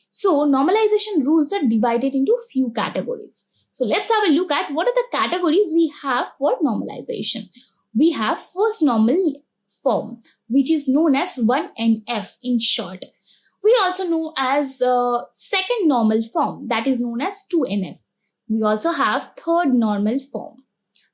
S4: So, normalization rules are divided into few categories. So, let's have a look at what are the categories we have for normalization. We have first normal form, which is known as 1NF in short. We also know as second normal form, that is known as 2NF. We also have third normal form.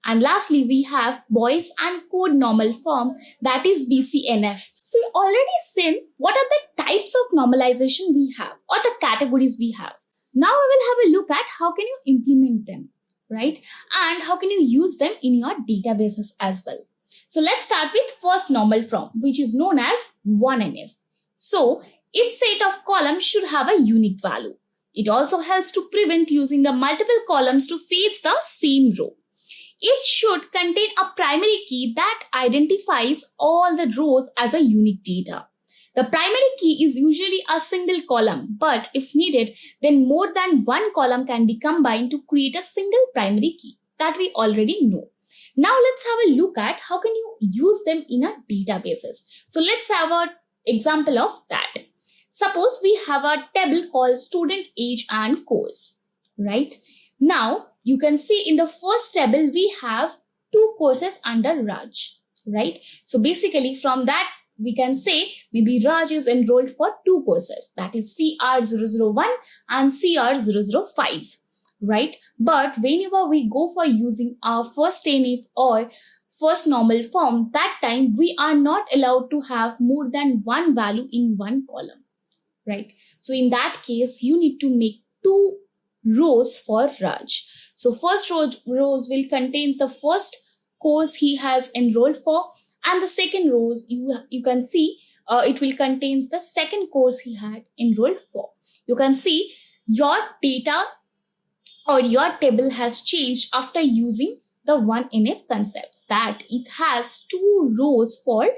S4: And lastly, we have Boyce and code normal form, that is BCNF. So we already seen what are the types of normalization we have or the categories we have. Now we will have a look at how can you implement them, right? And how can you use them in your databases as well. So let's start with first normal form, which is known as 1NF. So each set of columns should have a unique value. It also helps to prevent using the multiple columns to fetch the same row. It should contain a primary key that identifies all the rows as a unique data. The primary key is usually a single column, but if needed, then more than one column can be combined to create a single primary key that we already know. Now let's have a look at how can you use them in a databases. So let's have an example of that. Suppose we have a table called student age and course, right? Now you can see in the first table we have 2 courses under Raj, right? So basically from that we can say maybe Raj is enrolled for 2 courses, that is CR001 and CR005, right? But whenever we go for using our first NF or first normal form, that time we are not allowed to have more than one value in one column, right? So in that case, you need to make 2 rows for Raj. So first rows will contain the first course he has enrolled for, and the second rows you can see it will contain the second course he had enrolled for. You can see your data or your table has changed after using the 1NF concepts, that it has 2 rows for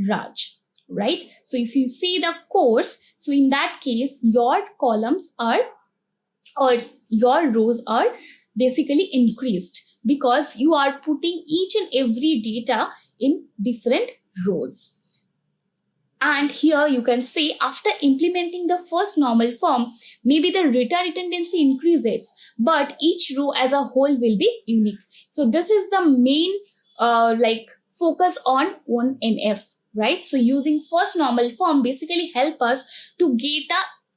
S4: Raj, right? So if you see the course, so in that case, your columns are or your rows are basically increased because you are putting each and every data in different rows. And here you can say after implementing the first normal form, maybe the data redundancy increases, but each row as a whole will be unique. So this is the main focus on 1NF, right? So using first normal form basically help us to get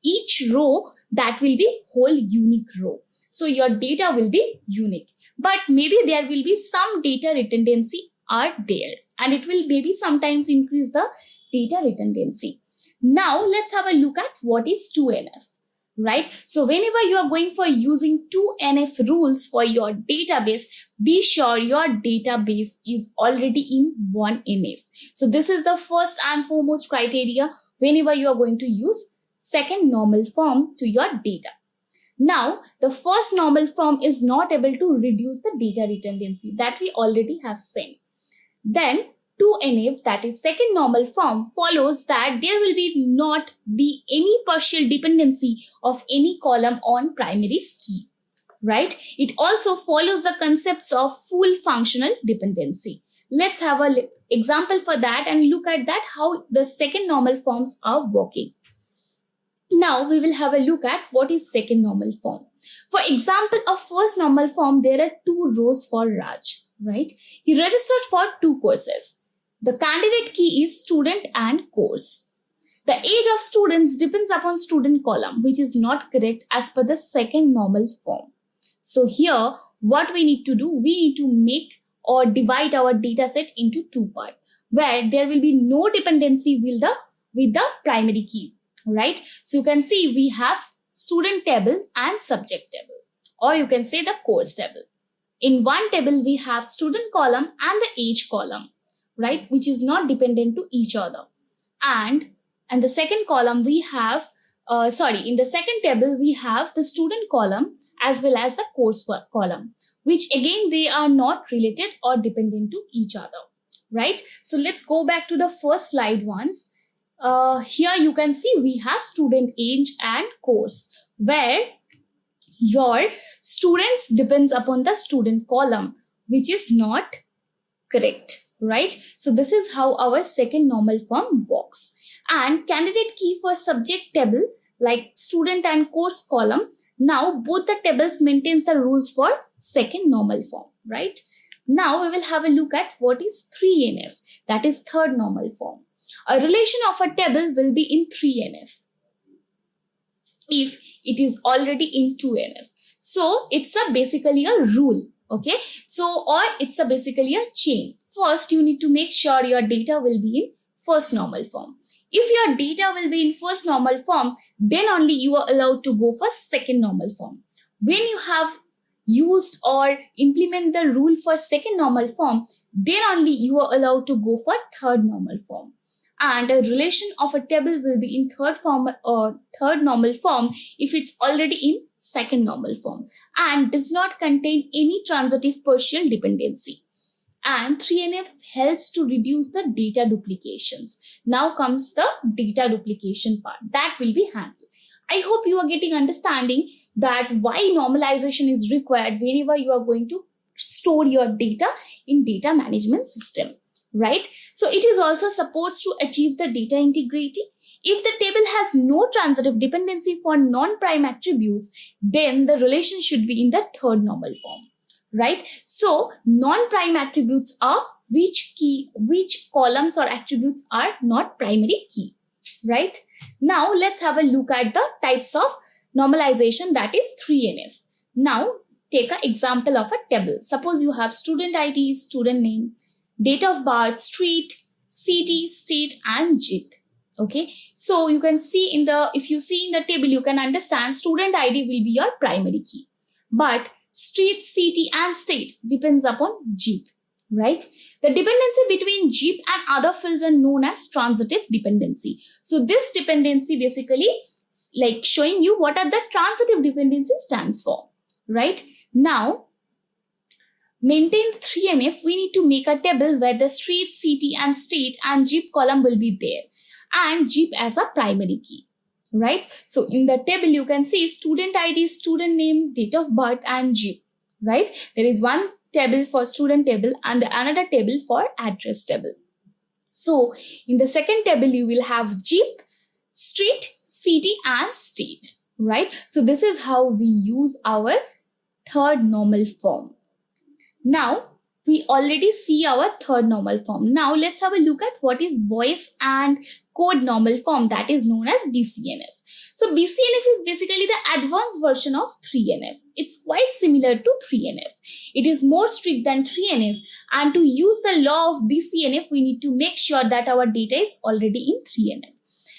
S4: each row that will be whole unique row. So your data will be unique. but maybe there will be some data redundancy are there, and it will maybe sometimes increase the data redundancy. Now let's have a look at what is 2NF. Right? So whenever you are going for using 2NF rules for your database, be sure your database is already in 1NF. So this is the first and foremost criteria whenever you are going to use second normal form to your data. Now, the first normal form is not able to reduce the data redundancy that we already have seen. Then 2NF, that is second normal form, follows that there will not be any partial dependency of any column on primary key, right? It also follows the concepts of full functional dependency. Let's have an example for that and look at that how the second normal forms are working. Now we will have a look at what is second normal form. For example, of first normal form, there are 2 rows for Raj, right? He registered for 2 courses. The candidate key is student and course. The age of students depends upon student column, which is not correct as per the second normal form. So here, what we need to do, we need to make or divide our data set into 2 parts, where there will be no dependency with the primary key, right? So you can see we have student table and subject table, or you can say the course table. In one table, we have student column and the age column, right, which is not dependent to each other. And the second column we have, in the second table we have the student column as well as the course column, which again they are not related or dependent to each other, right? So let's go back to the first slide once. Here you can see we have student age and course, where your students depends upon the student column, which is not correct. Right? So this is how our second normal form works. And candidate key for subject table, like student and course column, now both the tables maintains the rules for second normal form, right? Now we will have a look at what is 3NF, that is third normal form. A relation of a table will be in 3NF if it is already in 2NF. So it's basically a rule, okay? So, or it's basically a chain. First, you need to make sure your data will be in first normal form. If your data will be in first normal form, then only you are allowed to go for second normal form. When you have used or implement the rule for second normal form, then only you are allowed to go for third normal form. And a relation of a table will be in third normal form if it's already in second normal form and does not contain any transitive partial dependency. And 3NF helps to reduce the data duplications. Now comes the data duplication part that will be handled. I hope you are getting understanding that why normalization is required whenever you are going to store your data in data management system, right? So it is also supposed to achieve the data integrity. If the table has no transitive dependency for non-prime attributes, then the relation should be in the third normal form. Right? So non-prime attributes are which columns or attributes are not primary key, right? Now let's have a look at the types of normalization, that is 3NF. Now take an example of a table. Suppose you have student ID, student name, date of birth, street, city, state, and JIT. Okay, so you can see if you see in the table, you can understand student ID will be your primary key, but street, city, and state depends upon JIT, right? The dependency between JIT and other fields are known as transitive dependency. So this dependency basically like showing you what are the transitive dependency stands for, right? Now, maintain 3NF, we need to make a table where the street, city, and state and JIT column will be there and JIT as a primary key. Right? So in the table, you can see student ID, student name, date of birth, and JIT, right? There is one table for student table and another table for address table. So in the second table, you will have JIT, street, city, and state, right? So this is how we use our third normal form. Now, we already see our third normal form. Now let's have a look at what is voice and code normal form, that is known as BCNF. So BCNF is basically the advanced version of 3NF. It's quite similar to 3NF. It is more strict than 3NF, and to use the law of BCNF, we need to make sure that our data is already in 3NF.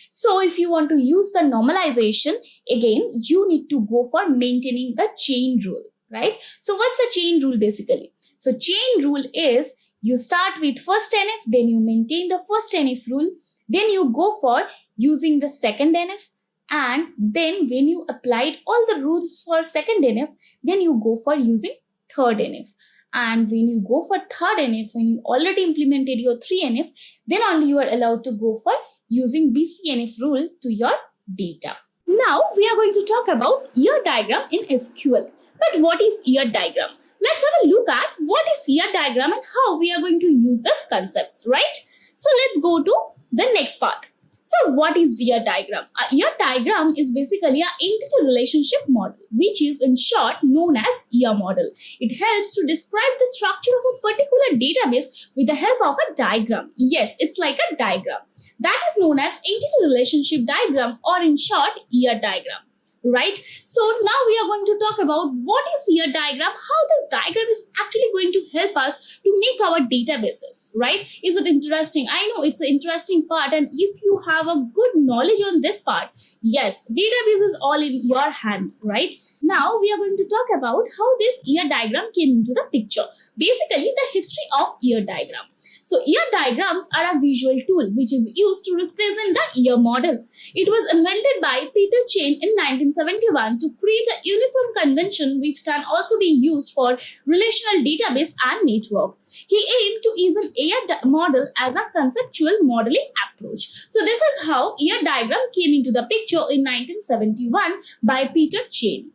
S4: So if you want to use the normalization, again, you need to go for maintaining the chain rule, right? So what's the chain rule basically? So chain rule is you start with first NF, then you maintain the first NF rule, then you go for using the second NF, and then when you applied all the rules for second NF, then you go for using third NF. And when you go for third NF, when you already implemented your 3NF, then only you are allowed to go for using BCNF rule to your data. Now we are going to talk about ear diagram in SQL. But what is ear diagram? Let's have a look at what is ear diagram and how we are going to use these concepts, right? So let's go to the next part. So what is ear diagram? Ear diagram is basically an entity relationship model, which is in short known as ear model. It helps to describe the structure of a particular database with the help of a diagram. Yes, it's like a diagram. That is known as entity relationship diagram, or in short, ear diagram. Right? So now we are going to talk about what is ear diagram, how this diagram is actually going to help us to make our databases, right? Is it interesting? I know it's an interesting part, and if you have a good knowledge on this part, yes, database is all in your hand, right? Now we are going to talk about how this ear diagram came into the picture. Basically, the history of ear diagram. So ear diagrams are a visual tool which is used to represent the ear model. It was invented by Peter Chain in 1971 to create a uniform convention which can also be used for relational database and network. He aimed to use an ear model as a conceptual modeling approach. So this is how ear diagram came into the picture in 1971 by Peter Chain.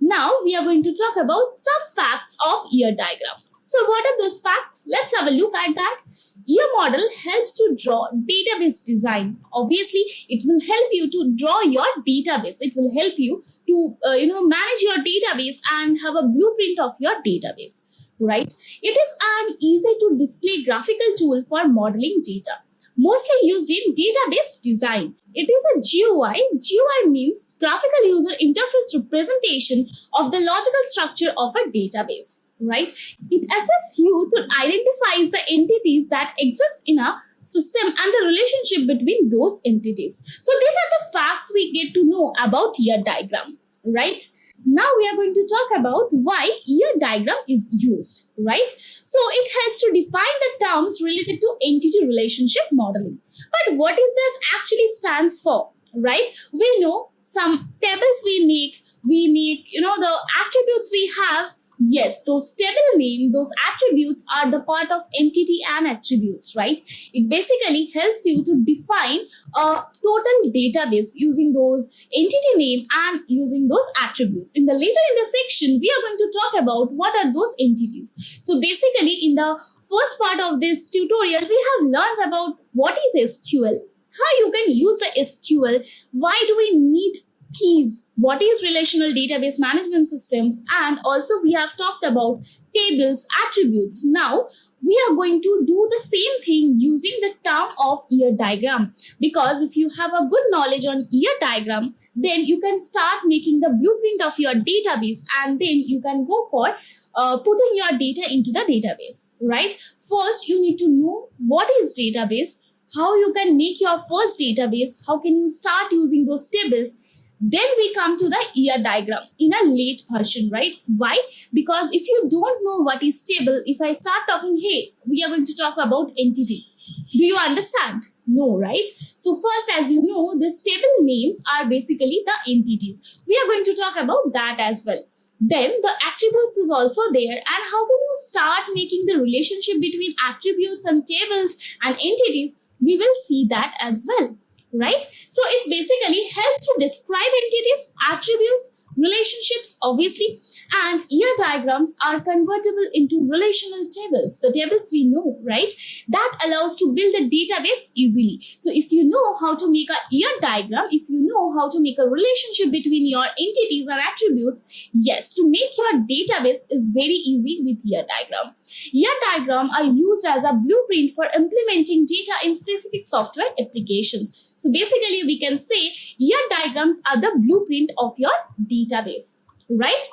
S4: Now we are going to talk about some facts of ear diagram. So what are those facts? Let's have a look at that. Ear model helps to draw database design. Obviously, it will help you to draw your database. It will help you to manage your database and have a blueprint of your database, right? It is an easy to display graphical tool for modeling data, mostly used in database design. It is a GUI. GUI means graphical user interface representation of the logical structure of a database. Right? It assists you to identify the entities that exist in a system and the relationship between those entities. So these are the facts we get to know about ear diagram, right? Now we are going to talk about why ear diagram is used, right? So it helps to define the terms related to entity relationship modeling. But what is that actually stands for, right? We know some tables we make, the attributes we have. Yes, those table name, those attributes are the part of entity and attributes, right? It basically helps you to define a total database using those entity name and using those attributes. In the later in the section, we are going to talk about what are those entities. So basically, in the first part of this tutorial, we have learned about what is SQL, how you can use the SQL, why do we need keys, what is relational database management systems, and also we have talked about tables, attributes. Now we are going to do the same thing using the term of ear diagram, because if you have a good knowledge on ear diagram, then you can start making the blueprint of your database, and then you can go for putting your data into the database, right? First, you need to know what is database, how you can make your first database, how can you start using those tables. Then we come to the ear diagram in a late version, right? Why? Because if you don't know what is table, if I start talking, hey, we are going to talk about entity. Do you understand? No, right? So first, as you know, these table names are basically the entities. We are going to talk about that as well. Then the attributes is also there, and how can you start making the relationship between attributes and tables and entities? We will see that as well. Right? So it's basically helps to describe entities, attributes, relationships, obviously, and ER diagrams are convertible into relational tables, the tables we know, right? That allows to build a database easily. So if you know how to make a ER diagram, if you know how to make a relationship between your entities or attributes, yes, to make your database is very easy with ER diagram. ER diagram are used as a blueprint for implementing data in specific software applications. So basically we can say ER diagrams are the blueprint of your database, right?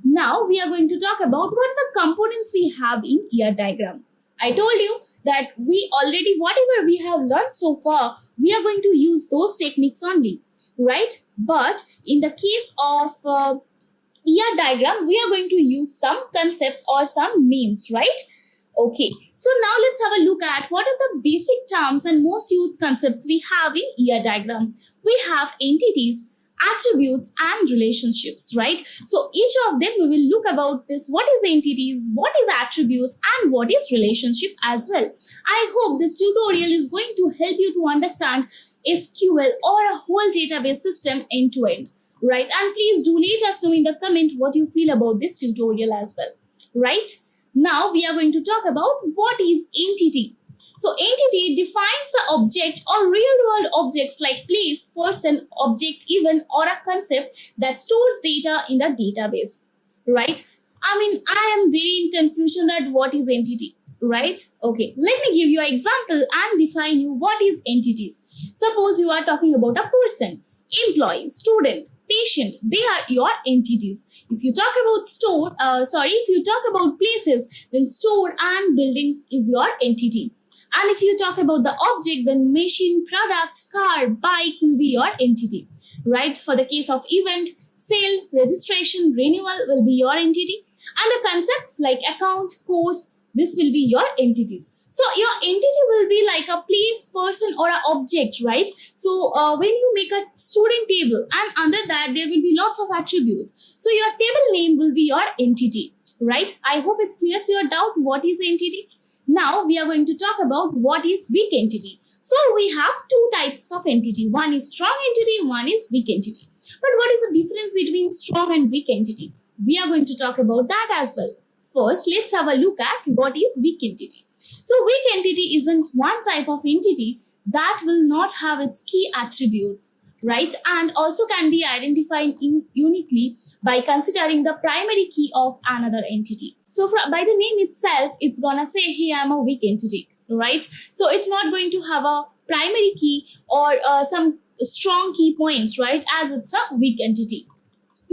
S4: Now we are going to talk about what the components we have in ER diagram. I told you that we already, whatever we have learned so far, we are going to use those techniques only, right? But in the case of ER diagram, we are going to use some concepts or some names, right? Okay, so now let's have a look at what are the basic terms and most used concepts we have in ER diagram. We have entities, attributes, and relationships, right? So each of them we will look about this, what is entities, what is attributes, and what is relationship as well. I hope this tutorial is going to help you to understand SQL or a whole database system end to end, right? And please do let us know in the comment what you feel about this tutorial as well, right? Now we are going to talk about what is entity. So entity defines the object or real world objects like place, person, object, event, or a concept that stores data in the database, right? I am very in confusion that what is entity, right? Okay, let me give you an example and define you what is entities. Suppose you are talking about a person, employee, student, patient, they are your entities. If you talk about if you talk about places, then store and buildings is your entity. And if you talk about the object, then machine, product, car, bike will be your entity, right? For the case of event, sale, registration, renewal will be your entity. And the concepts like account, course, this will be your entities. So your entity will be like a place, person, or an object, right? So when you make a student table, and under that there will be lots of attributes. So your table name will be your entity, right? I hope it clears your doubt what is entity. Now we are going to talk about what is weak entity. So we have two types of entity. One is strong entity, one is weak entity. But what is the difference between strong and weak entity? We are going to talk about that as well. First, let's have a look at what is weak entity. So weak entity isn't one type of entity that will not have its key attributes, right? And also can be identified uniquely by considering the primary key of another entity. So by the name itself, it's gonna say, hey, I'm a weak entity, right? So it's not going to have a primary key or some strong key points, right? As it's a weak entity.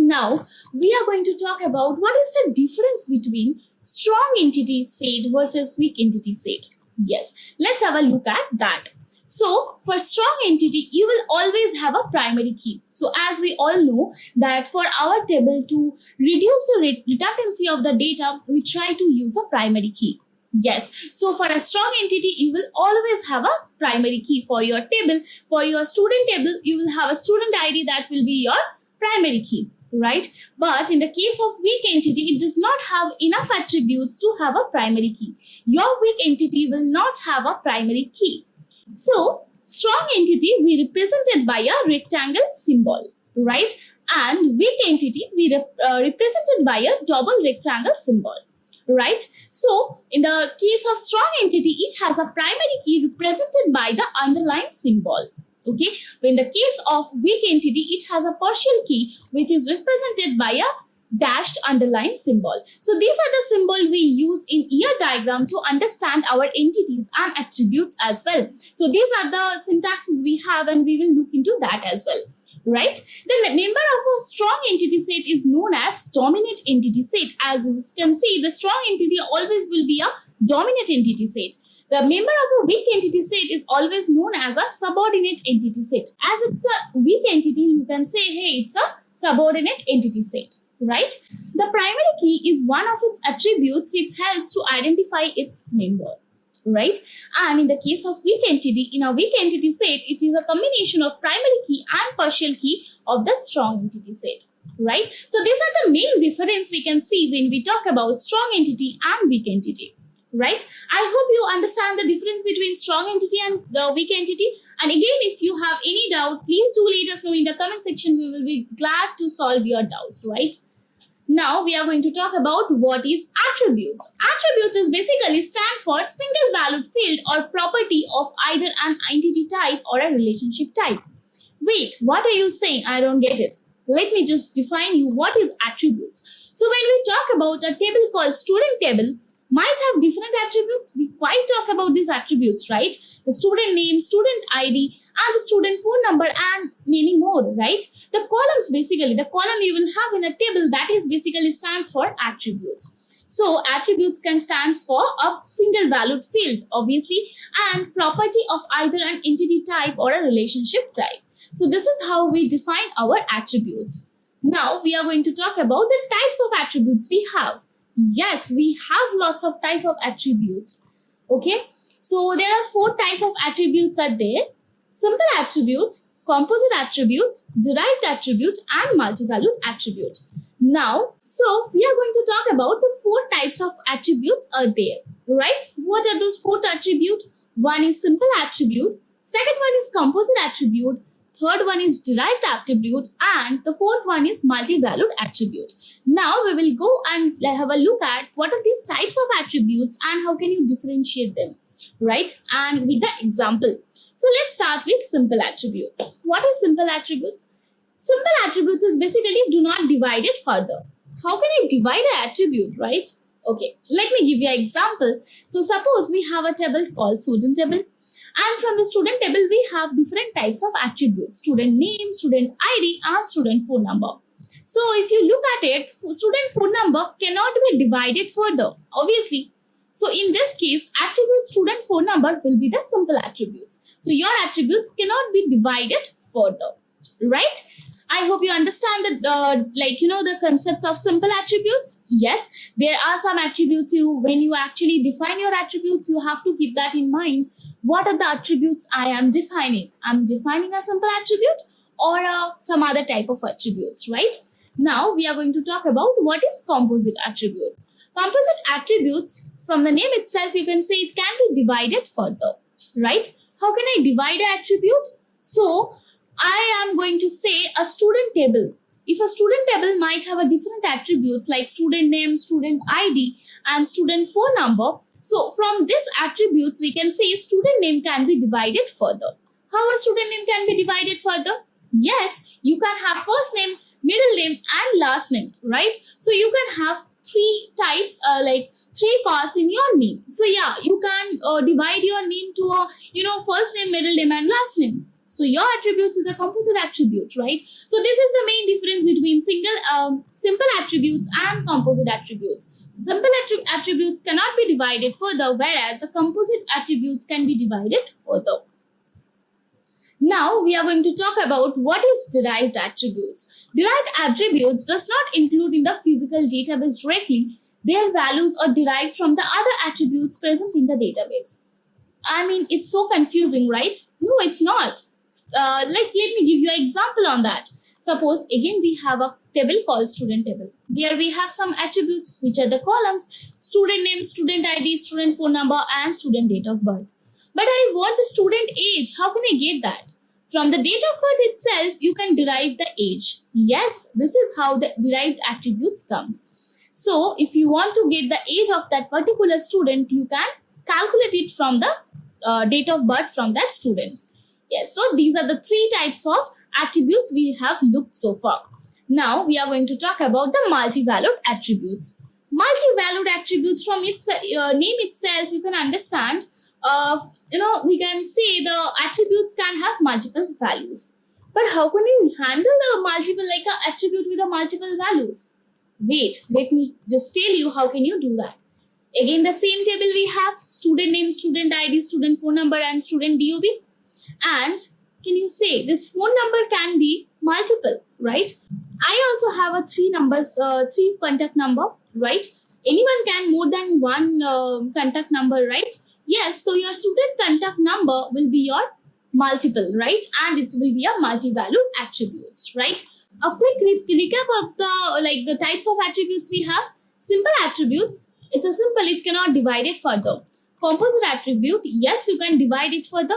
S4: Now, we are going to talk about what is the difference between strong entity set versus weak entity set. Yes, let's have a look at that. So, for strong entity, you will always have a primary key. So, as we all know that for our table to reduce the redundancy of the data, we try to use a primary key. Yes, so for a strong entity, you will always have a primary key. For your table, for your student table, you will have a student ID that will be your primary key, right? But in the case of weak entity, it does not have enough attributes to have a primary key. Your weak entity will not have a primary key. So, strong entity we represented by a rectangle symbol, right? And weak entity we represented by a double rectangle symbol, right? So, in the case of strong entity, it has a primary key represented by the underline symbol. Okay, in the case of weak entity, it has a partial key which is represented by a dashed underline symbol. So these are the symbols we use in ER diagram to understand our entities and attributes as well. So these are the syntaxes we have, and we will look into that as well, right? The member of a strong entity set is known as dominant entity set. As you can see, the strong entity always will be a dominant entity set. The member of a weak entity set is always known as a subordinate entity set. As it's a weak entity, you can say, hey, it's a subordinate entity set, right? The primary key is one of its attributes which helps to identify its member, right? And in the case of weak entity, in a weak entity set, it is a combination of primary key and partial key of the strong entity set, right? So these are the main difference we can see when we talk about strong entity and weak entity, right? I hope you understand the difference between strong entity and the weak entity. And again, if you have any doubt, please do let us know in the comment section. We will be glad to solve your doubts, right? Now we are going to talk about what is attributes. Attributes is basically stand for single valued field or property of either an entity type or a relationship type. Wait, what are you saying? I don't get it. Let me just define you what is attributes. So when we talk about a table called student table, might have different attributes. We quite talk about these attributes, right? The student name, student ID, and the student phone number, and many more, right? The columns, basically, the column you will have in a table, that is basically stands for attributes. So attributes can stand for a single valued field, obviously, and property of either an entity type or a relationship type. So this is how we define our attributes. Now we are going to talk about the types of attributes we have. Yes, we have lots of type of attributes. Okay, so there are 4 types of attributes are there: simple attribute, composite attributes, derived attribute, and multi-valued attribute. Now, so we are going to talk about the 4 types of attributes are there, right? What are those 4 attributes? One is simple attribute, second one is composite attribute, third one is derived attribute, and the fourth one is multi-valued attribute. Now we will go and have a look at what are these types of attributes and how can you differentiate them, right? And with the example. So let's start with simple attributes. What is simple attributes? Simple attributes is basically do not divide it further. How can I divide an attribute, right? Okay, let me give you an example. So suppose we have a table called student table. And from the student table, we have different types of attributes: student name, student ID, and student phone number. So if you look at it, student phone number cannot be divided further, obviously. So in this case, attribute student phone number will be the simple attributes. So your attributes cannot be divided further, right? I hope you understand the concepts of simple attributes. Yes, there are some attributes when you actually define your attributes, you have to keep that in mind. What are the attributes I am defining? I'm defining a simple attribute or some other type of attributes, right? Now we are going to talk about what is composite attribute. Composite attributes, from the name itself, you can say it can be divided further, right? How can I divide an attribute? So I am going to say a student table. If a student table might have a different attributes like student name, student ID, and student phone number. So from these attributes, we can say student name can be divided further. How a student name can be divided further? Yes, you can have first name, middle name, and last name, right? So you can have 3 types, 3 parts in your name. So yeah, you can divide your name to first name, middle name, and last name. So your attributes is a composite attribute, right? So this is the main difference between simple attributes and composite attributes. So simple attributes cannot be divided further, whereas the composite attributes can be divided further. Now we are going to talk about what is derived attributes. Derived attributes does not include in the physical database directly. Their values are derived from the other attributes present in the database. I mean, it's so confusing, right? No, it's not. Let me give you an example on that. Suppose again we have a table called student table. There we have some attributes which are the columns: student name, student ID, student phone number, and student date of birth. But I want the student age. How can I get that? From the date of birth itself, you can derive the age. Yes, this is how the derived attributes comes. So if you want to get the age of that particular student, you can calculate it from the date of birth from that students. Yes, so these are the 3 types of attributes we have looked so far. Now we are going to talk about the multi-valued attributes. Multi-valued attributes, from its name itself, you can understand. We can say the attributes can have multiple values. But how can you handle the multiple, like an attribute with a multiple values? Wait, let me just tell you how can you do that. Again, the same table we have student name, student ID, student phone number, and student DOB. And can you say this phone number can be multiple, right? I also have a 3 numbers, 3 contact number, right? Anyone can more than one contact number, right? Yes, so your student contact number will be your multiple, right? And it will be a multi-valued attributes, right? A quick recap of the types of attributes we have. Simple attributes, It's a simple, it cannot divide it further. Composite attribute, yes, you can divide it further.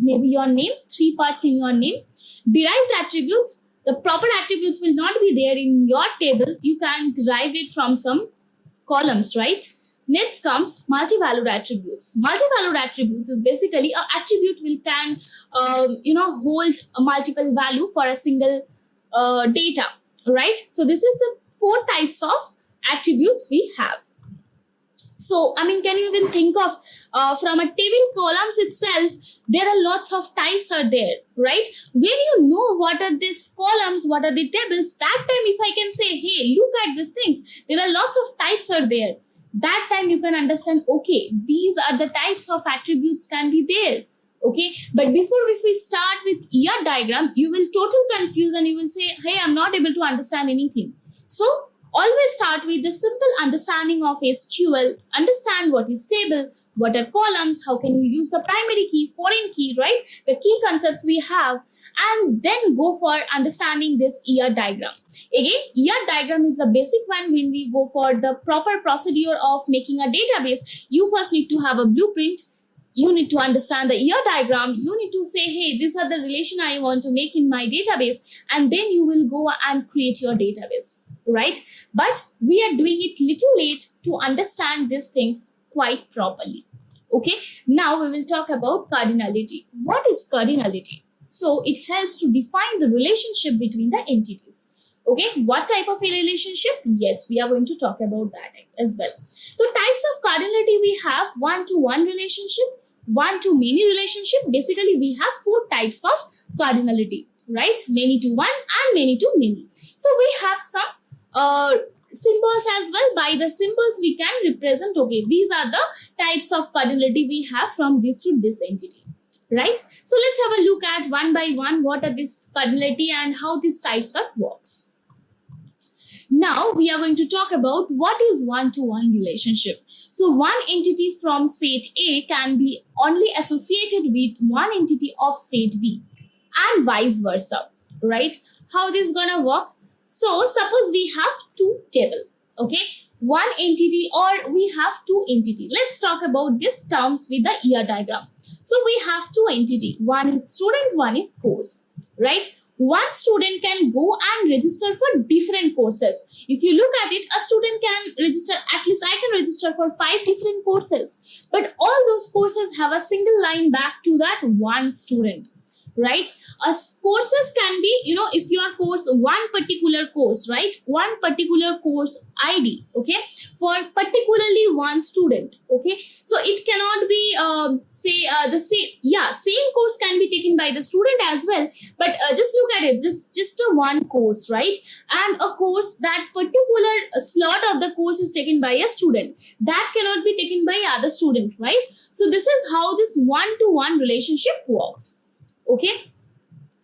S4: Maybe your name, 3 parts in your name. Derived attributes, the proper attributes will not be there in your table. You can derive it from some columns, right? Next comes multi-valued attributes. Multi-valued attributes is basically an attribute will can hold a multiple value for a single data, right? So this is the 4 types of attributes we have. So, I mean, can you even think of from a table columns itself, there are lots of types are there, right? When you know what are these columns, what are the tables, that time if I can say, hey, look at these things, there are lots of types are there. That time you can understand, okay, these are the types of attributes can be there. Okay, but before if we start with ER diagram, you will total confuse and you will say, hey, I'm not able to understand anything. So always start with the simple understanding of SQL, understand what is table, what are columns, how can you use the primary key, foreign key, right? The key concepts we have, and then go for understanding this ER diagram. Again, ER diagram is a basic one. When we go for the proper procedure of making a database, you first need to have a blueprint. You need to understand the ER diagram. You need to say, hey, these are the relation I want to make in my database. And then you will go and create your database, right? But we are doing it little late to understand these things quite properly. Okay, now we will talk about cardinality. What is cardinality? So it helps to define the relationship between the entities. Okay, what type of a relationship? Yes, we are going to talk about that as well. So types of cardinality we have: one-to-one relationship, one-to-many relationship. Basically, we have 4 types of cardinality, right? Many-to-one and many-to-many. So we have some symbols as well. By the symbols, we can represent, okay, these are the types of cardinality we have from this to this entity. Right? So let's have a look at one by one what are this cardinality and how these types of works. Now we are going to talk about what is one-to-one relationship. So one entity from set A can be only associated with one entity of set B and vice versa, right? How this gonna work? So suppose we have 2 table, okay? One entity or we have 2 entity. Let's talk about these terms with the ER diagram. So we have 2 entity. One is student, one is course, right? One student can go and register for different courses. If you look at it, a student can register, at least I can register for 5 different courses. But all those courses have a single line back to that one student, right? Courses can be, if your course, one particular course, right? One particular course ID, okay? For particularly one student, okay? So it cannot be, same course can be taken by the student as well. But just look at it, just a one course, right? And a course, that particular slot of the course is taken by a student. That cannot be taken by other student, right? So this is how this one-to-one relationship works. Okay,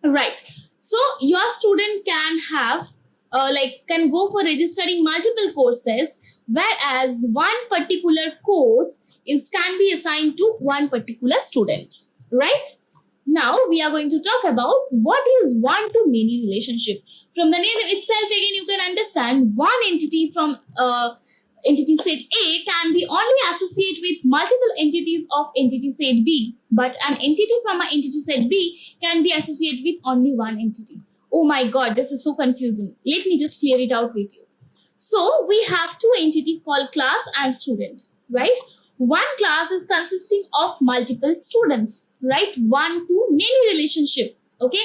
S4: right. So your student can have can go for registering multiple courses, whereas one particular course can be assigned to one particular student, right? Now we are going to talk about what is one-to-many relationship. From the name itself, again, you can understand one entity from entity set A can be only associated with multiple entities of entity set B, but an entity from an entity set B can be associated with only one entity. Oh my god, this is so confusing. Let me just clear it out with you. So we have 2 entities called class and student, right? One class is consisting of multiple students, right? One-to-many relationship, okay?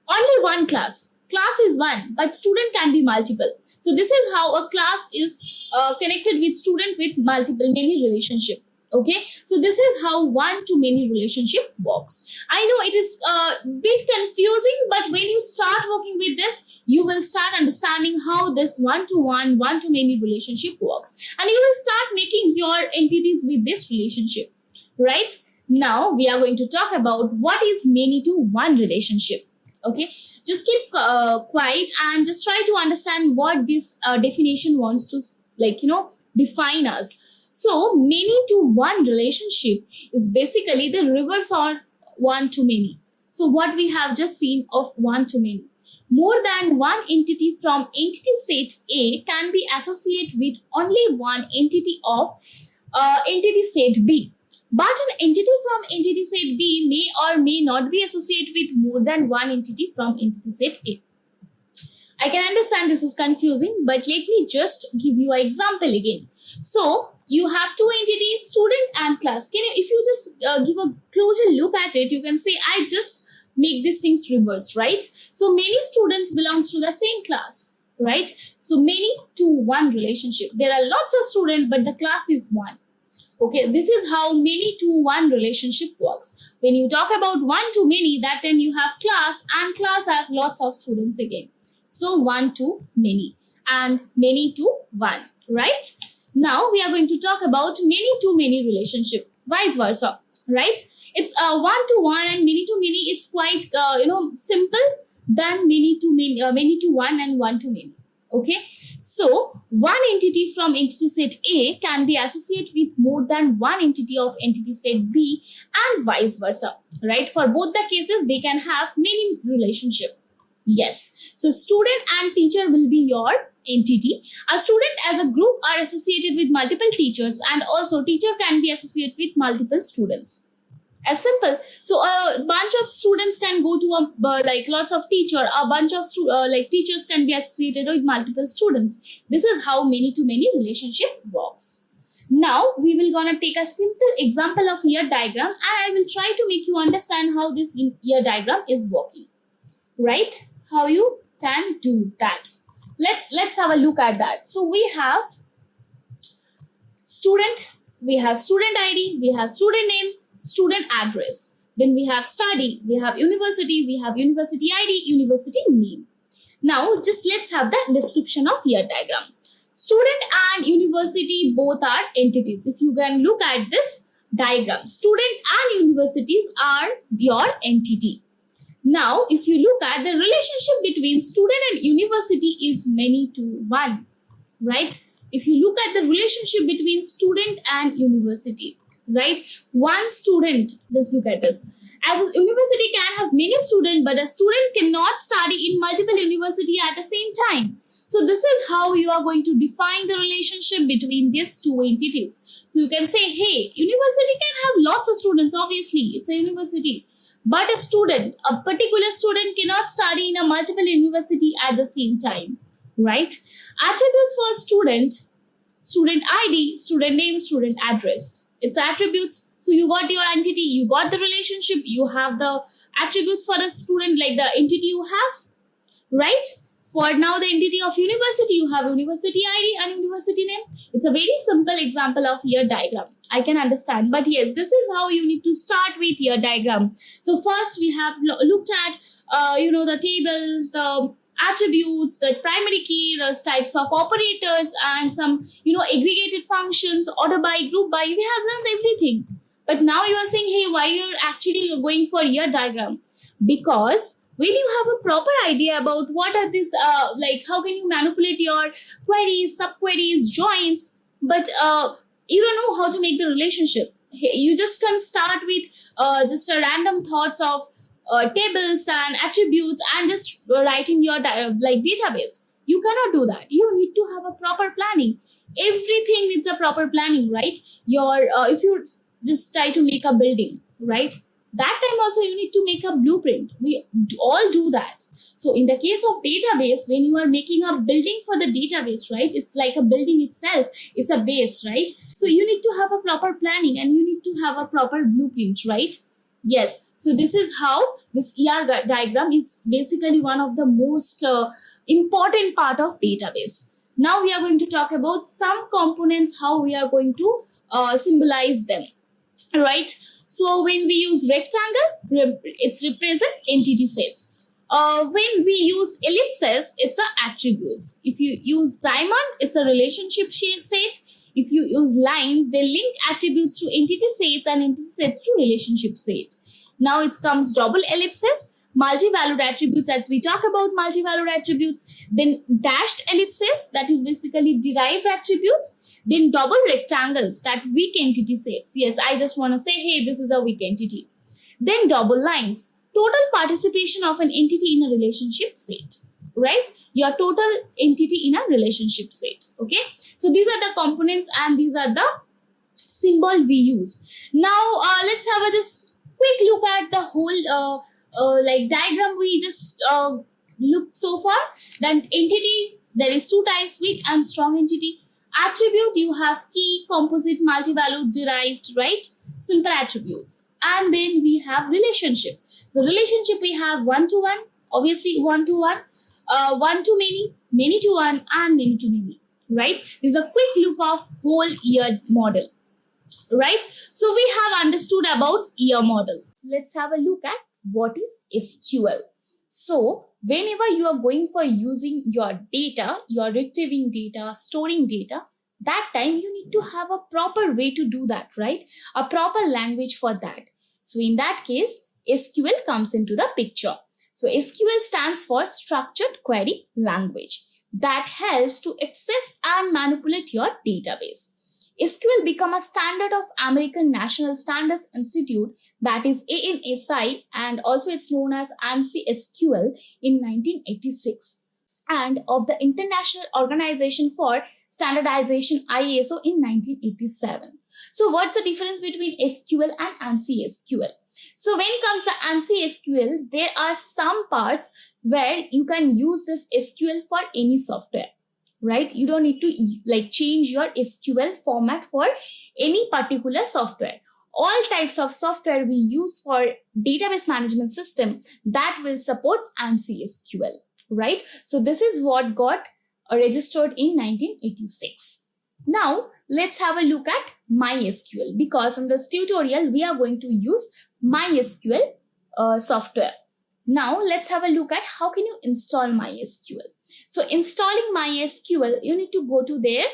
S4: Only one class. Class is one, but student can be multiple. So this is how a class is connected with student with multiple many relationship. Okay, so this is how one-to-many relationship works. I know it is a bit confusing, but when you start working with this, you will start understanding how this one-to-one, one-to-many relationship works, and you will start making your entities with this relationship. Right? Now we are going to talk about what is many-to-one relationship. Okay, just keep quiet and just try to understand what this definition wants to define us. So many-to-one relationship is basically the reverse of one-to-many. So what we have just seen of one-to-many. More than one entity from entity set A can be associated with only one entity of entity set B. But an entity from entity set B may or may not be associated with more than one entity from entity set A. I can understand this is confusing, but let me just give you an example again. So you have two entities, student and class. If you just give a closer look at it, you can say, I just make these things reversed, right? So many students belongs to the same class, right? So many to one relationship. There are lots of students, but the class is one. Okay, this is how many to one relationship works. When you talk about one to many, that time you have class, and class have lots of students again. So one to many and many to one, right? Now we are going to talk about many to many relationship, vice versa, right? It's one to one and many to many. It's quite simple than many to one and one to many. Okay, so one entity from entity set A can be associated with more than one entity of entity set B and vice versa, right? For both the cases, they can have many relationship. Yes, so student and teacher will be your entity. A student as a group are associated with multiple teachers, and also teacher can be associated with multiple students. As simple. So a bunch of students can go to lots of teacher. A bunch of teachers can be associated with multiple students. This is how many to many relationship works. Now we will gonna take a simple example of ear diagram, and I will try to make you understand how this ear diagram is working. Right? How you can do that. Let's have a look at that. So we have student, we have student ID, we have student name, student address. Then we have study, we have university ID, university name. Now just let's have the description of ear diagram. Student and university both are entities. If you can look at this diagram, student and universities are your entity. Now, if you look at the relationship between student and university is many to one, right? If you look at the relationship between student and university, right? One student, just look at this. As a university can have many students, but a student cannot study in multiple universities at the same time. So this is how you are going to define the relationship between these two entities. So you can say, hey, university can have lots of students, obviously, it's a university. But a particular student cannot study in a multiple university at the same time, right? Attributes for student ID, student name, student address. It's attributes. So you got your entity, you got the relationship, you have the attributes for the student, like the entity you have, right? For now, the entity of university, you have university ID and university name. It's a very simple example of ear diagram. I can understand. But yes, this is how you need to start with ear diagram. So first we have looked at, the tables, the attributes, the primary key, the types of operators, and some, aggregated functions, order by, group by. We have learned everything. But now you are saying, hey, why you're actually going for ear diagram? Because when you have a proper idea about what are these, how can you manipulate your queries, subqueries, joins, but you don't know how to make the relationship. You just can start with just a random thoughts of tables and attributes and just write in your database. You cannot do that. You need to have a proper planning. Everything needs a proper planning, right? If you just try to make a building, right? That time also you need to make a blueprint. We all do that. So in the case of database, when you are making a building for the database, right? It's like a building itself. It's a base, right? So you need to have a proper planning and you need to have a proper blueprint, right? Yes. So this is how this ER diagram is basically one of the most important part of database. Now we are going to talk about some components, how we are going to symbolize them, right? So when we use rectangle, it's represent entity sets. When we use ellipses, it's a attributes. If you use diamond, it's a relationship set. If you use lines, they link attributes to entity sets and entity sets to relationship set. Now it comes double ellipses, multi-valued attributes, as we talk about multi-valued attributes, then dashed ellipses, that is basically derived attributes, then double rectangles, that weak entity sets. Yes, I just want to say, hey, this is a weak entity. Then double lines, total participation of an entity in a relationship set, right? Your total entity in a relationship set. Okay, so these are the components and these are the symbol we use. Now let's have a just quick look at the whole like diagram we just looked so far. Then entity, there is two types, weak and strong entity. Attribute, you have key, composite, multi-value, derived, right? Simple attributes. And then we have relationship. So relationship we have one-to-one, obviously one-to-one, one-to-many, many-to-one, and many-to-many, right? This is a quick look of whole year model, right? So we have understood about year model. Let's have a look at what is SQL. So whenever you are going for using your data, you're retrieving data, storing data, that time you need to have a proper way to do that, right? A proper language for that. So in that case, SQL comes into the picture. So SQL stands for Structured Query Language that helps to access and manipulate your database. SQL became a standard of American National Standards Institute, that is ANSI, and also it's known as ANSI SQL in 1986, and of the International Organization for Standardization ISO in 1987. So what's the difference between SQL and ANSI SQL? So when it comes to ANSI SQL, there are some parts where you can use this SQL for any software, right? You don't need to like change your SQL format for any particular software. All types of software we use for database management system that will support ANSI SQL, right? So this is what got registered in 1986. Now let's have a look at MySQL, because in this tutorial we are going to use MySQL software. Now let's have a look at how can you install MySQL. So installing MySQL, you need to go to their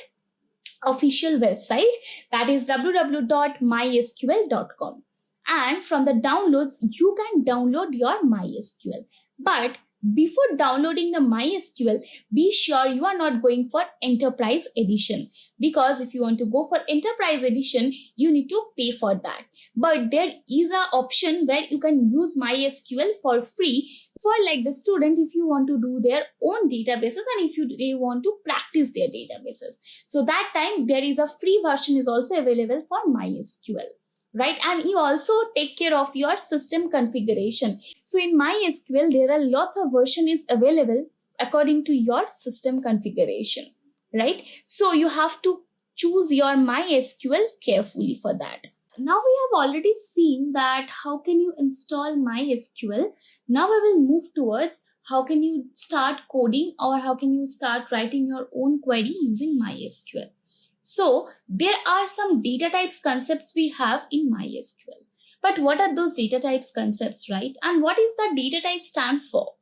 S4: official website, that is www.mysql.com. And from the downloads, you can download your MySQL. But before downloading the MySQL, be sure you are not going for Enterprise Edition, because if you want to go for Enterprise Edition, you need to pay for that. But there is an option where you can use MySQL for free for like the student if you want to do their own databases and if they want to practice their databases. So that time there is a free version is also available for MySQL, right? And you also take care of your system configuration. So in MySQL, there are lots of version is available according to your system configuration, right? So you have to choose your MySQL carefully for that. Now we have already seen that how can you install MySQL. Now we will move towards how can you start coding or how can you start writing your own query using MySQL. So there are some data types concepts we have in MySQL. But what are those data types concepts, right? And what is that data type stands for?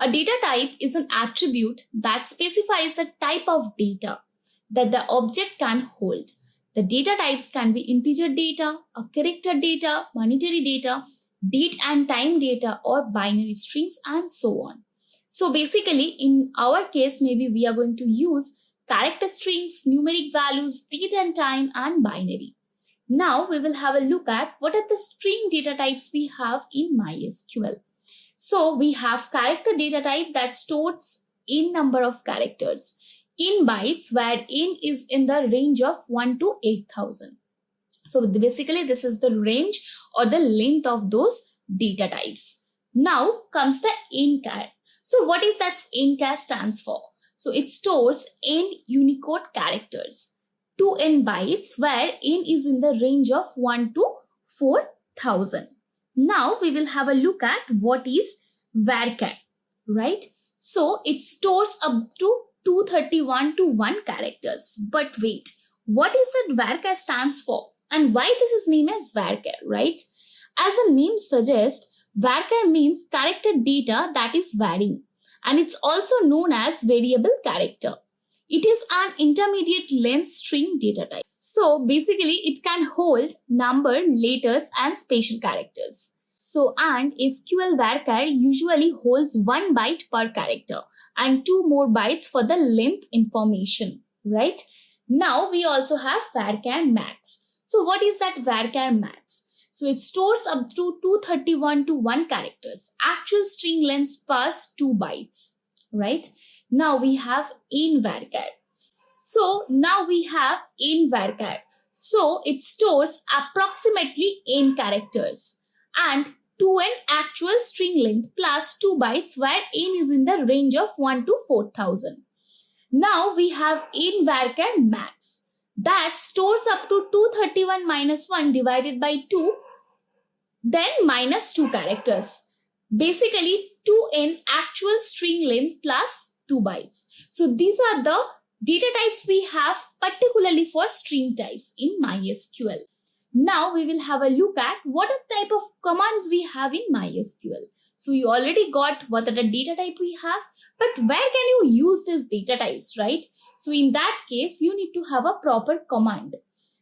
S4: A data type is an attribute that specifies the type of data that the object can hold. The data types can be integer data, a character data, monetary data, date and time data, or binary strings, and so on. So basically, in our case, maybe we are going to use character strings, numeric values, date and time, and binary. Now we will have a look at what are the string data types we have in MySQL. So we have character data type that stores in number of characters in bytes, where in is in the range of 1 to 8,000. So basically this is the range or the length of those data types. Now comes the nchar. So what is that nchar stands for? So it stores n Unicode characters to n bytes, where n is in the range of 1 to 4,000. Now we will have a look at what is varchar, right? So it stores up to 231 to 1 characters. But wait, what is that varchar stands for? And why this is named as varchar, right? As the name suggests, varchar means character data that is varying. And it's also known as variable character. It is an intermediate length string data type. So basically it can hold number, letters, and special characters. So and SQL varchar usually holds 1 byte per character and 2 more bytes for the length information, right? Now we also have varchar max. So what is that varchar max? So So it stores up to 231 to 1 characters. Actual string length plus 2 bytes, right? Now we have in varchar. So now we have in varchar. So it stores approximately n characters and to an actual string length plus 2 bytes where n is in the range of 1 to 4000. Now we have in varchar max that stores up to 231 minus 1 divided by 2, then minus 2 characters. Basically 2n actual string length plus 2 bytes. So these are the data types we have particularly for string types in MySQL. Now we will have a look at what are type of commands we have in MySQL. So you already got what are the data type we have, but where can you use these data types, right? So in that case, you need to have a proper command.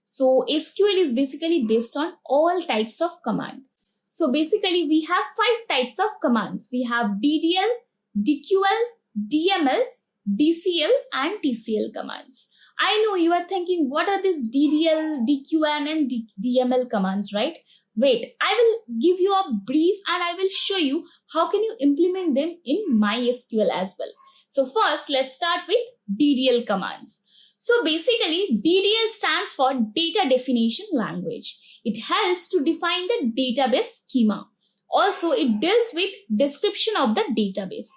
S4: So SQL is basically based on all types of command. So basically we have 5 types of commands. We have DDL, DQL, DML, DCL and TCL commands. I know you are thinking, what are these DDL, DQN and DML commands, right? Wait, I will give you a brief and I will show you how can you implement them in MySQL as well. So first, let's start with DDL commands. So basically, DDL stands for Data Definition Language. It helps to define the database schema. Also, it deals with description of the database.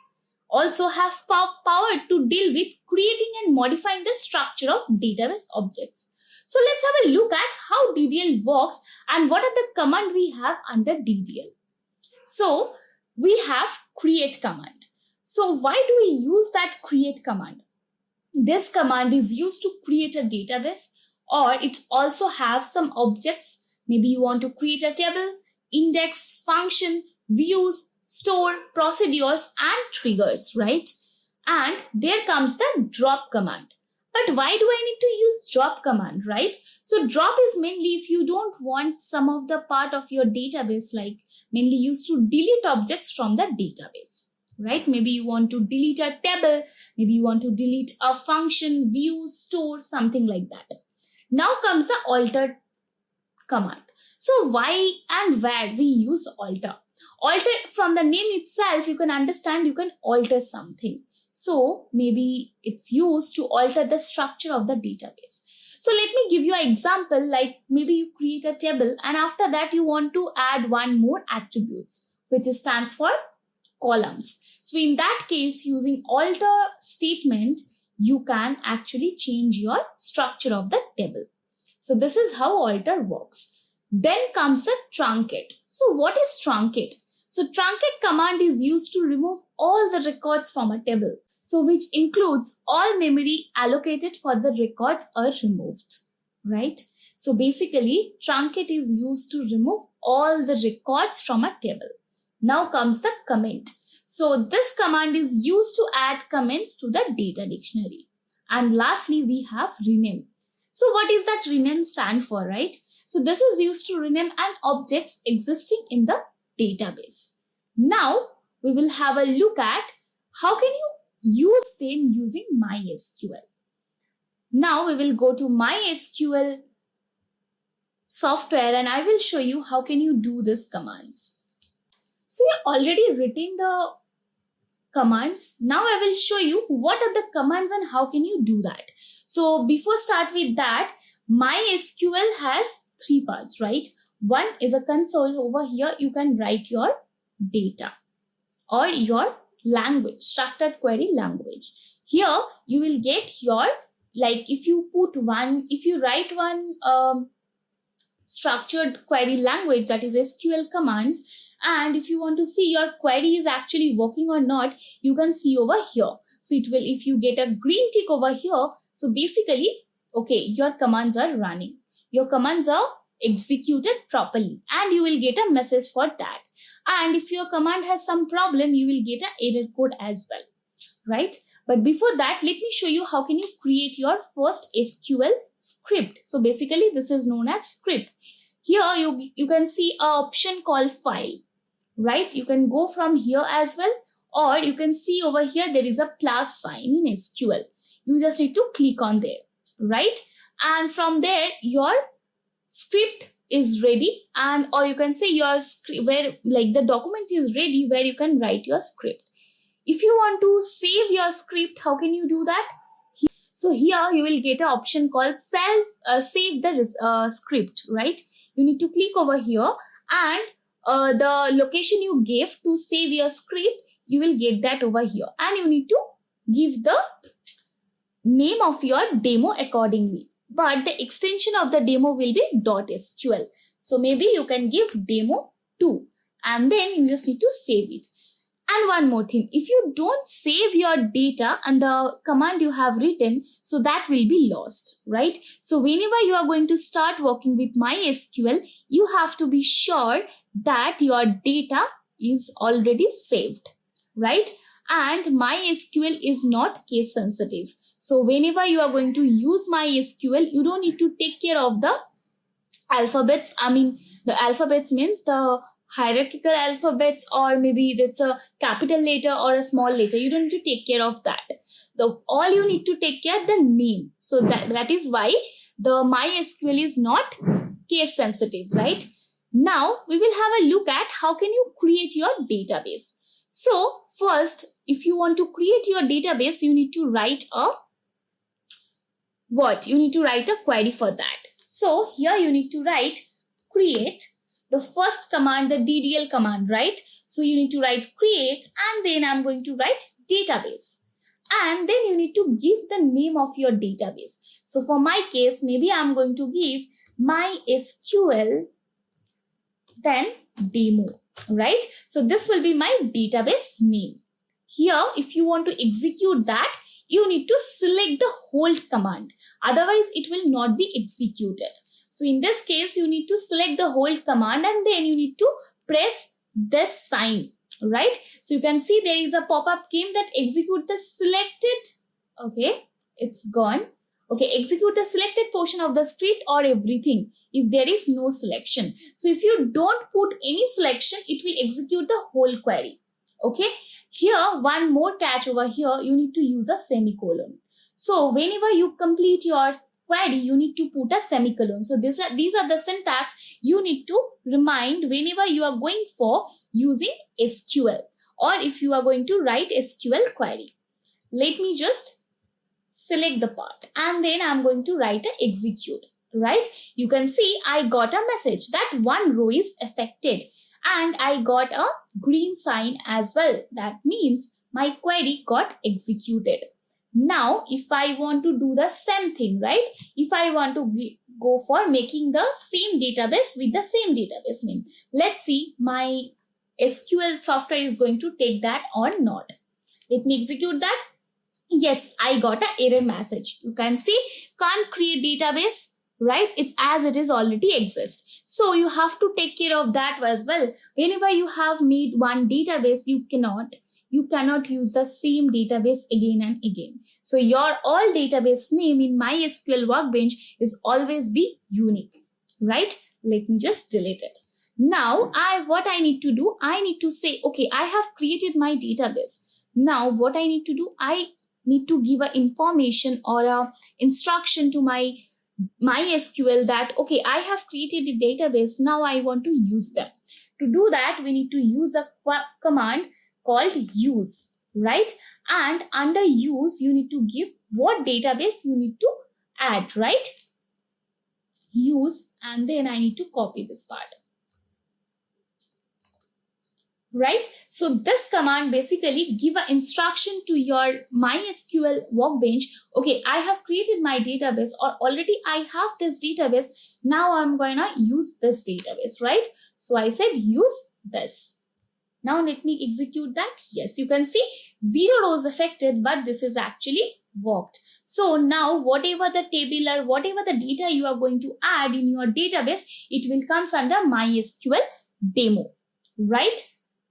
S4: Also have power to deal with creating and modifying the structure of database objects. So let's have a look at how DDL works and what are the command we have under DDL. So we have create command. So why do we use that create command? This command is used to create a database, or it also have some objects. Maybe you want to create a table, index, function, views, store, procedures and triggers, right? And there comes the drop command. But why do I need to use drop command, right? So drop is mainly if you don't want some of the part of your database, like mainly used to delete objects from the database, right? Maybe you want to delete a table, maybe you want to delete a function, view, store, something like that. Now comes the alter command. So why and where we use alter? Alter, from the name itself, you can understand you can alter something. So maybe it's used to alter the structure of the database. So let me give you an example, like maybe you create a table and after that you want to add one more attributes, which stands for columns. So in that case, using alter statement, you can actually change your structure of the table. So this is how alter works. Then comes the truncate. So what is truncate? So truncate command is used to remove all the records from a table. So which includes all memory allocated for the records are removed, right? So basically truncate is used to remove all the records from a table. Now comes the comment. So this command is used to add comments to the data dictionary. And lastly, we have rename. So what is that rename stand for, right? So this is used to rename an objects existing in the database. Now we will have a look at how can you use them using MySQL. Now we will go to MySQL software and I will show you how can you do these commands. So we have already written the commands. Now I will show you what are the commands and how can you do that. So before start with that, MySQL has 3 parts, right? One is a console. Over here you can write your data or your language, structured query language. Here you will get your, like if you write one structured query language, that is SQL commands, and if you want to see your query is actually working or not, you can see over here. So it will, if you get a green tick over here, so basically, okay, your commands are running. Your commands are executed properly and you will get a message for that. And if your command has some problem, you will get an error code as well, right? But before that, let me show you how can you create your first SQL script. So basically this is known as script. Here you can see an option called file, right? You can go from here as well, or you can see over here there is a plus sign in SQL. You just need to click on there, right? And from there your script is ready, and or you can say your script where like the document is ready where you can write your script. If you want to save your script, how can you do that? So here you will get an option called save the script, right? You need to click over here, and the location you gave to save your script, you will get that over here, and you need to give the name of your demo accordingly. But the extension of the demo will be .sql. So maybe you can give demo 2, and then you just need to save it. And one more thing, if you don't save your data and the command you have written, so that will be lost, right? So whenever you are going to start working with MySQL, you have to be sure that your data is already saved, right? And MySQL is not case sensitive. So whenever you are going to use MySQL, you don't need to take care of the alphabets. I mean, the alphabets means the hierarchical alphabets, or maybe that's a capital letter or a small letter. You don't need to take care of that. All you need to take care the name. So that is why the MySQL is not case sensitive, right? Now we will have a look at how can you create your database. So first, if you want to create your database, you need to write a You need to write a query for that. So here you need to write create, the first command, the DDL command, right? So you need to write create, and then I'm going to write database. And then you need to give the name of your database. So for my case, maybe I'm going to give MySQL, then demo, right? So this will be my database name. Here, if you want to execute that, you need to select the hold command. Otherwise, it will not be executed. So in this case, you need to select the hold command, and then you need to press this sign, right? So you can see there is a pop-up came that execute the selected. Okay, it's gone. Okay, execute the selected portion of the script or everything if there is no selection. So if you don't put any selection, it will execute the whole query. Okay, here one more catch over here, you need to use a semicolon. So whenever you complete your query, you need to put a semicolon. So these are the syntax you need to remind whenever you are going for using SQL, or if you are going to write SQL query. Let me just select the part, and then I'm going to write a execute, right? You can see I got a message that one row is affected, and I got a green sign as well. That means my query got executed. Now, if I want to do the same thing, right? If I want to go for making the same database with the same database name, let's see my SQL software is going to take that or not. Let me execute that. Yes, I got an error message. You can see can't create database, right? It's as it is already exists. So you have to take care of that as well. Whenever you have made one database, you cannot use the same database again and again. So your all database name in MySQL Workbench is always be unique, right? Let me just delete it. Now, what I need to do, I need to say, okay, I have created my database. Now, what I need to do, I need to give a information or a instruction to my MySQL that, okay, I have created a database. Now I want to use them. To do that, we need to use a command called use, right? And under use, you need to give what database you need to add, right? Use, and then I need to copy this part. Right? So this command basically give an instruction to your MySQL Workbench. Okay, I have created my database, or already I have this database. Now I'm going to use this database, right? So I said use this. Now let me execute that. Yes, you can see 0 rows affected, but this is actually worked. So now whatever the table or whatever the data you are going to add in your database, it will come under MySQL demo, right?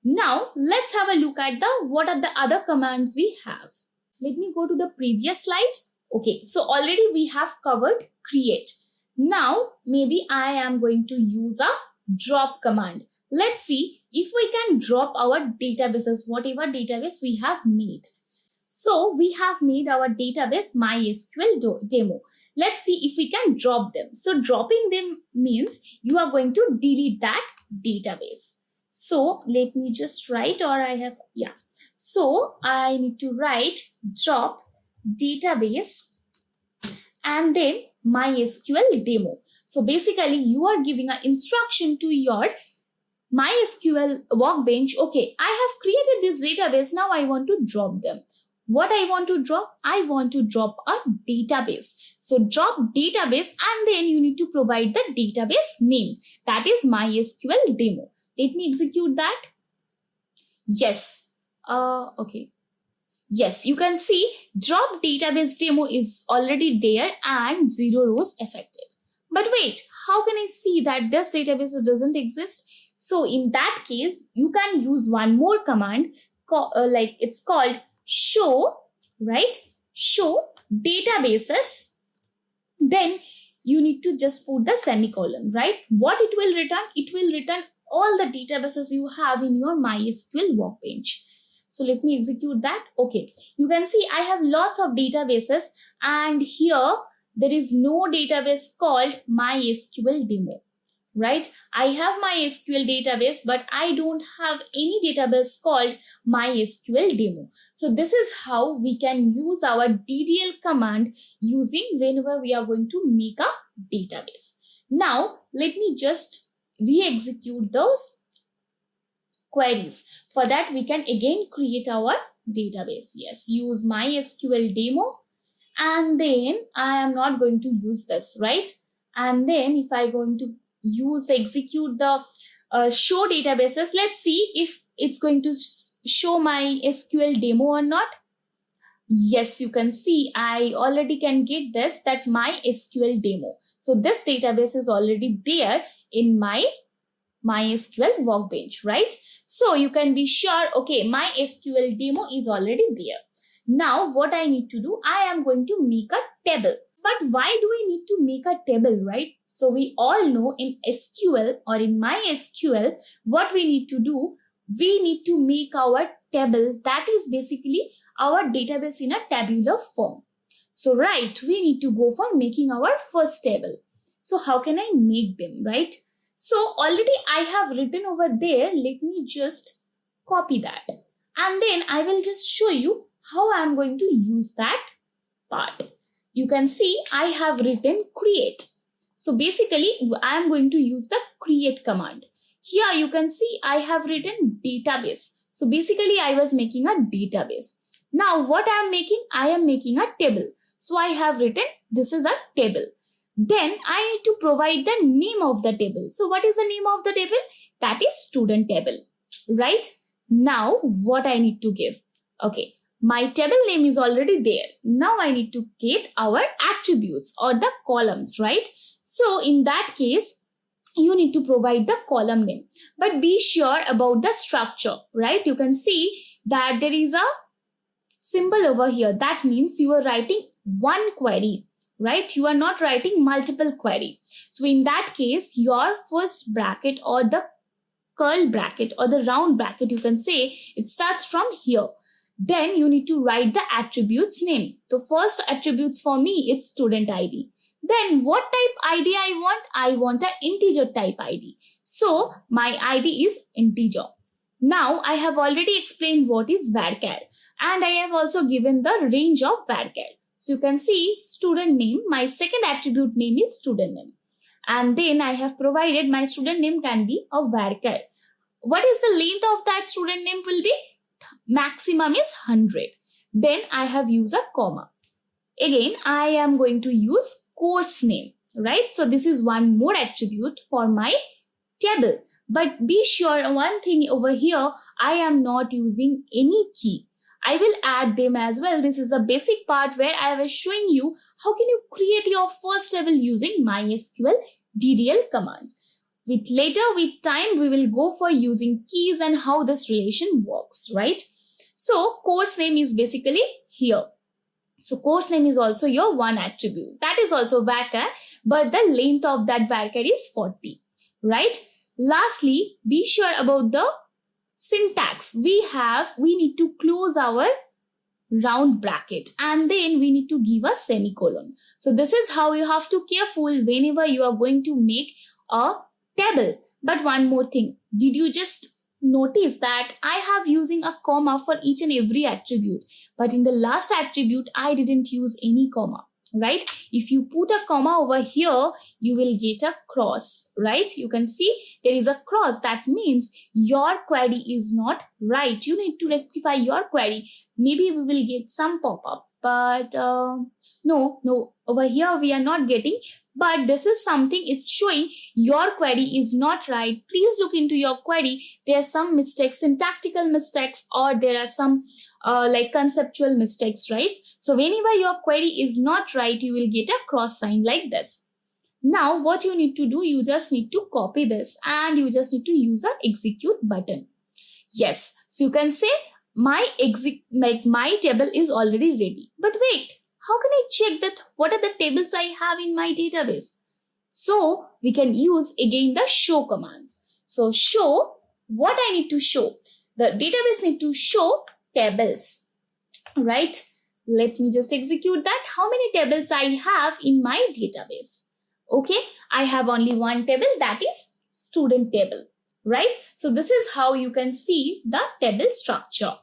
S4: Now let's have a look at what are the other commands we have. Let me go to the previous slide. Okay, so already we have covered create. Now maybe I am going to use a drop command. Let's see if we can drop our databases, whatever database we have made. So we have made our database MySQL demo. Let's see if we can drop them. So dropping them means you are going to delete that database. So let me just write, or I have, yeah. So I need to write drop database and then MySQL demo. So basically you are giving an instruction to your MySQL workbench. Okay, I have created this database. Now I want to drop them. What I want to drop? I want to drop a database. So drop database and then you need to provide the database name. That is MySQL demo. Let me execute that. Yes. Okay. Yes, you can see drop database demo is already there and 0 rows affected. But wait, how can I see that this database doesn't exist? So in that case, you can use one more command, like it's called show, right? Show databases. Then you need to just put the semicolon, right? What it will return? It will return all the databases you have in your MySQL workbench. So let me execute that. Okay, you can see I have lots of databases and here there is no database called MySQL demo, right? I have MySQL database, but I don't have any database called MySQL demo. So this is how we can use our DDL command using whenever we are going to make a database. Now, let me just re-execute those queries. For that, we can again create our database. Yes, use MySQL demo. And then I am not going to use this, right? And then if I going to execute the show databases, let's see if it's going to show MySQL demo or not. Yes, you can see I already can get this, that MySQL demo. So this database is already there in my MySQL workbench, right? So you can be sure, okay, MySQL demo is already there. Now what I need to do, I am going to make a table. But why do we need to make a table, right? So we all know in SQL or in MySQL, what we need to do, we need to make our table, that is basically our database in a tabular form. So right, we need to go for making our first table. So how can I make them, right? So already I have written over there. Let me just copy that. And then I will just show you how I am going to use that part. You can see I have written create. So basically I am going to use the create command. Here you can see I have written database. So basically I was making a database. Now what I am making? I am making a table. So I have written this is a table. Then I need to provide the name of the table. So what is the name of the table? That is student table, right? Now what I need to give? Okay, my table name is already there. Now I need to get our attributes or the columns, right? So in that case, you need to provide the column name. But be sure about the structure, right? You can see that there is a symbol over here. That means you are writing one query, right? You are not writing multiple query. So in that case, your first bracket or the curl bracket or the round bracket, you can say it starts from here. Then you need to write the attributes name. The first attributes for me, it's student ID. Then what type ID I want? I want an integer type ID. So my ID is integer. Now I have already explained what is varchar and I have also given the range of varchar. So you can see student name, my second attribute name is student name. And then I have provided my student name can be a varchar. What is the length of that student name will be? Maximum is 100. Then I have used a comma. Again, I am going to use course name, right? So this is one more attribute for my table. But be sure one thing over here, I am not using any key. I will add them as well. This is the basic part where I was showing you how can you create your first table using MySQL DDL commands. With time, we will go for using keys and how this relation works, right? So course name is basically here. So course name is also your one attribute. That is also varchar, but the length of that varchar is 40, right? Lastly, be sure about the syntax. We need to close our round bracket, and then we need to give a semicolon. So this is how you have to careful whenever you are going to make a table. But one more thing, did you just notice that I have using a comma for each and every attribute, but in the last attribute I didn't use any comma, right? If you put a comma over here, you will get a cross, right? You can see there is a cross. That means your query is not right. You need to rectify your query. Maybe we will get some pop-up, but no, over here we are not getting. But this is something, it's showing your query is not right. Please look into your query. There are some mistakes, syntactical mistakes, or there are some like conceptual mistakes, right? So whenever your query is not right, you will get a cross sign like this. Now what you need to do, you just need to copy this and you just need to use a execute button. Yes, so you can say my table is already ready. But wait, how can I check that what are the tables I have in my database? So we can use again the show commands. So show, what I need to show? The database need to show tables, right? Let me just execute that. How many tables I have in my database? Okay, I have only one table, that is student table, right? So this is how you can see the table structure.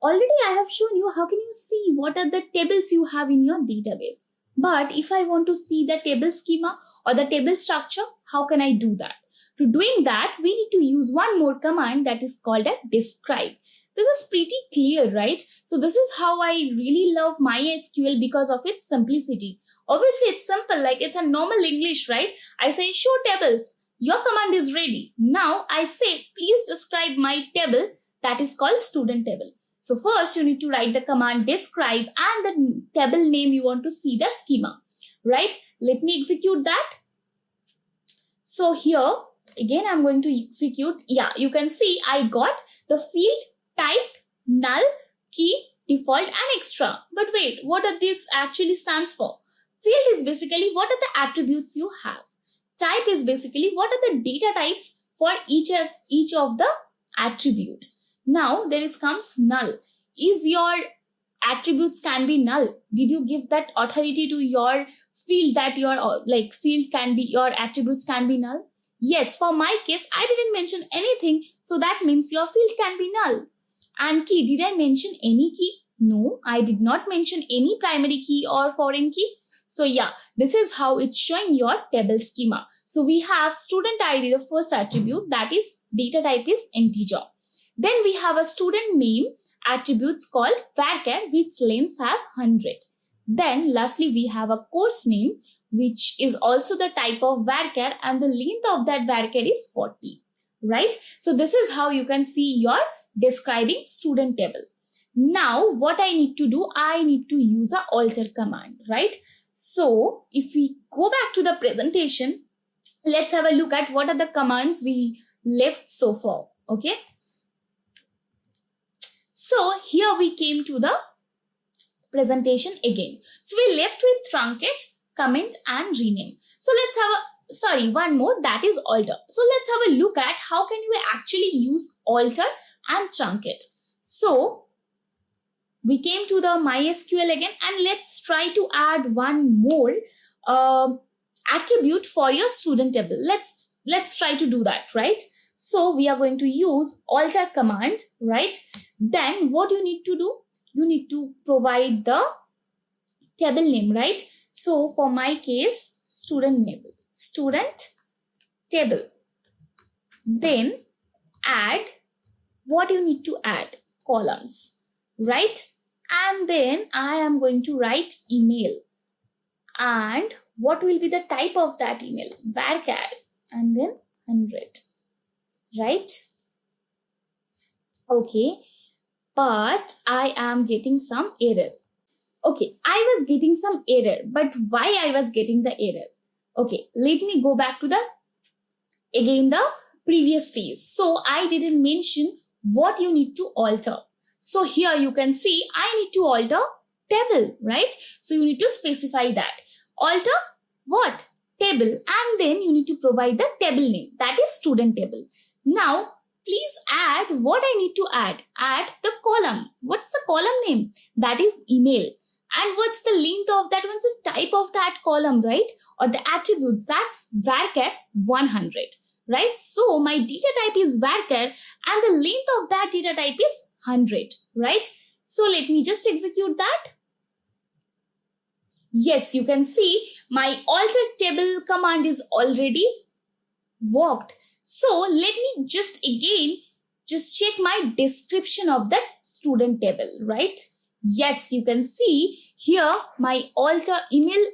S4: Already I have shown you how can you see what are the tables you have in your database. But if I want to see the table schema or the table structure, how can I do that? To doing that, we need to use one more command that is called a describe. This is pretty clear, right? So this is how I really love MySQL because of its simplicity. Obviously, it's simple, like it's a normal English, right? I say show tables. Your command is ready. Now I say, please describe my table that is called student table. So first you need to write the command describe and the table name you want to see the schema, right? Let me execute that. So here again I'm going to execute. Yeah, you can see I got the field type, null, key, default and extra. But wait, what are these actually stands for? Field is basically what are the attributes you have. Type is basically what are the data types for each of the attribute. Now there comes null. Is your attributes can be null? Did you give that authority to your field that your field can be, your attributes can be null? Yes, for my case I didn't mention anything, so that means your field can be null. And key, did I mention any key? No, I did not mention any primary key or foreign key. So yeah, this is how it's showing your table schema. So we have student ID, the first attribute, that is data type is integer. Then we have a student name attributes called varchar, which lengths have 100. Then lastly we have a course name, which is also the type of varchar, and the length of that varchar is 40, right? So this is how you can see your describing student table. Now what I need to do, I need to use a alter command, right? So if we go back to the presentation, let's have a look at what are the commands we left so far, okay? So here we came to the presentation again. So we left with truncate, comment and rename. So let's have one more, that is alter. So let's have a look at how can you actually use alter and truncate. So we came to the MySQL again, and let's try to add one more attribute for your student table. Let's try to do that, right? So we are going to use alter command, right? Then what you need to do, you need to provide the table name, right? So for my case, student table. Then add, what you need to add, columns, right? And then I am going to write email. And what will be the type of that email? Varchar and then 100, right? Okay, but I am getting some error. Okay, I was getting some error, but why I was getting the error? Okay, let me go back to the previous phase. So I didn't mention what you need to alter. So here you can see I need to alter table, right? So you need to specify that. Alter what? Table, and then you need to provide the table name, that is student table. Now please add what I need to add. Add the column. What's the column name? That is email. And what's the length of that? What's the type of that column, right? Or the attributes, that's varchar 100, right? So my data type is varchar and the length of that data type is 100, right? So let me just execute that. Yes, you can see my alter table command is already worked. So let me just again check my description of that student table, right? Yes, you can see here my alter email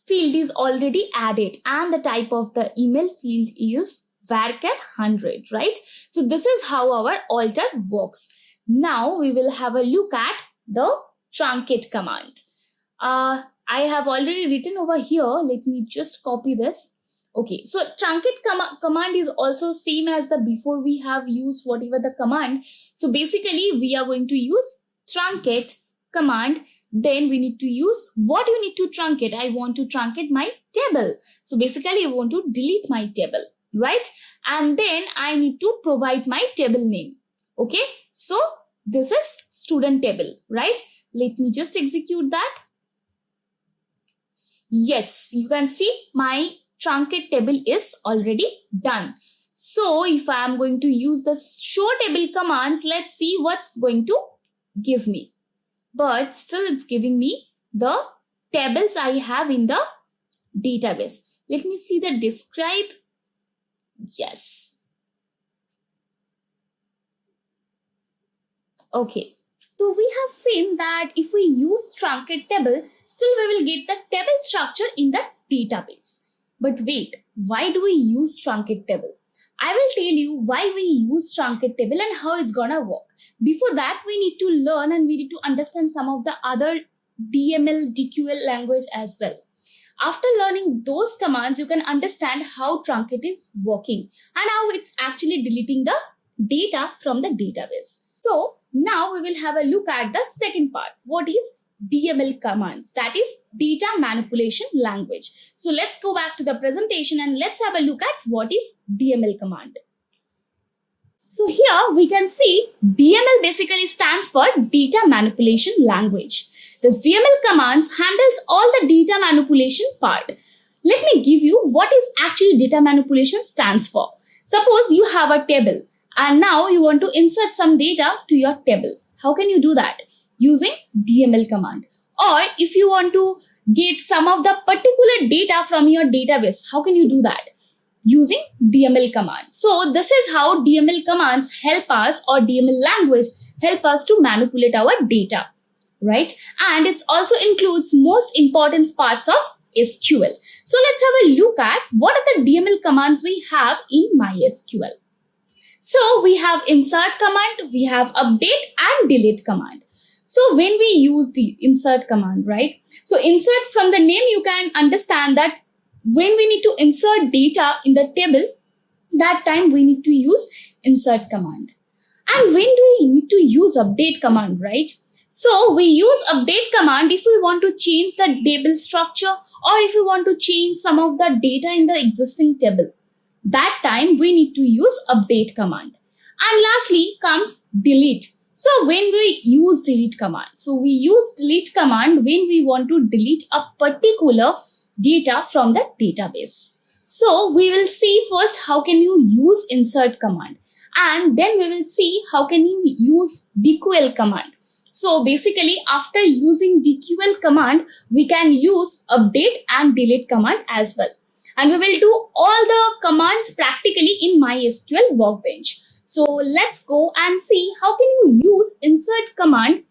S4: field is already added and the type of the email field is varchar 100, right? So this is how our alter works. Now we will have a look at the truncate command. I have already written over here. Let me just copy this. Okay, so truncate command is also same as the before we have used whatever the command. So basically we are going to use truncate command. Then we need to use what you need to truncate. I want to truncate my table. So basically I want to delete my table, right? And then I need to provide my table name. Okay, so this is student table, right? Let me just execute that. Yes, you can see my truncate table is already done. So if I am going to use the show table commands, let's see what's going to give me. But still it's giving me the tables I have in the database. Let me see the describe. Yes. Okay. So we have seen that if we use truncate table, still we will get the table structure in the database. But wait, why do we use truncate table? I will tell you why we use truncate table and how it's gonna work. Before that, we need to learn and we need to understand some of the other DML, DQL language as well. After learning those commands, you can understand how truncate is working and how it's actually deleting the data from the database. So now we will have a look at the second part. What is DML commands? That is data manipulation language. So let's go back to the presentation and let's have a look at what is DML command. So here we can see DML basically stands for data manipulation language. This DML commands handles all the data manipulation part. Let me give you what is actually data manipulation stands for. Suppose you have a table and now you want to insert some data to your table. How can you do that? Using DML command. Or if you want to get some of the particular data from your database, how can you do that? Using DML command. So this is how DML commands help us, or DML language help us to manipulate our data, right? And it also includes most important parts of SQL. So let's have a look at what are the DML commands we have in MySQL. So we have insert command, we have update and delete command. So when we use the insert command, right? So insert, from the name you can understand that when we need to insert data in the table, that time we need to use insert command. And when do we need to use update command, right? So we use update command if we want to change the table structure or if we want to change some of the data in the existing table. That time we need to use update command. And lastly comes delete. So when we use delete command, so we use delete command when we want to delete a particular data from the database. So we will see first how can you use insert command, and then we will see how can you use DQL command. So basically after using DQL command, we can use update and delete command as well. And we will do all the commands practically in MySQL Workbench. So let's go and see how can you use insert command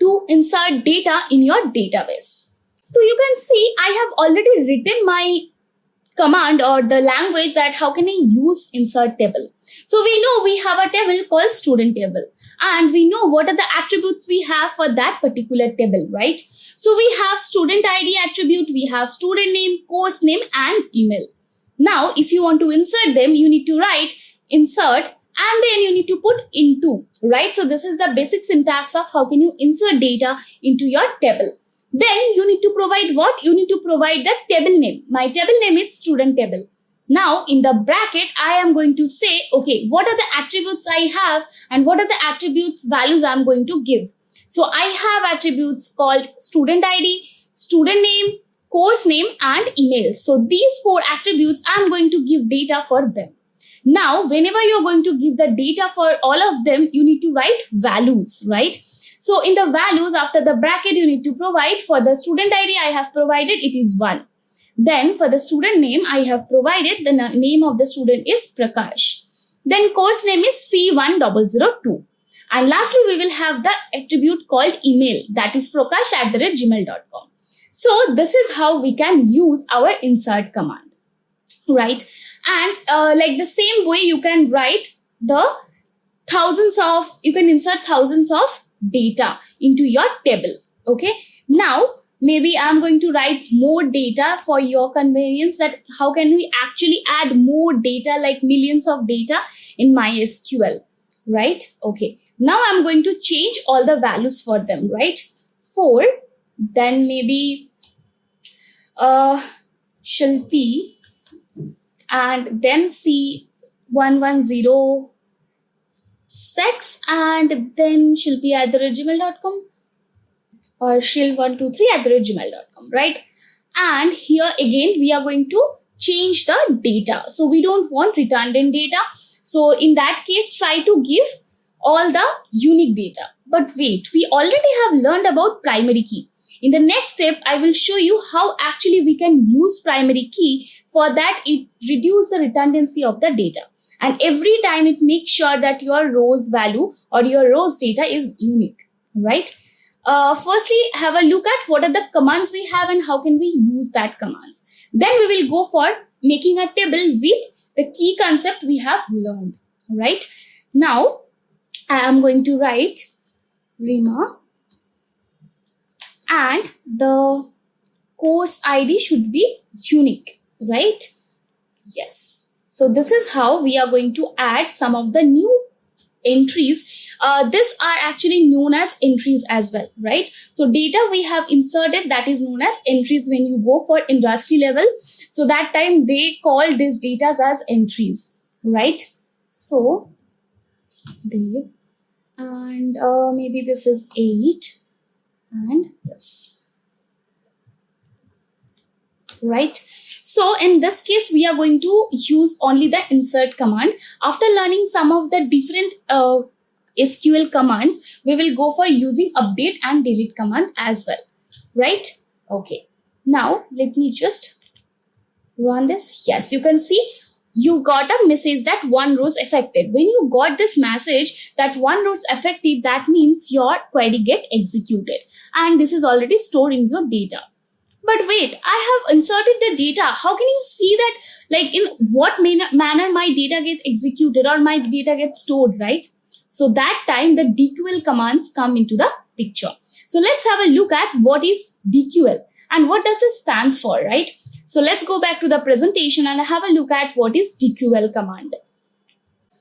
S4: to insert data in your database. So you can see I have already written my command or the language that how can I use insert table. So we know we have a table called student table and we know what are the attributes we have for that particular table, right? So we have student ID attribute, we have student name, course name and email. Now if you want to insert them, you need to write insert and then you need to put into, right? So this is the basic syntax of how can you insert data into your table. Then you need to provide what? You need to provide the table name. My table name is student table. Now in the bracket, I am going to say, okay, what are the attributes I have and what are the attributes values I'm going to give. So I have attributes called student ID, student name, course name and email. So these 4 attributes I'm going to give data for them. Now, whenever you're going to give the data for all of them, you need to write values, right? So in the values, after the bracket, you need to provide for the student ID I have provided, it is 1. Then for the student name, I have provided the name of the student is Prakash. Then course name is C1002. And lastly, we will have the attribute called email, that is prakash@gmail.com. So this is how we can use our insert command, right? And like the same way, you can write you can insert thousands of data into your table. Okay. Now, maybe I'm going to write more data for your convenience, that how can we actually add more data, like millions of data in MySQL, right? Okay. Now I'm going to change all the values for them, right? 4, then maybe Shilpi, and then C1106, and then Shilpi@gmail.com or shil123@gmail.com, right? And here again, we are going to change the data. So we don't want redundant data. So in that case, try to give all the unique data. But wait, we already have learned about primary key. In the next step, I will show you how actually we can use primary key. For that, it reduces the redundancy of the data. And every time it makes sure that your rows value or your rows data is unique, right? Firstly, have a look at what are the commands we have and how can we use that commands. Then we will go for making a table with the key concept we have learned, right? Now, I am going to write Rima, and the course ID should be unique, right? Yes. So this is how we are going to add some of the new entries. These are actually known as entries as well, right? So data we have inserted, that is known as entries when you go for industry level. So that time they call these data as entries, right? So there, and maybe this is 8 and this, right? So in this case, we are going to use only the insert command. After learning some of the different SQL commands, we will go for using update and delete command as well, right? Okay. Now, let me just run this. Yes, you can see you got a message that 1 row is affected. When you got this message that 1 row is affected, that means your query get executed. And this is already stored in your data. But wait, I have inserted the data. How can you see that, like in what manner my data gets executed or my data gets stored, right? So that time the DQL commands come into the picture. So let's have a look at what is DQL and what does it stands for, right? So let's go back to the presentation and have a look at what is DQL command.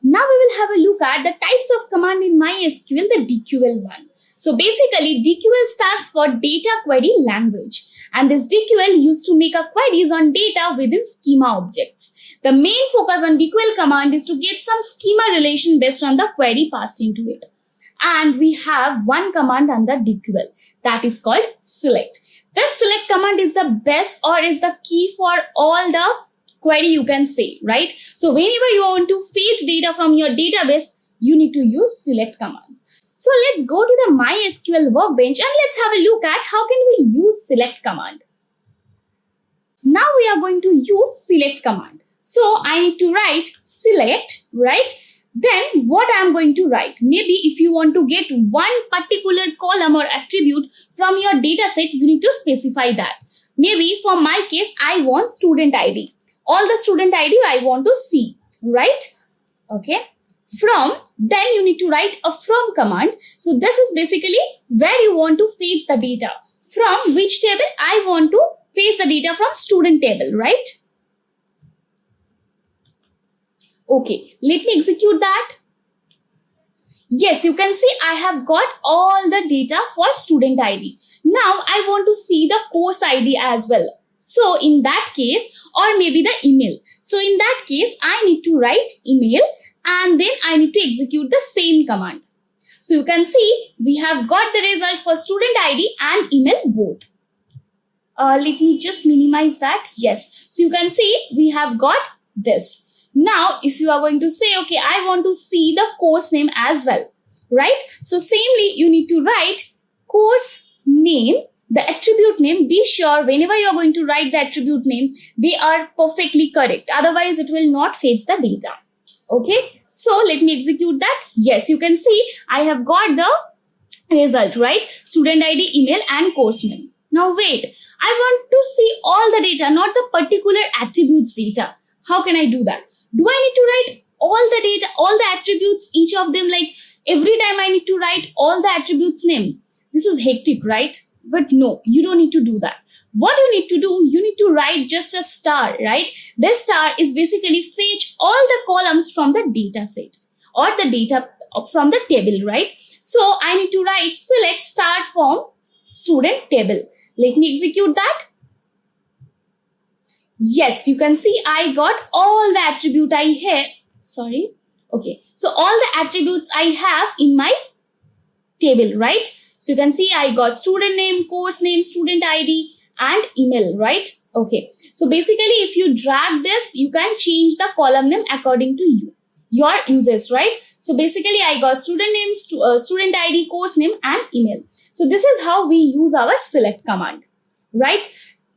S4: Now we will have a look at the types of command in MySQL, the DQL one. So basically DQL stands for Data Query Language. And this DQL used to make a queries on data within schema objects. The main focus on DQL command is to get some schema relation based on the query passed into it. And we have one command under DQL that is called select. This select command is the best or is the key for all the query you can say, right? So whenever you want to fetch data from your database, you need to use select commands. So let's go to the MySQL workbench and let's have a look at how can we use select command. Now we are going to use select command. So I need to write select, right? Then what I am going to write? Maybe if you want to get one particular column or attribute from your data set, you need to specify that. Maybe for my case, I want student ID. All the student ID I want to see, right? Okay. From, then you need to write a from command. So this is basically where you want to fetch the data. From which table? I want to fetch the data from student table, right? Okay, let me execute that. Yes, you can see I have got all the data for student ID. Now I want to see the course ID as well. So in that case, or maybe the email. So in that case, I need to write email and then I need to execute the same command. So you can see we have got the result for student ID and email both. Let me just minimize that. Yes. So you can see we have got this. Now, if you are going to say, okay, I want to see the course name as well, right? So samely, you need to write course name, the attribute name. Be sure whenever you are going to write the attribute name, they are perfectly correct. Otherwise, it will not fetch the data. Okay. So let me execute that. Yes, you can see I have got the result, right? Student ID, email and course name. Now wait, I want to see all the data, not the particular attributes data. How can I do that? Do I need to write all the data, all the attributes, each of them, like every time I need to write all the attributes name? This is hectic, right? But no, you don't need to do that. What you need to do, you need to write just a star, right? This star is basically fetch all the columns from the data set or the data from the table, right? So I need to write select start from student table. Let me execute that. Yes, you can see I got all the attribute I have. Sorry. Okay. So all the attributes I have in my table, right? So you can see I got student name, course name, student ID and email, right? Okay. So basically if you drag this, you can change the column name according to your uses, right? So basically I got student name, student ID, course name and email. So this is how we use our select command, right?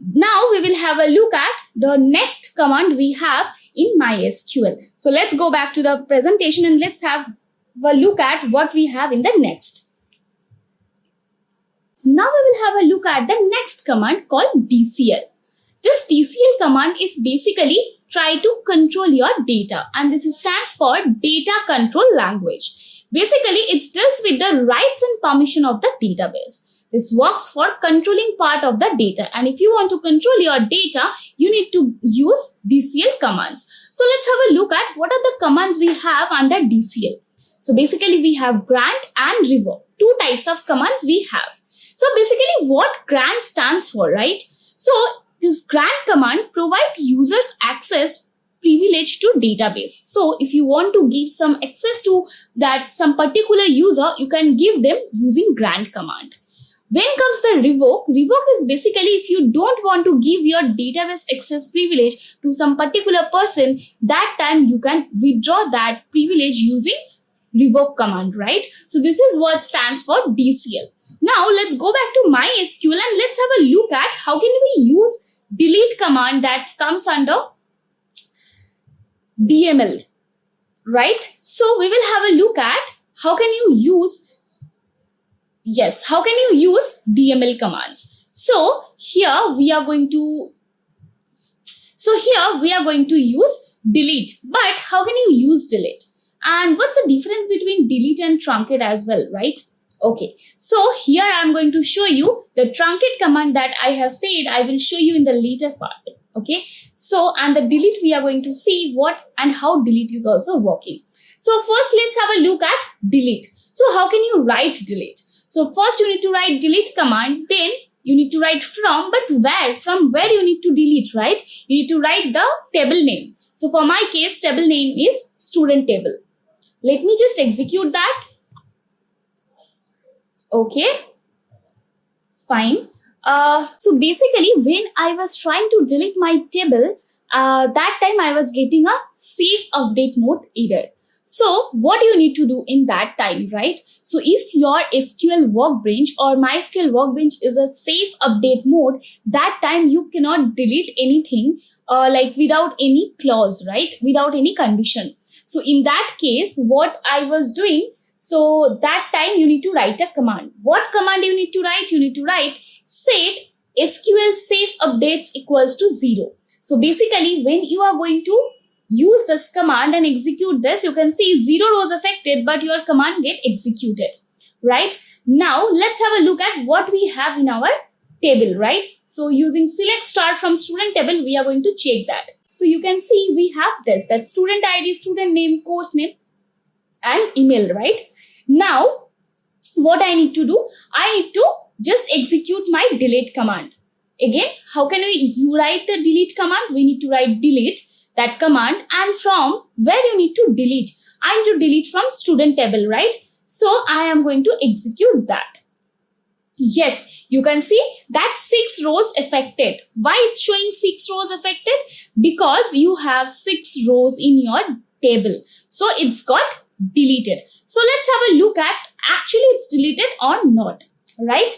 S4: Now we will have a look at the next command we have in MySQL. So let's go back to the presentation and let's have a look at what we have in the next. Now we will have a look at the next command called DCL. This DCL command is basically try to control your data, and this stands for data control language. Basically, it deals with the rights and permission of the database. This works for controlling part of the data, and if you want to control your data, you need to use DCL commands. So let's have a look at what are the commands we have under DCL. So basically, we have grant and revoke. Two types of commands we have. So basically, what grant stands for, right? So this grant command provides users access privilege to database. So if you want to give some access to that some particular user, you can give them using grant command. When comes the revoke, revoke is basically if you don't want to give your database access privilege to some particular person, that time you can withdraw that privilege using revoke command, right? So this is what stands for DCL. Now let's go back to MySQL and let's have a look at how can we use delete command that comes under DML, right? So we will have a look at how can you use, yes, how can you use DML commands. So here we are going to use delete, but how can you use delete? And what's the difference between delete and truncate as well, right? Okay, so here I'm going to show you the truncate command that I have said. I will show you in the later part. Okay, so and the delete we are going to see what and how delete is also working. So first let's have a look at delete. So how can you write delete? So first you need to write delete command, then you need to write from, but where? From where you need to delete, right? You need to write the table name. So for my case, table name is student table. Let me just execute that. Okay, fine. So basically when I was trying to delete my table, that time I was getting a safe update mode error. So what you need to do in that time, right? So if your SQL workbench or MySQL workbench is a safe update mode, that time you cannot delete anything like without any clause, right? Without any condition. So in that case, what I was doing, so that time you need to write a command. What command you need to write? You need to write set SQL safe updates equals to 0. So basically when you are going to use this command and execute this, you can see 0 was affected, but your command get executed, right? Now let's have a look at what we have in our table, right? So using select star from student table, we are going to check that. So you can see we have this, that student ID, student name, course name and email, right? Now what I need to do, I need to just execute my delete command. Again, how can you write the delete command? We need to write delete, that command, and from where you need to delete. I need to delete from student table, right? So I am going to execute that. Yes, you can see that 6 rows affected. Why it's showing 6 rows affected? Because you have 6 rows in your table. So it's got deleted. So let's have a look at actually it's deleted or not, right?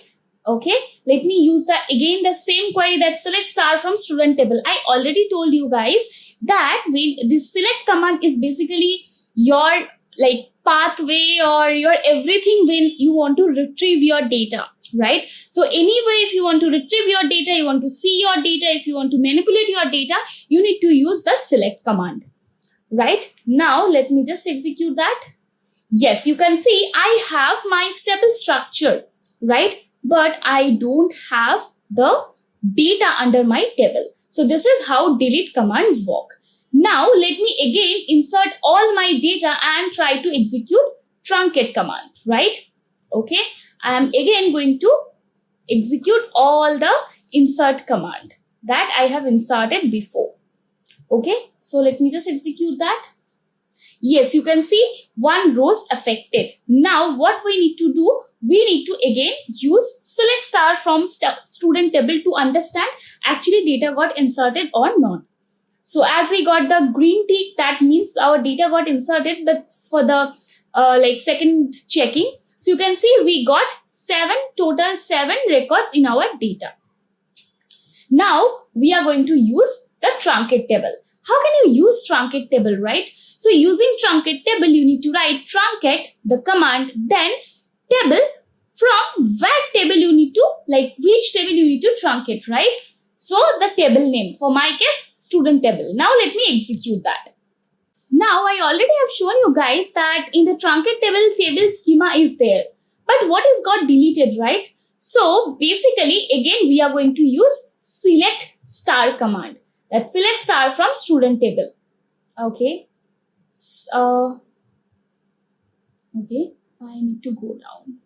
S4: Okay, let me use the same query that select star from student table. I already told you guys that this select command is basically your like pathway or your everything when you want to retrieve your data, right? So anyway, if you want to retrieve your data, you want to see your data, if you want to manipulate your data, you need to use the select command, right? Now let me just execute that. Yes, you can see I have my table structure, right? But I don't have the data under my table. So this is how delete commands work. Now let me again insert all my data and try to execute truncate command, right? Okay, I am again going to execute all the insert command that I have inserted before. Okay, so let me just execute that. Yes, you can see 1 row is affected. Now what we need to do, we need to again use select star from student table to understand actually data got inserted or not. So as we got the green tick, that means our data got inserted. That's for the second checking. So you can see we got total 7 records in our data. Now we are going to use the truncate table. How can you use truncate table, right? So using truncate table, you need to write truncate, the command, then table, from where table you need to, which table you need to truncate, right? So the table name, for my case, student table. Now let me execute that. Now I already have shown you guys that in the truncate table schema is there. But what is got deleted, right? So basically, again, we are going to use select star command. That's select star from student table. Okay. Okay, I need to go down.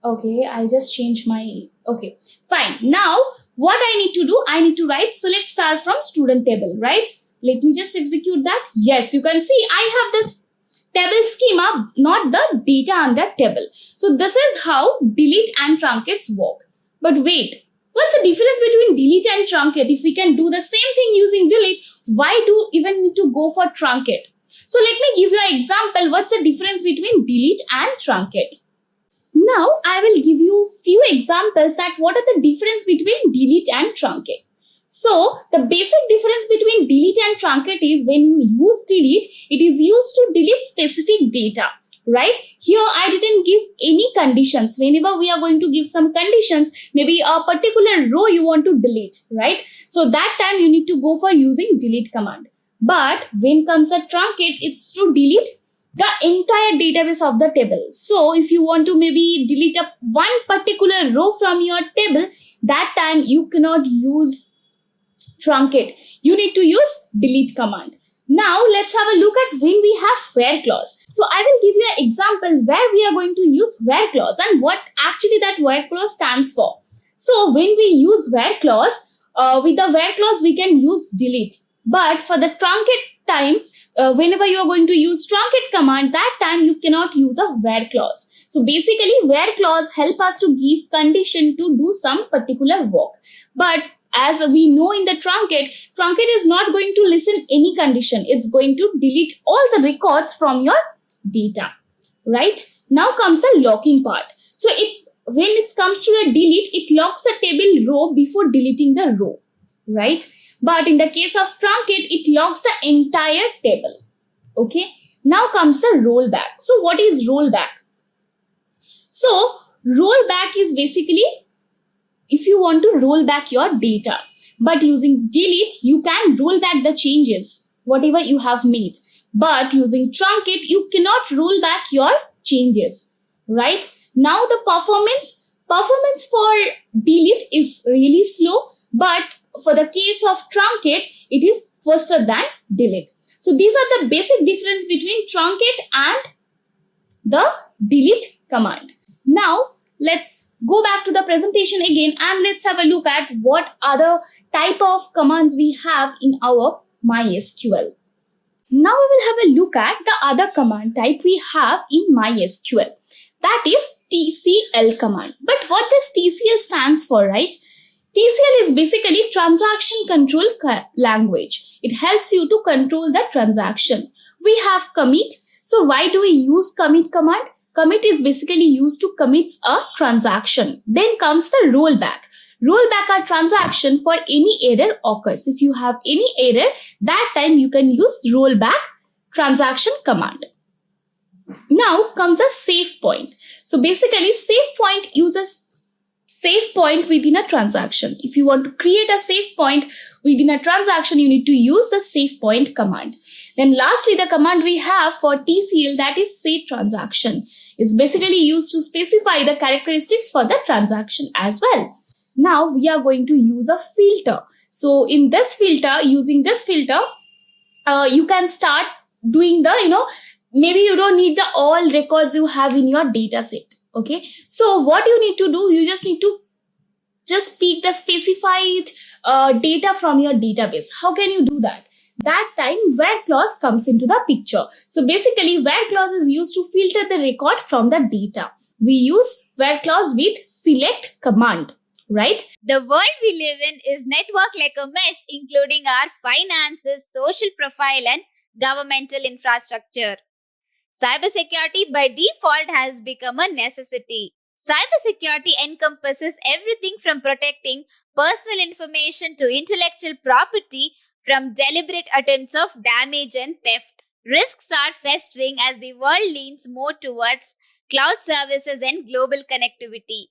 S4: Okay, I just changed my, okay, fine. Now, what I need to do, I need to write select star from student table, right? Let me just execute that. Yes, you can see I have this table schema, not the data under table. So this is how delete and truncates work. But wait, what's the difference between delete and truncate? If we can do the same thing using delete, why do even need to go for truncate? So let me give you an example. What's the difference between delete and truncate? Now I will give you few examples that what are the difference between delete and truncate. So the basic difference between delete and truncate is when you use delete, it is used to delete specific data, right? Here I didn't give any conditions. Whenever we are going to give some conditions, maybe a particular row you want to delete, right? So that time you need to go for using delete command. But when comes the truncate, it's to delete the entire database of the table. So if you want to maybe delete one particular row from your table, that time you cannot use truncate. You need to use delete command. Now let's have a look at when we have where clause. So I will give you an example where we are going to use where clause and what actually that where clause stands for. So when we use where clause, with the where clause we can use delete. But for the truncate time, whenever you are going to use truncate command, that time you cannot use a where clause. So basically where clause help us to give condition to do some particular work. But as we know in the truncate is not going to listen any condition. It's going to delete all the records from your data, right? Now comes the locking part. So when it comes to the delete, it locks the table row before deleting the row, right? But in the case of truncate, it locks the entire table. Okay. Now comes the rollback. So what is rollback? So rollback is basically if you want to roll back your data, but using delete, you can roll back the changes, whatever you have made. But using truncate, you cannot roll back your changes, right? Now the performance for delete is really slow, but for the case of truncate, it is faster than delete. So these are the basic difference between truncate and the delete command. Now let's go back to the presentation again and let's have a look at what other type of commands we have in our MySQL. Now we will have a look at the other command type we have in MySQL. That is TCL command. But what does TCL stands for, right? TCL is basically transaction control language. It helps you to control the transaction. We have commit. So why do we use commit command? Commit is basically used to commit a transaction. Then comes the rollback. Roll back a transaction for any error occurs. If you have any error, that time you can use rollback transaction command. Now comes a save point. So basically save point uses save point within a transaction. If you want to create a save point within a transaction, you need to use the save point command. Then lastly, the command we have for TCL, that is save transaction, is basically used to specify the characteristics for the transaction as well. Now we are going to use a filter. So in this filter, using this filter, you can start doing the, maybe you don't need the all records you have in your data set. Okay. So what you need to do, you just need to just pick the specified data from your database. How can you do that? That time where clause comes into the picture. So basically where clause is used to filter the record from the data. We use where clause with select command, right?
S5: The world we live in is networked like a mesh, including our finances, social profile, and governmental infrastructure. Cybersecurity by default has become a necessity. Cybersecurity encompasses everything from protecting personal information to intellectual property, from deliberate attempts of damage and theft. Risks are festering as the world leans more towards cloud services and global connectivity.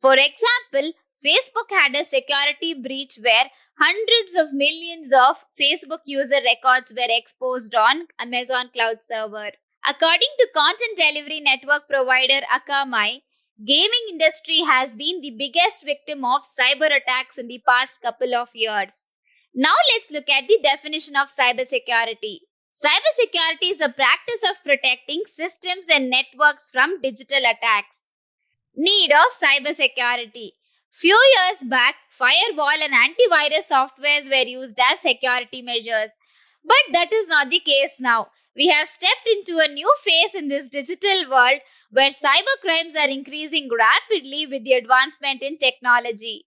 S5: For example, Facebook had a security breach where hundreds of millions of Facebook user records were exposed on Amazon Cloud Server. According to content delivery network provider Akamai, gaming industry has been the biggest victim of cyber attacks in the past couple of years. Now let's look at the definition of cybersecurity. Cybersecurity is a practice of protecting systems and networks from digital attacks. Need of cybersecurity. Few years back, firewall and antivirus softwares were used as security measures. But that is not the case now. We have stepped into a new phase in this digital world where cybercrimes are increasing rapidly with the advancement in technology.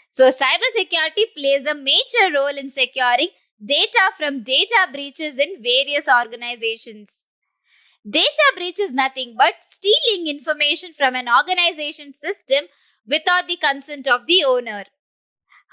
S5: So, cybersecurity plays a major role in securing data from data breaches in various organizations. Data breach is nothing but stealing information from an organization system without the consent of the owner.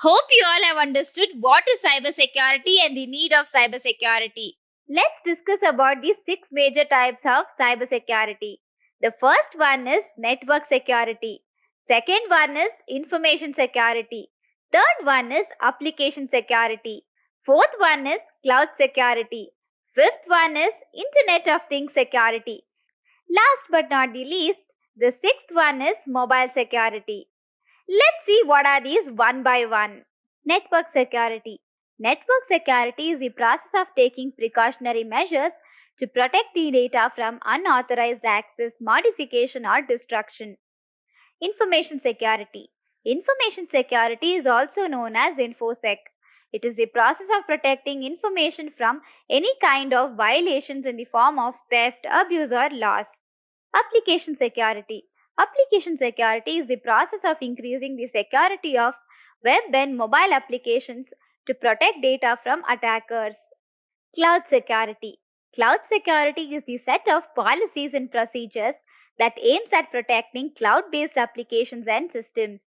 S5: Hope you all have understood what is cybersecurity and the need of cybersecurity. Let's discuss about the 6 major types of cybersecurity. The first one is network security. Second one is information security. Third one is application security. Fourth one is cloud security. Fifth one is Internet of Things security. Last but not the least, the sixth one is mobile security. Let's see what are these one by one. Network security. Network security is the process of taking precautionary measures to protect the data from unauthorized access, modification, or destruction. Information security. Information security is also known as InfoSec. It is the process of protecting information from any kind of violations in the form of theft, abuse, or loss. Application security. Application security is the process of increasing the security of web and mobile applications to protect data from attackers. Cloud security. Cloud security is the set of policies and procedures that aims at protecting cloud-based applications and systems.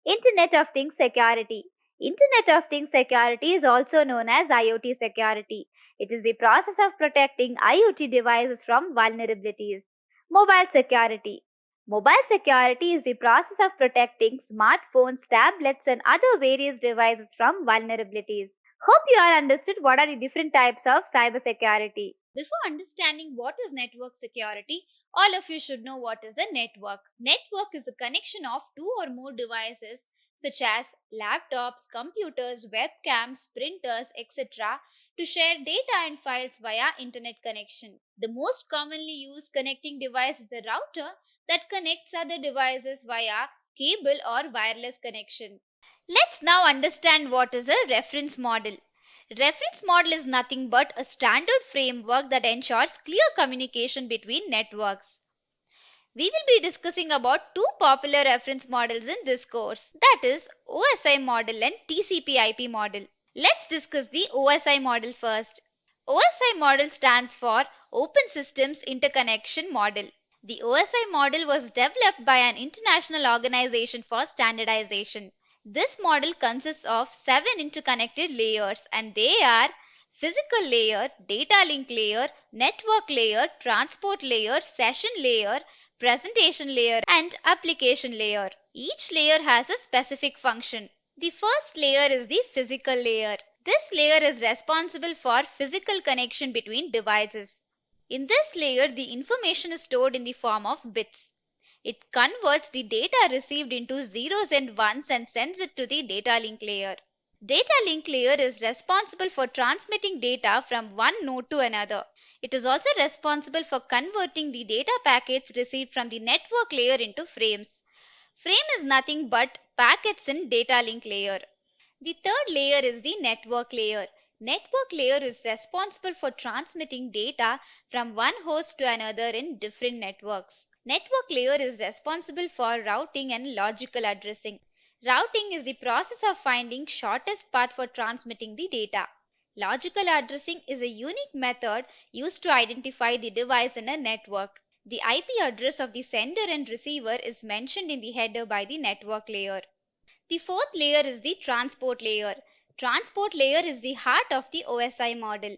S5: Internet of Things security. Internet of Things security is also known as IoT security. It is the process of protecting IoT devices from vulnerabilities. Mobile security. Mobile security is the process of protecting smartphones, tablets, and other various devices from vulnerabilities. Hope you all understood what are the different types of cybersecurity. Before understanding what is network security, all of you should know what is a network. Network is a connection of two or more devices such as laptops, computers, webcams, printers, etc., to share data and files via internet connection. The most commonly used connecting device is a router that connects other devices via cable or wireless connection. Let's now understand what is a reference model. Reference model is nothing but a standard framework that ensures clear communication between networks. We will be discussing about two popular reference models in this course, that is OSI model and TCP/IP model. Let's discuss the OSI model first. OSI model stands for Open Systems Interconnection Model. The OSI model was developed by an international organization for standardization. This model consists of 7 interconnected layers, and they are physical layer, data link layer, network layer, transport layer, session layer, presentation layer, and application layer. Each layer has a specific function. The first layer is the physical layer. This layer is responsible for physical connection between devices. In this layer, the information is stored in the form of bits. It converts the data received into zeros and ones and sends it to the data link layer. Data link layer is responsible for transmitting data from one node to another. It is also responsible for converting the data packets received from the network layer into frames. Frame is nothing but packets in data link layer. The third layer is the network layer. Network layer is responsible for transmitting data from one host to another in different networks. Network layer is responsible for routing and logical addressing. Routing is the process of finding shortest path for transmitting the data. Logical addressing is a unique method used to identify the device in a network. The IP address of the sender and receiver is mentioned in the header by the network layer. The fourth layer is the transport layer. Transport layer is the heart of the OSI model.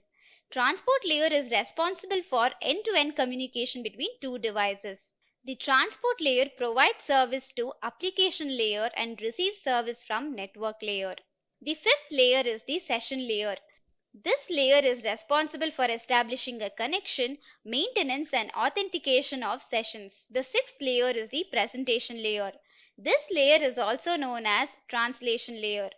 S5: Transport layer is responsible for end-to-end communication between two devices. The transport layer provides service to application layer and receives service from network layer. The fifth layer is the session layer. This layer is responsible for establishing a connection, maintenance, and authentication of sessions. The sixth layer is the presentation layer. This layer is also known as translation layer.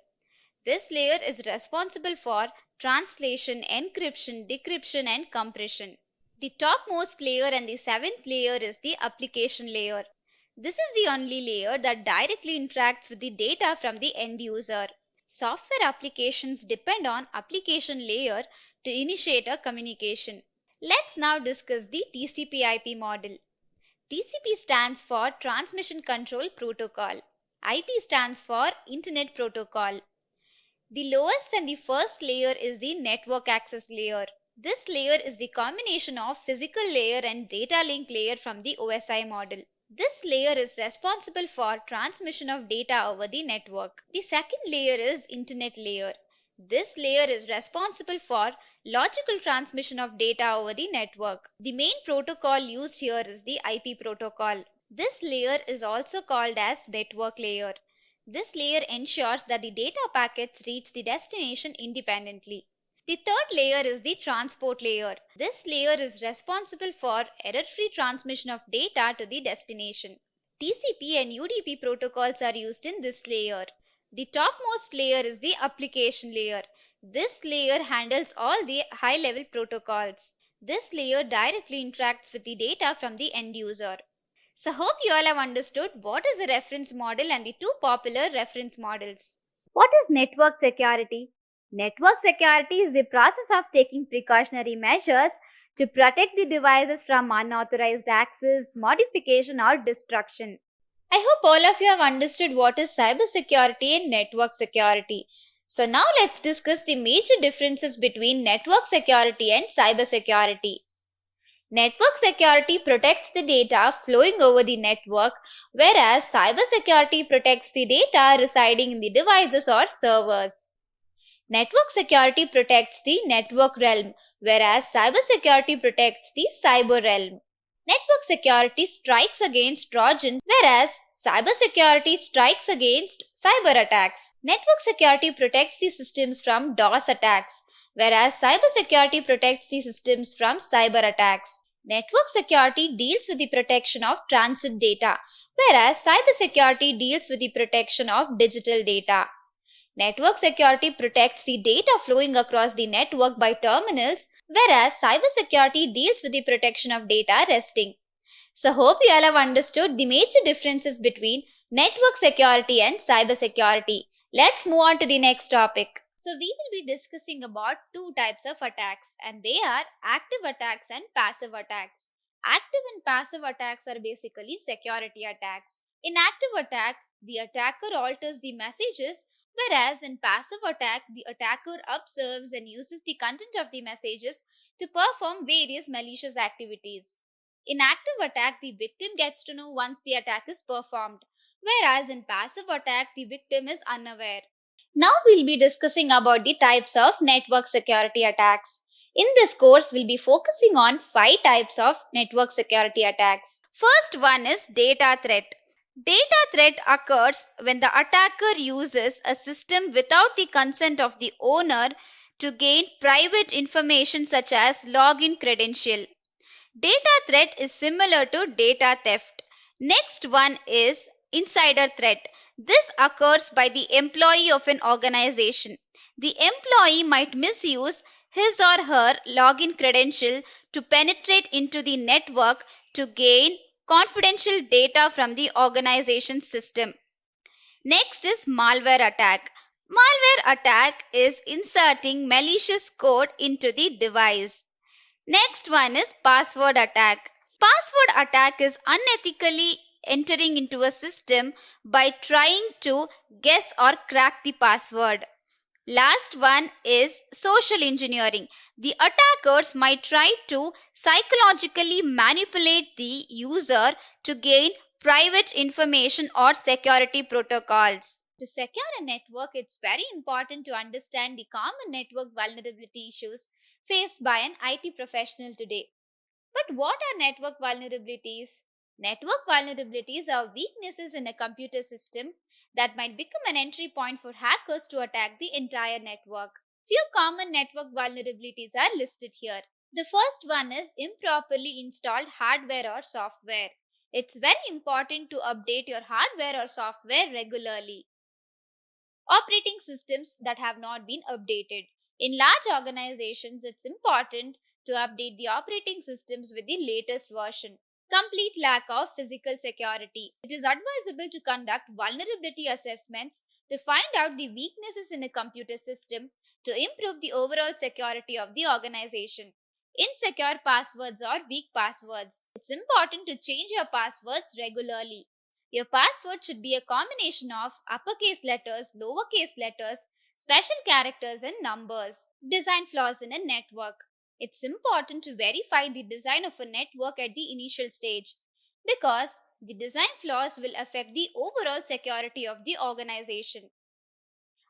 S5: This layer is responsible for translation, encryption, decryption, and compression. The topmost layer and the seventh layer is the application layer. This is the only layer that directly interacts with the data from the end user. Software applications depend on application layer to initiate a communication. Let's now discuss the TCP/IP model. TCP stands for Transmission Control Protocol. IP stands for Internet Protocol. The lowest and the first layer is the network access layer. This layer is the combination of physical layer and data link layer from the OSI model. This layer is responsible for transmission of data over the network. The second layer is internet layer. This layer is responsible for logical transmission of data over the network. The main protocol used here is the IP protocol. This layer is also called as network layer. This layer ensures that the data packets reach the destination independently. The third layer is the transport layer. This layer is responsible for error-free transmission of data to the destination. TCP and UDP protocols are used in this layer. The topmost layer is the application layer. This layer handles all the high-level protocols. This layer directly interacts with the data from the end user. So hope you all have understood what is a reference model and the two popular reference models. What is network security? Network security is the process of taking precautionary measures to protect the devices from unauthorized access, modification, or destruction. I hope all of you have understood what is cybersecurity and network security. So now let's discuss the major differences between network security and cybersecurity. Network security protects the data flowing over the network, whereas cybersecurity protects the data residing in the devices or servers. Network security protects the network realm, whereas cybersecurity protects the cyber realm. Network security strikes against Trojans, whereas cybersecurity strikes against cyber attacks. Network security protects the systems from DOS attacks, whereas cybersecurity protects the systems from cyber attacks. Network security deals with the protection of transit data, whereas cybersecurity deals with the protection of digital data. Network security protects the data flowing across the network by terminals, whereas cybersecurity deals with the protection of data resting. So, hope you all have understood the major differences between network security and cybersecurity. Let's move on to the next topic. So, we will be discussing about two types of attacks, and they are active attacks and passive attacks. Active and passive attacks are basically security attacks. In active attack, the attacker alters the messages, whereas in passive attack, the attacker observes and uses the content of the messages to perform various malicious activities. In active attack, the victim gets to know once the attack is performed, whereas in passive attack, the victim is unaware. Now we'll be discussing about the types of network security attacks. In this course, we'll be focusing on 5 types of network security attacks. First one is data threat. Data threat occurs when the attacker uses a system without the consent of the owner to gain private information such as login credential. Data threat is similar to data theft. Next one is insider threat. This occurs by the employee of an organization. The employee might misuse his or her login credential to penetrate into the network to gain confidential data from the organization's system. Next is malware attack. Malware attack is inserting malicious code into the device. Next one is password attack. Password attack is unethically entering into a system by trying to guess or crack the password. Last one is social engineering. The attackers might try to psychologically manipulate the user to gain private information or security protocols. To secure a network, it's very important to understand the common network vulnerability issues faced by an IT professional today. But what are network vulnerabilities? Network vulnerabilities are weaknesses in a computer system that might become an entry point for hackers to attack the entire network. Few common network vulnerabilities are listed here. The first one is improperly installed hardware or software. It's very important to update your hardware or software regularly. Operating systems that have not been updated. In large organizations, it's important to update the operating systems with the latest version. Complete lack of physical security. It is advisable to conduct vulnerability assessments to find out the weaknesses in a computer system to improve the overall security of the organization. Insecure passwords or weak passwords. It's important to change your passwords regularly. Your password should be a combination of uppercase letters, lowercase letters, special characters, and numbers. Design flaws in a network. It's important to verify the design of a network at the initial stage because the design flaws will affect the overall security of the organization.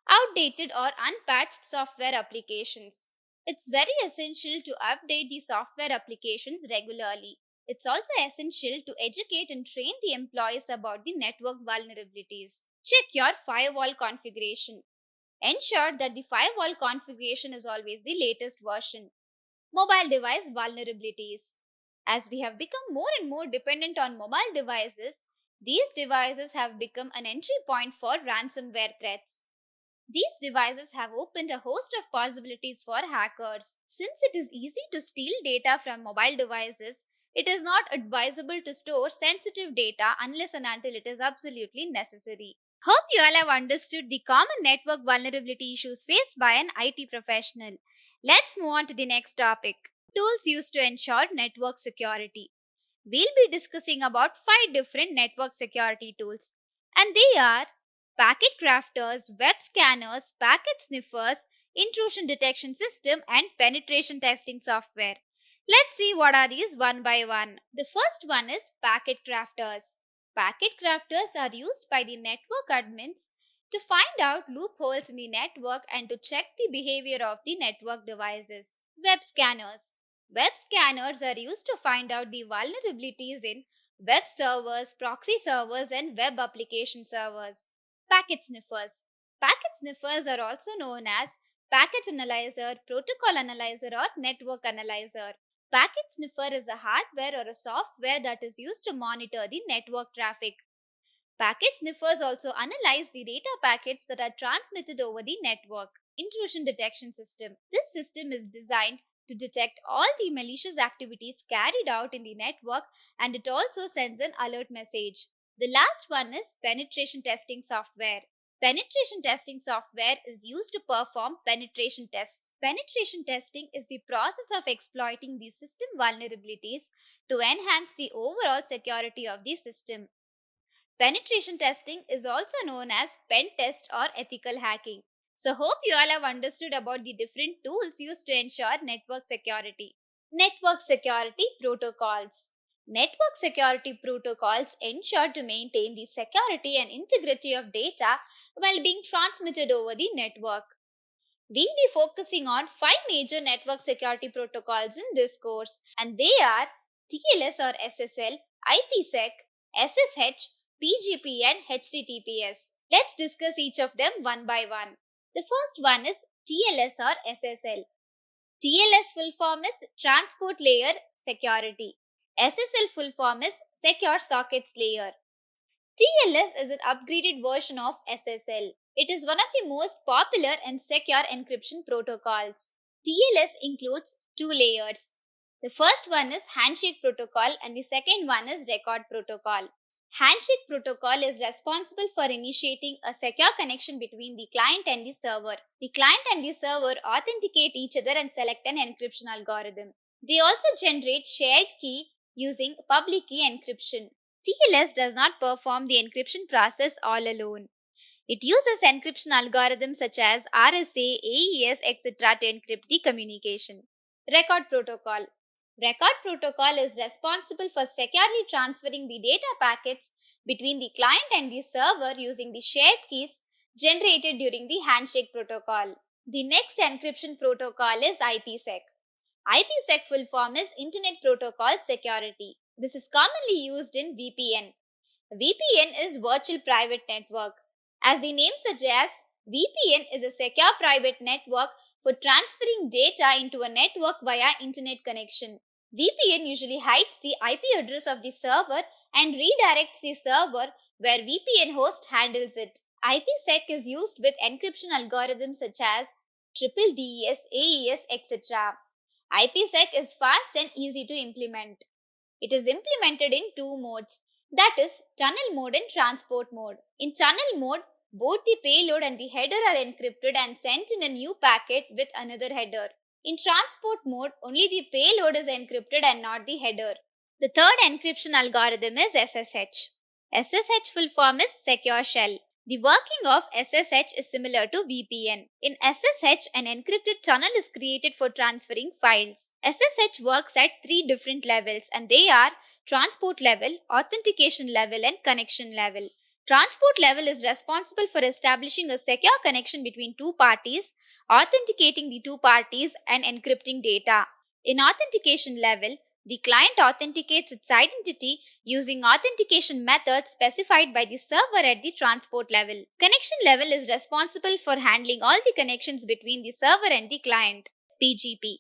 S5: Outdated or unpatched software applications. It's very essential to update the software applications regularly. It's also essential to educate and train the employees about the network vulnerabilities. Check your firewall configuration. Ensure that the firewall configuration is always the latest version. Mobile device vulnerabilities. As we have become more and more dependent on mobile devices, these devices have become an entry point for ransomware threats. These devices have opened a host of possibilities for hackers. Since it is easy to steal data from mobile devices, it is not advisable to store sensitive data unless and until it is absolutely necessary. Hope you all have understood the common network vulnerability issues faced by an IT professional. Let's move on to the next topic. Tools used to ensure network security. We'll be discussing about 5 different network security tools, and they are packet crafters, web scanners, packet sniffers, intrusion detection system, and penetration testing software. Let's see what are these one by one. The first one is packet crafters. Packet crafters are used by the network admins to find out loopholes in the network and to check the behavior of the network devices. Web scanners. Web scanners are used to find out the vulnerabilities in web servers, proxy servers, and web application servers. Packet sniffers. Packet sniffers are also known as packet analyzer, protocol analyzer, or network analyzer. Packet sniffer is a hardware or a software that is used to monitor the network traffic. Packet sniffers also analyze the data packets that are transmitted over the network. Intrusion detection system. This system is designed to detect all the malicious activities carried out in the network, and it also sends an alert message. The last one is penetration testing software. Penetration testing software is used to perform penetration tests. Penetration testing is the process of exploiting the system vulnerabilities to enhance the overall security of the system. Penetration testing is also known as pen test or ethical hacking. So, hope you all have understood about the different tools used to ensure network security. Network security protocols. Network security protocols ensure to maintain the security and integrity of data while being transmitted over the network. We'll be focusing on 5 major network security protocols in this course, and they are TLS or SSL, IPsec, SSH, PGP, and HTTPS. Let's discuss each of them one by one. The first one is TLS or SSL. TLS full form is Transport Layer Security. SSL full form is Secure Sockets Layer. TLS is an upgraded version of SSL. It is one of the most popular and secure encryption protocols. TLS includes 2 layers. The first one is Handshake Protocol and the second one is Record Protocol. Handshake Protocol is responsible for initiating a secure connection between the client and the server. The client and the server authenticate each other and select an encryption algorithm. They also generate shared key using public key encryption. TLS does not perform the encryption process all alone. It uses encryption algorithms such as RSA, AES, etc. to encrypt the communication. Record Protocol. Record Protocol is responsible for securely transferring the data packets between the client and the server using the shared keys generated during the handshake protocol. The next encryption protocol is IPsec. IPsec full form is Internet Protocol Security. This is commonly used in VPN. VPN is Virtual Private Network. As the name suggests, VPN is a secure private network for transferring data into a network via internet connection. VPN usually hides the IP address of the server and redirects the server where VPN host handles it. IPsec is used with encryption algorithms such as triple DES, AES, etc. IPsec is fast and easy to implement. It is implemented in 2 modes, that is, tunnel mode and transport mode. In tunnel mode, both the payload and the header are encrypted and sent in a new packet with another header. In transport mode, only the payload is encrypted and not the header. The third encryption algorithm is SSH. SSH full form is Secure Shell. The working of SSH is similar to VPN. In SSH, an encrypted tunnel is created for transferring files. SSH works at 3 different levels, and they are transport level, authentication level, and connection level. Transport level is responsible for establishing a secure connection between 2 parties, authenticating the 2 parties, and encrypting data. In authentication level, the client authenticates its identity using authentication methods specified by the server at the transport level. Connection level is responsible for handling all the connections between the server and the client. PGP.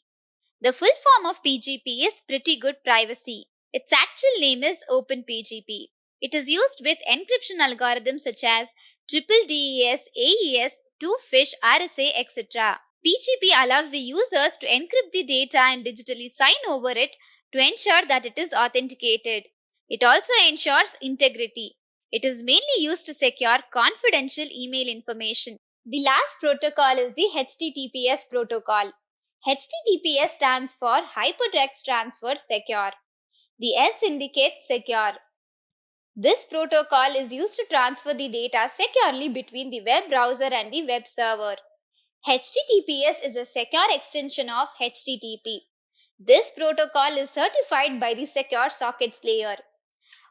S5: The full form of PGP is Pretty Good Privacy. Its actual name is OpenPGP. It is used with encryption algorithms such as triple DES, AES, 2FISH, RSA, etc. PGP allows the users to encrypt the data and digitally sign over it to ensure that it is authenticated. It also ensures integrity. It is mainly used to secure confidential email information. The last protocol is the HTTPS protocol. HTTPS stands for Hypertext Transfer Secure. The S indicates secure. This protocol is used to transfer the data securely between the web browser and the web server. HTTPS is a secure extension of HTTP. This protocol is certified by the Secure Sockets layer.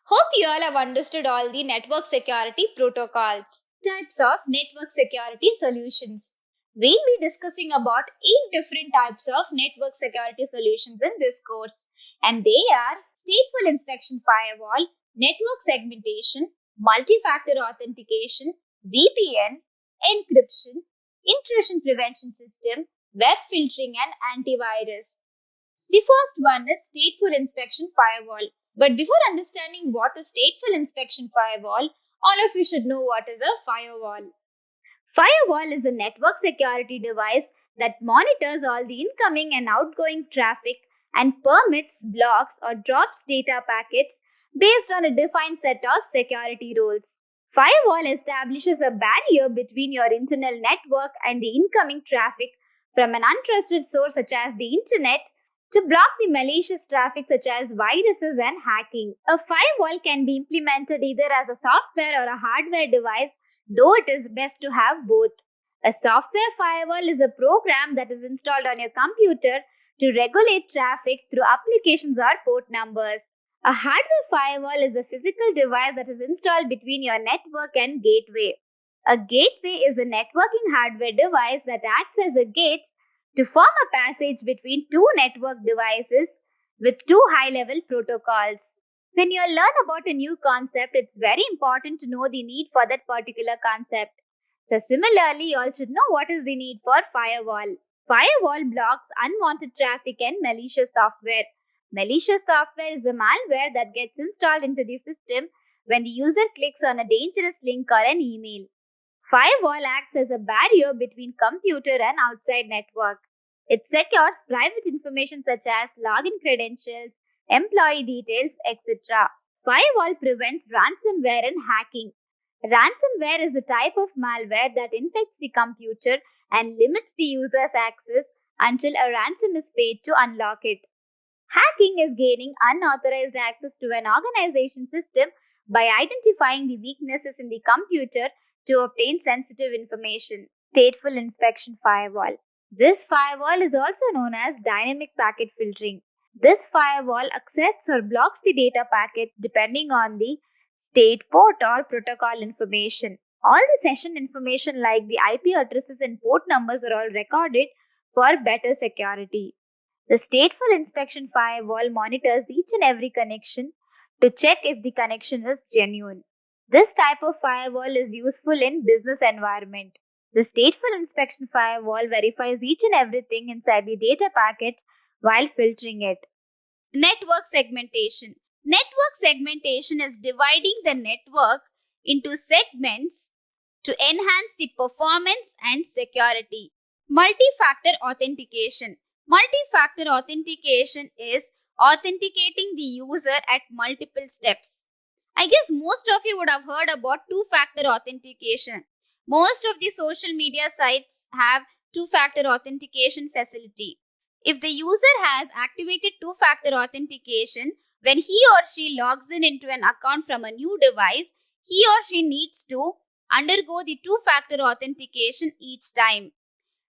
S5: Hope you all have understood all the network security protocols. Types of network security solutions. We'll be discussing about 8 different types of network security solutions in this course, and they are stateful inspection firewall, network segmentation, multi-factor authentication, VPN, encryption, intrusion prevention system, web filtering, and antivirus. The first one is stateful inspection firewall. But before understanding what is stateful inspection firewall, all of you should know what is a firewall. Firewall is a network security device that monitors all the incoming and outgoing traffic and permits, blocks, or drops data packets based on a defined set of security rules. Firewall establishes a barrier between your internal network and the incoming traffic from an untrusted source such as the internet to block the malicious traffic such as viruses and hacking. A firewall can be implemented either as a software or a hardware device, though it is best to have both. A software firewall is a program that is installed on your computer to regulate traffic through applications or port numbers. A hardware firewall is a physical device that is installed between your network and gateway. A gateway is a networking hardware device that acts as a gate to form a passage between two network devices with two high-level protocols. When you learn about a new concept, it's very important to know the need for that particular concept. So similarly, you all should know what is the need for firewall. Firewall blocks unwanted traffic and malicious software. Malicious software is a malware that gets installed into the system when the user clicks on a dangerous link or an email. Firewall acts as a barrier between computer and outside network. It secures private information such as login credentials, employee details, etc. Firewall prevents ransomware and hacking. Ransomware is a type of malware that infects the computer and limits the user's access until a ransom is paid to unlock it. Hacking is gaining unauthorized access to an organization system by identifying the weaknesses in the computer to obtain sensitive information. Stateful inspection firewall. This firewall is also known as dynamic packet filtering. This firewall accepts or blocks the data packet depending on the state, port, or protocol information. All the session information like the IP addresses and port numbers are all recorded for better security. The stateful inspection firewall monitors each and every connection to check if the connection is genuine. This type of firewall is useful in business environment. The stateful inspection firewall verifies each and everything inside the data packet while filtering it. Network segmentation. Network segmentation is dividing the network into segments to enhance the performance and security. Multi-factor authentication. Multi-factor authentication is authenticating the user at multiple steps. I guess most of you would have heard about two-factor authentication. Most of the social media sites have two-factor authentication facility. If the user has activated two-factor authentication, when he or she logs in into an account from a new device, he or she needs to undergo the two-factor authentication each time.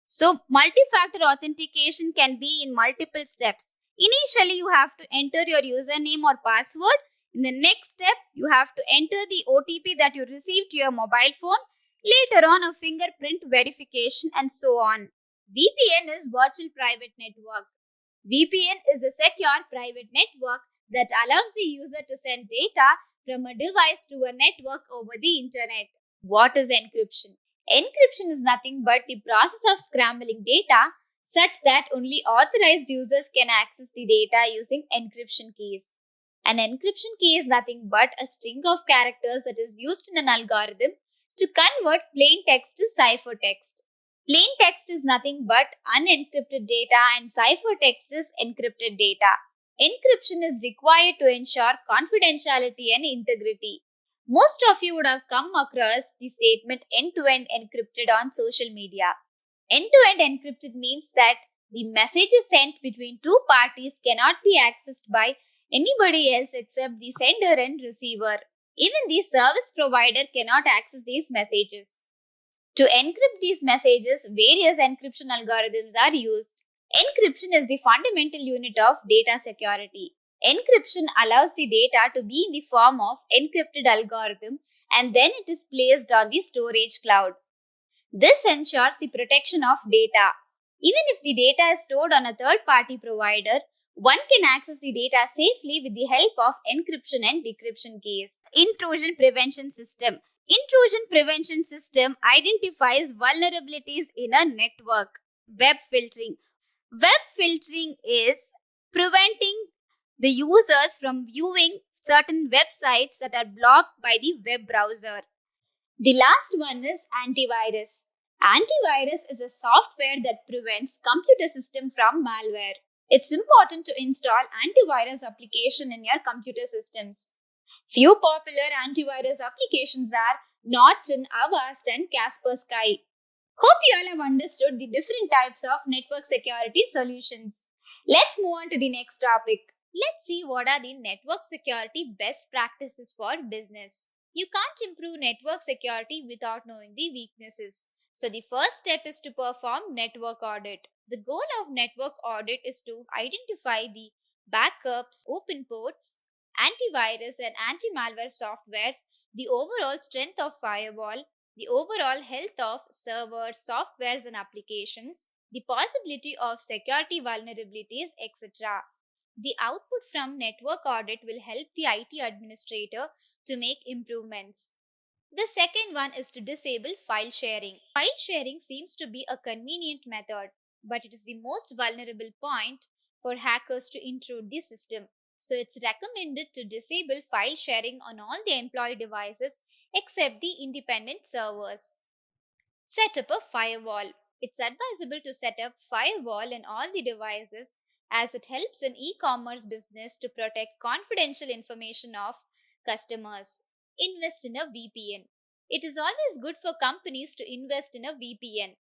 S5: So, multi-factor authentication can be in multiple steps. Initially, you have to enter your username or password. In the next step, you have to enter the OTP that you received to your mobile phone. Later on, a fingerprint verification and so on. VPN is Virtual Private Network. VPN is a secure private network that allows the user to send data from a device to a network over the internet. What is encryption? Encryption is nothing but the process of scrambling data such that only authorized users can access the data using encryption keys. An encryption key is nothing but a string of characters that is used in an algorithm to convert plain text to ciphertext. Plain text is nothing but unencrypted data and ciphertext is encrypted data. Encryption is required to ensure confidentiality and integrity. Most of you would have come across the statement end-to-end encrypted on social media. End-to-end encrypted means that the messages sent between two parties cannot be accessed by anybody else except the sender and receiver. Even the service provider cannot access these messages. To encrypt these messages, various encryption algorithms are used. Encryption is the fundamental unit of data security. Encryption allows the data to be in the form of encrypted algorithm and then it is placed on the storage cloud. This ensures the protection of data. Even if the data is stored on a third-party provider, one can access the data safely with the help of encryption and decryption keys. Intrusion prevention system. Intrusion prevention system identifies vulnerabilities in a network. Web filtering. Web filtering is preventing the users from viewing certain websites that are blocked by the web browser. The last one is antivirus. Antivirus is a software that prevents computer system from malware. It's important to install antivirus application in your computer systems. Few popular antivirus applications are Norton, Avast, and Kaspersky. Hope you all have understood the different types of network security solutions. Let's move on to the next topic. Let's see what are the network security best practices for business. You can't improve network security without knowing the weaknesses. So the first step is to perform network audit. The goal of network audit is to identify the backups, open ports, antivirus and anti-malware softwares, the overall strength of firewall, the overall health of servers, softwares, and applications, the possibility of security vulnerabilities, etc. The output from network audit will help the IT administrator to make improvements. The second one is to disable file sharing. File sharing seems to be a convenient method, but it is the most vulnerable point for hackers to intrude the system. So it's recommended to disable file sharing on all the employee devices except the independent servers. Set up a firewall. It's advisable to set up firewall in all the devices as it helps an e-commerce business to protect confidential information of customers. Invest in a VPN. It is always good for companies to invest in a VPN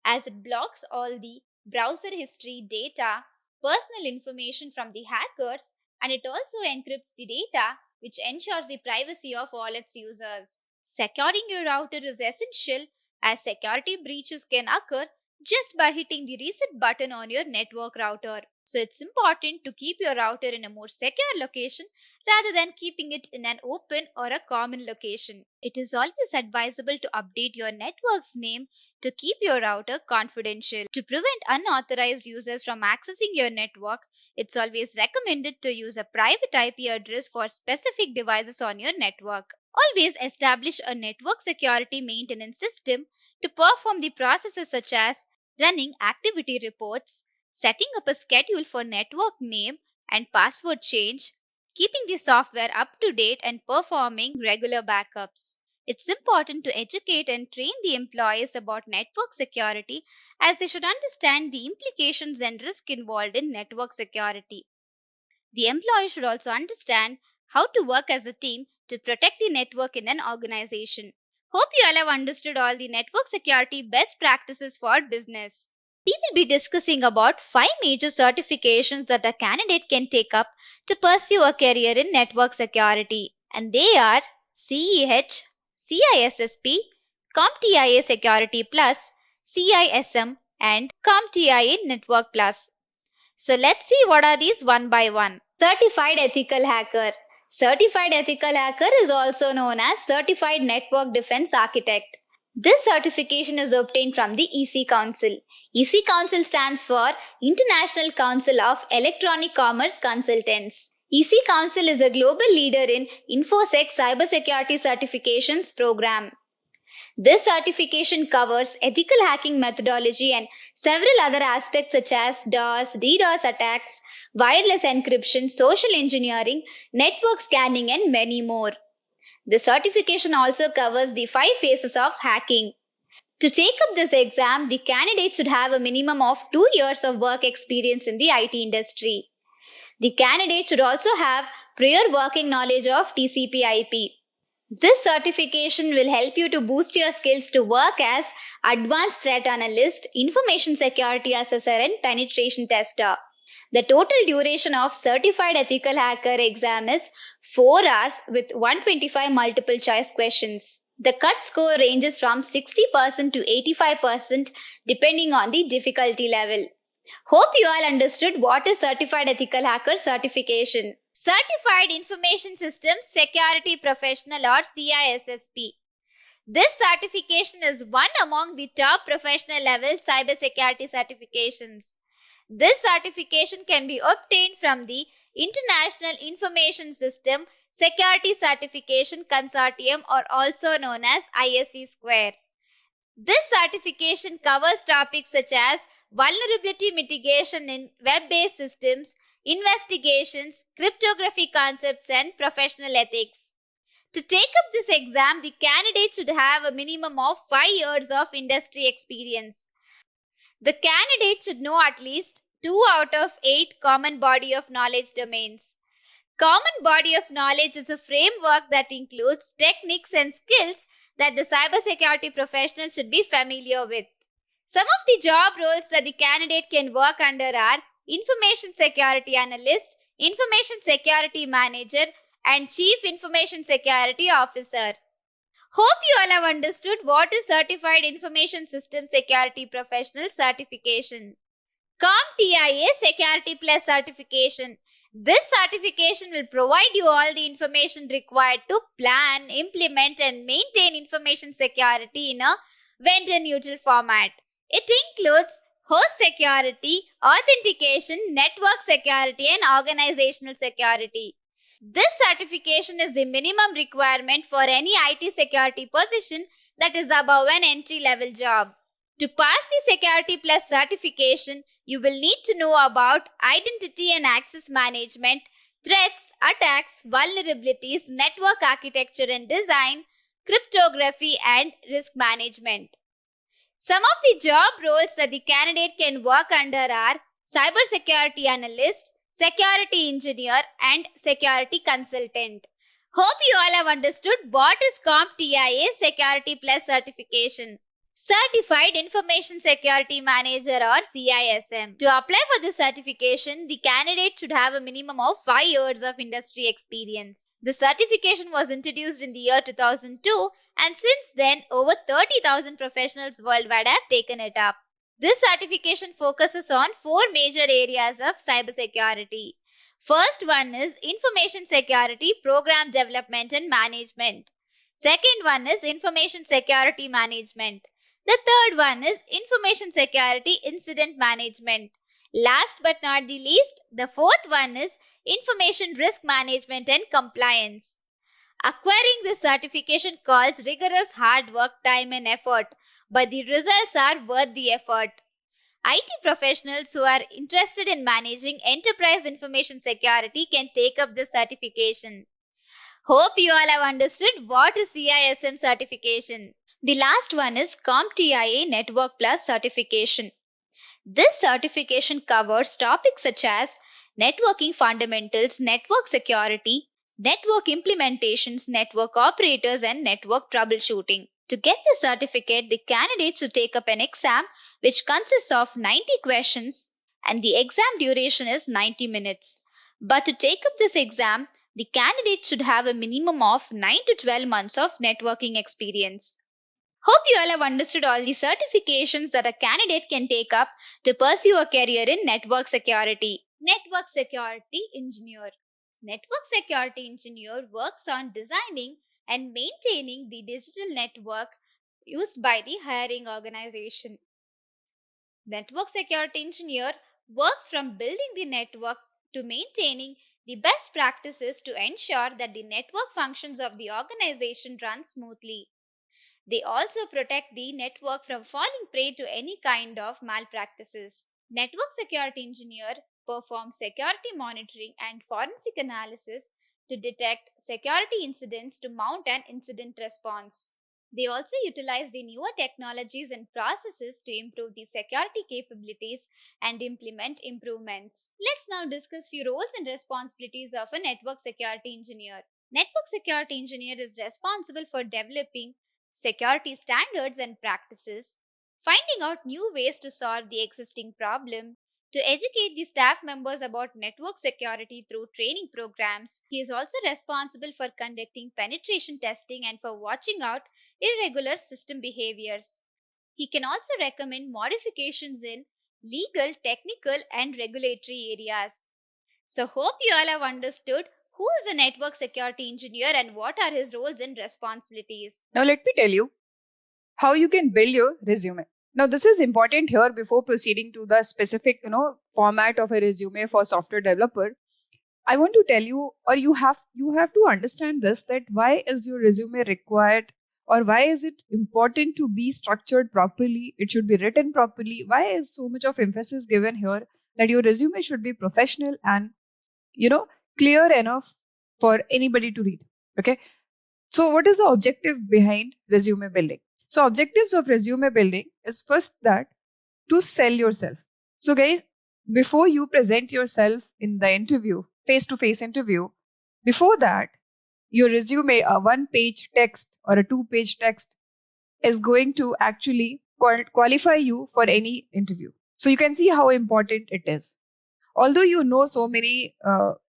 S5: as it blocks all the browser history, data, personal information from the hackers, and it also encrypts the data, which ensures the privacy of all its users. Securing your router is essential as security breaches can occur just by hitting the reset button on your network router. So it's important to keep your router in a more secure location rather than keeping it in an open or a common location. It is always advisable to update your network's name to keep your router confidential. To prevent unauthorized users from accessing your network, it's always recommended to use a private IP address for specific devices on your network. Always establish a network security maintenance system to perform the processes such as running activity reports, setting up a schedule for network name and password change, keeping the software up to date, and performing regular backups. It's important to educate and train the employees about network security as they should understand the implications and risk involved in network security. The employee should also understand how to work as a team to protect the network in an organization. Hope you all have understood all the network security best practices for business. We will be discussing about 5 major certifications that a candidate can take up to pursue a career in network security, and they are CEH, CISSP, CompTIA Security Plus, CISM, and CompTIA Network Plus. So let's see what are these one by one. Certified Ethical Hacker. Certified Ethical Hacker is also known as Certified Network Defense Architect. This certification is obtained from the EC Council. EC Council stands for International Council of Electronic Commerce Consultants. EC Council is a global leader in InfoSec cybersecurity certifications program. This certification covers ethical hacking methodology and several other aspects such as DOS, DDoS attacks, wireless encryption, social engineering, network scanning, and many more. The certification also covers the 5 phases of hacking. To take up this exam, the candidate should have a minimum of 2 years of work experience in the IT industry. The candidate should also have prior working knowledge of TCP/IP. This certification will help you to boost your skills to work as advanced threat analyst, information security assessor, and penetration tester. The total duration of Certified Ethical Hacker exam is 4 hours with 125 multiple choice questions. The cut score ranges from 60% to 85% depending on the difficulty level. Hope you all understood what is Certified Ethical Hacker certification. Certified Information Systems Security Professional or CISSP. This certification is one among the top professional level cybersecurity certifications. This certification can be obtained from the International Information System Security Certification Consortium or also known as ISC Square. This certification covers topics such as vulnerability mitigation in web-based systems, investigations, cryptography concepts, and professional ethics. To take up this exam, the candidate should have a minimum of 5 years of industry experience. The candidate should know at least 2 out of 8 common body of knowledge domains. Common body of knowledge is a framework that includes techniques and skills that the cybersecurity professional should be familiar with. Some of the job roles that the candidate can work under are Information Security Analyst, Information Security Manager, and Chief Information Security Officer. Hope you all have understood what is Certified Information System Security Professional Certification. CompTIA Security Plus Certification. This certification will provide you all the information required to plan, implement, and maintain information security in a vendor-neutral format. It includes host security, authentication, network security, and organizational security. This certification is the minimum requirement for any IT security position that is above an entry-level job. To pass the Security Plus certification, you will need to know about identity and access management, threats, attacks, vulnerabilities, network architecture and design, cryptography, and risk management. Some of the job roles that the candidate can work under are cybersecurity analyst, security engineer, and security consultant. Hope you all have understood what is CompTIA Security Plus certification. Certified Information Security Manager or CISM. To apply for this certification, the candidate should have a minimum of 5 years of industry experience. The certification was introduced in the year 2002 and since then over 30,000 professionals worldwide have taken it up. This certification focuses on 4 major areas of cybersecurity. First one is Information Security Program Development and Management. Second one is Information Security Management. The third one is Information Security Incident Management. Last but not the least, the fourth one is Information Risk Management and Compliance. Acquiring this certification calls rigorous hard work, time and effort, but the results are worth the effort. IT professionals who are interested in managing enterprise information security can take up this certification. Hope you all have understood what is CISM certification. The last one is CompTIA Network Plus certification. This certification covers topics such as networking fundamentals, network security, network implementations, network operators, and network troubleshooting. To get the certificate, the candidate should take up an exam which consists of 90 questions and the exam duration is 90 minutes. But to take up this exam, the candidate should have a minimum of 9 to 12 months of networking experience. Hope you all have understood all the certifications that a candidate can take up to pursue a career in network security. Network Security Engineer. Network Security Engineer works on designing and maintaining the digital network used by the hiring organization. Network Security Engineer works from building the network to maintaining the best practices to ensure that the network functions of the organization run smoothly. They also protect the network from falling prey to any kind of malpractices. Network Security Engineer performs security monitoring and forensic analysis to detect security incidents to mount an incident response. They also utilize the newer technologies and processes to improve the security capabilities and implement improvements. Let's now discuss few roles and responsibilities of a network security engineer. Network security engineer is responsible for developing security standards and practices, finding out new ways to solve the existing problem, to educate the staff members about network security through training programs. He is also responsible for conducting penetration testing and for watching out irregular system behaviors. He can also recommend modifications in legal, technical, and regulatory areas. So, hope you all have understood who is a network security engineer and what are his roles and responsibilities.
S6: Now, let me tell you how you can build your resume. Now, this is important here before proceeding to the specific, format of a resume for software developer. I want to tell you, or you have to understand this, that why is your resume required, or why is it important to be structured properly? It should be written properly. Why is so much of emphasis given here that your resume should be professional and, clear enough for anybody to read. Okay. So what is the objective behind resume building? So objectives of resume building is first that to sell yourself. So guys, before you present yourself in the interview, face-to-face interview, before that, your resume, a one-page text or a two-page text is going to actually qualify you for any interview. So you can see how important it is. Although you know so many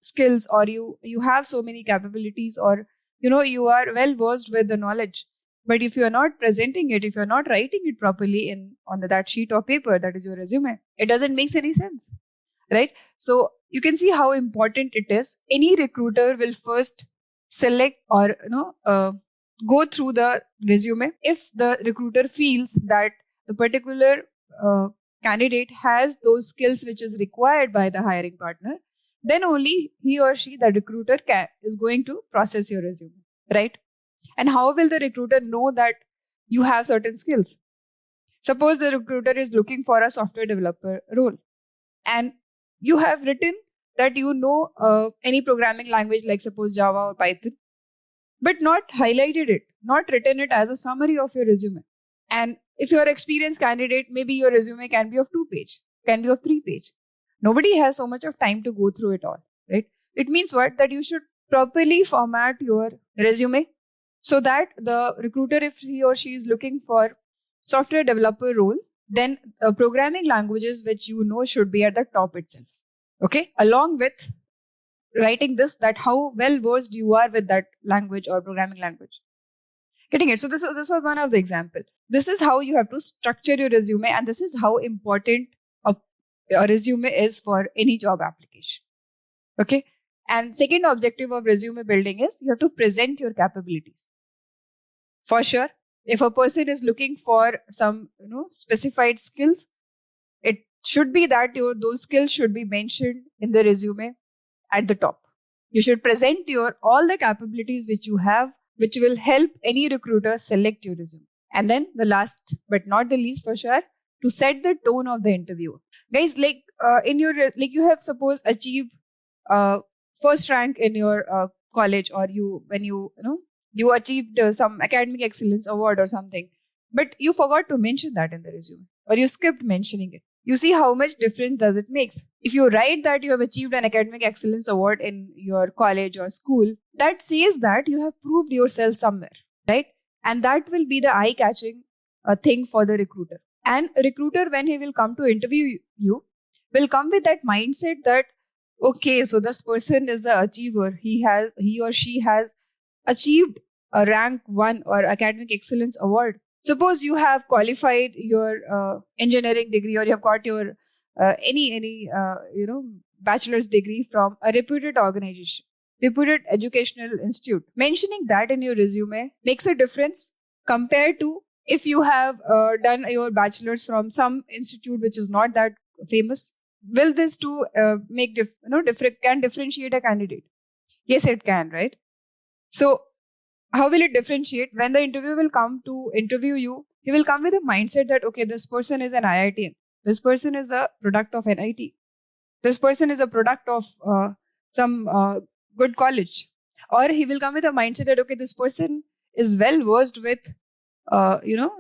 S6: skills, or you have so many capabilities, or you are well versed with the knowledge, but if you are not presenting it, if you are not writing it properly in on that sheet of paper that is your resume, it doesn't make any sense, right? So you can see how important it is. Any recruiter will first select or go through the resume. If the recruiter feels that the particular uh, candidate has those skills which is required by the hiring partner, then only he or she, the recruiter, is going to process your resume, right? And how will the recruiter know that you have certain skills? Suppose the recruiter is looking for a software developer role, and you have written that you know any programming language like suppose Java or Python, but not highlighted it, not written it as a summary of your resume. And if you're an experienced candidate, maybe your resume can be of 2 page, can be of 3 page. Nobody has so much of time to go through it all, right? It means what? That you should properly format your resume so that the recruiter, if he or she is looking for software developer role, then programming languages which should be at the top itself. Okay, along with writing this, that how well versed you are with that language or programming language. Getting it? So this was one of the example. This is how you have to structure your resume, and this is how important a resume is for any job application. Okay. And second objective of resume building is you have to present your capabilities. For sure, if a person is looking for some specified skills, it should be that those skills should be mentioned in the resume at the top. You should present your all the capabilities which you have, which will help any recruiter select your resume. And then the last but not the least, for sure, to set the tone of the interview. Guys, like in your you have suppose achieved first rank in your college, or you achieved some academic excellence award or something, but you forgot to mention that in the resume, or you skipped mentioning it. You see how much difference does it makes. If you write that you have achieved an academic excellence award in your college or school, that says that you have proved yourself somewhere, right? And that will be the eye-catching thing for the recruiter. And a recruiter, when he will come to interview you, will come with that mindset that, okay, so this person is an achiever. He or she has achieved a rank 1 or academic excellence award. Suppose you have qualified your engineering degree, or you have got your any bachelor's degree from a reputed organization, reputed educational institute. Mentioning that in your resume makes a difference compared to if you have done your bachelor's from some institute which is not that famous. Will this too make can differentiate a candidate? Yes, it can, right? So how will it differentiate? When the interviewer will come to interview you, he will come with a mindset that, okay, this person is an IITian. This person is a product of NIT. This person is a product of some good college. Or he will come with a mindset that, okay, this person is well versed with,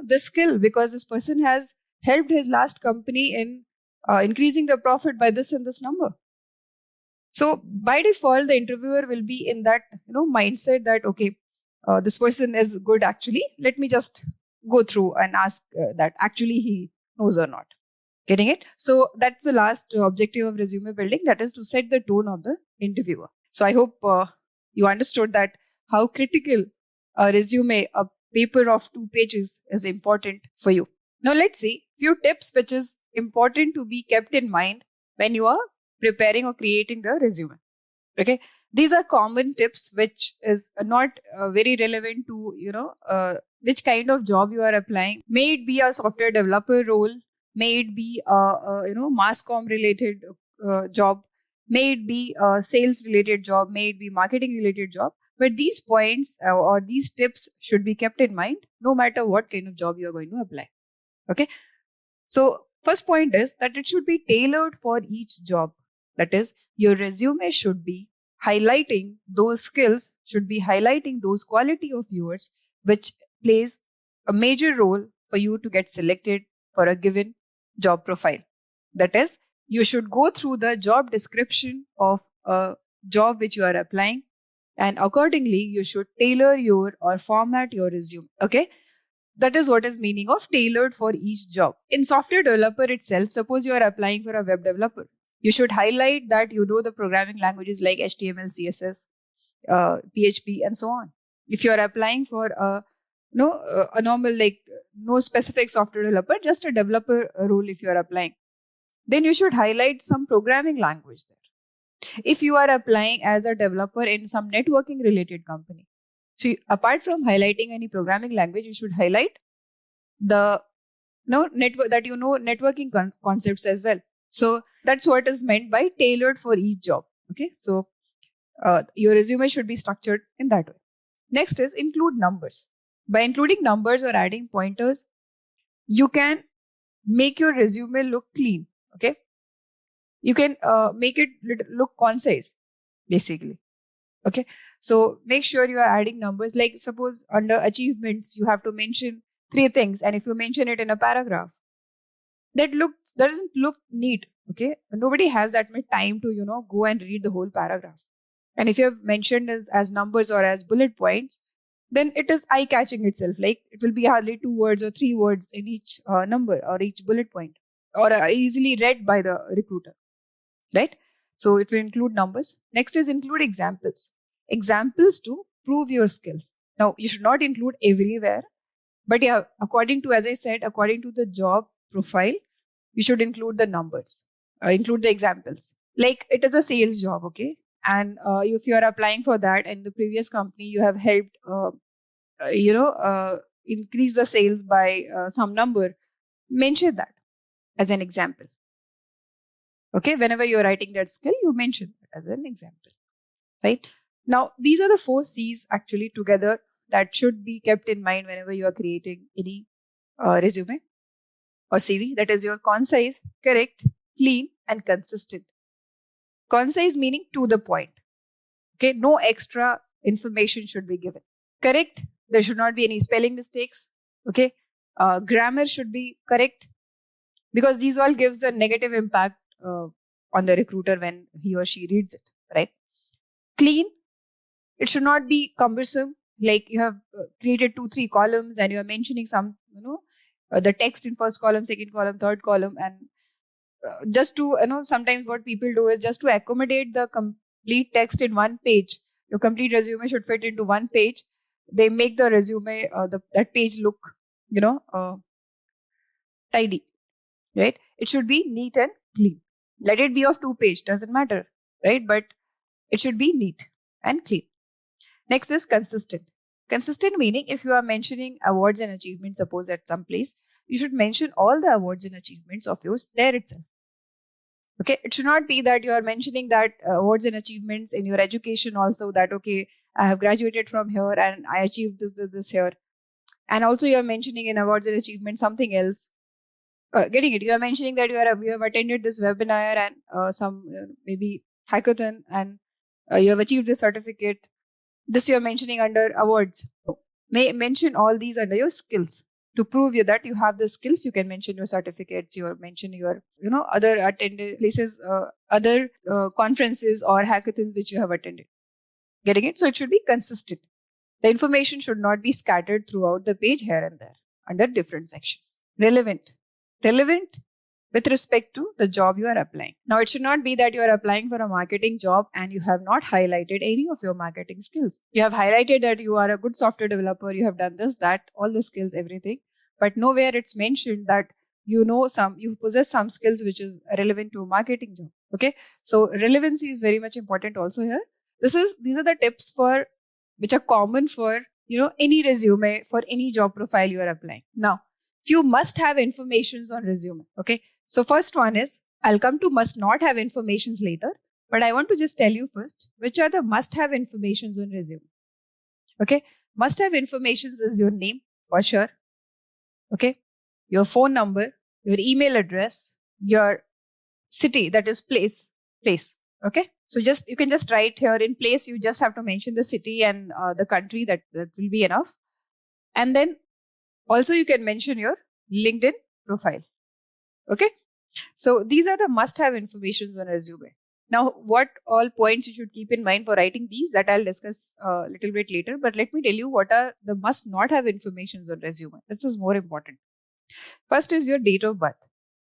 S6: this skill, because this person has helped his last company in increasing the profit by this and this number. So by default, the interviewer will be in that mindset that, okay, this person is good actually. Let me just go through and ask that actually he knows or not. Getting it? So that's the last objective of resume building, that is to set the tone of the interviewer. So I hope you understood that how critical a resume, a paper of 2 pages, is important for you. Now let's see few tips which is important to be kept in mind when you are preparing or creating the resume. Okay, these are common tips which is not very relevant to which kind of job you are applying. May it be a software developer role, may it be a mass comm related job, may it be a sales related job, may it be marketing related job. But these points or these tips should be kept in mind no matter what kind of job you are going to apply. Okay, so First point is that it should be tailored for each job. That is, your resume should be highlighting those skills, should be highlighting those quality of yours, which plays a major role for you to get selected for a given job profile. That is, you should go through the job description of a job which you are applying, and accordingly, you should tailor your or format your resume. Okay. That is what is meaning of tailored for each job. In software developer itself, suppose you are applying for a web developer, you should highlight that you know the programming languages like HTML, CSS, PHP, and so on. If you are applying for a normal like no specific software developer, just a developer role, if you are applying, then you should highlight some programming language there. If you are applying as a developer in some networking related company, so apart from highlighting any programming language, you should highlight the network that you know networking concepts as well. So that's what is meant by tailored for each job. Okay, so your resume should be structured in that way. Next is include numbers. By including numbers or adding pointers, you can make your resume look clean. Okay, you can make it look concise, basically. Okay, so make sure you are adding numbers. Like suppose under achievements, you have to mention 3 things, and if you mention it in a paragraph, that doesn't look neat. Okay, nobody has that much time to go and read the whole paragraph. And if you have mentioned as numbers or as bullet points, then it is eye catching itself. Like it will be hardly 2 words or 3 words in each number or each bullet point, or easily read by the recruiter, right? So it will include numbers. Next is include examples to prove your skills. Now you should not include everywhere, but yeah, according to, as I said, according to the job profile, you should include the numbers, include the examples. Like it is a sales job, okay? And if you are applying for that, and the previous company you have helped, increase the sales by some number, mention that as an example. Okay, whenever you're writing that skill, you mention that as an example, right? Now, these are the 4 C's actually together that should be kept in mind whenever you are creating any resume or CV. That is your concise, correct, clean, and consistent. Concise meaning to the point. Okay, no extra information should be given. Correct, there should not be any spelling mistakes. Okay, grammar should be correct, because these all gives a negative impact on the recruiter when he or she reads it, right? Clean, it should not be cumbersome. Like you have created 2-3 columns and you are mentioning some, the text in first column, second column, third column, and just to, sometimes what people do is just to accommodate the complete text in one page. Your complete resume should fit into one page. They make the resume, that page look, tidy, right? It should be neat and clean. Let it be of 2 page, doesn't matter, right? But it should be neat and clean. Next is consistent. Consistent meaning if you are mentioning awards and achievements, suppose at some place, you should mention all the awards and achievements of yours there itself. Okay, it should not be that you are mentioning that awards and achievements in your education also, that okay, I have graduated from here and I achieved this here. And also you are mentioning in awards and achievements something else. Getting it? You are mentioning that you have attended this webinar and some maybe hackathon, and you have achieved this certificate. This you are mentioning under awards. May mention all these under your skills to prove you that you have the skills. You can mention your certificates. You mention your other attended places, other conferences or hackathons which you have attended. Getting it? So it should be consistent. The information should not be scattered throughout the page here and there under different sections. Relevant with respect to the job you are applying. Now, it should not be that you are applying for a marketing job and you have not highlighted any of your marketing skills. You have highlighted that you are a good software developer, you have done this, that, all the skills, everything, but nowhere it's mentioned that you possess some skills which is relevant to a marketing job. Okay, so relevancy is very much important also here. These are the tips for which are common for any resume for any job profile you are applying. Now, few must have informations on resume. Okay, so first one is, I'll come to must not have informations later, but I want to just tell you first which are the must have informations on resume. Okay, must have informations is your name for sure. Okay, your phone number, your email address, your city, that is place. Okay, so just you can just write here in place, you just have to mention the city and the country, that will be enough. And then also you can mention your LinkedIn profile. Okay, so these are the must have informations on a resume. Now, what all points you should keep in mind for writing these, that I'll discuss a little bit later, but let me tell you what are the must not have informations on resume. This is more important. First is your date of birth.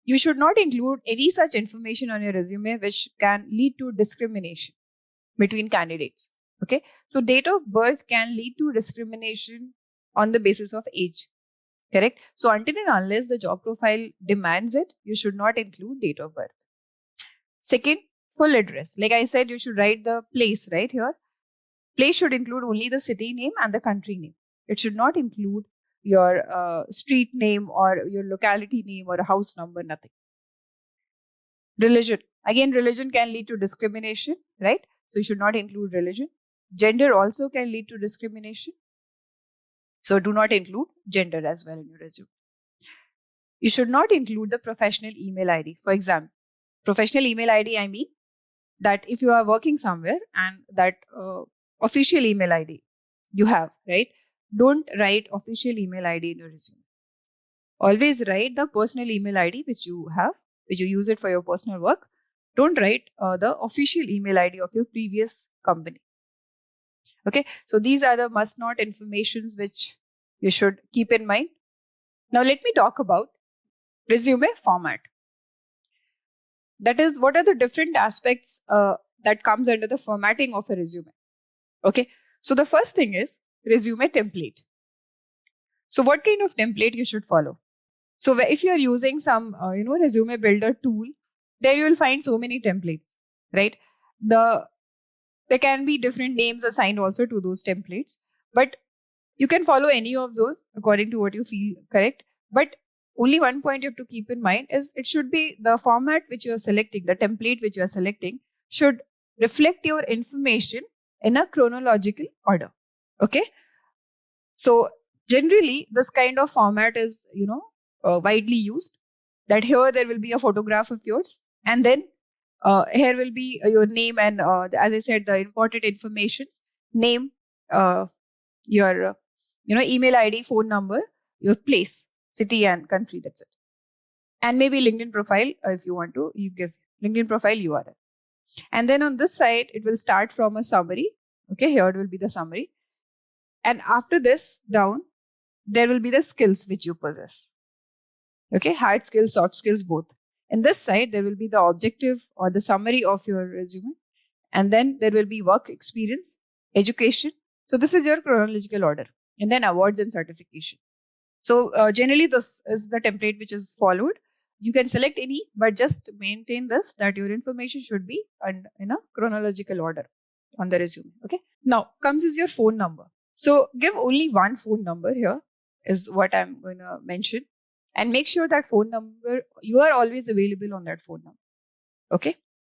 S6: You should not include any such information on your resume which can lead to discrimination between candidates. Okay, so date of birth can lead to discrimination on the basis of age. Correct. So until and unless the job profile demands it, you should not include date of birth. Second, full address. Like I said, you should write the place right here. Place should include only the city name and the country name. It should not include your street name or your locality name or a house number, nothing. Religion. Again, religion can lead to discrimination, right? So you should not include religion. Gender also can lead to discrimination. So do not include gender as well in your resume. You should not include the professional email ID. For example, professional email ID, I mean that if you are working somewhere and that official email ID you have, right? Don't write official email ID in your resume. Always write the personal email ID which you have, which you use it for your personal work. Don't write the official email ID of your previous company. Okay, so these are the must not informations which you should keep in mind. Now let me talk about resume format. That is, what are the different aspects that comes under the formatting of a resume. Okay, so the first thing is resume template. So what kind of template you should follow? So if you are using some resume builder tool, there you will find so many templates, right? There can be different names assigned also to those templates, but you can follow any of those according to what you feel correct. But only one point you have to keep in mind is it should be the format which you are selecting, the template which you are selecting should reflect your information in a chronological order. Okay, so generally this kind of format is widely used, that here there will be a photograph of yours, and then here will be your name and as I said, the important informations, name, your email ID, phone number, your place, city and country, that's it. And maybe LinkedIn profile, if you want to, you give LinkedIn profile URL. And then on this side it will start from a summary. Okay, here it will be the summary, and after this down there will be the skills which you possess. Okay, hard skills, soft skills, both. And this side there will be the objective or the summary of your resume, and then there will be work experience, education. So this is your chronological order, and then awards and certification. So generally this is the template which is followed. You can select any, but just maintain this, that your information should be in a chronological order on the resume. Okay, now comes is your phone number. So give only one phone number here is what I'm going to mention, and make sure that phone number, you are always available on that phone number. Okay,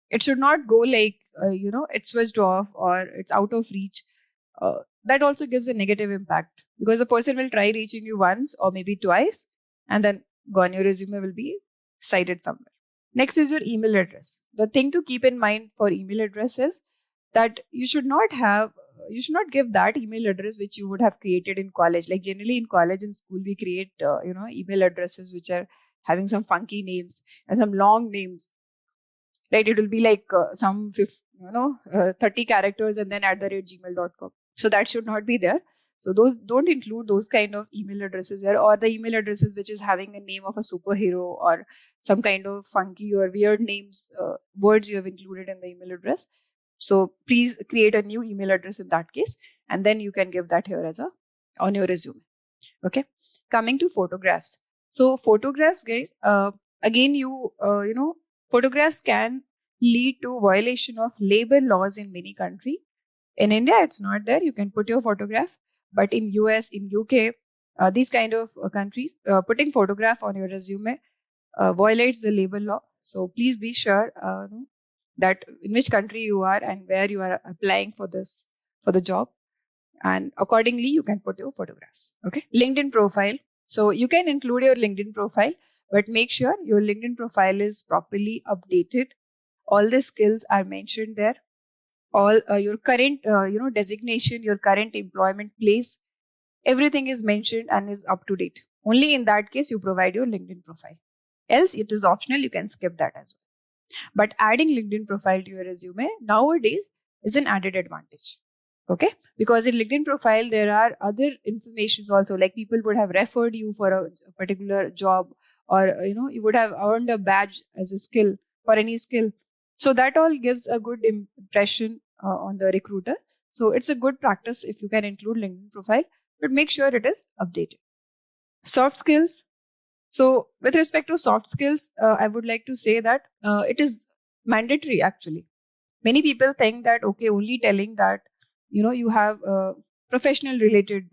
S6: it should not go like it's switched off or it's out of reach. That also gives a negative impact, because the person will try reaching you once or maybe twice, and then gone, your resume will be cited somewhere. Next is your email address. The thing to keep in mind for email address is that you should not give that email address which you would have created in college. Like generally in college and school we create email addresses which are having some funky names and some long names, right? It will be like 30 characters and then @gmail.com. So that should not be there. So those, don't include those kind of email addresses there, or the email addresses which is having a name of a superhero or some kind of funky or weird names, words you have included in the email address. So please create a new email address in that case, and then you can give that here as on your resume. Okay, coming to photographs. So photographs, guys, again photographs can lead to violation of labor laws in many countries. In India, it's not there. You can put your photograph, but in US, in UK, these kind of countries, putting photograph on your resume violates the labor law. So please be sure that in which country you are and where you are applying for the job, and accordingly you can put your photographs. Okay, LinkedIn profile. So you can include your LinkedIn profile, but make sure your LinkedIn profile is properly updated. All the skills are mentioned there. All your current, designation, your current employment place, everything is mentioned and is up to date. Only in that case you provide your LinkedIn profile. Else it is optional. You can skip that as well. But adding LinkedIn profile to your resume nowadays is an added advantage. Okay, because in LinkedIn profile there are other informations also, like people would have referred you for a particular job, or you would have earned a badge as a skill for any skill. So that all gives a good impression on the recruiter. So it's a good practice if you can include LinkedIn profile, but make sure it is updated. Soft skills. So with respect to soft skills, I would like to say that it is mandatory actually. Many people think that, okay, only telling that you have professional related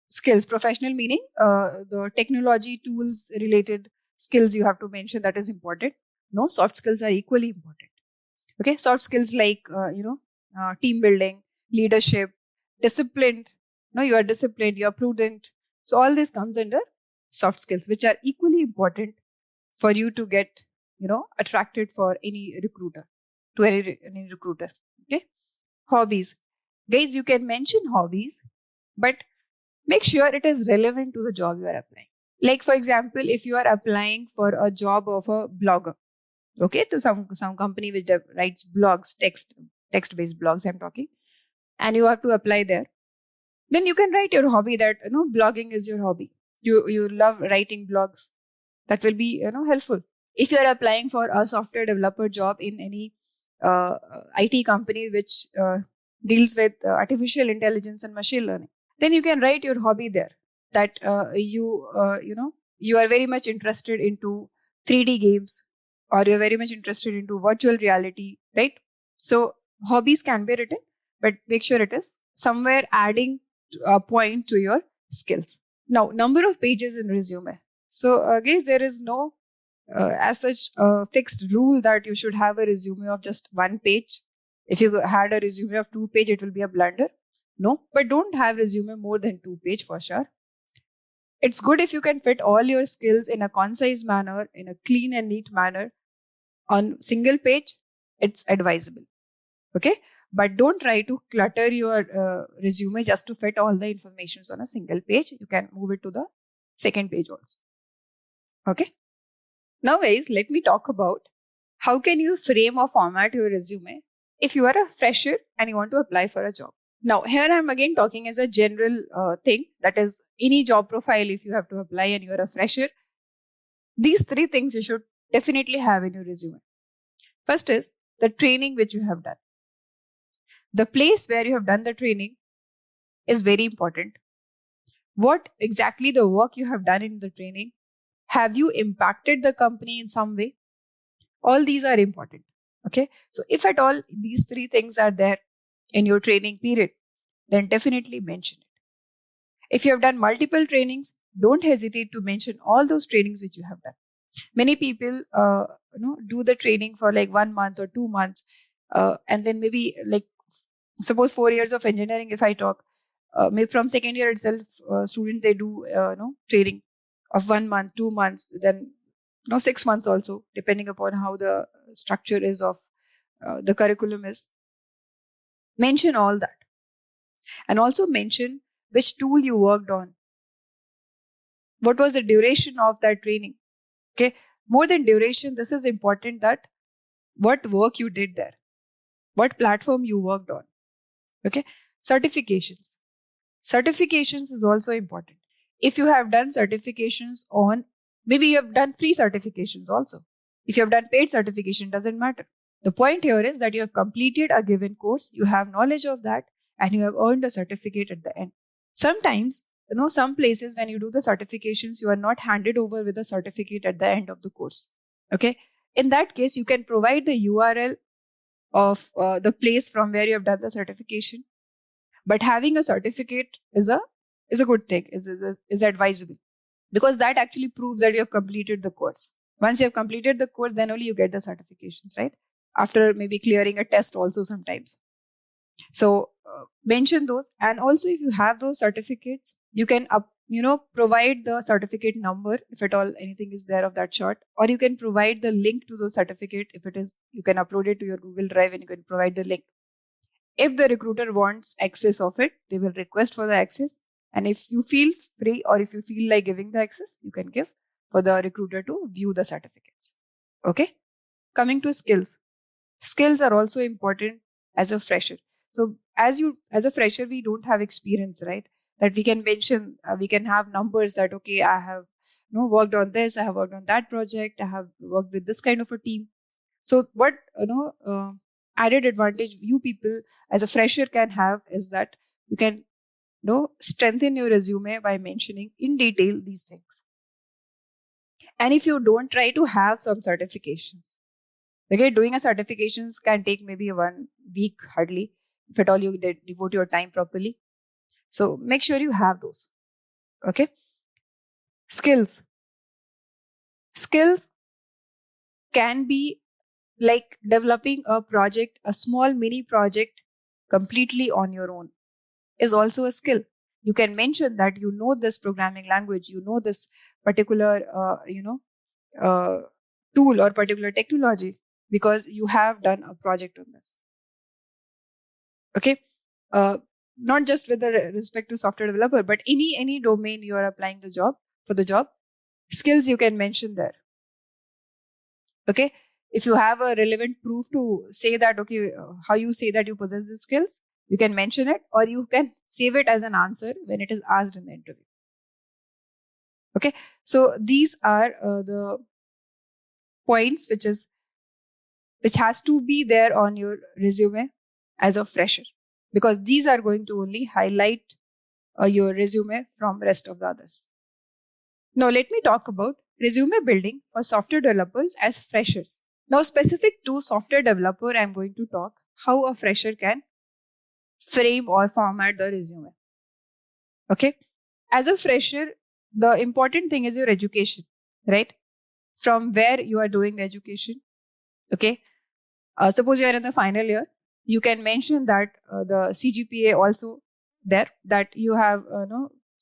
S6: skills, professional meaning the technology tools related skills you have to mention, that is important. No, soft skills are equally important. Okay, soft skills like team building, leadership, disciplined. No, you are disciplined, you are prudent. So all this comes under soft skills, which are equally important for you to get attracted for any recruiter, to any recruiter. Okay, hobbies. Guys, you can mention hobbies, but make sure it is relevant to the job you are applying. Like for example, if you are applying for a job of a blogger, okay, to some company which writes blogs, text based blogs I'm talking, and you have to apply there, then you can write your hobby, that blogging is your hobby. You love writing blogs. That will be helpful. If you are applying for a software developer job in any IT company which deals with artificial intelligence and machine learning, then you can write your hobby there, that you are very much interested into 3D games, or you're very much interested into virtual reality, right? So hobbies can be written, but make sure it is somewhere adding a point to your skills. Now, number of pages in resume. So, guys, there is no as such fixed rule that you should have a resume of just one page. If you had a resume of 2 page, it will be a blunder. No, but don't have resume more than 2 page for sure. It's good if you can fit all your skills in a concise manner, in a clean and neat manner on single page. It's advisable. Okay, but don't try to clutter your resume just to fit all the informations on a single page. You can move it to the second page also. Okay. Now, guys, let me talk about how can you frame or format your resume if you are a fresher and you want to apply for a job. Now, here I'm again talking as a general thing, that is any job profile. If you have to apply and you are a fresher, these 3 things you should definitely have in your resume. First is the training which you have done. The place where you have done the training is very important. What exactly the work you have done in the training? Have you impacted the company in some way? All these are important. Okay, so if at all these 3 things are there in your training period, then definitely mention it. If you have done multiple trainings, don't hesitate to mention all those trainings which you have done. Many people do the training for like 1 month or 2 months, and then maybe like suppose 4 years of engineering, if I talk, maybe from second year itself, student they do training of 1 month, 2 months, then 6 months also, depending upon how the structure is of the curriculum is. Mention all that, and also mention which tool you worked on. What was the duration of that training? Okay, more than duration, this is important, that what work you did there, what platform you worked on. Okay, certifications. Certifications is also important. If you have done certifications on, maybe you have done free certifications also. If you have done paid certification, doesn't matter. The point here is that you have completed a given course, you have knowledge of that, and you have earned a certificate at the end. Sometimes, some places when you do the certifications, you are not handed over with a certificate at the end of the course. Okay. In that case, you can provide the URL of the place from where you have done the certification. But having a certificate is a good thing, is advisable, because that actually proves that you have completed the course. Once you have completed the course, then only you get the certifications, right? After maybe clearing a test also sometimes. So mention those. And also, if you have those certificates, you can provide the certificate number if at all anything is there of that sort, or you can provide the link to the certificate. If it is, you can upload it to your Google Drive and you can provide the link. If the recruiter wants access of it, they will request for the access. And if you feel free or if you feel like giving the access, you can give for the recruiter to view the certificates. Okay. Coming to skills. Skills are also important as a fresher. So as a fresher, we don't have experience, right? That we can mention, we can have numbers that, okay, I have worked on this, I have worked on that project, I have worked with this kind of a team. So what added advantage you people as a fresher can have is that you can strengthen your resume by mentioning in detail these things. And if you don't, try to have some certifications. Okay, doing a certifications can take maybe 1 week hardly, if at all you devote your time properly. So make sure you have those. Okay. Skills. Skills can be like developing a project, a small mini project completely on your own is also a skill. You can mention that you know this programming language, you know this particular, uh, tool or particular technology because you have done a project on this. Okay. Uh, Not just with the respect to software developer, but any domain you are applying the job, skills you can mention there. Okay. If you have a relevant proof to say that, okay, how you say that you possess the skills, you can mention it, or you can save it as an answer when it is asked in the interview. Okay. So these are the points which has to be there on your resume as a fresher, because these are going to only highlight your resume from rest of the others. Now let me talk about resume building for software developers as freshers. Now specific to software developer, I'm going to talk how a fresher can frame or format the resume. Okay. As a fresher, the important thing is your education, right? From where you are doing the education. Okay. Suppose you are in the final year, you can mention that the CGPA also there, that you have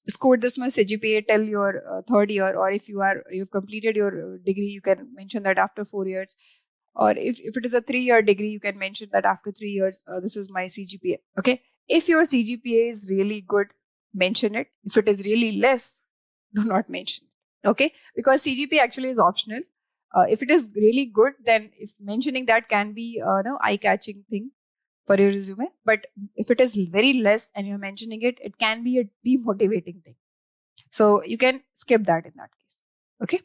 S6: scored this much CGPA till your third year, or if you've completed your degree, you can mention that after 4 years, or if it is a 3-year degree, you can mention that after 3 years, this is my CGPA. Okay. If your CGPA is really good, mention it. If it is really less, do not mention it. Okay. Because CGPA actually is optional. If it is really good, then if mentioning that can be eye-catching thing for your resume. But if it is very less and you're mentioning it, it can be a demotivating thing. So you can skip that in that case. Okay.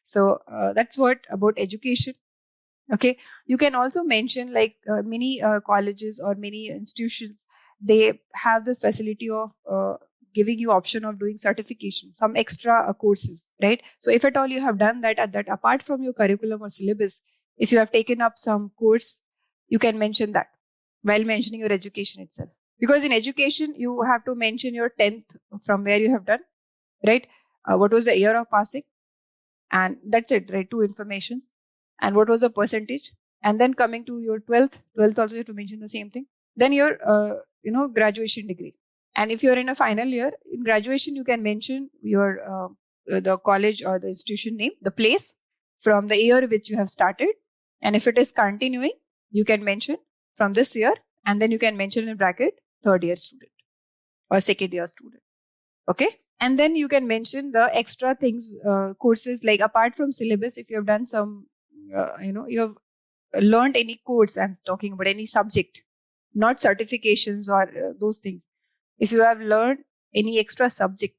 S6: So that's what about education. Okay. You can also mention like many colleges or many institutions, they have this facility of giving you option of doing certification, some extra courses, right? So if at all you have done that, at that apart from your curriculum or syllabus, if you have taken up some course, you can mention that while mentioning your education itself. Because in education, you have to mention your 10th from where you have done, right? What was the year of passing? And that's it, right? Two informations. And what was the percentage? And then coming to your 12th also you have to mention the same thing. Then your graduation degree. And if you're in a final year, in graduation you can mention your the college or the institution name, the place, from the year which you have started. And if it is continuing, you can mention from this year, and then you can mention in bracket third year student or second year student. Okay. And then you can mention the extra things, courses, like apart from syllabus, if you have done some you have learned any course, I'm talking about any subject, not certifications or those things. If you have learned any extra subject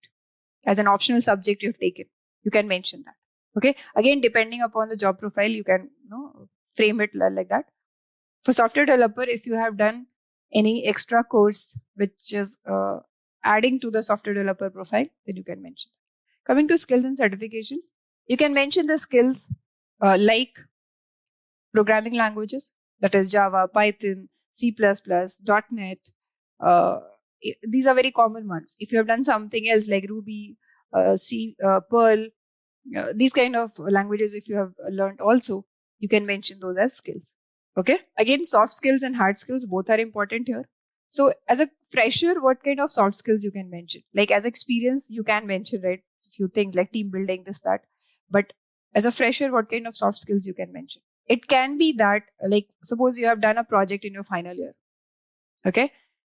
S6: as an optional subject you have taken, you can mention that. Okay. Again, depending upon the job profile, you can frame it like that. For software developer, if you have done any extra course which is adding to the software developer profile, then you can mention. Coming to skills and certifications, you can mention the skills like programming languages, that is Java, Python, C++, .NET. These are very common ones. If you have done something else like Ruby, C, Perl, these kind of languages, if you have learned also, you can mention those as skills. Okay. Again, soft skills and hard skills both are important here. So as a fresher, what kind of soft skills you can mention? Like as experience, you can mention, right, a few things like team building, this, that. But as a fresher, what kind of soft skills you can mention? It can be that, like, suppose you have done a project in your final year, okay,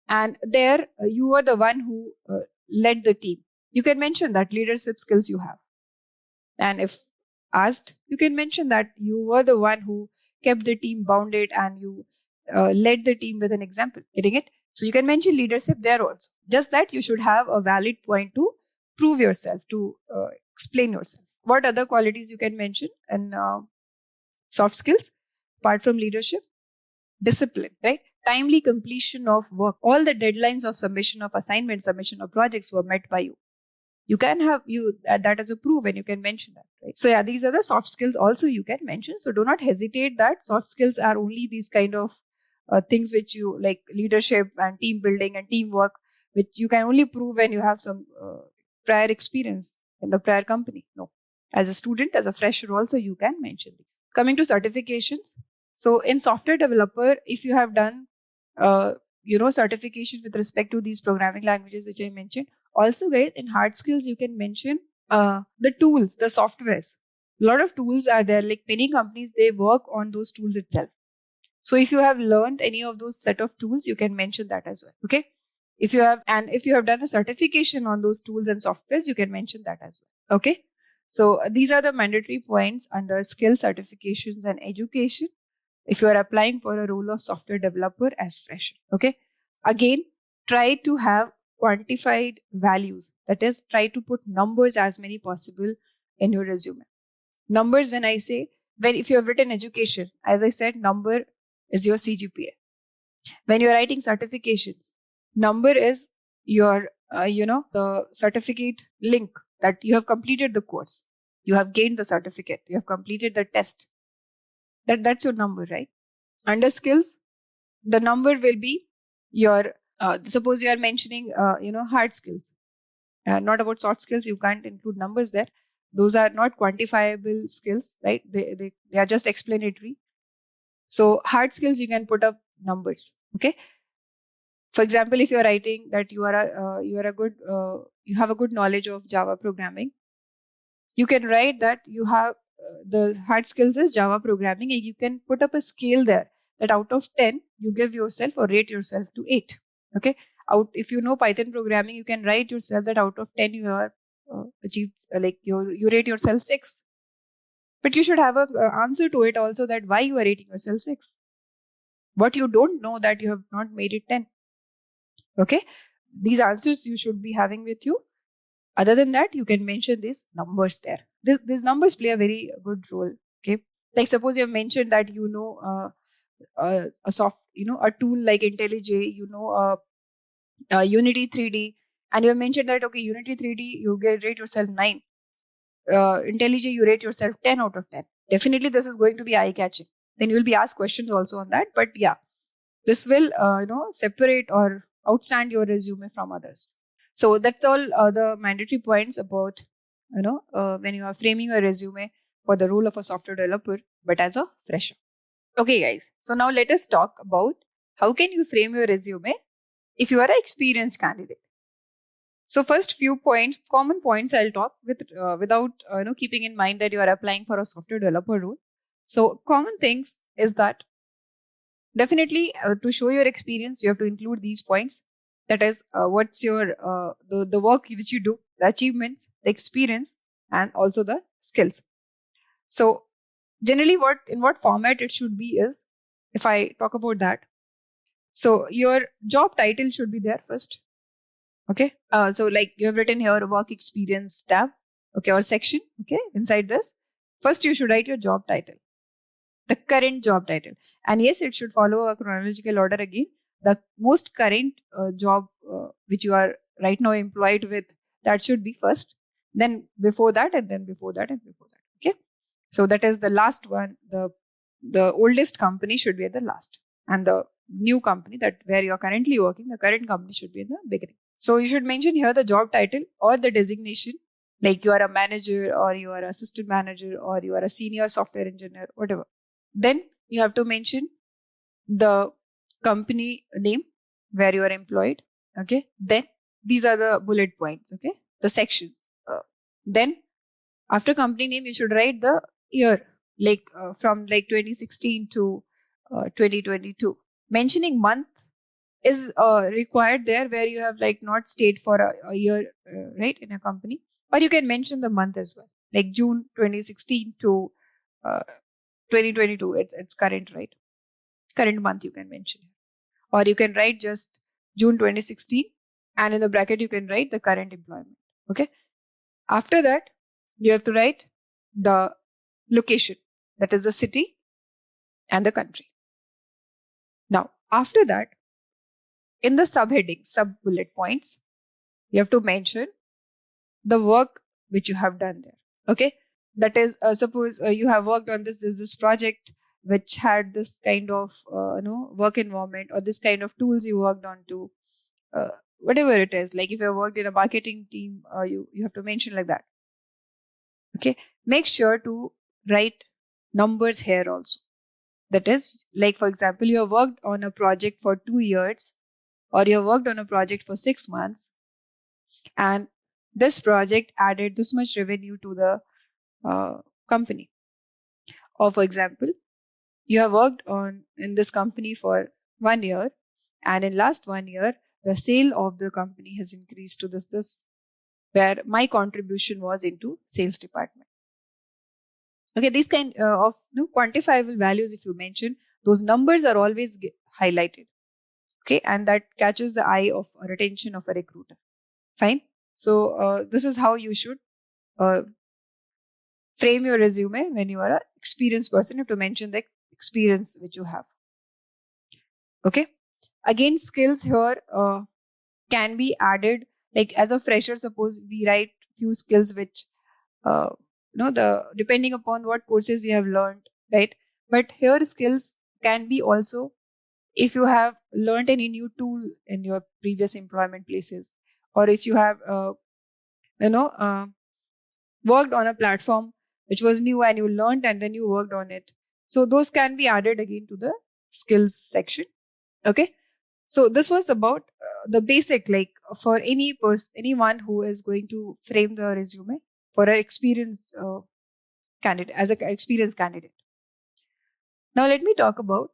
S6: and there you were the one who led the team. You can mention that leadership skills you have. And if asked, you can mention that you were the one who kept the team bounded and you led the team with an example. Getting it? So you can mention leadership there also. Just that you should have a valid point to prove yourself, to explain yourself. What other qualities you can mention in soft skills apart from leadership? Discipline, right? Timely completion of work. All the deadlines of submission of assignments, submission of projects were met by you. You can have you that as a proof, and you can mention that, right? So yeah, these are the soft skills also you can mention. So do not hesitate that soft skills are only these kind of things which you like, leadership and team building and teamwork, which you can only prove when you have some prior experience in the prior company. No, as a student, as a fresher also, you can mention these. Coming to certifications, so in software developer, if you have done uh, certification with respect to these programming languages which I mentioned. Also, guys, in hard skills, you can mention the tools, the softwares. A lot of tools are there. Like many companies, they work on those tools itself. So if you have learned any of those set of tools, you can mention that as well. Okay. If you have done a certification on those tools and softwares, you can mention that as well. Okay. So these are the mandatory points under skill certifications and education if you are applying for a role of software developer as fresher. Okay. Again, try to have quantified values. That is, try to put numbers as many possible in your resume. Numbers, when I say, when if you have written education, as I said, number is your CGPA. When you are writing certifications, number is your, the certificate link that you have completed the course. You have gained the certificate. You have completed the test. That's your number, right? Under skills, the number will be your suppose you are mentioning hard skills, not about soft skills. You can't include numbers there. Those are not quantifiable skills, right? They are just explanatory. So hard skills, you can put up numbers. Okay. For example, if you are writing that you have a good knowledge of Java programming, you can write that you have the hard skills is Java programming, and you can put up a scale there that out of 10 you give yourself or rate yourself to 8. Okay. Out, if you know Python programming, you can write yourself that out of 10 you are achieved, like you rate yourself 6. But you should have a answer to it also, that why you are rating yourself 6. What you don't know, that you have not made it 10. Okay. These answers you should be having with you. Other than that, you can mention these numbers there. These numbers play a very good role. Okay. Like suppose you have mentioned that a soft, a tool like IntelliJ, Unity 3D, and you have mentioned that, okay, Unity 3D, you rate yourself 9. IntelliJ, you rate yourself 10 out of 10. Definitely, this is going to be eye catching. Then you will be asked questions also on that. But yeah, this will, separate or outstand your resume from others. So that's all the mandatory points about, when you are framing your resume for the role of a software developer, but as a fresher. Okay, guys. So now let us talk about how can you frame your resume if you are an experienced candidate. So first few points, common points I'll talk without keeping in mind that you are applying for a software developer role. So common things is that definitely to show your experience, you have to include these points. That is, what's your the work which you do, the achievements, the experience, and also the skills. So generally, what format it should be is, if I talk about that, so your job title should be there first. Okay. So like you have written here work experience tab, okay, or section. Okay. Inside this, first you should write your job title, the current job title. And yes, it should follow a chronological order again. The most current job which you are right now employed with, that should be first. Then before that, and then before that, and before that. Okay. So that is the last one. The oldest company should be at the last, and the new company that where you are currently working, the current company should be in the beginning. So you should mention here the job title or the designation, like you are a manager or you are assistant manager or you are a senior software engineer, whatever. Then you have to mention the company name, where you are employed. Okay, then these are the bullet points. Okay, the section. Then after company name, you should write the year, like from like 2016 to 2022. Mentioning month is required there where you have like not stayed for a year, right, in a company, or you can mention the month as well, like June 2016 to 2022. It's current, right? Current month you can mention, or you can write just June 2016, and in the bracket you can write the current employment. Okay. After that, you have to write the location, that is the city and the country. Now, after that, in the subheading, sub bullet points, you have to mention the work which you have done there. Okay. That is, suppose you have worked on this project which had this kind of work environment, or this kind of tools you worked on to, whatever it is. Like if you have worked in a marketing team, you have to mention like that. Okay. Make sure to write numbers here also. That is, like for example, you have worked on a project for 2 years, or you have worked on a project for 6 months, and this project added this much revenue to the company. Or for example, you have worked on in this company for 1 year, and in last 1 year, the sale of the company has increased to this, where my contribution was into sales department. Okay, these kind of quantifiable values, if you mention, those numbers are always highlighted. Okay, and that catches the eye of or attention of a recruiter. Fine. So this is how you should frame your resume when you are an experienced person. You have to mention the experience which you have. Okay. Again, skills here can be added. Like as a fresher, suppose we write few skills which the depending upon what courses we have learned, right? But here skills can be also if you have learned any new tool in your previous employment places, or if you have worked on a platform which was new and you learned and then you worked on it. So those can be added again to the skills section. Okay. So this was about the basic, like for anyone who is going to frame the resume for an experienced candidate, as an experienced candidate. Now let me talk about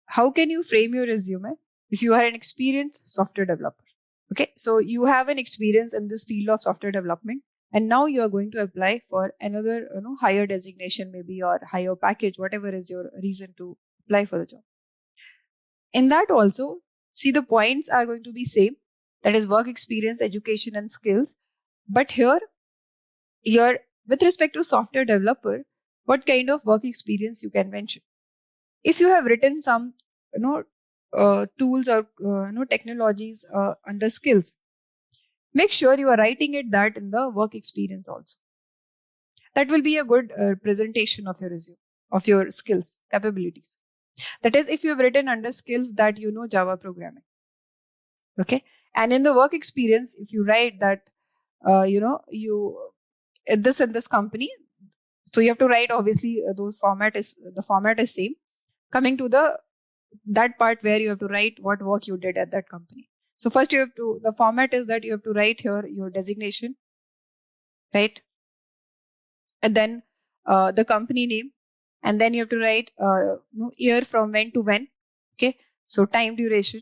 S6: how can you frame your resume if you are an experienced software developer. Okay, so you have an experience in this field of software development, and now you are going to apply for another higher designation, maybe, or higher package, whatever is your reason to apply for the job. In that also, see, the points are going to be same, that is work experience, education, and skills. But here, with respect to software developer, what kind of work experience you can mention. If you have written some tools or technologies under skills, make sure you are writing it that in the work experience also. That will be a good presentation of your resume, of your skills, capabilities. That is, if you have written under skills that you know Java programming. Okay. And in the work experience, if you write that, you this in this company, so you have to write, obviously, the format is same. Coming to that part where you have to write what work you did at that company. So first the format is that you have to write here your designation, right? And then the company name, and then you have to write year from when to when. Okay, so time duration,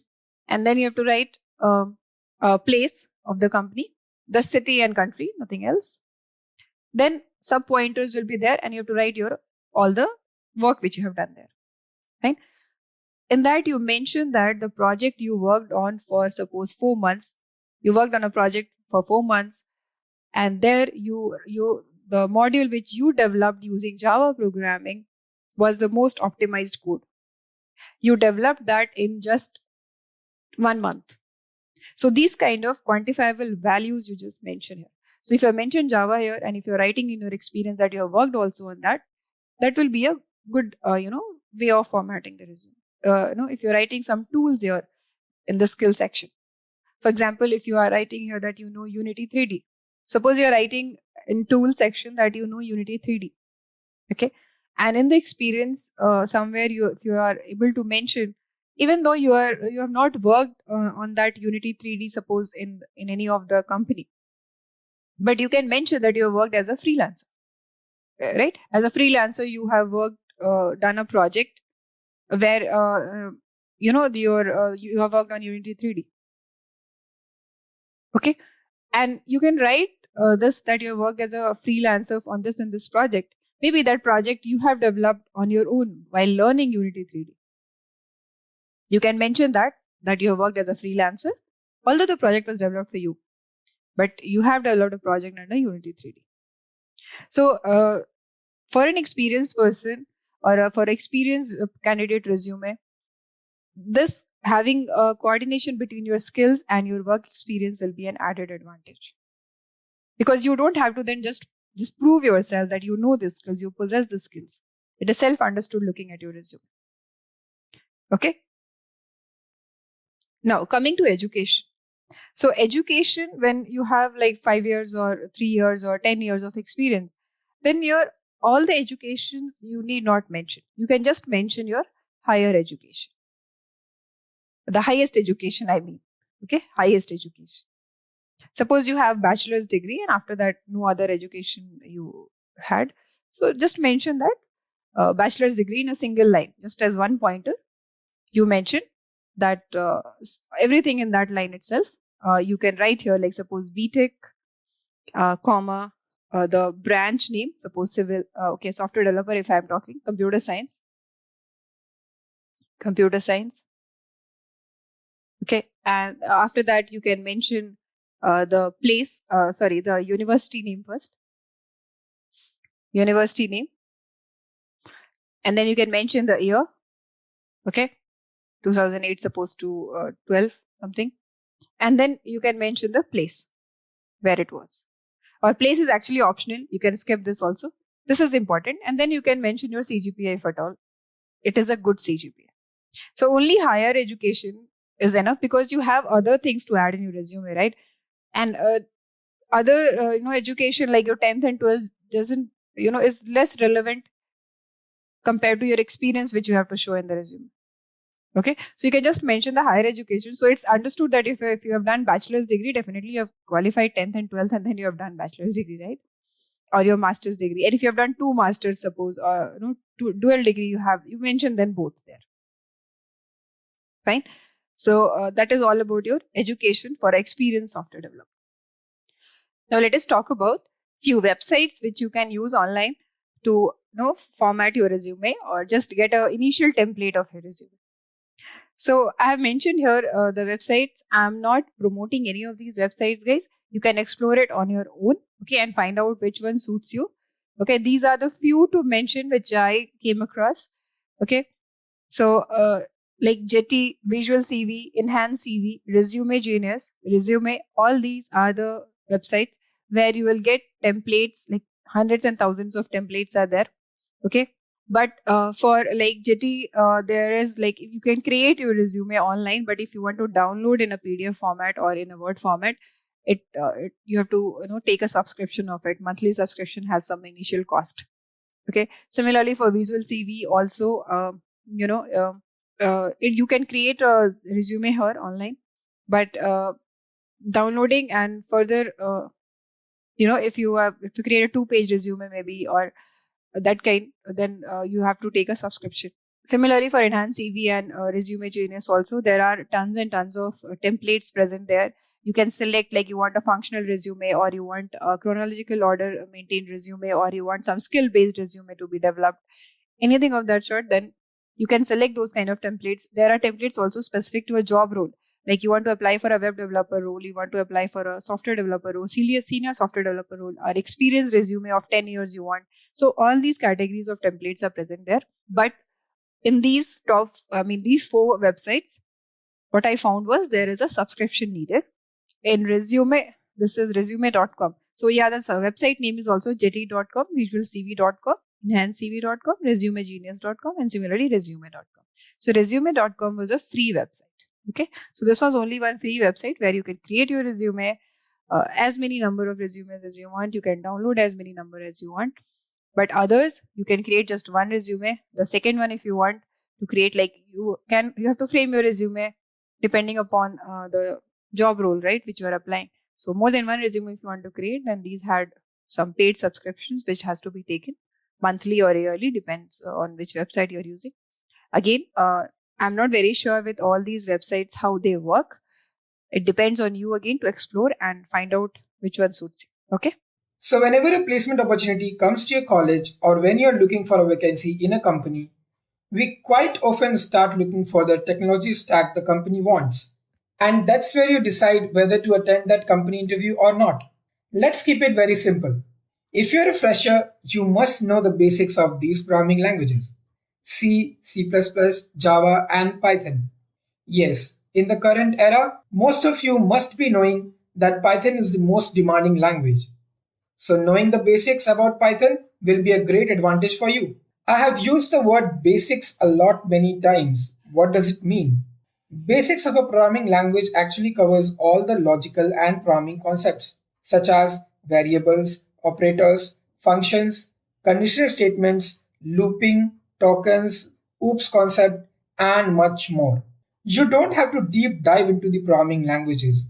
S6: and then you have to write place of the company, the city and country, nothing else. Then sub pointers will be there, and you have to write all the work which you have done there, right? In that, you mentioned that the project you worked on for, suppose, 4 months, you worked on a project for 4 months, and there the module which you developed using Java programming was the most optimized code. You developed that in just 1 month. So these kind of quantifiable values you just mentioned here. So if I mention Java here, and if you're writing in your experience that you have worked also on that, that will be a good way of formatting the resume. If you're writing some tools here in the skill section, for example, if you are writing here that you know Unity 3D, suppose you're writing in tool section that you know Unity 3D. Okay. And in the experience, somewhere if you are able to mention even though you have not worked on that Unity 3D, suppose in any of the company, but you can mention that you have worked as a freelancer, right? As a freelancer, you have worked, done a project where you have worked on Unity 3D. Okay, and you can write this, that you have worked as a freelancer on this and this project. Maybe that project you have developed on your own while learning Unity 3D. You can mention that you have worked as a freelancer, although the project was developed for you, but you have developed a project under Unity 3D. So for an experienced person, or for experienced candidate resume, this having a coordination between your skills and your work experience will be an added advantage, because you don't have to then just prove yourself that you know the skills, you possess the skills. It is self understood looking at your resume. Okay, now coming to education. So education, when you have like 5 years or 3 years or 10 years of experience, then your all the educations you need not mention. You can just mention your higher education, the highest education, I mean. Okay, highest education. Suppose you have bachelor's degree and after that no other education you had. So just mention that bachelor's degree in a single line, just as one pointer. You mention that everything in that line itself. You can write here, like suppose BTech, comma, the branch name, suppose civil, okay, software developer if I'm talking, computer science. Okay, and after that you can mention the place, the university name first. University name. And then you can mention the year. Okay, 2008 supposed to 12 something. And then you can mention the place where it was. Or place is actually optional. You can skip this also. This is important. And then you can mention your CGPA if at all it is a good CGPA. So only higher education is enough, because you have other things to add in your resume, right? And other education like your 10th and 12th doesn't is less relevant compared to your experience which you have to show in the resume. Okay, so you can just mention the higher education. So it's understood that if you have done bachelor's degree, definitely you have qualified 10th and 12th and then you have done bachelor's degree, right? Or your master's degree. And if you have done 2 masters, suppose, or dual degree you mention then both there. Fine. So that is all about your education for experienced software developer. Now let us talk about few websites which you can use online to format your resume or just get an initial template of your resume. So I have mentioned here the websites. I'm not promoting any of these websites, guys. You can explore it on your own, okay, and find out which one suits you. Okay, these are the few to mention which I came across. Okay, so like Jetty, Visual CV, Enhance CV, Resume Genius, Resume, all these are the websites where you will get templates, like hundreds and thousands of templates are there. Okay, but for like Jetty, there is like you can create your resume online, but if you want to download in a PDF format or in a Word format, you have to take a subscription of it. Monthly subscription has some initial cost. Okay, similarly for Visual CV also, you can create a resume here online, but downloading and further, if you have to create a 2-page resume maybe or that kind, then you have to take a subscription. Similarly for Enhance CV and Resume Genius also, there are tons and tons of templates present there. You can select like you want a functional resume, or you want a chronological order maintained resume, or you want some skill based resume to be developed, anything of that sort. Then you can select those kind of templates. There are templates also specific to a job role, like you want to apply for a web developer role, you want to apply for a software developer role, senior software developer role, or experience resume of 10 years you want. So all these categories of templates are present there. But in these these 4 websites, what I found was there is a subscription needed. In Resume, this is resume.com. So yeah, the website name is also jetty.com, visualcv.com, enhancecv.com, resumegenius.com, and similarly resume.com. So resume.com was a free website. Okay, so this was only one free website where you can create your resume, as many number of resumes as you want. You can download as many number as you want. But others, you can create just one resume. The second one, if you want, to create, like you have to frame your resume depending upon the job role, right, which you are applying. So more than one resume if you want to create, then these had some paid subscriptions which has to be taken monthly or yearly, depends on which website you're using. Again, I'm not very sure with all these websites how they work. It depends on you again to explore and find out which one suits you. Okay.
S2: So whenever a placement opportunity comes to your college or when you're looking for a vacancy in a company, we quite often start looking for the technology stack the company wants. And that's where you decide whether to attend that company interview or not. Let's keep it very simple. If you're a fresher, you must know the basics of these programming languages: C, C++, Java, and Python. Yes, in the current era, most of you must be knowing that Python is the most demanding language. So knowing the basics about Python will be a great advantage for you. I have used the word basics a lot many times. What does it mean? Basics of a programming language actually covers all the logical and programming concepts, such as variables, operators, functions, conditional statements, looping, tokens, OOPS concept, and much more. You don't have to deep dive into the programming languages.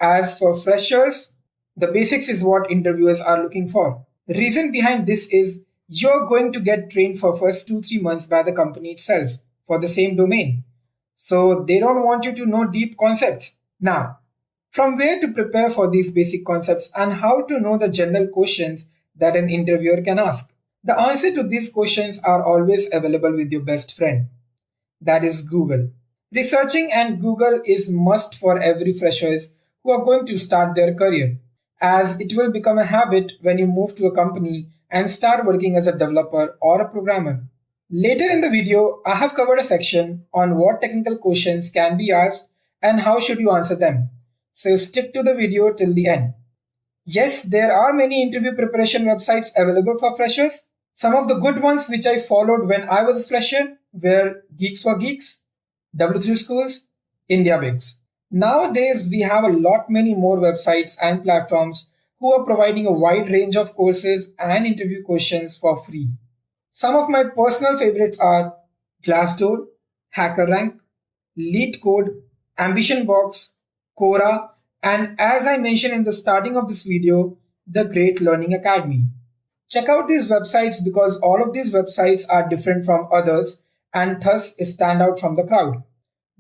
S2: As for freshers, the basics is what interviewers are looking for. The reason behind this is you're going to get trained for first 2-3 months by the company itself for the same domain. So they don't want you to know deep concepts. Now, from where to prepare for these basic concepts and how to know the general questions that an interviewer can ask? The answer to these questions are always available with your best friend. That is Google. Researching and Google is must for every freshers who are going to start their career, as it will become a habit when you move to a company and start working as a developer or a programmer. Later in the video, I have covered a section on what technical questions can be asked and how should you answer them. So stick to the video till the end. Yes, there are many interview preparation websites available for freshers. Some of the good ones which I followed when I was a fresher were Geeks for Geeks, W3 Schools, IndiaBix. Nowadays, we have a lot many more websites and platforms who are providing a wide range of courses and interview questions for free. Some of my personal favorites are Glassdoor, HackerRank, LeetCode, AmbitionBox, Quora, and as I mentioned in the starting of this video, the Great Learning Academy. Check out these websites because all of these websites are different from others and thus stand out from the crowd.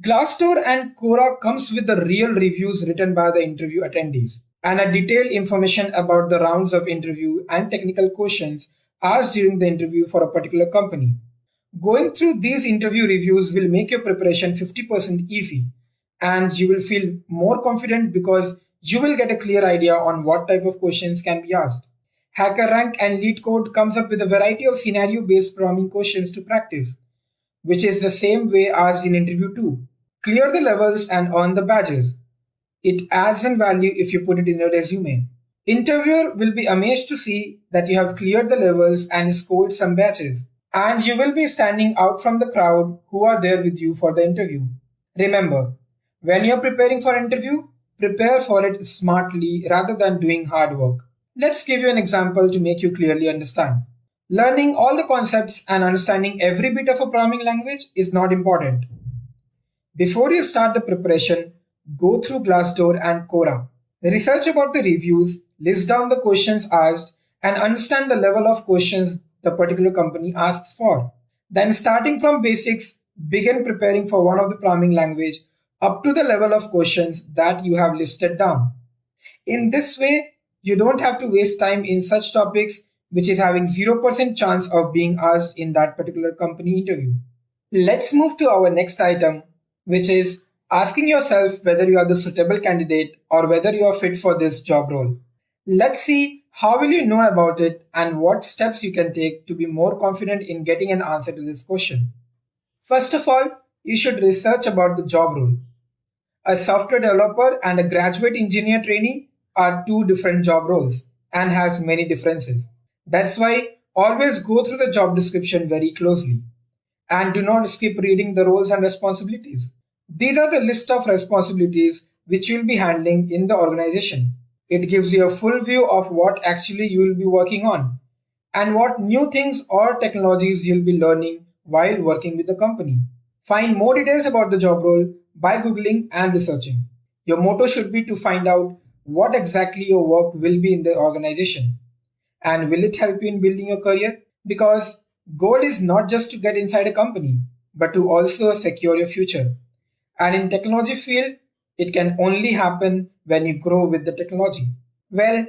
S2: Glassdoor and Quora comes with the real reviews written by the interview attendees and a detailed information about the rounds of interview and technical questions asked during the interview for a particular company. Going through these interview reviews will make your preparation 50% easy and you will feel more confident because you will get a clear idea on what type of questions can be asked. HackerRank and LeetCode comes up with a variety of scenario-based programming questions to practice, which is the same way as in interview 2. Clear the levels and earn the badges. It adds in value if you put it in your resume. Interviewer will be amazed to see that you have cleared the levels and scored some badges. And you will be standing out from the crowd who are there with you for the interview. Remember, when you're preparing for an interview, prepare for it smartly rather than doing hard work. Let's give you an example to make you clearly understand. Learning all the concepts and understanding every bit of a programming language is not important. Before you start the preparation, go through Glassdoor and Quora. Research about the reviews, list down the questions asked, and understand the level of questions the particular company asks for. Then starting from basics, begin preparing for one of the programming language up to the level of questions that you have listed down. In this way, you don't have to waste time in such topics which is having 0% chance of being asked in that particular company interview. Let's move to our next item, which is asking yourself whether you are the suitable candidate or whether you are fit for this job role. Let's see how will you know about it and what steps you can take to be more confident in getting an answer to this question. First of all, you should research about the job role. A software developer and a graduate engineer trainee are two different job roles and has many differences. That's why always go through the job description very closely and do not skip reading the roles and responsibilities. These are the list of responsibilities which you will be handling in the organization. It gives you a full view of what actually you will be working on and what new things or technologies you'll be learning while working with the company. Find more details about the job role by Googling and researching. Your motto should be to find out what exactly your work will be in the organization. And will it help you in building your career? Because goal is not just to get inside a company, but to also secure your future. And in technology field, it can only happen when you grow with the technology. Well,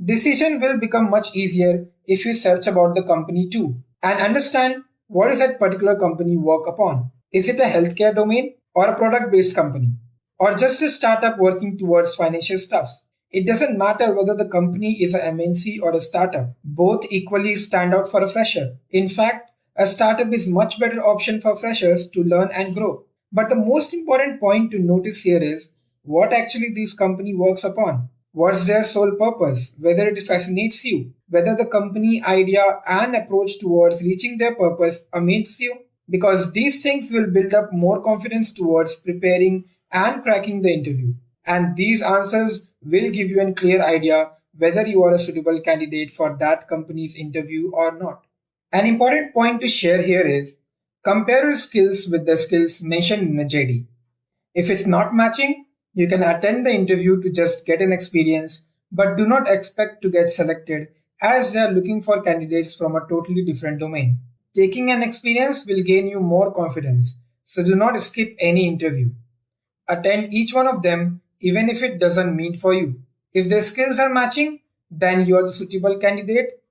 S2: decision will become much easier if you search about the company too and understand what is that particular company work upon. Is it a healthcare domain or a product based company or just a startup working towards financial stuffs? It doesn't matter whether the company is a MNC or a startup. Both equally stand out for a fresher. In fact, a startup is much better option for freshers to learn and grow. But the most important point to notice here is what actually this company works upon. What's their sole purpose? Whether it fascinates you, whether the company idea and approach towards reaching their purpose amazes you, because these things will build up more confidence towards preparing and cracking the interview. And these answers will give you a clear idea whether you are a suitable candidate for that company's interview or not. An important point to share here is compare your skills with the skills mentioned in the JD. If it's not matching, you can attend the interview to just get an experience, but do not expect to get selected as they are looking for candidates from a totally different domain. Taking an experience will gain you more confidence, so do not skip any interview. Attend each one of them even if it doesn't mean for you. If the skills are matching, then you are the suitable candidate.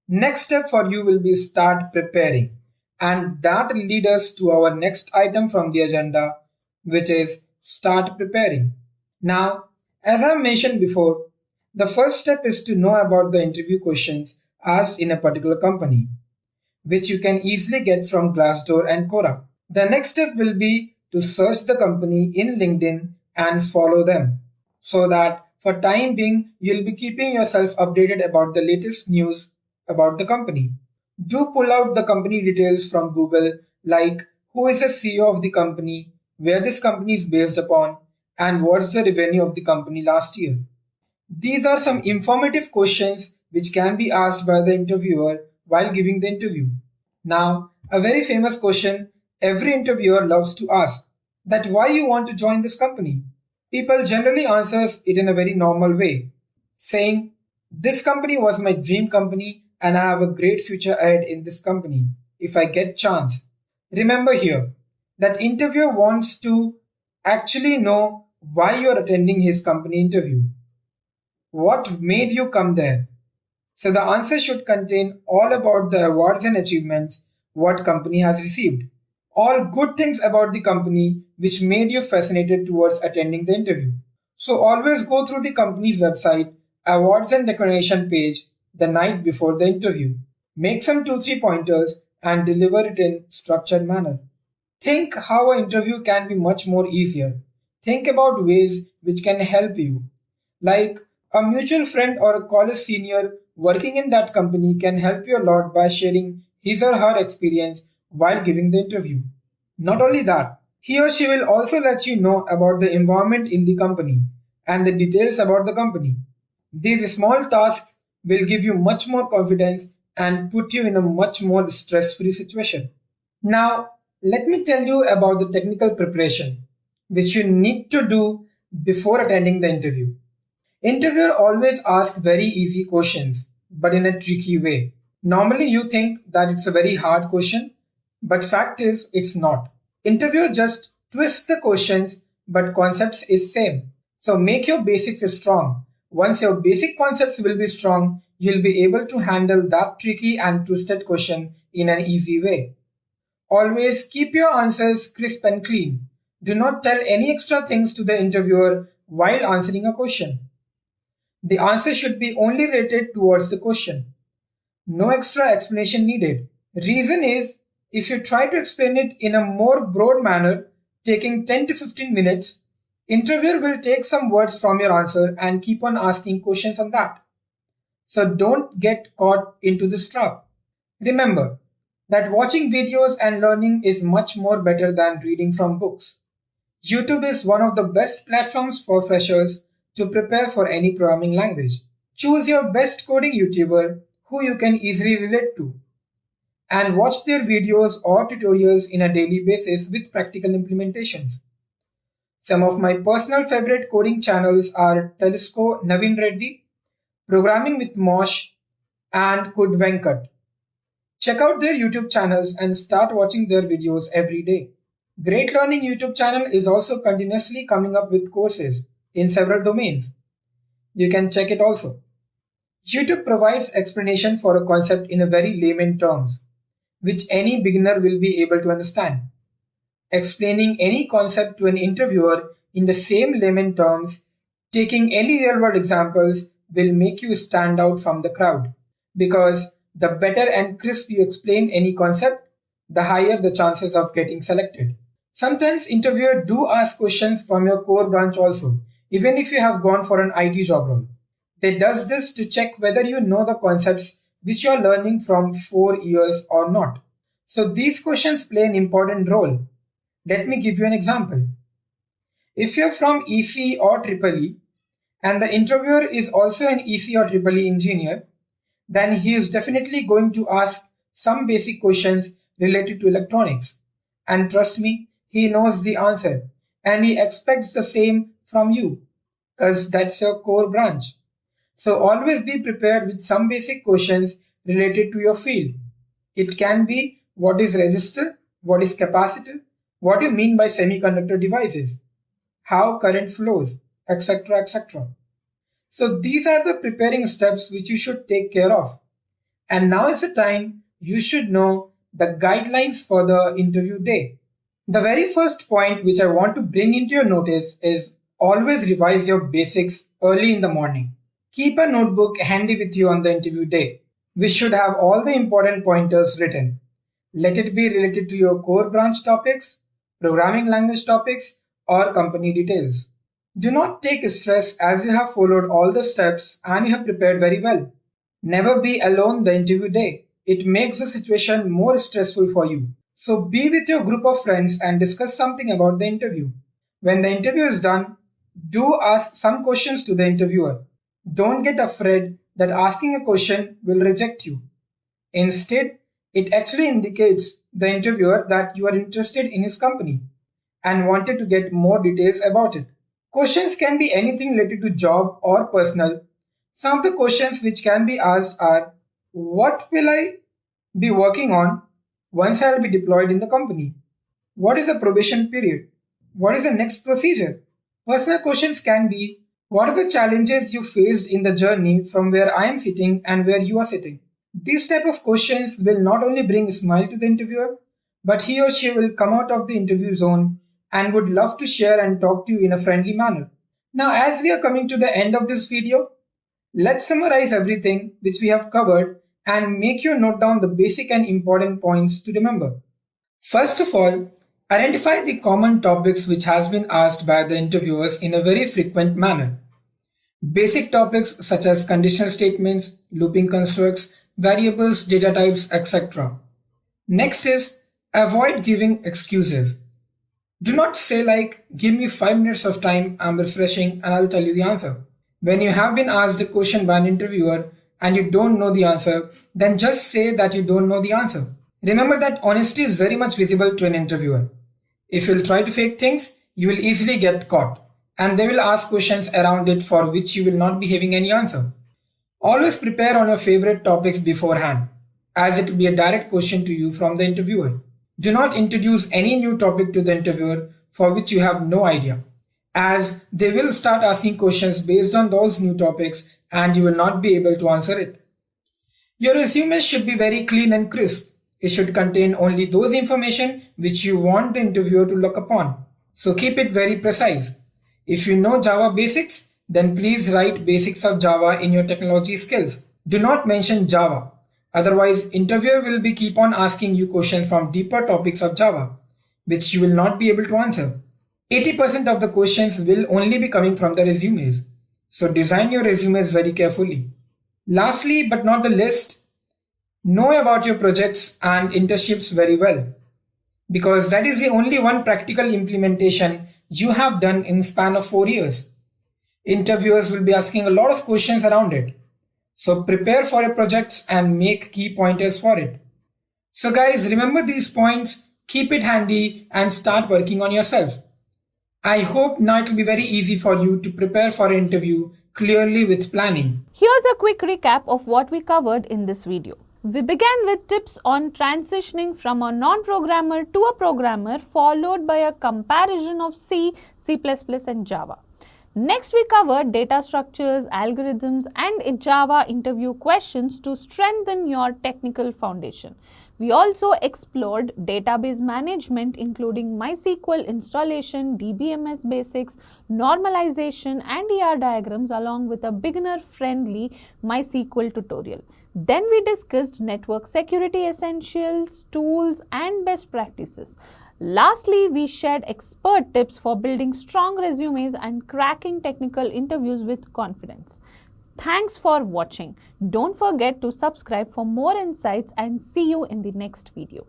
S2: Next step for you will be start preparing. And that leads us to our next item from the agenda, which is start preparing. Now, as I mentioned before, the first step is to know about the interview questions asked in a particular company, which you can easily get from Glassdoor and Quora. The next step will be to search the company in LinkedIn and follow them so that for time being you'll be keeping yourself updated about the latest news about the company. Do pull out the company details from Google like who is the CEO of the company, where this company is based upon, and what's the revenue of the company last year. These are some informative questions which can be asked by the interviewer while giving the interview. Now, a very famous question every interviewer loves to ask that why you want to join this company. People generally answers it in a very normal way, saying this company was my dream company and I have a great future ahead in this company if I get chance. Remember here that interviewer wants to actually know why you are attending his company interview. What made you come there? So the answer should contain all about the awards and achievements what company has received. All good things about the company which made you fascinated towards attending the interview. So always go through the company's website, awards and declaration page the night before the interview. Make some 2-3 pointers and deliver it in structured manner. Think how an interview can be much more easier. Think about ways which can help you. Like a mutual friend or a college senior working in that company can help you a lot by sharing his or her experience while giving the interview. Not only that, he or she will also let you know about the environment in the company and the details about the company. These small tasks will give you much more confidence and put you in a much more stress-free situation. Now, let me tell you about the technical preparation which you need to do before attending the interview. Interviewer always asks very easy questions, but in a tricky way. Normally you think that it's a very hard question, but fact is it's not. Interviewer just twists the questions, but concepts is same. So make your basics strong. Once your basic concepts will be strong, you'll be able to handle that tricky and twisted question in an easy way. Always keep your answers crisp and clean. Do not tell any extra things to the interviewer while answering a question. The answer should be only related towards the question. No extra explanation needed. Reason is, if you try to explain it in a more broad manner, taking 10 to 15 minutes, interviewer will take some words from your answer and keep on asking questions on that. So don't get caught into this trap. Remember that watching videos and learning is much more better than reading from books. YouTube is one of the best platforms for freshers to prepare for any programming language. Choose your best coding YouTuber who you can easily relate to. and watch their videos or tutorials in a daily basis with practical implementations. Some of my personal favorite coding channels are Telesco Navin Reddy, Programming with Mosh, and Kud Venkat. Check out their YouTube channels and start watching their videos every day. Great Learning YouTube channel is also continuously coming up with courses in several domains. You can check it also. YouTube provides explanation for a concept in a very layman terms, which any beginner will be able to understand. Explaining any concept to an interviewer in the same layman terms, taking any real-world examples will make you stand out from the crowd. Because the better and crisp you explain any concept, the higher the chances of getting selected. Sometimes interviewers do ask questions from your core branch also, even if you have gone for an IT job role. They does this to check whether you know the concepts which you are learning from 4 years or not. So these questions play an important role. Let me give you an example. If you're from EC or EEE and the interviewer is also an EC or EEE engineer, then he is definitely going to ask some basic questions related to electronics. And trust me, he knows the answer and he expects the same from you because that's your core branch. So always be prepared with some basic questions related to your field. It can be what is resistor, what is capacitor, what do you mean by semiconductor devices, how current flows, etc. etc. So these are the preparing steps which you should take care of. And now is the time you should know the guidelines for the interview day. The very first point which I want to bring into your notice is always revise your basics early in the morning. Keep a notebook handy with you on the interview day, which should have all the important pointers written. Let it be related to your core branch topics, programming language topics, or company details. Do not take stress as you have followed all the steps and you have prepared very well. Never be alone the interview day. It makes the situation more stressful for you. So be with your group of friends and discuss something about the interview. When the interview is done, do ask some questions to the interviewer. Don't get afraid that asking a question will reject you. Instead, it actually indicates the interviewer that you are interested in his company and wanted to get more details about it. Questions can be anything related to job or personal. Some of the questions which can be asked are, what will I be working on once I will be deployed in the company? What is the probation period? What is the next procedure? Personal questions can be, what are the challenges you faced in the journey from where I am sitting and where you are sitting? These type of questions will not only bring a smile to the interviewer, but he or she will come out of the interview zone and would love to share and talk to you in a friendly manner. Now, as we are coming to the end of this video, let's summarize everything which we have covered and make you note down the basic and important points to remember. First of all, identify the common topics which has been asked by the interviewers in a very frequent manner. Basic topics such as conditional statements, looping constructs, variables, data types, etc. Next is avoid giving excuses. Do not say like, give me 5 minutes of time, I'm refreshing and I'll tell you the answer. When you have been asked a question by an interviewer and you don't know the answer, then just say that you don't know the answer. Remember that honesty is very much visible to an interviewer. If you'll try to fake things, you will easily get caught and they will ask questions around it for which you will not be having any answer. Always prepare on your favorite topics beforehand, as it will be a direct question to you from the interviewer. Do not introduce any new topic to the interviewer for which you have no idea, as they will start asking questions based on those new topics and you will not be able to answer it. Your resume should be very clean and crisp. It should contain only those information which you want the interviewer to look upon. So keep it very precise. If you know Java basics, then please write basics of Java in your technology skills. Do not mention Java. Otherwise, interviewer will be keep on asking you questions from deeper topics of Java, which you will not be able to answer. 80% of the questions will only be coming from the resumes. So design your resumes very carefully. Lastly, but not the least, know about your projects and internships very well, because that is the only one practical implementation you have done in span of 4 years. Interviewers will be asking a lot of questions around it. So prepare for your projects and make key pointers for it. So guys, remember these points, keep it handy and start working on yourself. I hope now it will be very easy for you to prepare for an interview clearly with planning.
S1: Here's a quick recap of what we covered in this video. We began with tips on transitioning from a non-programmer to a programmer, followed by a comparison of C, C++ and Java. Next, we covered data structures, algorithms, and Java interview questions to strengthen your technical foundation. We also explored database management, including MySQL installation, DBMS basics, normalization, and ER diagrams, along with a beginner-friendly MySQL tutorial. Then we discussed network security essentials, tools, and best practices. Lastly, we shared expert tips for building strong resumes and cracking technical interviews with confidence. Thanks for watching. Don't forget to subscribe for more insights and see you in the next video.